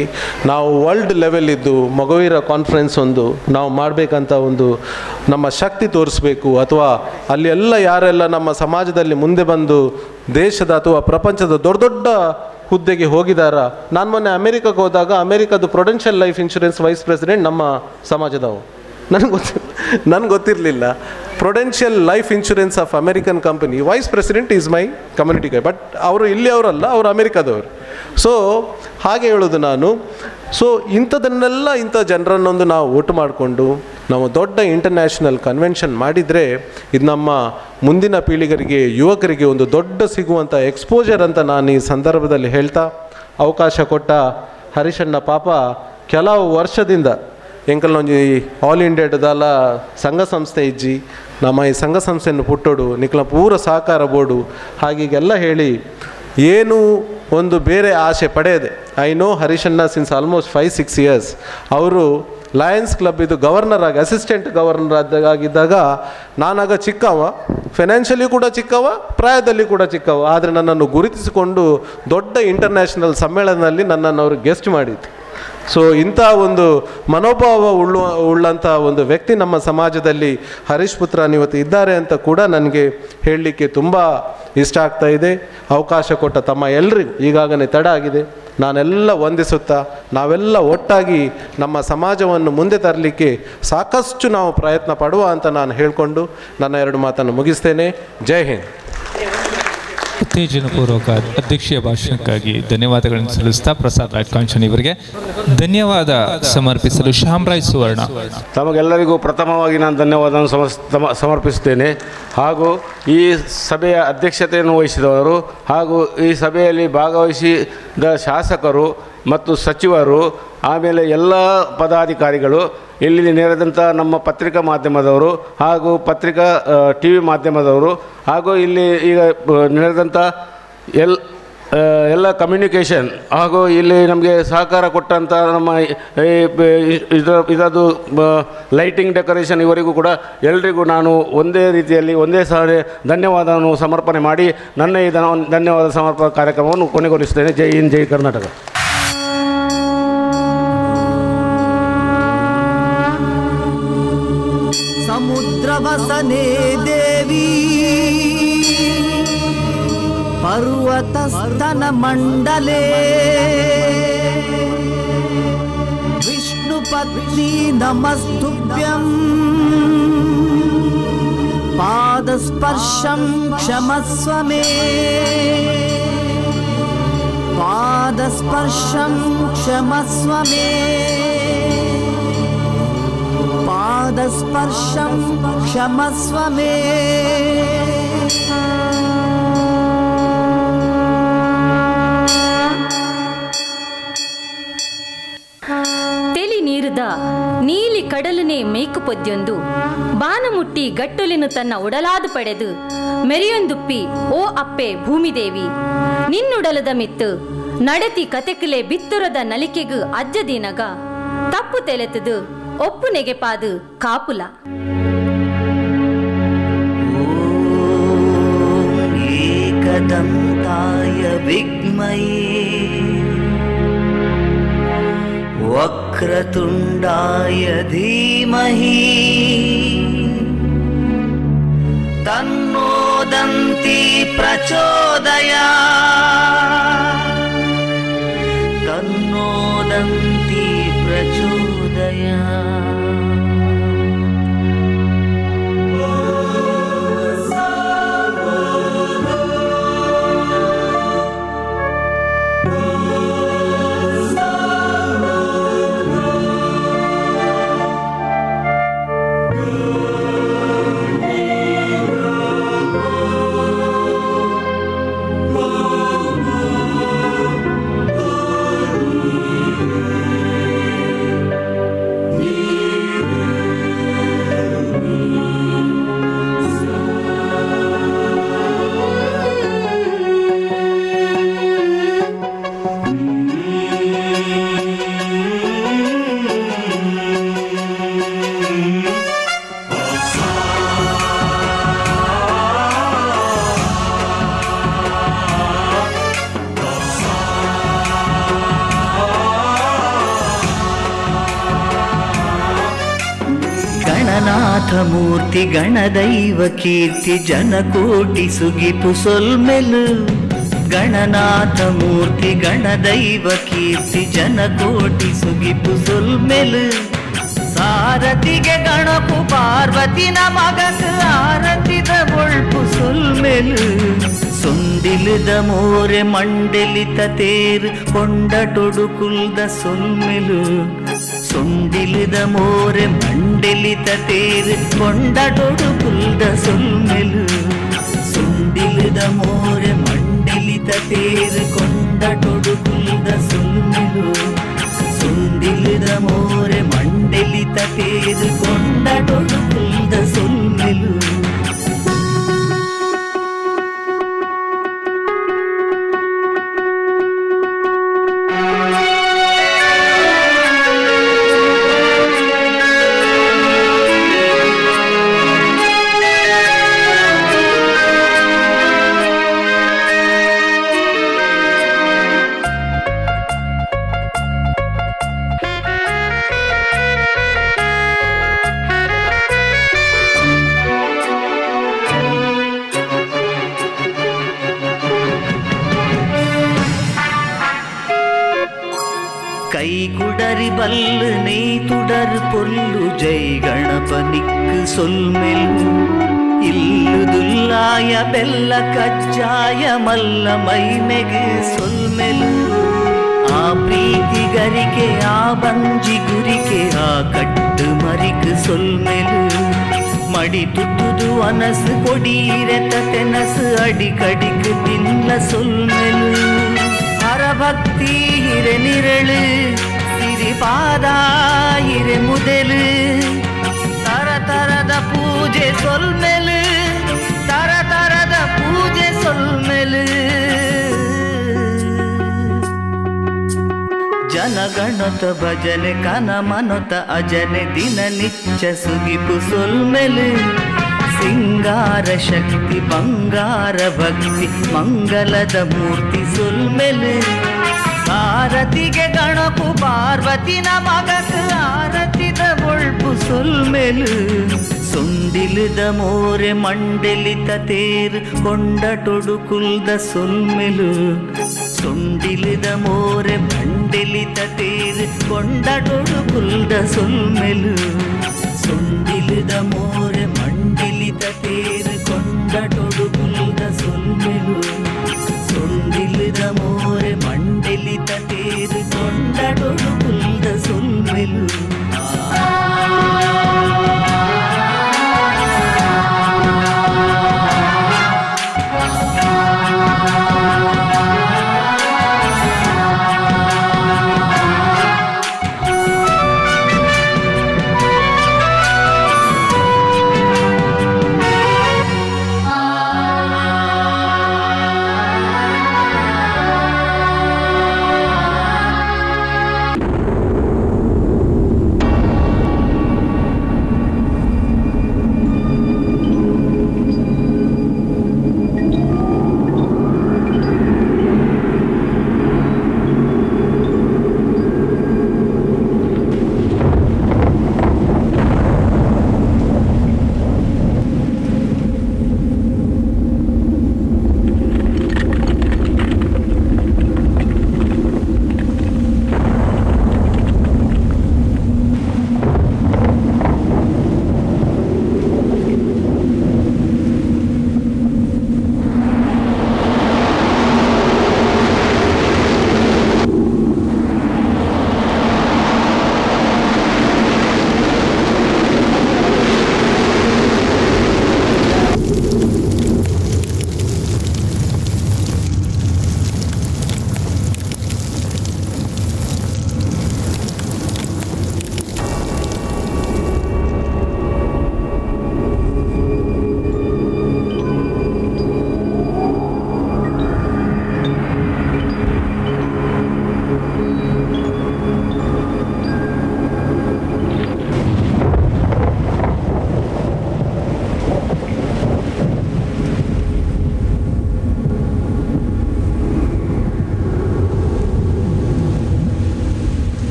ನಾವು ವರ್ಲ್ಡ್ ಲೆವೆಲ್ ಇದ್ದು ಮೊಗವೀರ ಕಾನ್ಫರೆನ್ಸ್ ಒಂದು ನಾವು ಮಾಡಬೇಕಂತ ಒಂದು ನಮ್ಮ ಶಕ್ತಿ ತೋರಿಸ್ಬೇಕು, ಅಥವಾ ಅಲ್ಲಿ ಎಲ್ಲ ಯಾರೆಲ್ಲ ನಮ್ಮ ಸಮಾಜದಲ್ಲಿ ಮುಂದೆ ಬಂದು ದೇಶದ ಅಥವಾ ಪ್ರಪಂಚದ ದೊಡ್ಡ ದೊಡ್ಡ ಹುದ್ದೆಗೆ ಹೋಗಿದಾರ. ನಾನು ಮೊನ್ನೆ ಅಮೆರಿಕಕ್ಕೆ ಹೋದಾಗ ಅಮೆರಿಕದ Prudential life insurance vice president ನಮ್ಮ ಸಮಾಜದವು. ನನಗೆ ಗೊತ್ತಿರಲಿಲ್ಲ. Prudential life insurance of American company vice president is my community Guy, but ಅವರು ಇಲ್ಲಿ ಅವರಲ್ಲ, ಅವರು ಅಮೆರಿಕದವರು. ಸೊ ಹಾಗೆ ಹೇಳೋದು ನಾನು. ಸೊ ಇಂಥ ಜನರನ್ನೊಂದು ನಾವು ಒಟ್ಟು ಮಾಡಿಕೊಂಡು ನಾವು ದೊಡ್ಡ ಇಂಟರ್ನ್ಯಾಷನಲ್ ಕನ್ವೆನ್ಷನ್ ಮಾಡಿದರೆ ಇದು ನಮ್ಮ ಮುಂದಿನ ಪೀಳಿಗರಿಗೆ, ಯುವಕರಿಗೆ ಒಂದು ದೊಡ್ಡ ಸಿಗುವಂಥ ಎಕ್ಸ್ಪೋಜರ್ ಅಂತ ನಾನು ಈ ಸಂದರ್ಭದಲ್ಲಿ ಹೇಳ್ತಾ, ಅವಕಾಶ ಕೊಟ್ಟ ಹರೀಶಣ್ಣ ಪಾಪ ಕೆಲವು ವರ್ಷದಿಂದ ಎಂಕಲ್ನೊಂಜಿ ಆಲ್ ಇಂಡಿಯಾದಲ್ಲ ಸಂಘ ಸಂಸ್ಥೆ ಇಜ್ಜಿ ನಮ್ಮ ಈ ಸಂಘ ಸಂಸ್ಥೆಯನ್ನು ಪುಟ್ಟೋಡು ನಿಕ್ಲ ಪೂರ ಸಹಕಾರ ಬೋರ್ಡು ಹಾಗೀಗೆಲ್ಲ ಹೇಳಿ ಏನು ಒಂದು ಬೇರೆ ಆಸೆ ಪಡೆಯದೆ. ಐ ನೋ ಹರೀಶಣ್ಣ ಸಿನ್ಸ್ ಆಲ್ಮೋಸ್ಟ್ 5-6 years. ಅವರು ಲಯನ್ಸ್ ಕ್ಲಬ್ ಇದು ಗವರ್ನರ್ ಆಗಿ, ಅಸಿಸ್ಟೆಂಟ್ ಗವರ್ನರ್ ಆಗಿದ್ದಾಗ ನಾನಾಗ ಚಿಕ್ಕವ, ಫೈನಾನ್ಷಿಯಲಿ ಕೂಡ ಚಿಕ್ಕವ, ಪ್ರಾಯದಲ್ಲಿ ಕೂಡ ಚಿಕ್ಕವ, ಆದರೆ ನನ್ನನ್ನು ಗುರುತಿಸಿಕೊಂಡು ದೊಡ್ಡ ಇಂಟರ್ನ್ಯಾಷನಲ್ ಸಮ್ಮೇಳನದಲ್ಲಿ ನನ್ನನ್ನು ಅವರು ಗೆಸ್ಟ್ ಮಾಡಿತ್ತು. ಸೊ ಇಂಥ ಒಂದು ಮನೋಭಾವ ಉಳ್ಳಂಥ ಒಂದು ವ್ಯಕ್ತಿ ನಮ್ಮ ಸಮಾಜದಲ್ಲಿ ಹರೀಶ್ ಪುತ್ರನ್ ಇವತ್ತು ಇದ್ದಾರೆ ಅಂತ ಕೂಡ ನನಗೆ ಹೇಳಲಿಕ್ಕೆ ತುಂಬ ಇಷ್ಟ ಆಗ್ತಾ ಇದೆ. ಅವಕಾಶ ಕೊಟ್ಟ ತಮ್ಮ ಎಲ್ರಿಗೂ ಈಗಾಗಲೇ ತಡ ಆಗಿದೆ, ನಾನೆಲ್ಲ ವಂದಿಸುತ್ತಾ ನಾವೆಲ್ಲ ಒಟ್ಟಾಗಿ ನಮ್ಮ ಸಮಾಜವನ್ನು ಮುಂದೆ ತರಲಿಕ್ಕೆ ಸಾಕಷ್ಟು ನಾವು ಪ್ರಯತ್ನ ಪಡುವ ಅಂತ ನಾನು ಹೇಳಿಕೊಂಡು ನನ್ನ 2 ಮಾತನ್ನು ಮುಗಿಸ್ತೇನೆ. ಜೈ ಹಿಂದ್. ಉತ್ತೇಜನಪೂರ್ವಕ ಅಧ್ಯಕ್ಷೀಯ ಭಾಷಣಕ್ಕಾಗಿ ಧನ್ಯವಾದಗಳನ್ನು ಸಲ್ಲಿಸ್ತಾ ಪ್ರಸಾದ್ ರಾಜ್ ಕಾಂಚನ್ ಇವರಿಗೆ ಧನ್ಯವಾದ ಸಮರ್ಪಿಸಲು ಶ್ಯಾಮರಾಯ್ ಸುವರ್ಣ. ತಮಗೆಲ್ಲರಿಗೂ ಪ್ರಥಮವಾಗಿ ನಾನು ಧನ್ಯವಾದವನ್ನು ಸಮರ್ಪಿಸುತ್ತೇನೆ. ಹಾಗೂ ಈ ಸಭೆಯ ಅಧ್ಯಕ್ಷತೆಯನ್ನು ವಹಿಸಿದವರು ಹಾಗೂ ಈ ಸಭೆಯಲ್ಲಿ ಭಾಗವಹಿಸಿದ ಶಾಸಕರು ಮತ್ತು ಸಚಿವರು, ಆಮೇಲೆ ಎಲ್ಲ ಪದಾಧಿಕಾರಿಗಳು, ಇಲ್ಲಿ ನೆರೆದಂಥ ನಮ್ಮ ಪತ್ರಿಕಾ ಮಾಧ್ಯಮದವರು ಹಾಗೂ ಪತ್ರಿಕಾ TV ಮಾಧ್ಯಮದವರು ಹಾಗೂ ಇಲ್ಲಿ ಈಗ ನೆರೆದಂಥ ಎಲ್ಲ ಕಮ್ಯುನಿಕೇಷನ್ ಹಾಗೂ ಇಲ್ಲಿ ನಮಗೆ ಸಹಕಾರ ಕೊಟ್ಟಂಥ ನಮ್ಮ ಇದದು ಲೈಟಿಂಗ್ ಡೆಕೋರೇಷನ್ ಇವರಿಗೂ ಕೂಡ ಎಲ್ರಿಗೂ ನಾನು ಒಂದೇ ರೀತಿಯಲ್ಲಿ ಒಂದೇ ಸಾರಿ ಧನ್ಯವಾದವನ್ನು ಸಮರ್ಪಣೆ ಮಾಡಿ ನನ್ನ ಈ ಧನ್ಯವಾದ ಸಮರ್ಪಣಾ ಕಾರ್ಯಕ್ರಮವನ್ನು ಕೊನೆಗೊಳಿಸುತ್ತೇನೆ. ಜೈ ಹಿಂದ್, ಜೈ ಕರ್ನಾಟಕ. ಸಮುದ್ರವಸನೆ ದೇವಿ पर्वतस्तन मंडले विष्णुपत्नी नमस्तुभ्यं पादस्पर्शं क्षमस्व मे पादस्पर्शं क्षमस्व मे पादस्पर्शं क्षमस्व मे ನೀಲಿ ಕಡಲನೆ ಮೇಕುಪೊದ್ಯೊಂದು ಬಾನಮುಟ್ಟಿ ಗಟ್ಟುಲಿನು ತನ್ನ ಉಡಲಾದು ಪಡೆದು ಮೆರಿಯೊಂದುಪ್ಪಿ ಓ ಅಪ್ಪೆ ಭೂಮಿದೇವಿ ನಿನ್ನುಡಲದ ಮಿತ್ತು ನಡತಿ ಕತೆಕಲೆ ಬಿತ್ತುರದ ನಲಿಕೆಗು ಅಜ್ಜದೀನಗ ತಪ್ಪು ತೆಲೆತದು ಒಪ್ಪು ನೆಗೆಪಾದು ಕಾಪುಲ ಏಕದಂತಾಯ ವಿಗ್ಮಯೇ वक्रतुण्डाय धीमहि तन्नो दन्ती प्रचोदयात् तन्नो दन्ती प्रचोदयात् ಗಣನಾಥ ಮೂರ್ತಿ ಗಣದೈವ ಕೀರ್ತಿ ಜನಕೋಟಿ ಸುಗಿಪು ಸೊಲ್ಮೆಲು ಗಣನಾಥ ಮೂರ್ತಿ ಗಣದೈವ ಕೀರ್ತಿ ಜನಕೋಟಿ ಸುಗಿಪು ಸೊಲ್ಮೆಲು ಸಾರಥಿಗೆ ಗಣಪು ಪಾರ್ವತಿನ ಮಗನ ಆರತಿದ ಒಳ್ಪು ಸೊಲ್ಮೆಲು ಸೊಂದಿಲಿದ ಮೋರೆ ಮಂಡಲಿತ ತೇರು ಕೊಂಡ ಟೊಡುಕುಲ್ದ ಸೊಲ್ಮೆಲು ಸೊಂದಿಲಿದ ಮೋರೆ ಮಂಡಲಿತ ತೇರು ಕೊಂಡ ಟೊಡುಕುಲ್ದ ಸೊಲ್ಮೆಲು ಸೊಂದಿಲಿದ ಮೋರೆ ಮಂಡಲಿತ ತೇರು ಕೊಂಡ ಟೊಡುಕುಲ್ದ ಸೊಲ್ಮೆಲು ಸೊಂದಿಲಿದ ಮೋರೆ ಮಂಡಲಿತ ತೇರು ಕೊಂಡ ಟೊಡುಕುಲ್ದ ಸೊಲ್ಮೆಲು பல்லு நெய் துடர் பொல்லு ஜெய் கணபனிக்கு சொல்மெல் இல்லுதுல்லாய பெல்ல கச்சாய மல்ல மைமெகு சொல்மெல் ಆ ಪ್ರೀತಿ ಗರಿಕೆ ಆ ಬಂಜಿ ಗುರಿಕೆ ಆ ಕಟ್ಟು ಮರಿಕು ಸೊಲ್ಮೆಲು ಮಡಿ ತುತ್ತುದು ಅನಸು ಕೊಡೀರೆತ ತೆನಸು ಅಡಿ ಕಡಿಕು ತಿನ್ನ ಸೊಲ್ಮೆಲು ಹರಭಕ್ತಿ ಹಿರೆ ನಿರಳು ಸಿರಿಪಾದ ಹಿರೆ ಮುದೆಲು ತರ ತರದ ಪೂಜೆ ಸೊಲ್ಮೆಲು ತರ ತರದ ಪೂಜೆ ಸೊಲ್ಮೆಲು ಜನಗಣತ ಭಜನೆ ಕನ ಮನತ ಅಜನೆ ದಿನ ನಿಚ್ಚ ಸುಗಿಪು ಸೊಲ್ಮೆಲು ಸಿಂಗಾರ ಶಕ್ತಿ ಬಂಗಾರ ಭಕ್ತಿ ಮಂಗಲದ ಮೂರ್ತಿ ಸೊಲ್ಮೆಲು ಸಾರಥಿಗೆ ಗಣಪು ಪಾರ್ವತಿನ ಮಗಕ ಆರತಿದ ಒಳ್ಪು ಸೊಲ್ಮೆಲು ಸೊಂಡಿಲಿದ ಮೋರೆ ಮಂಡಲಿತ ತೇರು ಕೊಂಡ ಟೊಡುಕುಲ್ದ ಸೊಲ್ಮೆಲು ಸೊಂಡಿಲಿದ ಮೋರೆ ಮಂಡಲಿತ ತೇರು ಕೊಂಡ ಟೊಡುಕುಲ್ದ ಸೊಲ್ಮೆಲು ಸೊಂಡಿಲಿದ ಮೋರೆ ಮಂಡಲಿತ ತೇರು ಕೊಂಡ ಟೊಡುಕುಲ್ದ ಸೊಲ್ಮೆಲು ಸೊಂಡಿಲಿದ ಮೋರೆ ಮಂಡಲಿತ ತೇರು ಕೊಂಡ ಟೊಡುಕುಲ್ದ ಸೊಲ್ಮೆಲು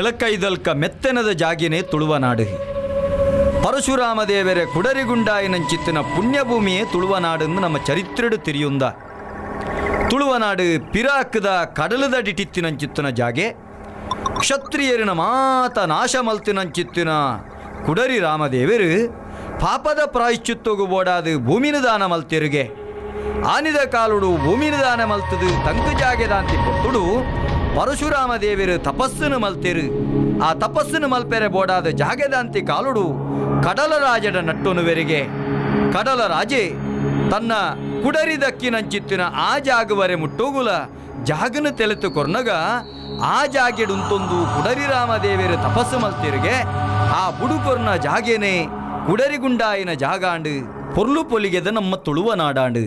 ಬೆಳಕೈದಲ್ಕ ಮೆತ್ತನದ ಜಾಗಿನೇ ತುಳುವನಾಡು. ಪರಶುರಾಮ ದೇವರೇ ಕುಡರಿಗುಂಡಾಯಿನಂಚಿತ್ತಿನ ಪುಣ್ಯಭೂಮಿಯೇ ತುಳುವನಾಡೆಂದು ನಮ್ಮ ಚರಿತ್ರೆಡು ತಿರಿಯುಂದ. ತುಳುವನಾಡು ಪಿರಾಕದ ಕಡಲದಡಿಟಿತ್ತಿನಂಚಿತ್ತಿನ ಜಾಗೆ, ಕ್ಷತ್ರಿಯರಿನ ಮಾತ ನಾಶ ಮಲ್ತಿನಂಚಿತ್ತಿನ ಕುಡರಿ ರಾಮದೇವರು ಪಾಪದ ಪ್ರಾಯಶ್ಚಿತ್ತೋಗು ಓಡಾದು ಭೂಮಿನ ದಾನ ಮಲ್ತಿರುಗೆ ಆನಿದ ಕಾಲುಡು ಭೂಮಿನ ದಾನ ಮಲ್ತದು ತಂಕ ಜಾಗೆದಾಂತಿ ಕೊಟ್ಟುಡು ಪರಶುರಾಮ ದೇವರು ತಪಸ್ಸನ್ನು ಮಲ್ತಿರು. ಆ ತಪಸ್ಸನ್ನು ಮಲ್ಪೆರೆ ಬೋಡಾದ ಜಾಗೆದಾಂತಿ ಕಾಲುಡು ಕಡಲ ರಾಜನ ನಟ್ಟೊನುವೆರಿಗೆ ಕಡಲ ರಾಜೆ ತನ್ನ ಕುಡರಿ ದಕ್ಕಿನಂಚಿತ್ತಿನ ಆ ಜಾಗವರೆ ಮುಟ್ಟೋಗುಲ ಜಾಗನ ತೆಲೆತು ಕೊರ್ನಗ ಆ ಜಾಗೆಡುಂತೊಂದು ಕುಡರಿ ರಾಮದೇವರು ತಪಸ್ಸು ಮಲ್ತಿರುಗೆ ಆ ಬುಡುಕೊರ್ನ ಜಾಗೇನೆ ಕುಡರಿಗುಂಡಾಯಿನ ಜಾಗಾಂಡು ಪೊರ್ಲು ಪೊಲಿಗೆದ ನಮ್ಮ ತುಳುವ ನಾಡಾಂಡು.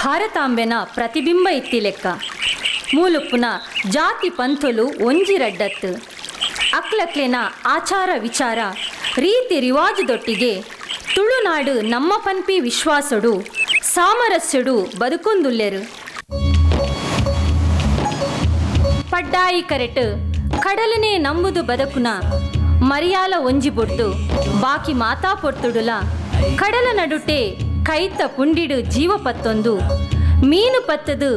ಭಾರತಾಂಬೆನ ಪ್ರತಿಬಿಂಬ ಇತ್ತಿ ಲೆಕ್ಕ ಮೂಲುಪ್ಪುನ ಜಾತಿ ಪಂಥುಲು ಒಂಜಿರಡ್ಡತ್ತು ಅಕ್ಲಕ್ಲೆನ ಆಚಾರ ವಿಚಾರ ರೀತಿ ರಿವಾಜುದೊಟ್ಟಿಗೆ ತುಳುನಾಡು ನಮ್ಮ ಪನ್ಪಿ ವಿಶ್ವಾಸಡು ಸಾಮರಸ್ಯಡು ಬದುಕೊಂದುಲ್ಲೆರು. ಪಡ್ಡಾಯಿ ಕರೆಟ್ ಕಡಲನೆ ನಂಬುದು ಬದುಕುನ ಮರಿಯಾಲ ಒಂಜಿ ಬೊಡ್ದು ಬಾಕಿ ಮಾತಾ ಪೊರ್ತುಡುಲ ಕಡಲ ನಡುಟೆ ಕೈತ ಪುಂಡಿಡು ಜೀವಪತ್ತೊಂದು ಮೀನು ಪತ್ತದು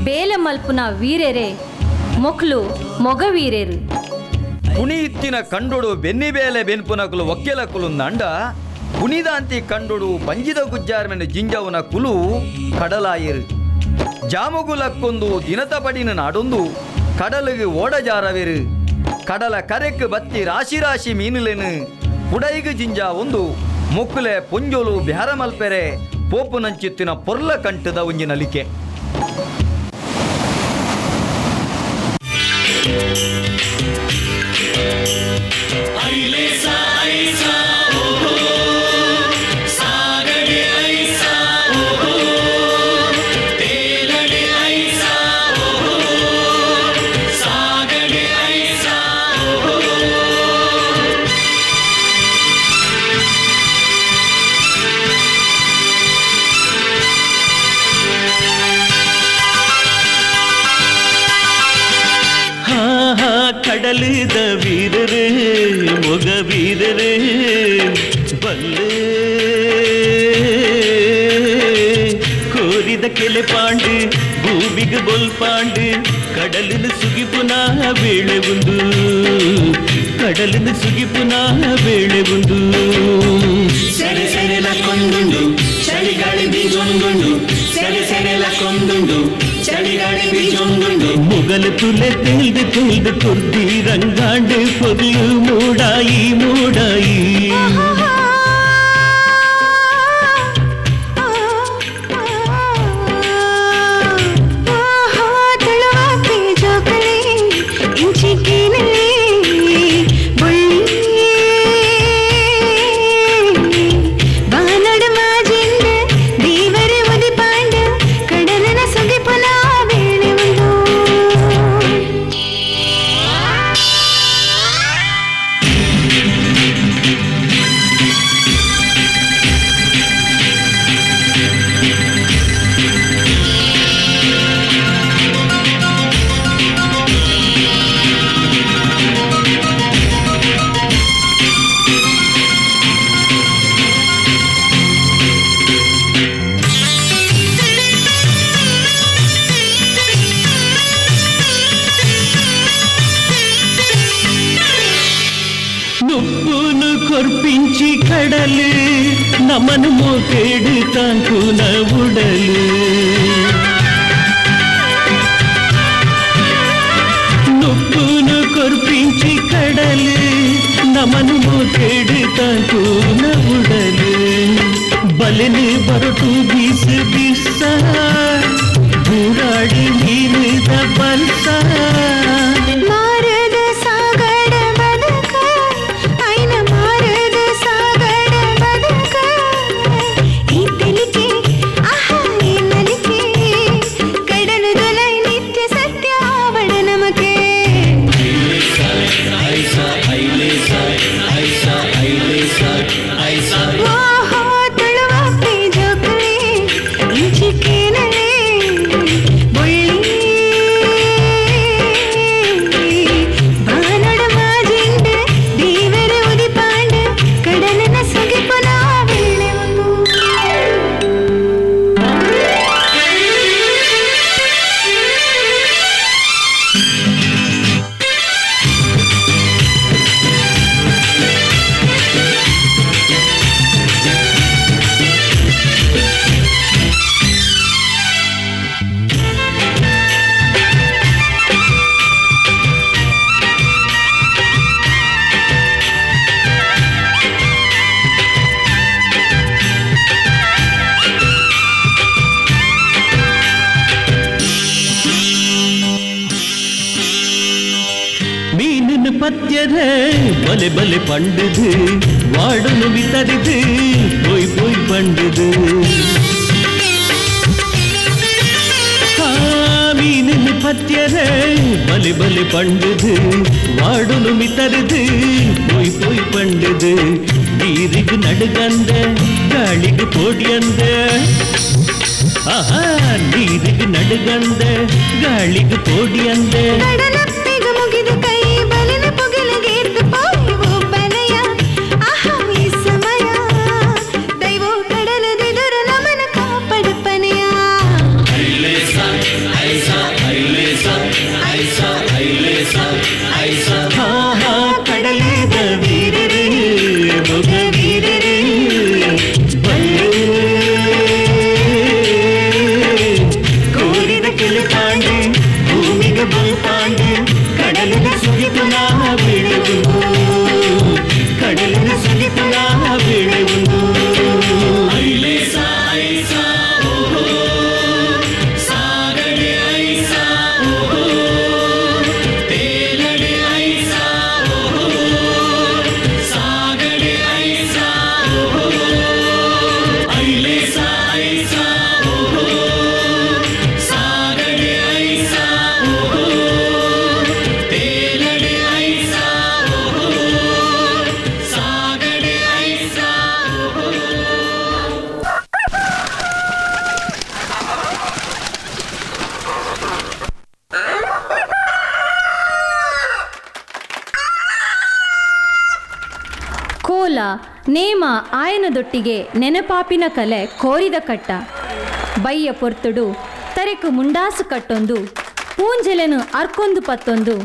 ಬೇಲೆ ಮಲ್ಪುನ ವೀರೆರೆ ಮೊಕ್ಲು ಮೊಗವೀರೆರು. ಪುಣಿಯಿತ್ತಿನ ಕಂಡೊಡು ಬೆನ್ನಿಬೇಲೆ ಬೆನ್ಪುನಕುಲು ಒಕ್ಕೆಲ ನಂಡ ಪುಣಿದಾಂತಿ ಕಂಡೊಡು ಪಂಜಿದ ಗುಜ್ಜಾರ್ಮೆನ ಜಿಂಜವುನ ಕುಲು ಕಡಲಾಯಿರು. ಜಾಮುಗುಲಕ್ಕೊಂದು ದಿನತ ಪಡಿನ ನಾಡೊಂದು ಕಡಲಿಗೆ ಓಡಜಾರವೆರು. ಕಡಲ ಕರೆಕ್ ಬತ್ತಿ ರಾಶಿ ರಾಶಿ ಮೀನುಲೆನು ಪುಡೈಗು ಜಿಂಜ ಒಂದು ಮುಕ್ಕುಲೆ ಪೊಂಜೋಲು ಬ್ಯಾರ ಮಲ್ಪೆರೆ ಪೋಪು ನಂಚಿತ್ತಿನ ಪೊರ್ಲ ಕಂಟದ ಒಂಜಿ ನಲಿಕೆ. ಕಡಲಿದ ವೀರರೇ ಮೊಗ ವೀರರೇ ಬಲ್ಲೆ ಕೋರಿದ ಕೆಲೆ ಪಾಂಡು ಭೂಮಿಗೆ ಬೊಲ್ಪಾಂಡು ಕಡಲಿನ ಸುಗಿಪುನ ಬೇಳೆ ಒಂದು ಕಡಲಿನ ಸುಗಿಪುನ ಬೇಳೆ ಒಂದು ಸೆರೆ ಸೆರೆಲ ಕೊಂದುಂಡು ಚಳಿಗಾಳಿ ಬೀಜೊಂದುಂಡು ಸೆರೆ ಸೆರೆಲ ಕೊಂದುಂಡು ಚಳಿಗಾಳಿ ಬೀಜೊಂದುಂಡು ಮೊಗಲು ತುಲೆ ತೆಲ್ದು ಕುರ್ದಿ ರಂಗಾಂಡು ಪೊರ್ಲು ಮೂಡಾಯಿ ಮೂಡಾಯಿ நுப்புன்னு கொற்பிஞ்சி கடலு நமனு மோக்கேடு தாங்குன உடலு நுப்புன்னு கொற்பிஞ்சி கடலு நமನು ಮೋಕೇಡು ತಾಂಕೂನ ಉಡಲು ಬಲೆನೆ ಬರಟು ಬೀಸ ಬೀಸ ಬೂರಾಡಿ ಮೀನಿದ ಬಲ್ಸ ಮಾರದ ಸಾಗಡ ಬದಕ ಐನ ಮಾರದ ಸಾಗಡ ಬದಕ ಈ ತಿಳಿಕೆ ಆಹಾ ಈ ನಲಿಕೆ ಕಡಲು ದೊಲೈ ನಿತ್ಯ ಸತ್ಯ ಆವಡ ನಮಗೆ பத்தியரே பலே பலே பண்டுது வாடுனு வித்தரிது போய் போய் பண்டுது மீனின் பத்தியரே பலே பலே பண்டுது வாடுனு வித்தரிது போய் போய் பண்டுது நீரிகு நடுகந்த காளிகு போடியந்த ஆஹா நீரிகு நடுಗಂದ ಗಾಳಿಗೆ ಪೋಡಿ ಅಂದೆ ಕಡಲಪ್ಪಿಗ ಮುಗಿದ ಕೈ ಬಲಿನ ಪೊಗಲಗೇರ್ದು ಪಾಯುವು ಬಲಯ ಆಹಾ ಈ ಸಮಯ ದೈವೋ ಕಡಲದೆದುರು ನಮನ ಕಾಪಡುಪನೆಯ ಐಲೇಸಾ ಐಸಾ ಐಲೇಸಾ ಐಸಾ ಐಲೇಸಾ ಐಸಾ ಹಾ ಹಾ ಕಡಲದ ವೀರರೇ ಮೊಗ ವೀರರೇ ಪಾಂಡು ಕಡಲಿನ ಸುಗಿತು ನಾ ಬೀಳುವುದು ಕಡಲಿನ ಸುಗಿತು ನಾ ಬೀಳುವುದು ಐಲೇಸಾ ಐಸಾ ಓಹೋ ಸಾಗಡೆ ಐಸಾ ಓಹೋ ತೇಲಡೆ ಐಸಾ ಓಹೋ ಸಾಗಡೆ ಐಸಾ ಓಹೋ ಐಲೇಸಾ ಐಸಾ ಓಹೋ ಸಾಗಡೆ ಐಸಾ ಕೋಲ ನೇಮ ಆಯನದೊಟ್ಟಿಗೆ ನೆನಪಾಪಿನ ಕಲೆ ಕೋರಿದ ಕಟ್ಟ ಬಯ್ಯ ಪೊರ್ತುಡು ತರೆಕು ಮುಂಡಾಸು ಕಟ್ಟೊಂದು ಪೂಂಜೆಲೆನು ಅರ್ಕೊಂದು ಪತ್ತೊಂದು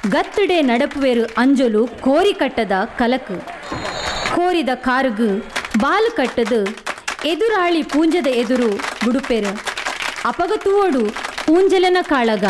ಗತ್ತುಡೆ ನಡಪುವೆರು ಅಂಜೊಲು ಕೋರಿ ಕಟ್ಟದ ಕಲಕು ಕೋರಿದ ಕಾರುಗು ಬಾಲು ಕಟ್ಟದು ಎದುರಾಳಿ ಪೂಂಜದ ಎದುರು ಬುಡುಪೆರು ಅಪಗತುವೋಡು ಪೂಂಜೆಲನ ಕಾಳಗ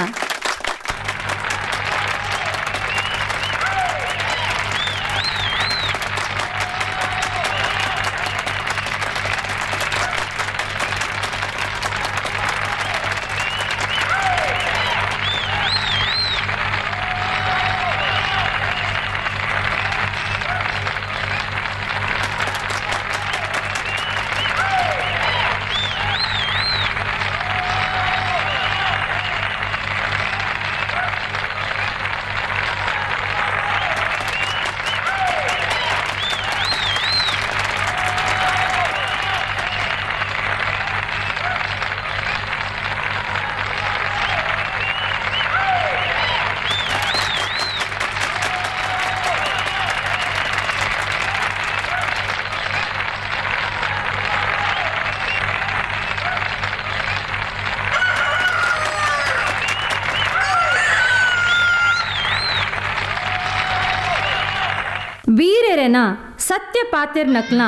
ಸತ್ಯಪಾತಿರ್ನಕ್ಲ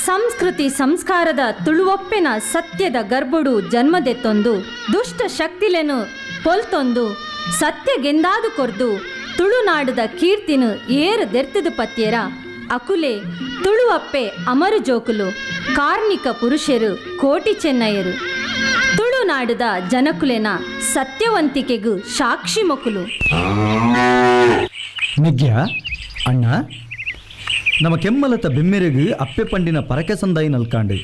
ಸಂಸ್ಕೃತಿ ಸಂಸ್ಕಾರದ ತುಳುವೊಪ್ಪೆನ ಸತ್ಯದ ಗರ್ಭುಡು ಜನ್ಮದೆತ್ತೊಂದು ದುಷ್ಟ ಶಕ್ತಿಲೆನು ಪೊಲ್ತೊಂದು ಸತ್ಯಗೆಂದಾದು ಕೊರ್ದು ತುಳುನಾಡದ ಕೀರ್ತಿನು ಏರು ದೆರ್ತದು ಪತ್ಯರ ಅಕುಲೆ ತುಳುವಪ್ಪೆ ಅಮರು ಜೋಕುಲು ಕಾರ್ಮಿಕ ಪುರುಷರು ಕೋಟಿ ಚೆನ್ನಯ್ಯರು ತುಳುನಾಡದ ಜನಕುಲೆನ ಸತ್ಯವಂತಿಕೆಗೂ ಸಾಕ್ಷಿ ಮೊಕುಲು. ನಿಗ್ಯ ಅಣ್ಣ ನಮ್ಮ ಕೆಮ್ಮಲತ ಬೆಮ್ಮೆರೆಗು ಅಪ್ಪೆ ಪಂಡಿನ ಪರಕೆ ಸಂದಾಯಿ ನಲ್ಕಾಂಡು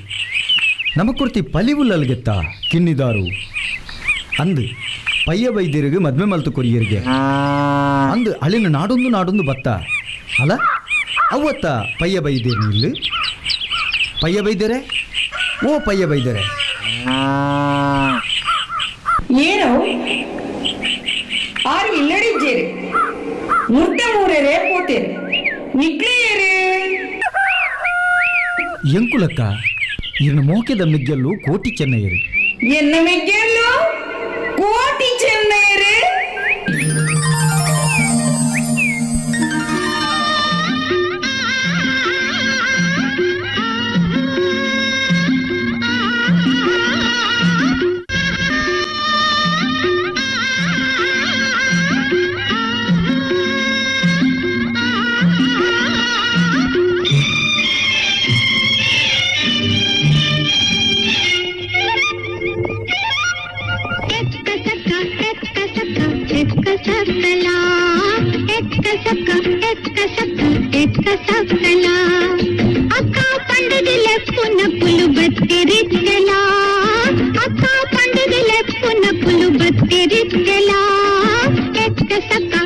ನಮ್ಮ ಕುರ್ತಿ ಪಲಿವುಲ್ಲಲ್ಗೆತ್ತ ಕಿನ್ನಿದಾರು ಅಂದು ಪಯ್ಯ ಬೈದ್ಯರಿಗೆ ಮದ್ವೆ ಮಲ್ತು ಕೊರಿಯರಿಗೆ ಅಂದು ಅಳಿನ ನಾಡೊಂದು ಬತ್ತ ಅಲ್ಲ ಅವತ್ತ ಪಯ್ಯ ಬೈದೇರು ಇಲ್ಲಿ ಪಯ್ಯ ಬೈದರೆ ಓ ಪಯ್ಯ ಬೈದರೆ ಏನು ಆರು ಇಲ್ಲಡಿದ್ದೇರಿ ಮುರ್ದ ಮೂರೇ ಪೋತೇರಿ ನಿಗ್ಲೇಯರೇ ಎಂಕುಲಕ್ಕ ಇನ್ನು ಮೋಕೆದ ಮಿಗ್ಗೆಲ್ಲು ಕೋಟಿ ಚೆನ್ನಯ್ಯರು ಎನ್ನ ಮಿಗ್ಗೆಲ್ಲು ಕೋಟಿ ಚೆನ್ನಯ್ಯರೇ ಅಕ್ಕ ಪಂಡದಿಲೆ ಪುನ ಪುಲು ಬತ್ತೆರಿತ್ತೆಲ ಅಕ್ಕ ಪಂಡದಿಲೆ ಪುನ ಪುಲು ಬತ್ತೆರಿತ್ತೆಲ ಎಕ್ಕ ಸಕ್ಕಳ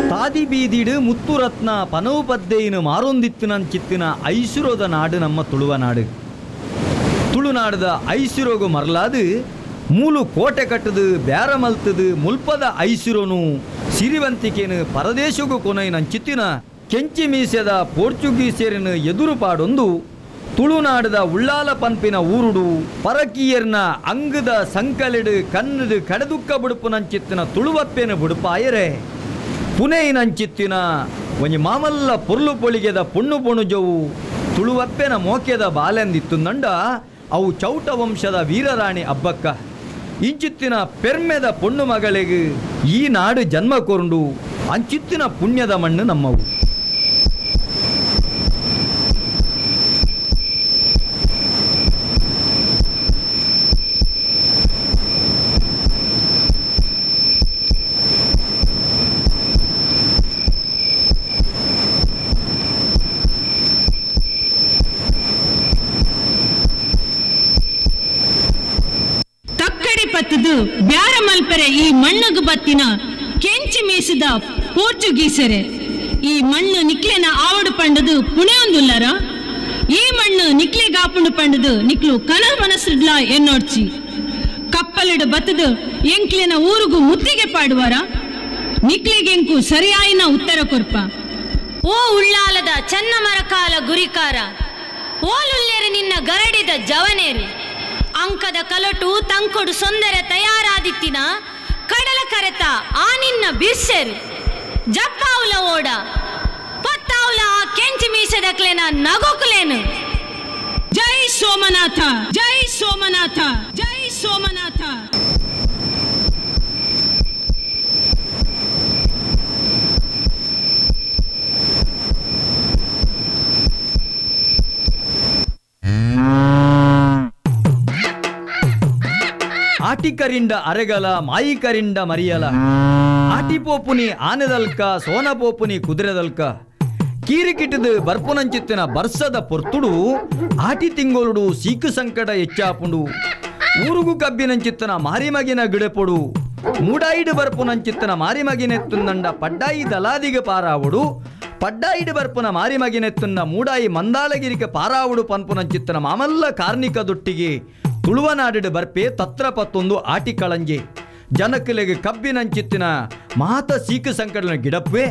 ತಾದಿ ಬೀದಿಡು ಮುತ್ತುರತ್ನ ಪನೌಪದ್ದೆಯಿನ ಮಾರೊಂದಿತ್ತಿನ ಚಿತ್ತಿನ ಐಸುರೋದ ನಾಡು ನಮ್ಮ ತುಳುವ ನಾಡು. ತುಳು ತುಳುನಾಡದ ಐಸಿರೋಗು ಮರಲಾದು ಮೂಲು ಕೋಟೆ ಕಟ್ಟದು ಬ್ಯಾರ ಮಲ್ತದು ಮುಲ್ಪದ ಐಸಿರೋನು ಸಿರಿವಂತಿಕೆನು ಪರದೇಶಗೂ ಕೊನೈನಂಚಿತ್ತಿನ ಕೆಂಚಿ ಮೀಸೆದ ಪೋರ್ಚುಗೀಸರಿನ ಎದುರುಪಾಡೊಂದು ತುಳುನಾಡದ ಉಳ್ಳಾಲ ಪಂಪಿನ ಊರುಡು ಪರಕೀಯರ್ನ ಅಂಗದ ಸಂಕಲೆಡು ಕನ್ನದು ಕಡೆದುಕ್ಕ ಬುಡುಪುನಂಚಿತ್ತಿನ ತುಳುವಪ್ಪೆನ ಬುಡುಪಾಯರೆ ಪುನೇಯಿನಂಚಿತ್ತಿನ ಒಂಜಿ ಮಾಮಲ್ಲ ಪೊರ್ಲು ಪೊಳಿಗೆದ ಪೊಣ್ಣು ಪೊಣುಜವು ತುಳುವಪ್ಪೆನ ಮೋಕೆದ ಬಾಲೆಂದಿತ್ತು ನಂಡ ಅವು ಚೌಟ ವಂಶದ ವೀರರಾಣಿ ಅಬ್ಬಕ್ಕ ಇಂಚಿತ್ತಿನ ಪೆರ್ಮೆದ ಪೊಣ್ಣು ಮಗಳಿಗೆ ಈ ನಾಡು ಜನ್ಮ ಕೊರಂಡು ಅಂಚಿತ್ತಿನ ಪುಣ್ಯದ ಮಣ್ಣು ನಮ್ಮವು. ಪತ್ತದು ಬ್ಯಾರ ಮಲ್ಪರೆ ಈ ಮಣ್ಣುಗು ಬತ್ತಿನ ಕೆಂಚಿ ಮೀಸಿದ ಪೋರ್ಚುಗೀಸರೆ ಈ ಮಣ್ಣು ನಿಕ್ಲೆನ ಆವಡು ಪಂಡದು ಪುಣೆಯೊಂದುಲ್ಲರ ಈ ಮಣ್ಣು ನಿಕ್ಲೆಗಾಪುಂಡು ಪಂಡದು ನಿಕ್ಲು ಕನ ಮನಸ್ಸಿಡ್ಲ ಎನ್ನೋಡ್ಚಿ ಕಪ್ಪಲಿಡು ಬತ್ತದು ಎಂಕ್ಲೆನ ಊರುಗು ಮುತ್ತಿಗೆ ಪಾಡುವರ ನಿಕ್ಲೆಗೆಂಕು ಸರಿಯಾಯಿನ ಉತ್ತರ ಕೊರ್ಪ. ಓ ಉಳ್ಳಾಲದ ಚನ್ನಮರಕಾಲ ಗುರಿಕಾರ, ಓಲುಲ್ಲೆರು ನಿನ್ನ ಗರಡಿದ ಜವನೇರು, ಅಂಕದ ಕಲಟು ತಂಕೊಡು ಸೊಂದರ ತಯಾರಾದಿತ್ತಿನ ಕಡಲ ಕರೆತ ಆ ನಿನ್ನ ಬಿರ್ಸೆರು ಜಪ್ಪಾವುಲ ಓಡ ಪತ್ತಾವುಲ ಆ ಕೆಂಚಿ ಮೀಸದಕ್ಲೆನ ನಗೋಕುಲೇನು. ಜೈ ಸೋಮನಾಥ, ಜೈ ಸೋಮನಾಥ, ಜೈ ಸೋಮನಾಥ. ಆಟಿಕರಿಂದ ಅರೆಗಲ ಮಾಯಿಕರಿಂದ ಮರಿಯಲ, ಆಟಿಪೋಪುನಿ ಆನೆದಲ್ಕ ಸೋನಪೋಪುನಿ ಕುದುರೆದಲ್ಕ, ಕೀರಿಕಿಟದು ಬರ್ಪುನಂಚಿತ್ತಿನ ಬರ್ಸದ ಪೊರ್ತುಡು ಆಟಿ ತಿಂಗೋಲುಡು ಸೀಕು ಸಂಕಟ ಹೆಚ್ಚಾಪುಂಡು ಊರುಗು ಕಬ್ಬಿನಂಚಿತ್ತನ ಮಾರಿಮಗಿನ ಗಿಡಪೊಡು ಮೂಡಾಯಿಡು ಬರ್ಪುನಂಚಿತ್ತನ ಮಾರಿಮಗಿನೆತ್ತುಂದಂಡ ಪಡ್ಡಾಯಿ ದಲಾದಿಗೆ ಪಾರಾವುಡು ಪಡ್ಡಾಯಿಡು ಬರ್ಪುನ ಮಾರಿಮಗಿನೆತ್ತುನ್ನ ಮೂಡಾಯಿ ಮಂದಾಲಗಿರಿಕೆ ಪಾರಾವುಡು ಪನ್ಪುನಂಚಿತ್ತನ ಮಾಮಲ್ಲ ಕಾರ್ಣಿಕ ದೊಟ್ಟಿಗೆ ತುಳುವನಾಡಿಡು ಬರ್ಪೆ ತತ್ರ ಪತ್ತೊಂದು ಆಟಿ ಕಳಂಜೆ ಜನಕಲೆಗೆ ಕಬ್ಬಿನಂಚಿತ್ತಿನ ಮಾತ ಸೀಕು ಸಂಕಟನ ಗಿಡಪ್ಪೆ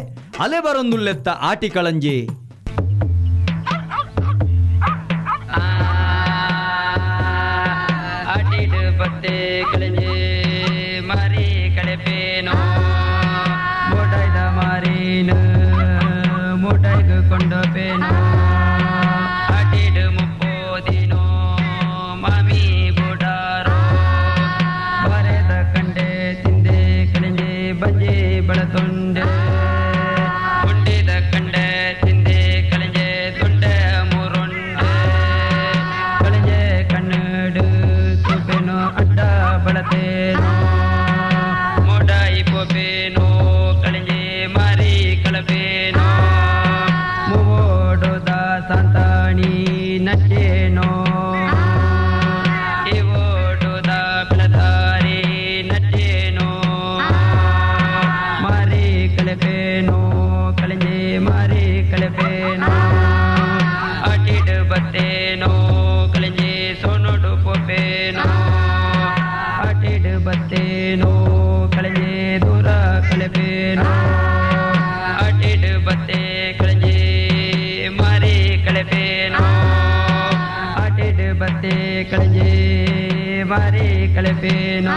ಅಲೆ ಬರೊಂದುಲ್ಲೆತ್ತ ಆಟಿ ಕಳಂಜೆ. ಆಟಿಡು ಬತ್ತೆ ಕಳಂಜೆ ಮಾರಿ ಕಳೆಪೇನೋ ಮೋಟಾಯ್ದ ಮಾರೀನು ಮೋಟಾಯ್ದು ಕೊಂಡೋಪೇನೋ ಆಟಿಡು ಮುಪ್ಪೋದಿನೋ ಮಾಮಿ ಬುಡಾರೋ ಬರೆದ ಕಂಡೆ ತಿಂದೆ ಕಳಂಜೆ ಬಂಜೆ ಬಳತೊಂಡೆ ಉಂಡಿದ ಕಂಡೆ ತಿಂದೆ ಕಳಂಜೆ ತುಂಡೆ ಮೂರುಂಡೆ ಕಳಂಜೆ ಕಣ್ಣಡು ತೂಪೇನೋ ಅಡ್ಡ ಬಳತೇನೋ ಮೋಡಾಯಿ ಪೋಪೇನೋ ಕಳಂಜೆ ಮಾರಿ ಕಳಪೇನೋ ಮೂವೋಡುದ ಸಂತಾಣಿ ನಚ್ಚೇನೋ ಇವೋಡುದ ಬೆಳದಾರಿ ನಚ್ಚೇನೋ ಮಾರಿ ಕಳಪೇನೋ ಕಳಂಜೆ ಮಾರಿ ಕಳಪೇನೋ ಆಟಿಡು ಬತ್ತೇನೋ ಕಳಂಜೆ ಸೋನೋಡು ಪೋಪೇನೋ ಆಟಿಡು ಬತ್ತೇನೋ ಕಳಂಜೆ ದೂರ ಕಳಪೇನೋ ಆಟಿಡು ಬತ್ತೆ ಕಳಂಜೆ ಮಾರಿ ಕಳಪೇನೋ ಆಟಿಡು ಬತ್ತೆ ಕಳಂಜೆ ಮಾರಿ ಕಳಪೇನೋ.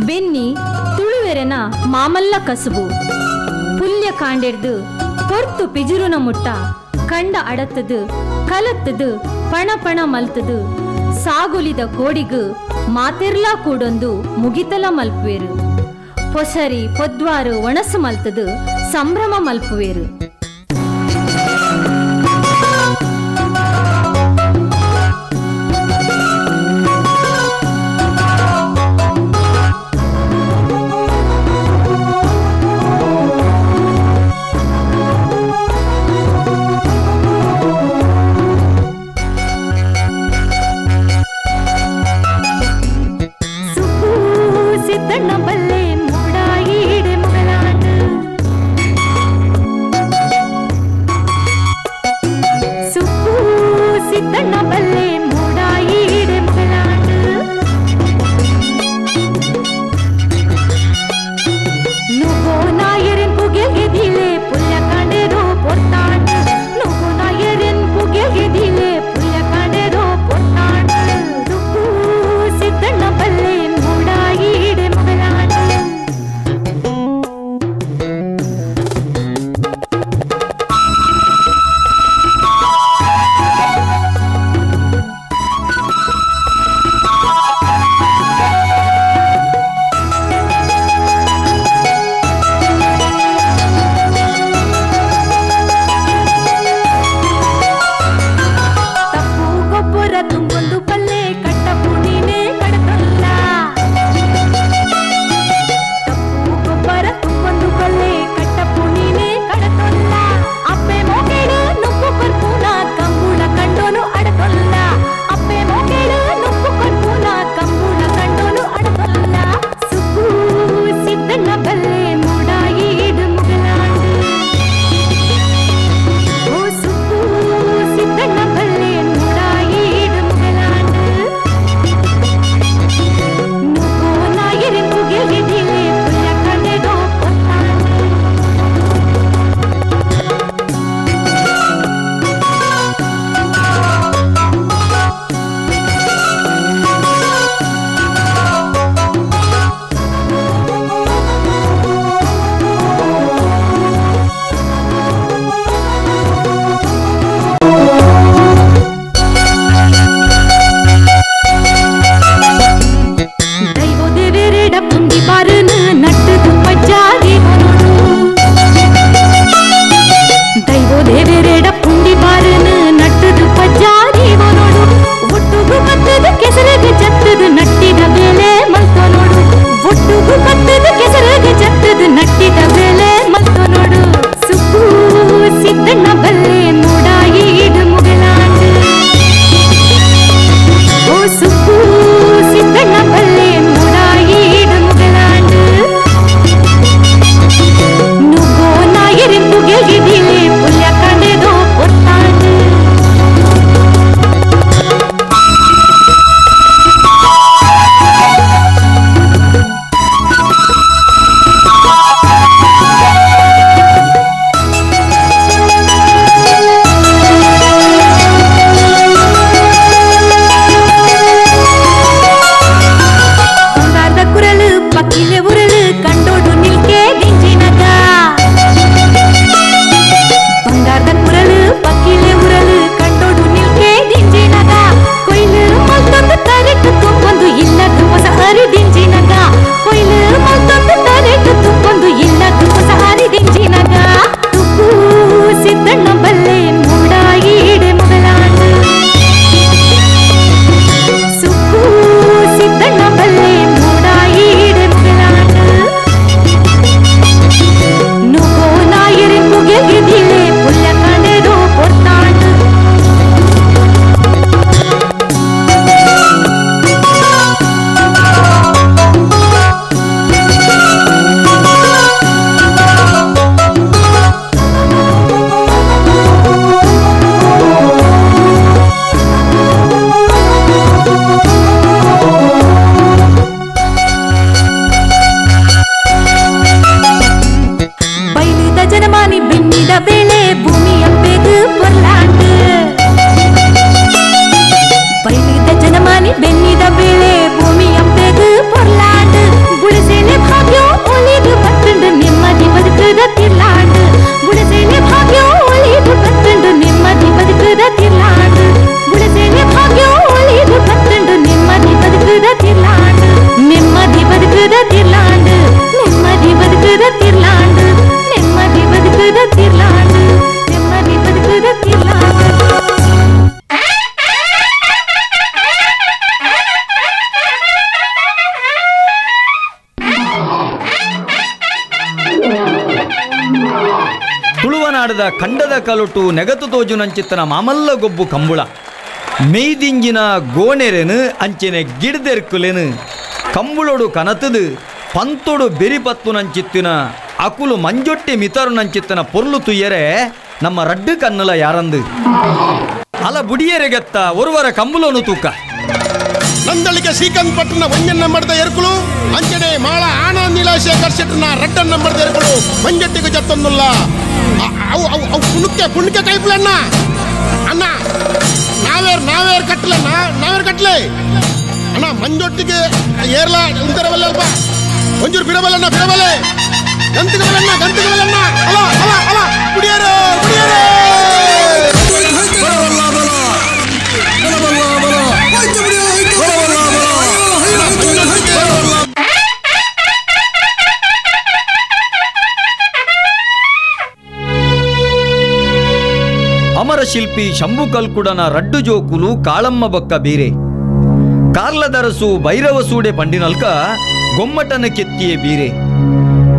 ಬೆನ್ನಿ ತುಳುವೆರೆನ ಮಾಮಲ್ಲ ಕಸುಬು ಪುಲ್ಯ ಕಾಂಡೆರ್ದು ಪೊರ್ತು ಪಿಜುರುನ ಮುಟ್ಟ ಕಂಡ ಅಡತದು ಕಲತ್ತದು ಪಣ ಪಣ ಮಲ್ತದು ಸಾಗುಲಿದ ಕೋಡಿಗು ಮಾತೆರ್ಲಾ ಕೂಡೊಂದು ಮುಗಿತಲ ಮಲ್ಪುವೆರು ಪೊಸರಿ ಪೊದ್ವಾರು ಒಣಸು ಮಲ್ತದು ಸಂಭ್ರಮ ಮಲ್ಪುವೆರು. ಸಿದ್ದಣ್ಣ ಬಲ್ಲೆ ಮೂಡಾಯಿಡೆ ಮಗಲಾಂಡು ಸುಪ್ಪು ಸಿದ್ದಣ್ಣ ಬಲ್ಲೆ ಮೂಡಾಯಿಡೆ ಮಗಲಾಂಡು ನುಗೋ ನಾಯರಿನ್ ಪುಗೆಗೆ ದಿಲೆ ಪುಲ್ಯ ಕಾಂಡೆರೋ ಪೊರ್ತಾಂಡು ನುಗೋ ನಾಯರಿನ್ ಪುಗೆಗೆ ದಿಲೆ ಪುಲ್ಯ ಕಾಂಡೆರೋ ಪೊರ್ತಾಂಡು ಸುಪ್ಪು ಸಿದ್ದಣ್ಣ ಬಲ್ಲೆ ಮೂಡಾಯಿಡೆ ಮಗಲಾಂಡು ತಪ್ಪು ಗೊಬ್ಬರ ತುಂಬೊಂದು ಪಲ್ಲೆ ಕಟ್ಟ ಪುಡಿನೇ ಕಡತಲ್ಲ ತಪ್ಪು ಗೊಬ್ಬರ ತುಂಬೊಂದು ಪಲ್ಲೆ ಕಟ್ಟ ಪುಡಿನೇ ಕಡತಲ್ಲ ಅಪ್ಪೆ ಮೋಕೆಡು ನುಪ್ಪು ಕೊರ್ಪುನ ಕಂಬುಳ ಕಂಡೋನು ಅಡತಲ್ಲ ಅಪ್ಪೆ ಮೋಕೆಡು ನುಪ್ಪು ಕೊರ್ಪುನ ಕಂಬುಳ ಕಂಡೋನು ಅಡತಲ್ಲ ಸುಪ್ಪು ಸಿದ್ದಣ್ಣ ಬಲ್ಲೆ ಮೂಡಾಯಿಡು ಮುಗಲಾಂಡು ಓ ಸುಪ್ಪು ಸಿದ್ದಣ್ಣ ಬಲ್ಲೆ ಮೂಡಾಯಿಡು ಮುಗಲಾಂಡು ನುಗೋ ನಾಯರಿನ್ ಪುಗೆಗೆ ದಿಲೆ ಪುಲ್ಯ ಕಂಡೆದೋ ಪೊತ್ತಾಂಡು ದೈವೋ ದೇವೇರೆಡ ಪುಂಡಿ ಬಾರನು ನಟ್ಟದು ಪಜ್ಜಾಗಿ ಹೊನೋಡು ದೈವೋ ದೇವೇರೆಡ ಪುಂಡಿ ಬಾರನು ನಟ್ಟದು ಪಜ್ಜಾಗಿ ಹೊನೋಡು ಒಟ್ಟುಗು ಬತ್ತದು ಕೆಸರಿಗೆ ಜತ್ತದು ನಟ್ಟಿದ ಬೇಲೆ ಮಲ್ತೋ ನೋಡು ಒಟ್ಟುಗು ಬತ್ತದು ಕೆಸರಿಗೆ ಜತ್ತದು ನಟ್ಟಿದ ಬೇಲೆ ಮಲ್ತೋ ನೋಡು ಸುಪ್ಪು ಸಿದ್ದಣ್ಣ ಬಲ್ಲೆ ಮೂಡಾಯಿಡು ಮುಗಲಾಂಡು ಓ ಸುಪ್ಪು ಸಿದ್ದಣ್ಣ ಬಲ್ಲೆ ಮೂಡಾಯಿಡು ಮುಗಲಾಂಡು ನುಗೋ ನಾಯರಿನ್ ಪುಗೆಗೆ ದಿಲೆ ಪುಲ್ಯ ಕಂಡೆದೋ ಪೊತ್ತಾಂಡು ಬಂಗಾರದ ಕುರಳು ಪಕ್ಕಿಲೆ ಉರಳು ಕಂಡೋಡು ನಿಲ್ಕೆ ದಿಂಜಿನಗ ಬಂಗಾರದ ಕುರಳು ಪಕ್ಕಿಲೆ ಉರಳು ಕಂಡೋಡು ನಿಲ್ಕೆ ದಿಂಜಿನಗ ಕೊಯ್ಲು ಮಲ್ತೊಂದು ತರೆಟ್ಟು ತುಂಬೊಂದು ಇಲ್ಲದ ಹೊಸ ಅರಿ ದಿಂಜಿನಗ ಕೊಯ್ಲು ಮಲ್ತೊಂದು ತರೆಟ್ಟು ತುಂಬೊಂದು ಇಲ್ಲದ ಹೊಸ ಅರಿ ದಿಂಜಿನಗ ತುಪ್ಪು ಸಿದ್ದಣ್ಣ ಬಲ್ಲೆ ಮೂಡಾಯಿಡೆ ಮಗಲಾಂಡು ಸುಪ್ಪು ಸಿದ್ದಣ್ಣ ಬಲ್ಲೆ ಮೂಡಾಯಿಡೆ ಮಗಲಾಂಡು ನುಗೋ ನಾಯರಿನ್ ಪುಗೆಗೆ ದಿಲೆ ಪುಲ್ಯ ಕಾಂಡೆದೋ ಪೊರ್ತಾಂಡು ಬೈಲಿದ ಜನಮಾನಿ ಬೆನ್ನಿದ ಬೇಳೆ ಭೂಮಿಯ ಬೇಗ ಪೊರ್ಲಾಂಡು ಬೈಲಿದ ಜನಮಾನಿ ಬೆನ್ನಿದ ಬೇಳೆ ಭೂಮಿಯ ಬೇಗ ಪೊರ್ಲಾಂಡು ಬುಡಸೇನೆ ಭಾಗ್ಯ ಒಲಿದು ಬತ್ತಂಡು ನೆಮ್ಮದಿ ಬದುಕದ ತಿರ್ಲಾಂಡು ಬುಡಸೇನೆ ಭಾಗ್ಯ ಒಲಿದು ಬತ್ತಂಡು ನೆಮ್ಮದಿ ಬದುಕದ ತಿರ್ಲಾಂಡು ಬುಡಸೇನೆ ಭಾಗ್ಯ ಒಲಿದು ಬತ್ತಂಡು ನೆಮ್ಮದಿ ಬದುಕದ ತಿರ್ಲಾಂಡು ನೆಮ್ಮದಿ ಬದುಕದ ತಿರ್ಲಾಂಡು ನೆಮ್ಮದಿ ಬದುಕದ ತಿರ್ಲಾಂಡು ನೆಮ್ಮದಿ ಬದುಕದ ತಿರ್ಲಾಂಡು ನೆಮ್ಮದಿ ಬದುಕದ ತಿರ್ಲಾಂಡು ತುಳುವನಾಡದ ಖಂಡದ ಕಲುಟು ನೆಗತು ತೋಜುನಂಚಿತ್ತನ ಮಾಮಲ್ಲ ಗೊಬ್ಬು ಕಂಬುಳ ಮೇಯ್ದಿಂಜಿನ ಗೋಣೆರೆನು ಅಂಚೆನೆ ಗಿಡದೆರ್ಕುಲೆನು ಕಂಬುಳೊಡು ಕನತದು ಪಂತೊಡು ಬೆರಿಪತ್ತು ನಂಚಿತ್ತಿನ ಅಕುಲು ಮಂಜೊಟ್ಟಿ ಮಿತರು ನಂಚಿತ್ತಿನ ಪೊರ್ಲು ತುಯ್ಯರೆ ನಮ್ಮ ರಡ್ಡು ಕನ್ನಲ ಯಾರಂದು ಅಲ ಬುಡಿಯರೆಗೆತ್ತ ಒರುವರ ಕಂಬುಲೋನು ತೂಕ ನಂದಳಿಗೆ ಶ್ರೀಕಾಂತ್ ಪಟ್ಟಣ ಒಂಜನ್ ನಂಬರ್ದ ಎರ್ಕುಲು ಅಂಚನೆ ಮಾಳ ಆನಂದಿಲ ಶೇಖರ್ ಶೆಟ್ಟನ ರಡ್ಡನ್ ನಂಬರ್ದ ಎರ್ಕುಲು ಮಂಜಟ್ಟಿಗೆ ಜತ್ತೊಂದುಲ್ಲ ಅವು ಕುಣಿಕೆ ಕೈಪುಲಣ್ಣ ಅಣ್ಣ ನಾವೇರ್ ಕಟ್ಲೆ ಅಣ್ಣ ಮಂಜೊಟ್ಟಿಗೆ ಏರ್ಲ ಉಂತರವಲ್ಲಲ್ಪ ಒಂಚೂರು ಬಿಡಬಲ್ಲಣ್ಣ ಗಂತಿಗವಲ್ಲಣ್ಣ ಅಲ ಕುಡಿಯರು ಅಮರ ಶಿಲ್ಪಿ ಶಂಭು ಕಲ್ಕುಡನ ರಡ್ಡು ಜೋಕುಲು ಕಾಳಮ್ಮ ಬಕ್ಕ ಬೀರೆ ಕಾರ್ಲದರಸು ಭೈರವ ಸೂಡೆ ಪಂಡಿನಲ್ಕ ಗೊಮ್ಮಟನ ಕೆತ್ತಿಯೇ ಬೀರೆ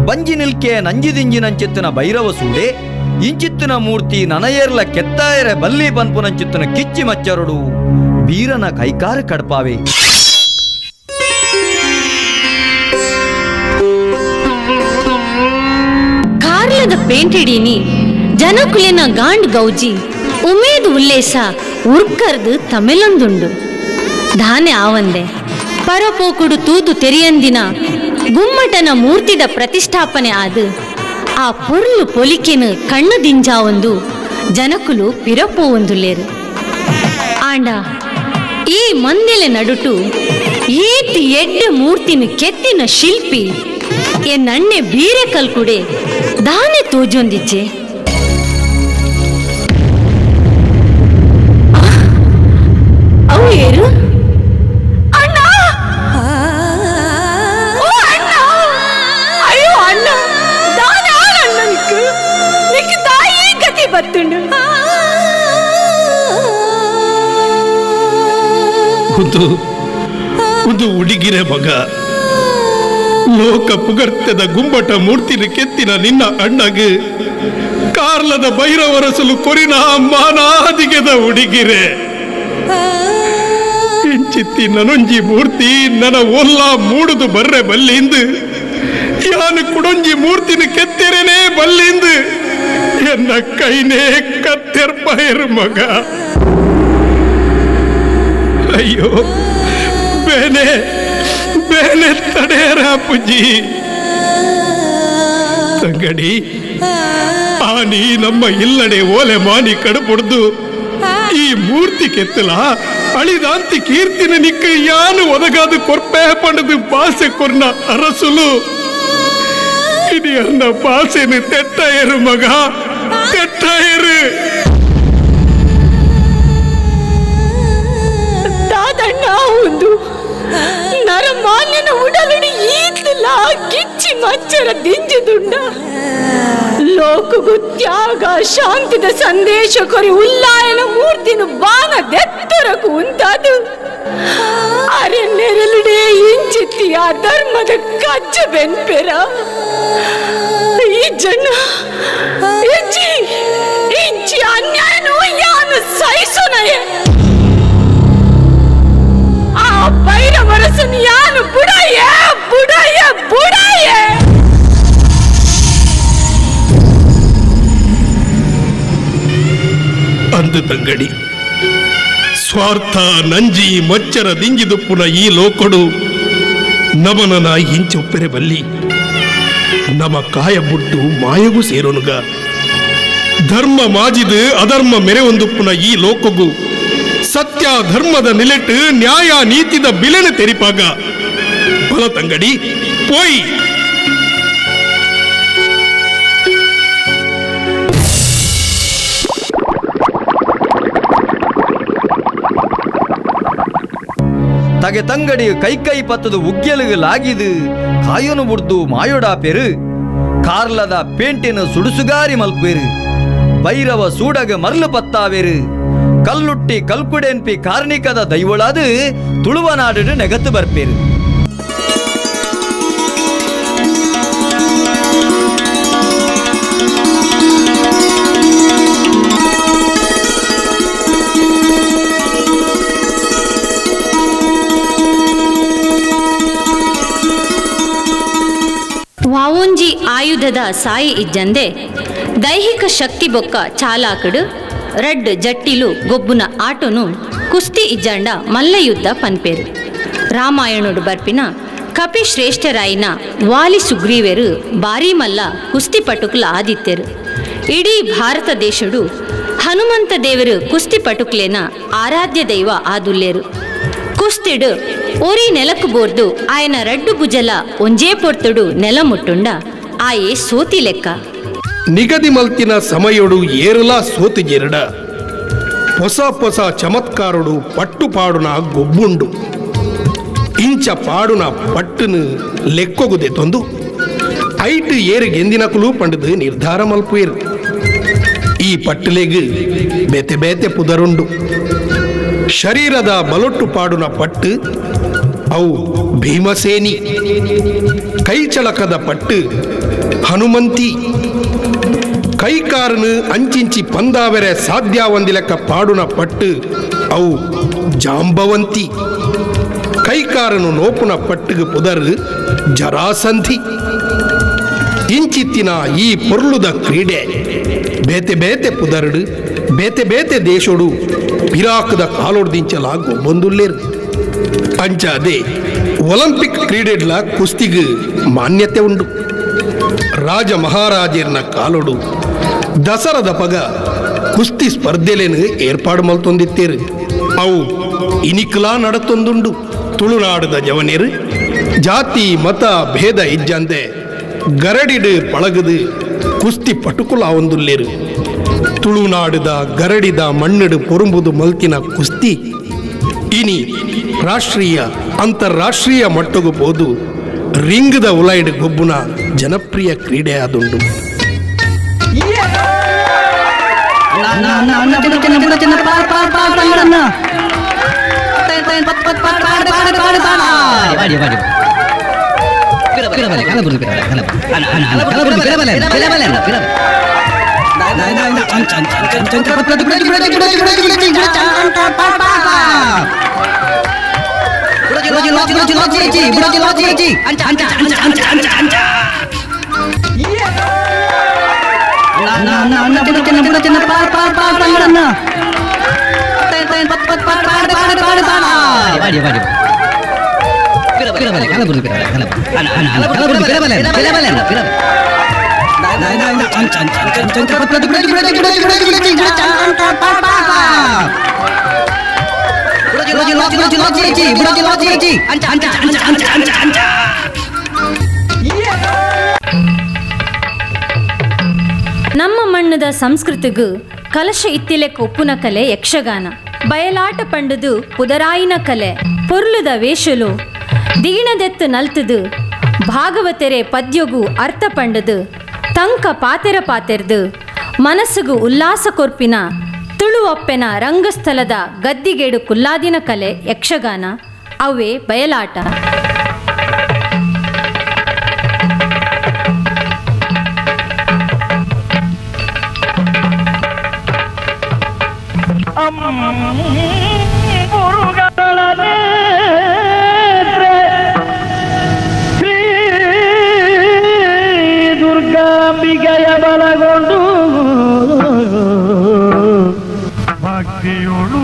ಬಂಜಿ ನಿಲ್ಕೆ ನಂಜಿದಿಂಜಿನಂಚಿತ್ತಿನ ಭೈರವ ಸೂಡೆ ಇಂಚಿತ್ತಿನ ಮೂರ್ತಿ ನನಯೇರ್ಲ ಕೆತ್ತಾಯರೆ ಬಲ್ಲಿ ಪನ್ಪುನಂಚಿತ್ತಿನ ಕಿಚ್ಚಿ ಮಚ್ಚರುಡು ಬೀರನ ಕೈಕಾರ ಕಡ್ಪಾವೆ ಕಾರ್ಲದ ಪೇಂಟಿಡೀನಿ ಜನಕುಲಿನ ಗಾಂಡ್ ಗೌಜಿ ಉಮೇದು ಉಲ್ಲೇಸ ಉರ್ಕರ್ದು ತಮಿಳೊಂದುಂಡು ಧಾನೆ ಆವಂದೆ ಪರಪೋಕುಡು ತೂದು ತೆರಿಯಂದಿನ ಗುಮ್ಮಟನ ಮೂರ್ತಿದ ಪ್ರತಿಷ್ಠಾಪನೆ ಆದು ಆ ಪೊರ್ಲು ಪೊಲಿಕೆನು ಕಣ್ಣು ದಿಂಜಾವೊಂದು ಜನಕುಲು ಪಿರಪೋವೊಂದುಲ್ಲೇರು ಆಂಡ ಈ ಮಂದೆಲೆ ನಡುಟು ಈತಿ ಎಡ್ಡೆ ಮೂರ್ತಿನ ಕೆತ್ತಿನ ಶಿಲ್ಪಿ ಎನ್ನಣ್ಣೆ ಬೀರೆ ಕಲ್ಕುಡೆ ದಾನೆ ತೋಜೊಂದಿಚ್ಚೆ ಅವು ಏರು ಅಣ್ಣ ಅಯ್ಯೋ ಅಣ್ಣ ದಾನೆ ಆಳಣ್ಣ ನಿಕ್ಕು ತಾಯಿ ಗತಿ ಬತ್ತುಂಡು ಒಂದು ಹುಡುಗಿರೆ ಮಗ ಲೋಕ ಪುಗರ್ತೆದ ಗುಮ್ಮಟ ಮೂರ್ತಿನ ಕೆತ್ತಿನ ನಿನ್ನ ಅಣ್ಣಗೆ ಕಾರ್ಲದ ಭೈರವರಸಲು ಕೊರಿನ ಮಾನಾದಿಗೆದ ಹುಡುಗಿರೆ ಇಂಚಿತ್ತಿ ನನೊಂಜಿ ಮೂರ್ತಿ ನನ್ನ ಒಲ್ಲ ಮೂಡುದು ಬರ್ರೆ ಬಲ್ಲಿಂದು ಯಾನು ಕುಡೊಂಜಿ ಮೂರ್ತಿನ ಕೆತ್ತಿರೇನೆ ಬಲ್ಲಿಂದು ಎನ್ನ ಕೈನೇ ಕತ್ತೆರ್ಪೈರು ಮಗ ಅಯ್ಯೋ ಬೇನೆ ತಡೆಯರ ಪುಜ್ಜಿ ತಂಗಡಿ ಆನಿ ನಮ್ಮ ಇಲ್ಲಡೆ ಓಲೆ ಮಾನಿ ಕಡುಪೊಡ್ದು ಈ ಮೂರ್ತಿ ಕೆತ್ತಲ ಅಳಿದಾಂತಿ ಕೀರ್ತಿನ ನಿಕ್ಕ ಯಾನು ಒದಗಾದು ಕೊರ್ಪೆ ಪಂಡದು ಭಾಷೆ ಕೊರ್ನ ಅರಸುಲು ಇಡೀ ಅನ್ನ ಭಾಷೆನು ತೆಟ್ಟಾಯರು ಮಗ ತೆಟ್ಟಾಯರು ದಾದಣ್ಣ ಒಂದು ನರಮಾನ್ಯನ ಉಡಲಡಿ ಈತಲ ಕಿಚ್ಚಿ ಮಚ್ಚರ ದಿಂಜುದುಂಡ ಲೋಕಗು ತ್ಯಾಗ ಶಾಂತಿದ ಸಂದೇಶ ಕೊರಿ ಉಲ್ಲಾಯನ ಮೂರ್ತಿನ ಬಾನ ದೆತ್ತರಕು ಉಂಟಾದು ಅರೆ ನೆರಳುಡೆ ಇಂಚಿತ್ತಿ ಆ ಧರ್ಮದ ಕಚ್ಚ ಬೆನ್ಪೆರ ಈ ಜನ ಇಂಚಿ ಅನ್ಯಾಯನು ಯಾನು ಸಹಿಸುನಯೇ ಆ ಭೈರವರಸನ ಯಾನು ಬುಡಾಯ ಅಂದು ತಂಗಡಿ ಸ್ವಾರ್ಥ ನಂಜಿ ಮಚ್ಚರ ದಿಂಜಿದುಪ್ಪುನ ಈ ಲೋಕಡು ನಮನನ ಇಂಚೊಪ್ಪೆರೆ ಬಲ್ಲಿ ನಮ ಕಾಯ ಬುಟ್ಟು ಮಾಯಗೂ ಸೇರೋನುಗ ಧರ್ಮ ಮಾಜಿದು ಅಧರ್ಮ ಮೆರೆಯೊಂದುಪ್ಪುನ ಈ ಲೋಕಗೂ ಸತ್ಯ ಧರ್ಮದ ನಿಲೆಟ್ಟು ನ್ಯಾಯ ನೀತಿದ ಬಿಲೆನ ತೆರಿಪಾಗ ಬಲ ತಂಗಡಿ ಪೋಯ್ ತಗೆ ತಂಗಡಿ ಕೈ ಪತ್ತದು ಉಗ್ಗೆಲುಗಲಾಗಿದು ಕಾಯೋನು ಬುಡ್ದು ಮಾಯೋಡಾ ಪೆರು ಕಾರ್ಲದ ಪೇಂಟಿನ ಸುಡುಸುಗಾರಿ ಮಲ್ಪೇರು ಭೈರವ ಸೂಡಗ ಮರ್ಲು ಪತ್ತಾವೇರು ಕಲ್ಲುಟ್ಟಿ ಕಲ್ಕುಡೆನ್ಪಿ ಕಾರ್ಣಿಕದ ದೈವಳಾದು ತುಳುವನಾಡು ನೆಗತ್ತು ಬರ್ಪೇರು ವಾವೊಂಜಿ ಆಯುಧದ ಸಾಯಿ ಇಜ್ಜಂದೆ ದೈಹಿಕ ಶಕ್ತಿ ಬೊಕ್ಕ ಚಾಲಾಕಡು ರಡ್ ಜಟ್ಟಿಲು ಗೊಬ್ಬುನ ಆಟೋನು ಕುಸ್ತಿ ಇಜ್ಜಂಡ ಮಲ್ಲಯುದ್ಧ ಪನ್ಪೇರು. ರಾಮಾಯಣುಡು ಬರ್ಪಿನ ಕಪಿ ಶ್ರೇಷ್ಠರಾಯಿನ ವಾಲಿ ಸುಗ್ರೀವೆರು ಬಾರಿ ಮಲ್ಲ ಕುಸ್ತಿ ಪಟುಕುಲ ಆದಿತ್ಯರು. ಇಡೀ ಭಾರತ ದೇಶಡು ಹನುಮಂತ ದೇವರು ಕುಸ್ತಿ ಪಟುಕ್ಲೇನ ಆರಾಧ್ಯ ದೈವ ಆದುಲ್ಲೇರು. ಕುಸ್ತಿಡು ಓರಿ ನೆಲಕ್ಕು ಬೋರ್ದು ಆಯನ ರಡ್ಡು ಭುಜಲ ಒಂಜೇ ಪೊರ್ತುಡು ನೆಲ ಮುಟ್ಟುಂಡ ಆಯೆ ಸೋತಿ ಲೆಕ್ಕ. ನಿಗದಿ ಮಲ್ತಿನ ಸಮಯಡು ಏರಲಾ ಸೋತಿ ಜೆರಡ ಹೊಸ ಹೊಸ ಚಮತ್ಕಾರಡು ಪಟ್ಟು ಪಾಡುನ ಗೊಬ್ಬುಂಡು ಇಂಚ ಪಾಡುನ ಪಟ್ಟುನು ಲೆಕ್ಕೊಗುದೆ ತೊಂದು ಐಟು ಏರು ಗೆಂದಿನಕುಲು ಪಂಡದು ನಿರ್ಧಾರ ಮಲ್ಪುಯರು. ಈ ಪಟ್ಟುಲೆಗ್ ಬೇತೆ ಬೇತೆ ಪುದರುಂಡು. ಶರೀರದ ಬಲೊಟ್ಟು ಪಾಡುನ ಪಟ್ಟು ಅವು ಭೀಮಸೇನಿ, ಕೈಚಳಕದ ಪಟ್ಟು ಹನುಮಂತಿ, ಕೈಕಾರನು ಅಂಚಿಂಚಿ ಪಂದಾವೆರೆ ಸಾಧ್ಯ ಒಂದಿಲೆಕ್ಕ ಪಾಡುನ ಪಟ್ಟು ಅವು ಜಾಂಬವಂತಿ, ಕೈಕಾರನು ನೋಪುನ ಪಟ್ಟುಗು ಪುದರು ಜರಾಸಂಧಿ. ಇಂಚಿತ್ತಿನ ಈ ಪೊರ್ಲುದ ಕ್ರೀಡೆ ಬೇತೆ ಬೇತೆ ಪುದರುಡು ಬೇತೆ ಬೇತೆ ದೇಶೋಡು ಪಿರಾಕದ ಕಾಲೋಡ್ದಿಂಚಲ ಗೊಬ್ಬೊಂದುಲ್ಲೇರು. ಅಂಚಾದೆ ಒಲಿಂಪಿಕ್ ಕ್ರೀಡೆಡ್ಲ ಕುಸ್ತಿಗು ಮಾನ್ಯತೆ ಉಂಡು. ರಾಜ ಮಹಾರಾಜರ್ನ ಕಾಲೋಡು ದಸರದ ಪಗ ಕುಸ್ತಿ ಸ್ಪರ್ಧೆಲೇನು ಏರ್ಪಾಡು ಮಲ್ತೊಂದಿತ್ತೇರು. ಅವು ಇನಿಕಲಾ ನಡತೊಂದುಂಡು. ತುಳುನಾಡದ ಜವನೇರು ಜಾತಿ ಮತ ಭೇದ ಇಜ್ಜಂದೆ ಗರಡಿಡು ಪಳಗದು ಕುಸ್ತಿ ಪಟುಕುಲ ಒಂದುಲ್ಲೇರು. ತುಳುನಾಡದ ಗರಡಿದ ಮಣ್ಣಡು ಪೊರುಂಬುದು ಮಲ್ತಿನ ಕುಸ್ತಿ ಇನಿ ರಾಷ್ಟ್ರೀಯ ಅಂತಾರಾಷ್ಟ್ರೀಯ ಮಟ್ಟಗೂ ಬೋದು ರಿಂಗ್ದ ಉಲೈಡ್ ಗೊಬ್ಬುನ ಜನಪ್ರಿಯ ಕ್ರೀಡೆ ಆದುಂಡು. ನಮ್ಮ ಮಣ್ಣದ ಸಂಸ್ಕೃತಿಗೂ ಕಲಶ ಇತ್ತಿಲೆಕ್ಕ ಒಪ್ಪುನ ಕಲೆ ಯಕ್ಷಗಾನ. ಬಯಲಾಟ ಪಂಡುದು ಪುದರಾಯಿನ ಕಲೆ. ಪೊರ್ಲುದ ವೇಷಲು ದೀಣದೆತ್ತು ನಲ್ತದು ಭಾಗವತೆರೆ ಪದ್ಯಗೂ ಅರ್ಥ ಪಂಡದು ತಂಕ ಪಾತೆರ ಪಾತೆರ್ದು ಮನಸ್ಸುಗೂ ಉಲ್ಲಾಸ ಕೊರ್ಪಿನ ತುಳುವಪ್ಪೆನ ರಂಗಸ್ಥಳದ ಗದ್ದಿಗೇಡು ಕುಲ್ಲಾದಿನ ಕಲೆ ಯಕ್ಷಗಾನ. ಅವೇ ಬಯಲಾಟ. ಶ್ರೀ ದುರ್ಗಾಂಬಿಕೆಯ ಬಲಗೊಂಡು ಭಕ್ತಿಯೋಳು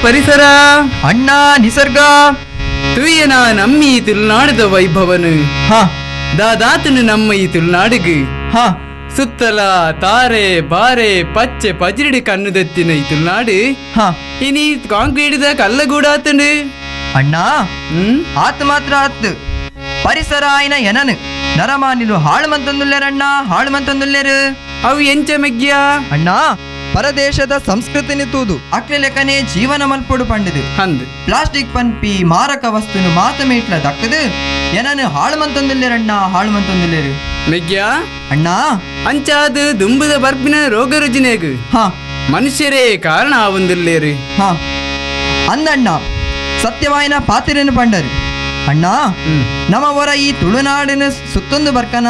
ಪರಿಸರ ಅಣ್ಣ ನಿಸರ್ಗ ತುಯ್ಯನ ನಮ್ಮ ಈ ತುಳುನಾಡದ ವೈಭವನು ದಾದಾತನು ನಮ್ಮ ಈ ತುಳುನಾಡಿಗೆ ಸುತ್ತಲ ತಾರೆ ಬಾರೆ ಪಚ್ಚೆ ಪಜಿರಿಡಿ ಕಣ್ಣುದೆತ್ತಿನ ಈ ತುಳುನಾಡು ಇನಿ ಕಾಂಕ್ರೀಟ್ ಕಲ್ಲಗೂಡಾತಂಡು ಅಣ್ಣ ಆತ್ ಮಾತ್ರ ಆತ್ ಪರಿಸರ ಆಯ್ನ ಎನನು ನರಮಾನಿಲು ಹಾಳು ಮಂತಂದುಲ್ಲೇರಣ್ಣ ಹಾಳು ಮಂತಂದುಲ್ಲೇರು ಅವು ಎಂಚ ಮೆಗ್ಗ್ಯ ಅಣ್ಣ ಪರದೇಶದ ಸಂಸ್ಕೃತಿನಿ ತೂದು ಅಕ್ಲೆ ಲೆಕ್ಕನೆ ಜೀವನ ಮಲ್ಪೊಡು ಪಂಡಿದು ಹಂದು ಪ್ಲಾಸ್ಟಿಕ್ ಪನ್ಪಿ ಮಾರಕ ವಸ್ತುನು ಮಾತ ಮೀಟ್ಲ ದಕ್ಕದು ಎನನು ಹಾಳು ಮಂತಂದುಲ್ಲೇರಣ್ಣ ಹಾಳು ಮಂತಂದುಲ್ಲೇರು ಮೆಗ್ಗ್ಯ ಅಣ್ಣ ಅಂಚಾದು ದುಂಬುದ ಬರ್ಪಿನ ರೋಗ ರುಜಿನೆಗು ಮನುಷ್ಯರೇ ಕಾರಣ ಆವಂದುಲ್ಲೇರು ಅಂದಣ್ಣ ಸತ್ಯವಾಯಿನ ಪಾತಿರೇನು ಪಂಡರು ಅಣ್ಣ ನಮ್ಮ ಹೊರ ಈ ತುಳುನಾಡಿನ ಸುತ್ತೊಂದು ಬರ್ಕನ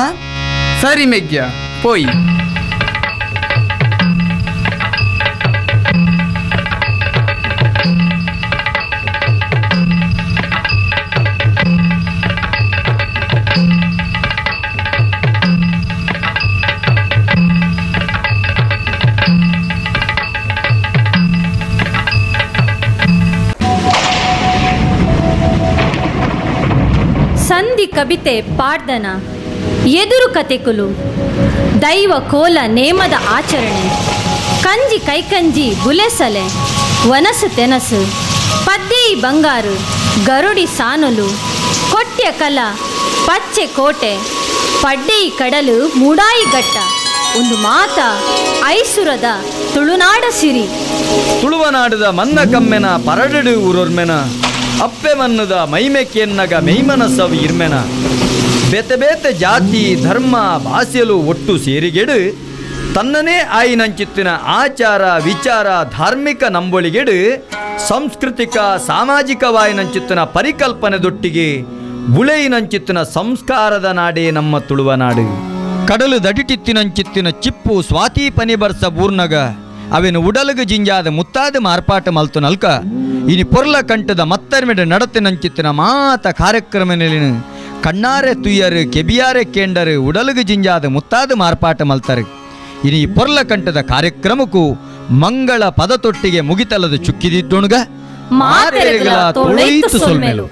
ಸರಿ ಮೆಗ್ಗ್ಯ ಪೋಯಿ ಸಂಧಿ ಕವಿತೆ ಪಾಡ್ದನ ಎದುರು ಕತೆಕುಲು ದೈವ ಕೋಲ ನೇಮದ ಆಚರಣೆ ಕಂಜಿ ಕೈಕಂಜಿ ಬುಲೆಸಲೆ ವನಸು ತೆನಸು ಪದ್ದೇಯಿ ಬಂಗಾರು ಗರುಡಿ ಸಾನುಲು ಕೊಟ್ಯ ಕಲ ಪಚ್ಚೆ ಕೋಟೆ ಪಡ್ಡೇಯಿ ಕಡಲು ಮೂಡಾಯಿ ಘಟ್ಟ ಒಂದು ಮಾತ ಐಸುರದ ತುಳುನಾಡ ಸಿರಿ ತುಳುವನಾಡದ ಮನ್ನ ಕಮ್ಮೆನ ಪರಡಡು ಊರೊರ್ಮೆನ ಅಪ್ಪೆ ಮನ್ನದ ಮೈಮೆಕೆನ್ನಗ ಮೈಮನಸವು ಇರ್ಮೆನ ಬೇತೆ ಬೇತೆ ಜಾತಿ ಧರ್ಮ ಭಾಷೆಲು ಒಟ್ಟು ಸೇರಿಗೆಡು ತನ್ನನೇ ಆಯಿನಂಚಿತ್ತಿನ ಆಚಾರ ವಿಚಾರ ಧಾರ್ಮಿಕ ನಂಬೊಳಿಗೆಡು ಸಾಂಸ್ಕೃತಿಕ ಸಾಮಾಜಿಕವಾಯಿನಂಚಿತ್ತಿನ ಪರಿಕಲ್ಪನೆದೊಟ್ಟಿಗೆ ಬುಳೆಯಿನಂಚಿತ್ತಿನ ಸಂಸ್ಕಾರದ ನಾಡೇ ನಮ್ಮ ತುಳುವನಾಡು ಕಡಲು ದಡಿಟಿತ್ತಿನಂಚಿತ್ತಿನ ಚಿಪ್ಪು ಸ್ವಾತಿ ಪನಿಬರ್ಸ ಬೂರ್ನಗ ಅವೆನು ಉಡಲಗು ಜಿಂಜಾದ ಮುತ್ತಾದ ಮಾರ್ಪಾಟ ಮಲ್ತು ನಲ್ಕ ಇನಿ ಪೊರ್ಲ ಕಂಟದ ಮತ್ತರ್ಮೆಡ ನಡತಿನಂಚಿತ್ತಿನ ಮಾತ ಕಾರ್ಯಕ್ರಮನಲ್ಲಿನ ಕಣ್ಣಾರೆ ತುಯ್ಯರು ಕೆಬಿಯಾರೆ ಕೇಂಡರು ಉಡಲಗು ಜಿಂಜಾದ ಮುತ್ತಾದ ಮಾರ್ಪಾಟ ಮಲ್ತಾರೆ ಇನಿ ಪೊರ್ಲ ಕಂಟದ ಕಾರ್ಯಕ್ರಮಕ್ಕೂ ಮಂಗಳ ಪದತೊಟ್ಟಿಗೆ ಮುಗಿತಲದ ಚುಕ್ಕಿದಿದ್ದೊಣಗ ಮಾತೆರೆಗಳ ತೊಳೆಯಿತು ಸೊಲ್ಮೆಲು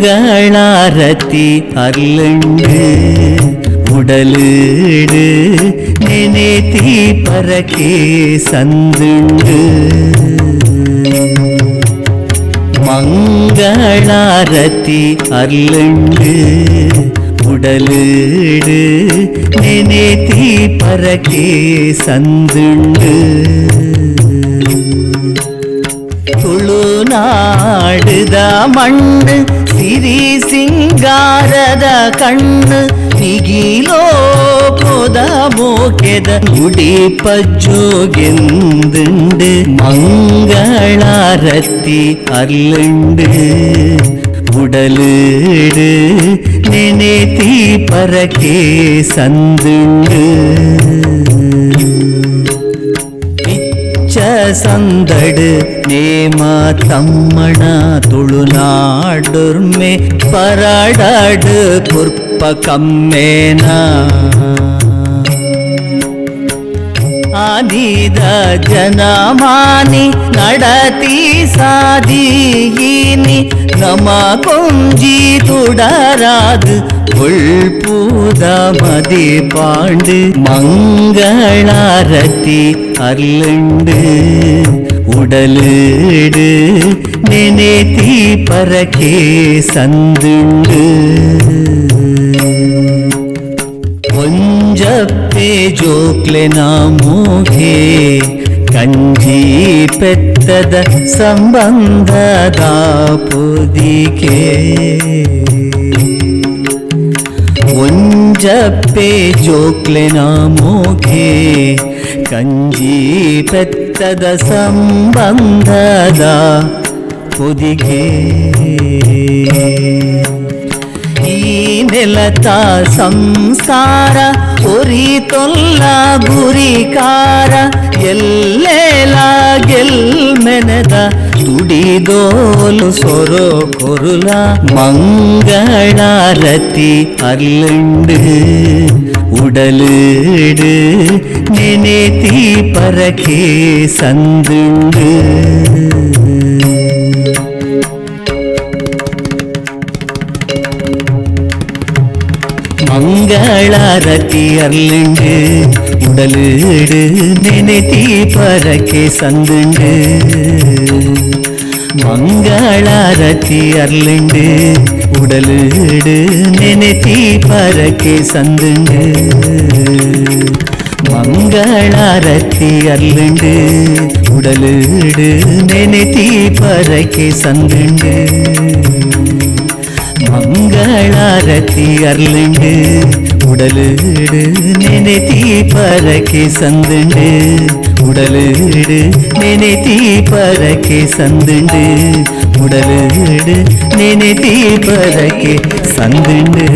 மங்களாரத்தி அருளுண்டு உடலீடு நினைத்தி பறக்கே சந்துண்டு மங்களாரத்தி அருளுண்டு உடலீடு நினைத்தி பறக்கே சந்துண்டு ತುಳುನಾಡದ ಮಣ್ಣು ಸಿರಿ ಸಿಂಗಾರದ ಕಣ್ಣು ನಿಗಿಲೋ ಪೊದ ಮೋಕೆದ ಗುಡಿ ಪಜ್ಜೋಗೆಂದುಂಡು ಮಂಗಳಾರತಿ ಅರ್ಲುಂಡು உடலீடு நினைத்தி பறக்கே சந்துண்டு ಸಂದಡು ನೇಮ ತಮ್ಮಣ ತುಳುನಾಡುರ್ಮೆ ಪರಡಾಡು ಪುರ್ಪ ಕಮ್ಮೇನ ಆನಿದ ಜನಮಾನಿ ನಡತಿ ಸಾದೀನಿ ನಮ ಕೊಂಜಿ ತುಡರಾದು ಉಳ್ಪೂದ ಮದಿ ಪಾಂಡು ಮಂಗಳಾರತಿ ಅರ್ಲುಂಡು உடலீடு நினைத்தி பறக்கே சந்துண்டு கொஞ்சப்பே ஜோக்ಲೆ ನಾಮೋಗೆ ಕಂಜಿ ಪೆತ್ತದ ಸಂಬಂಧದ ಪುದಿಕೆ ಒಂಜಪ್ಪೆ ಜೋಕ್ಲೆ ನಾಮೋಗೆ ಕಂಜಿ ಪೆತ್ತದ ಸಂಬಂಧದ ಪುದಿಗೆ ಈ ನೆಲತ ಸಂಸಾರ ಒರಿತೊಲ್ಲ ಗುರಿಕಾರ ಎಲ್ಲೆಲ ಗೆಲ್ಮೆನದ ತುಡಿದೋಲು ಸೊರೋ ಕೊರುಲ ಮಂಗಳಾರತಿ ಅರ್ಲುಂಡು உடலீடு நினைத்தி பறக்கே சந்துண்டு ಮಂಗಳಾರತಿ ಅರ್ಲುಂಡು உடலீடு நினைத்தி பறக்கே சந்துண்டு ಮಂಗಳಾರತಿ ಅರ್ಲುಂಡು உடலீடு நினைத்தி பறக்கே சந்துண்டு ಮಂಗಳಾರತಿ ಅರ್ಲುಂಡು உடலீடு நினைத்தி பறக்கே சந்துண்டு ಮಂಗಳಾರತಿ ಅರ್ಲುಂಡು உடலீடு நினைத்தி பறக்கே சந்துண்டு உடலீடு நினைத்தி பறக்கே சந்துண்டு உடலீடு நினைத்தி பறக்கே சந்துண்டு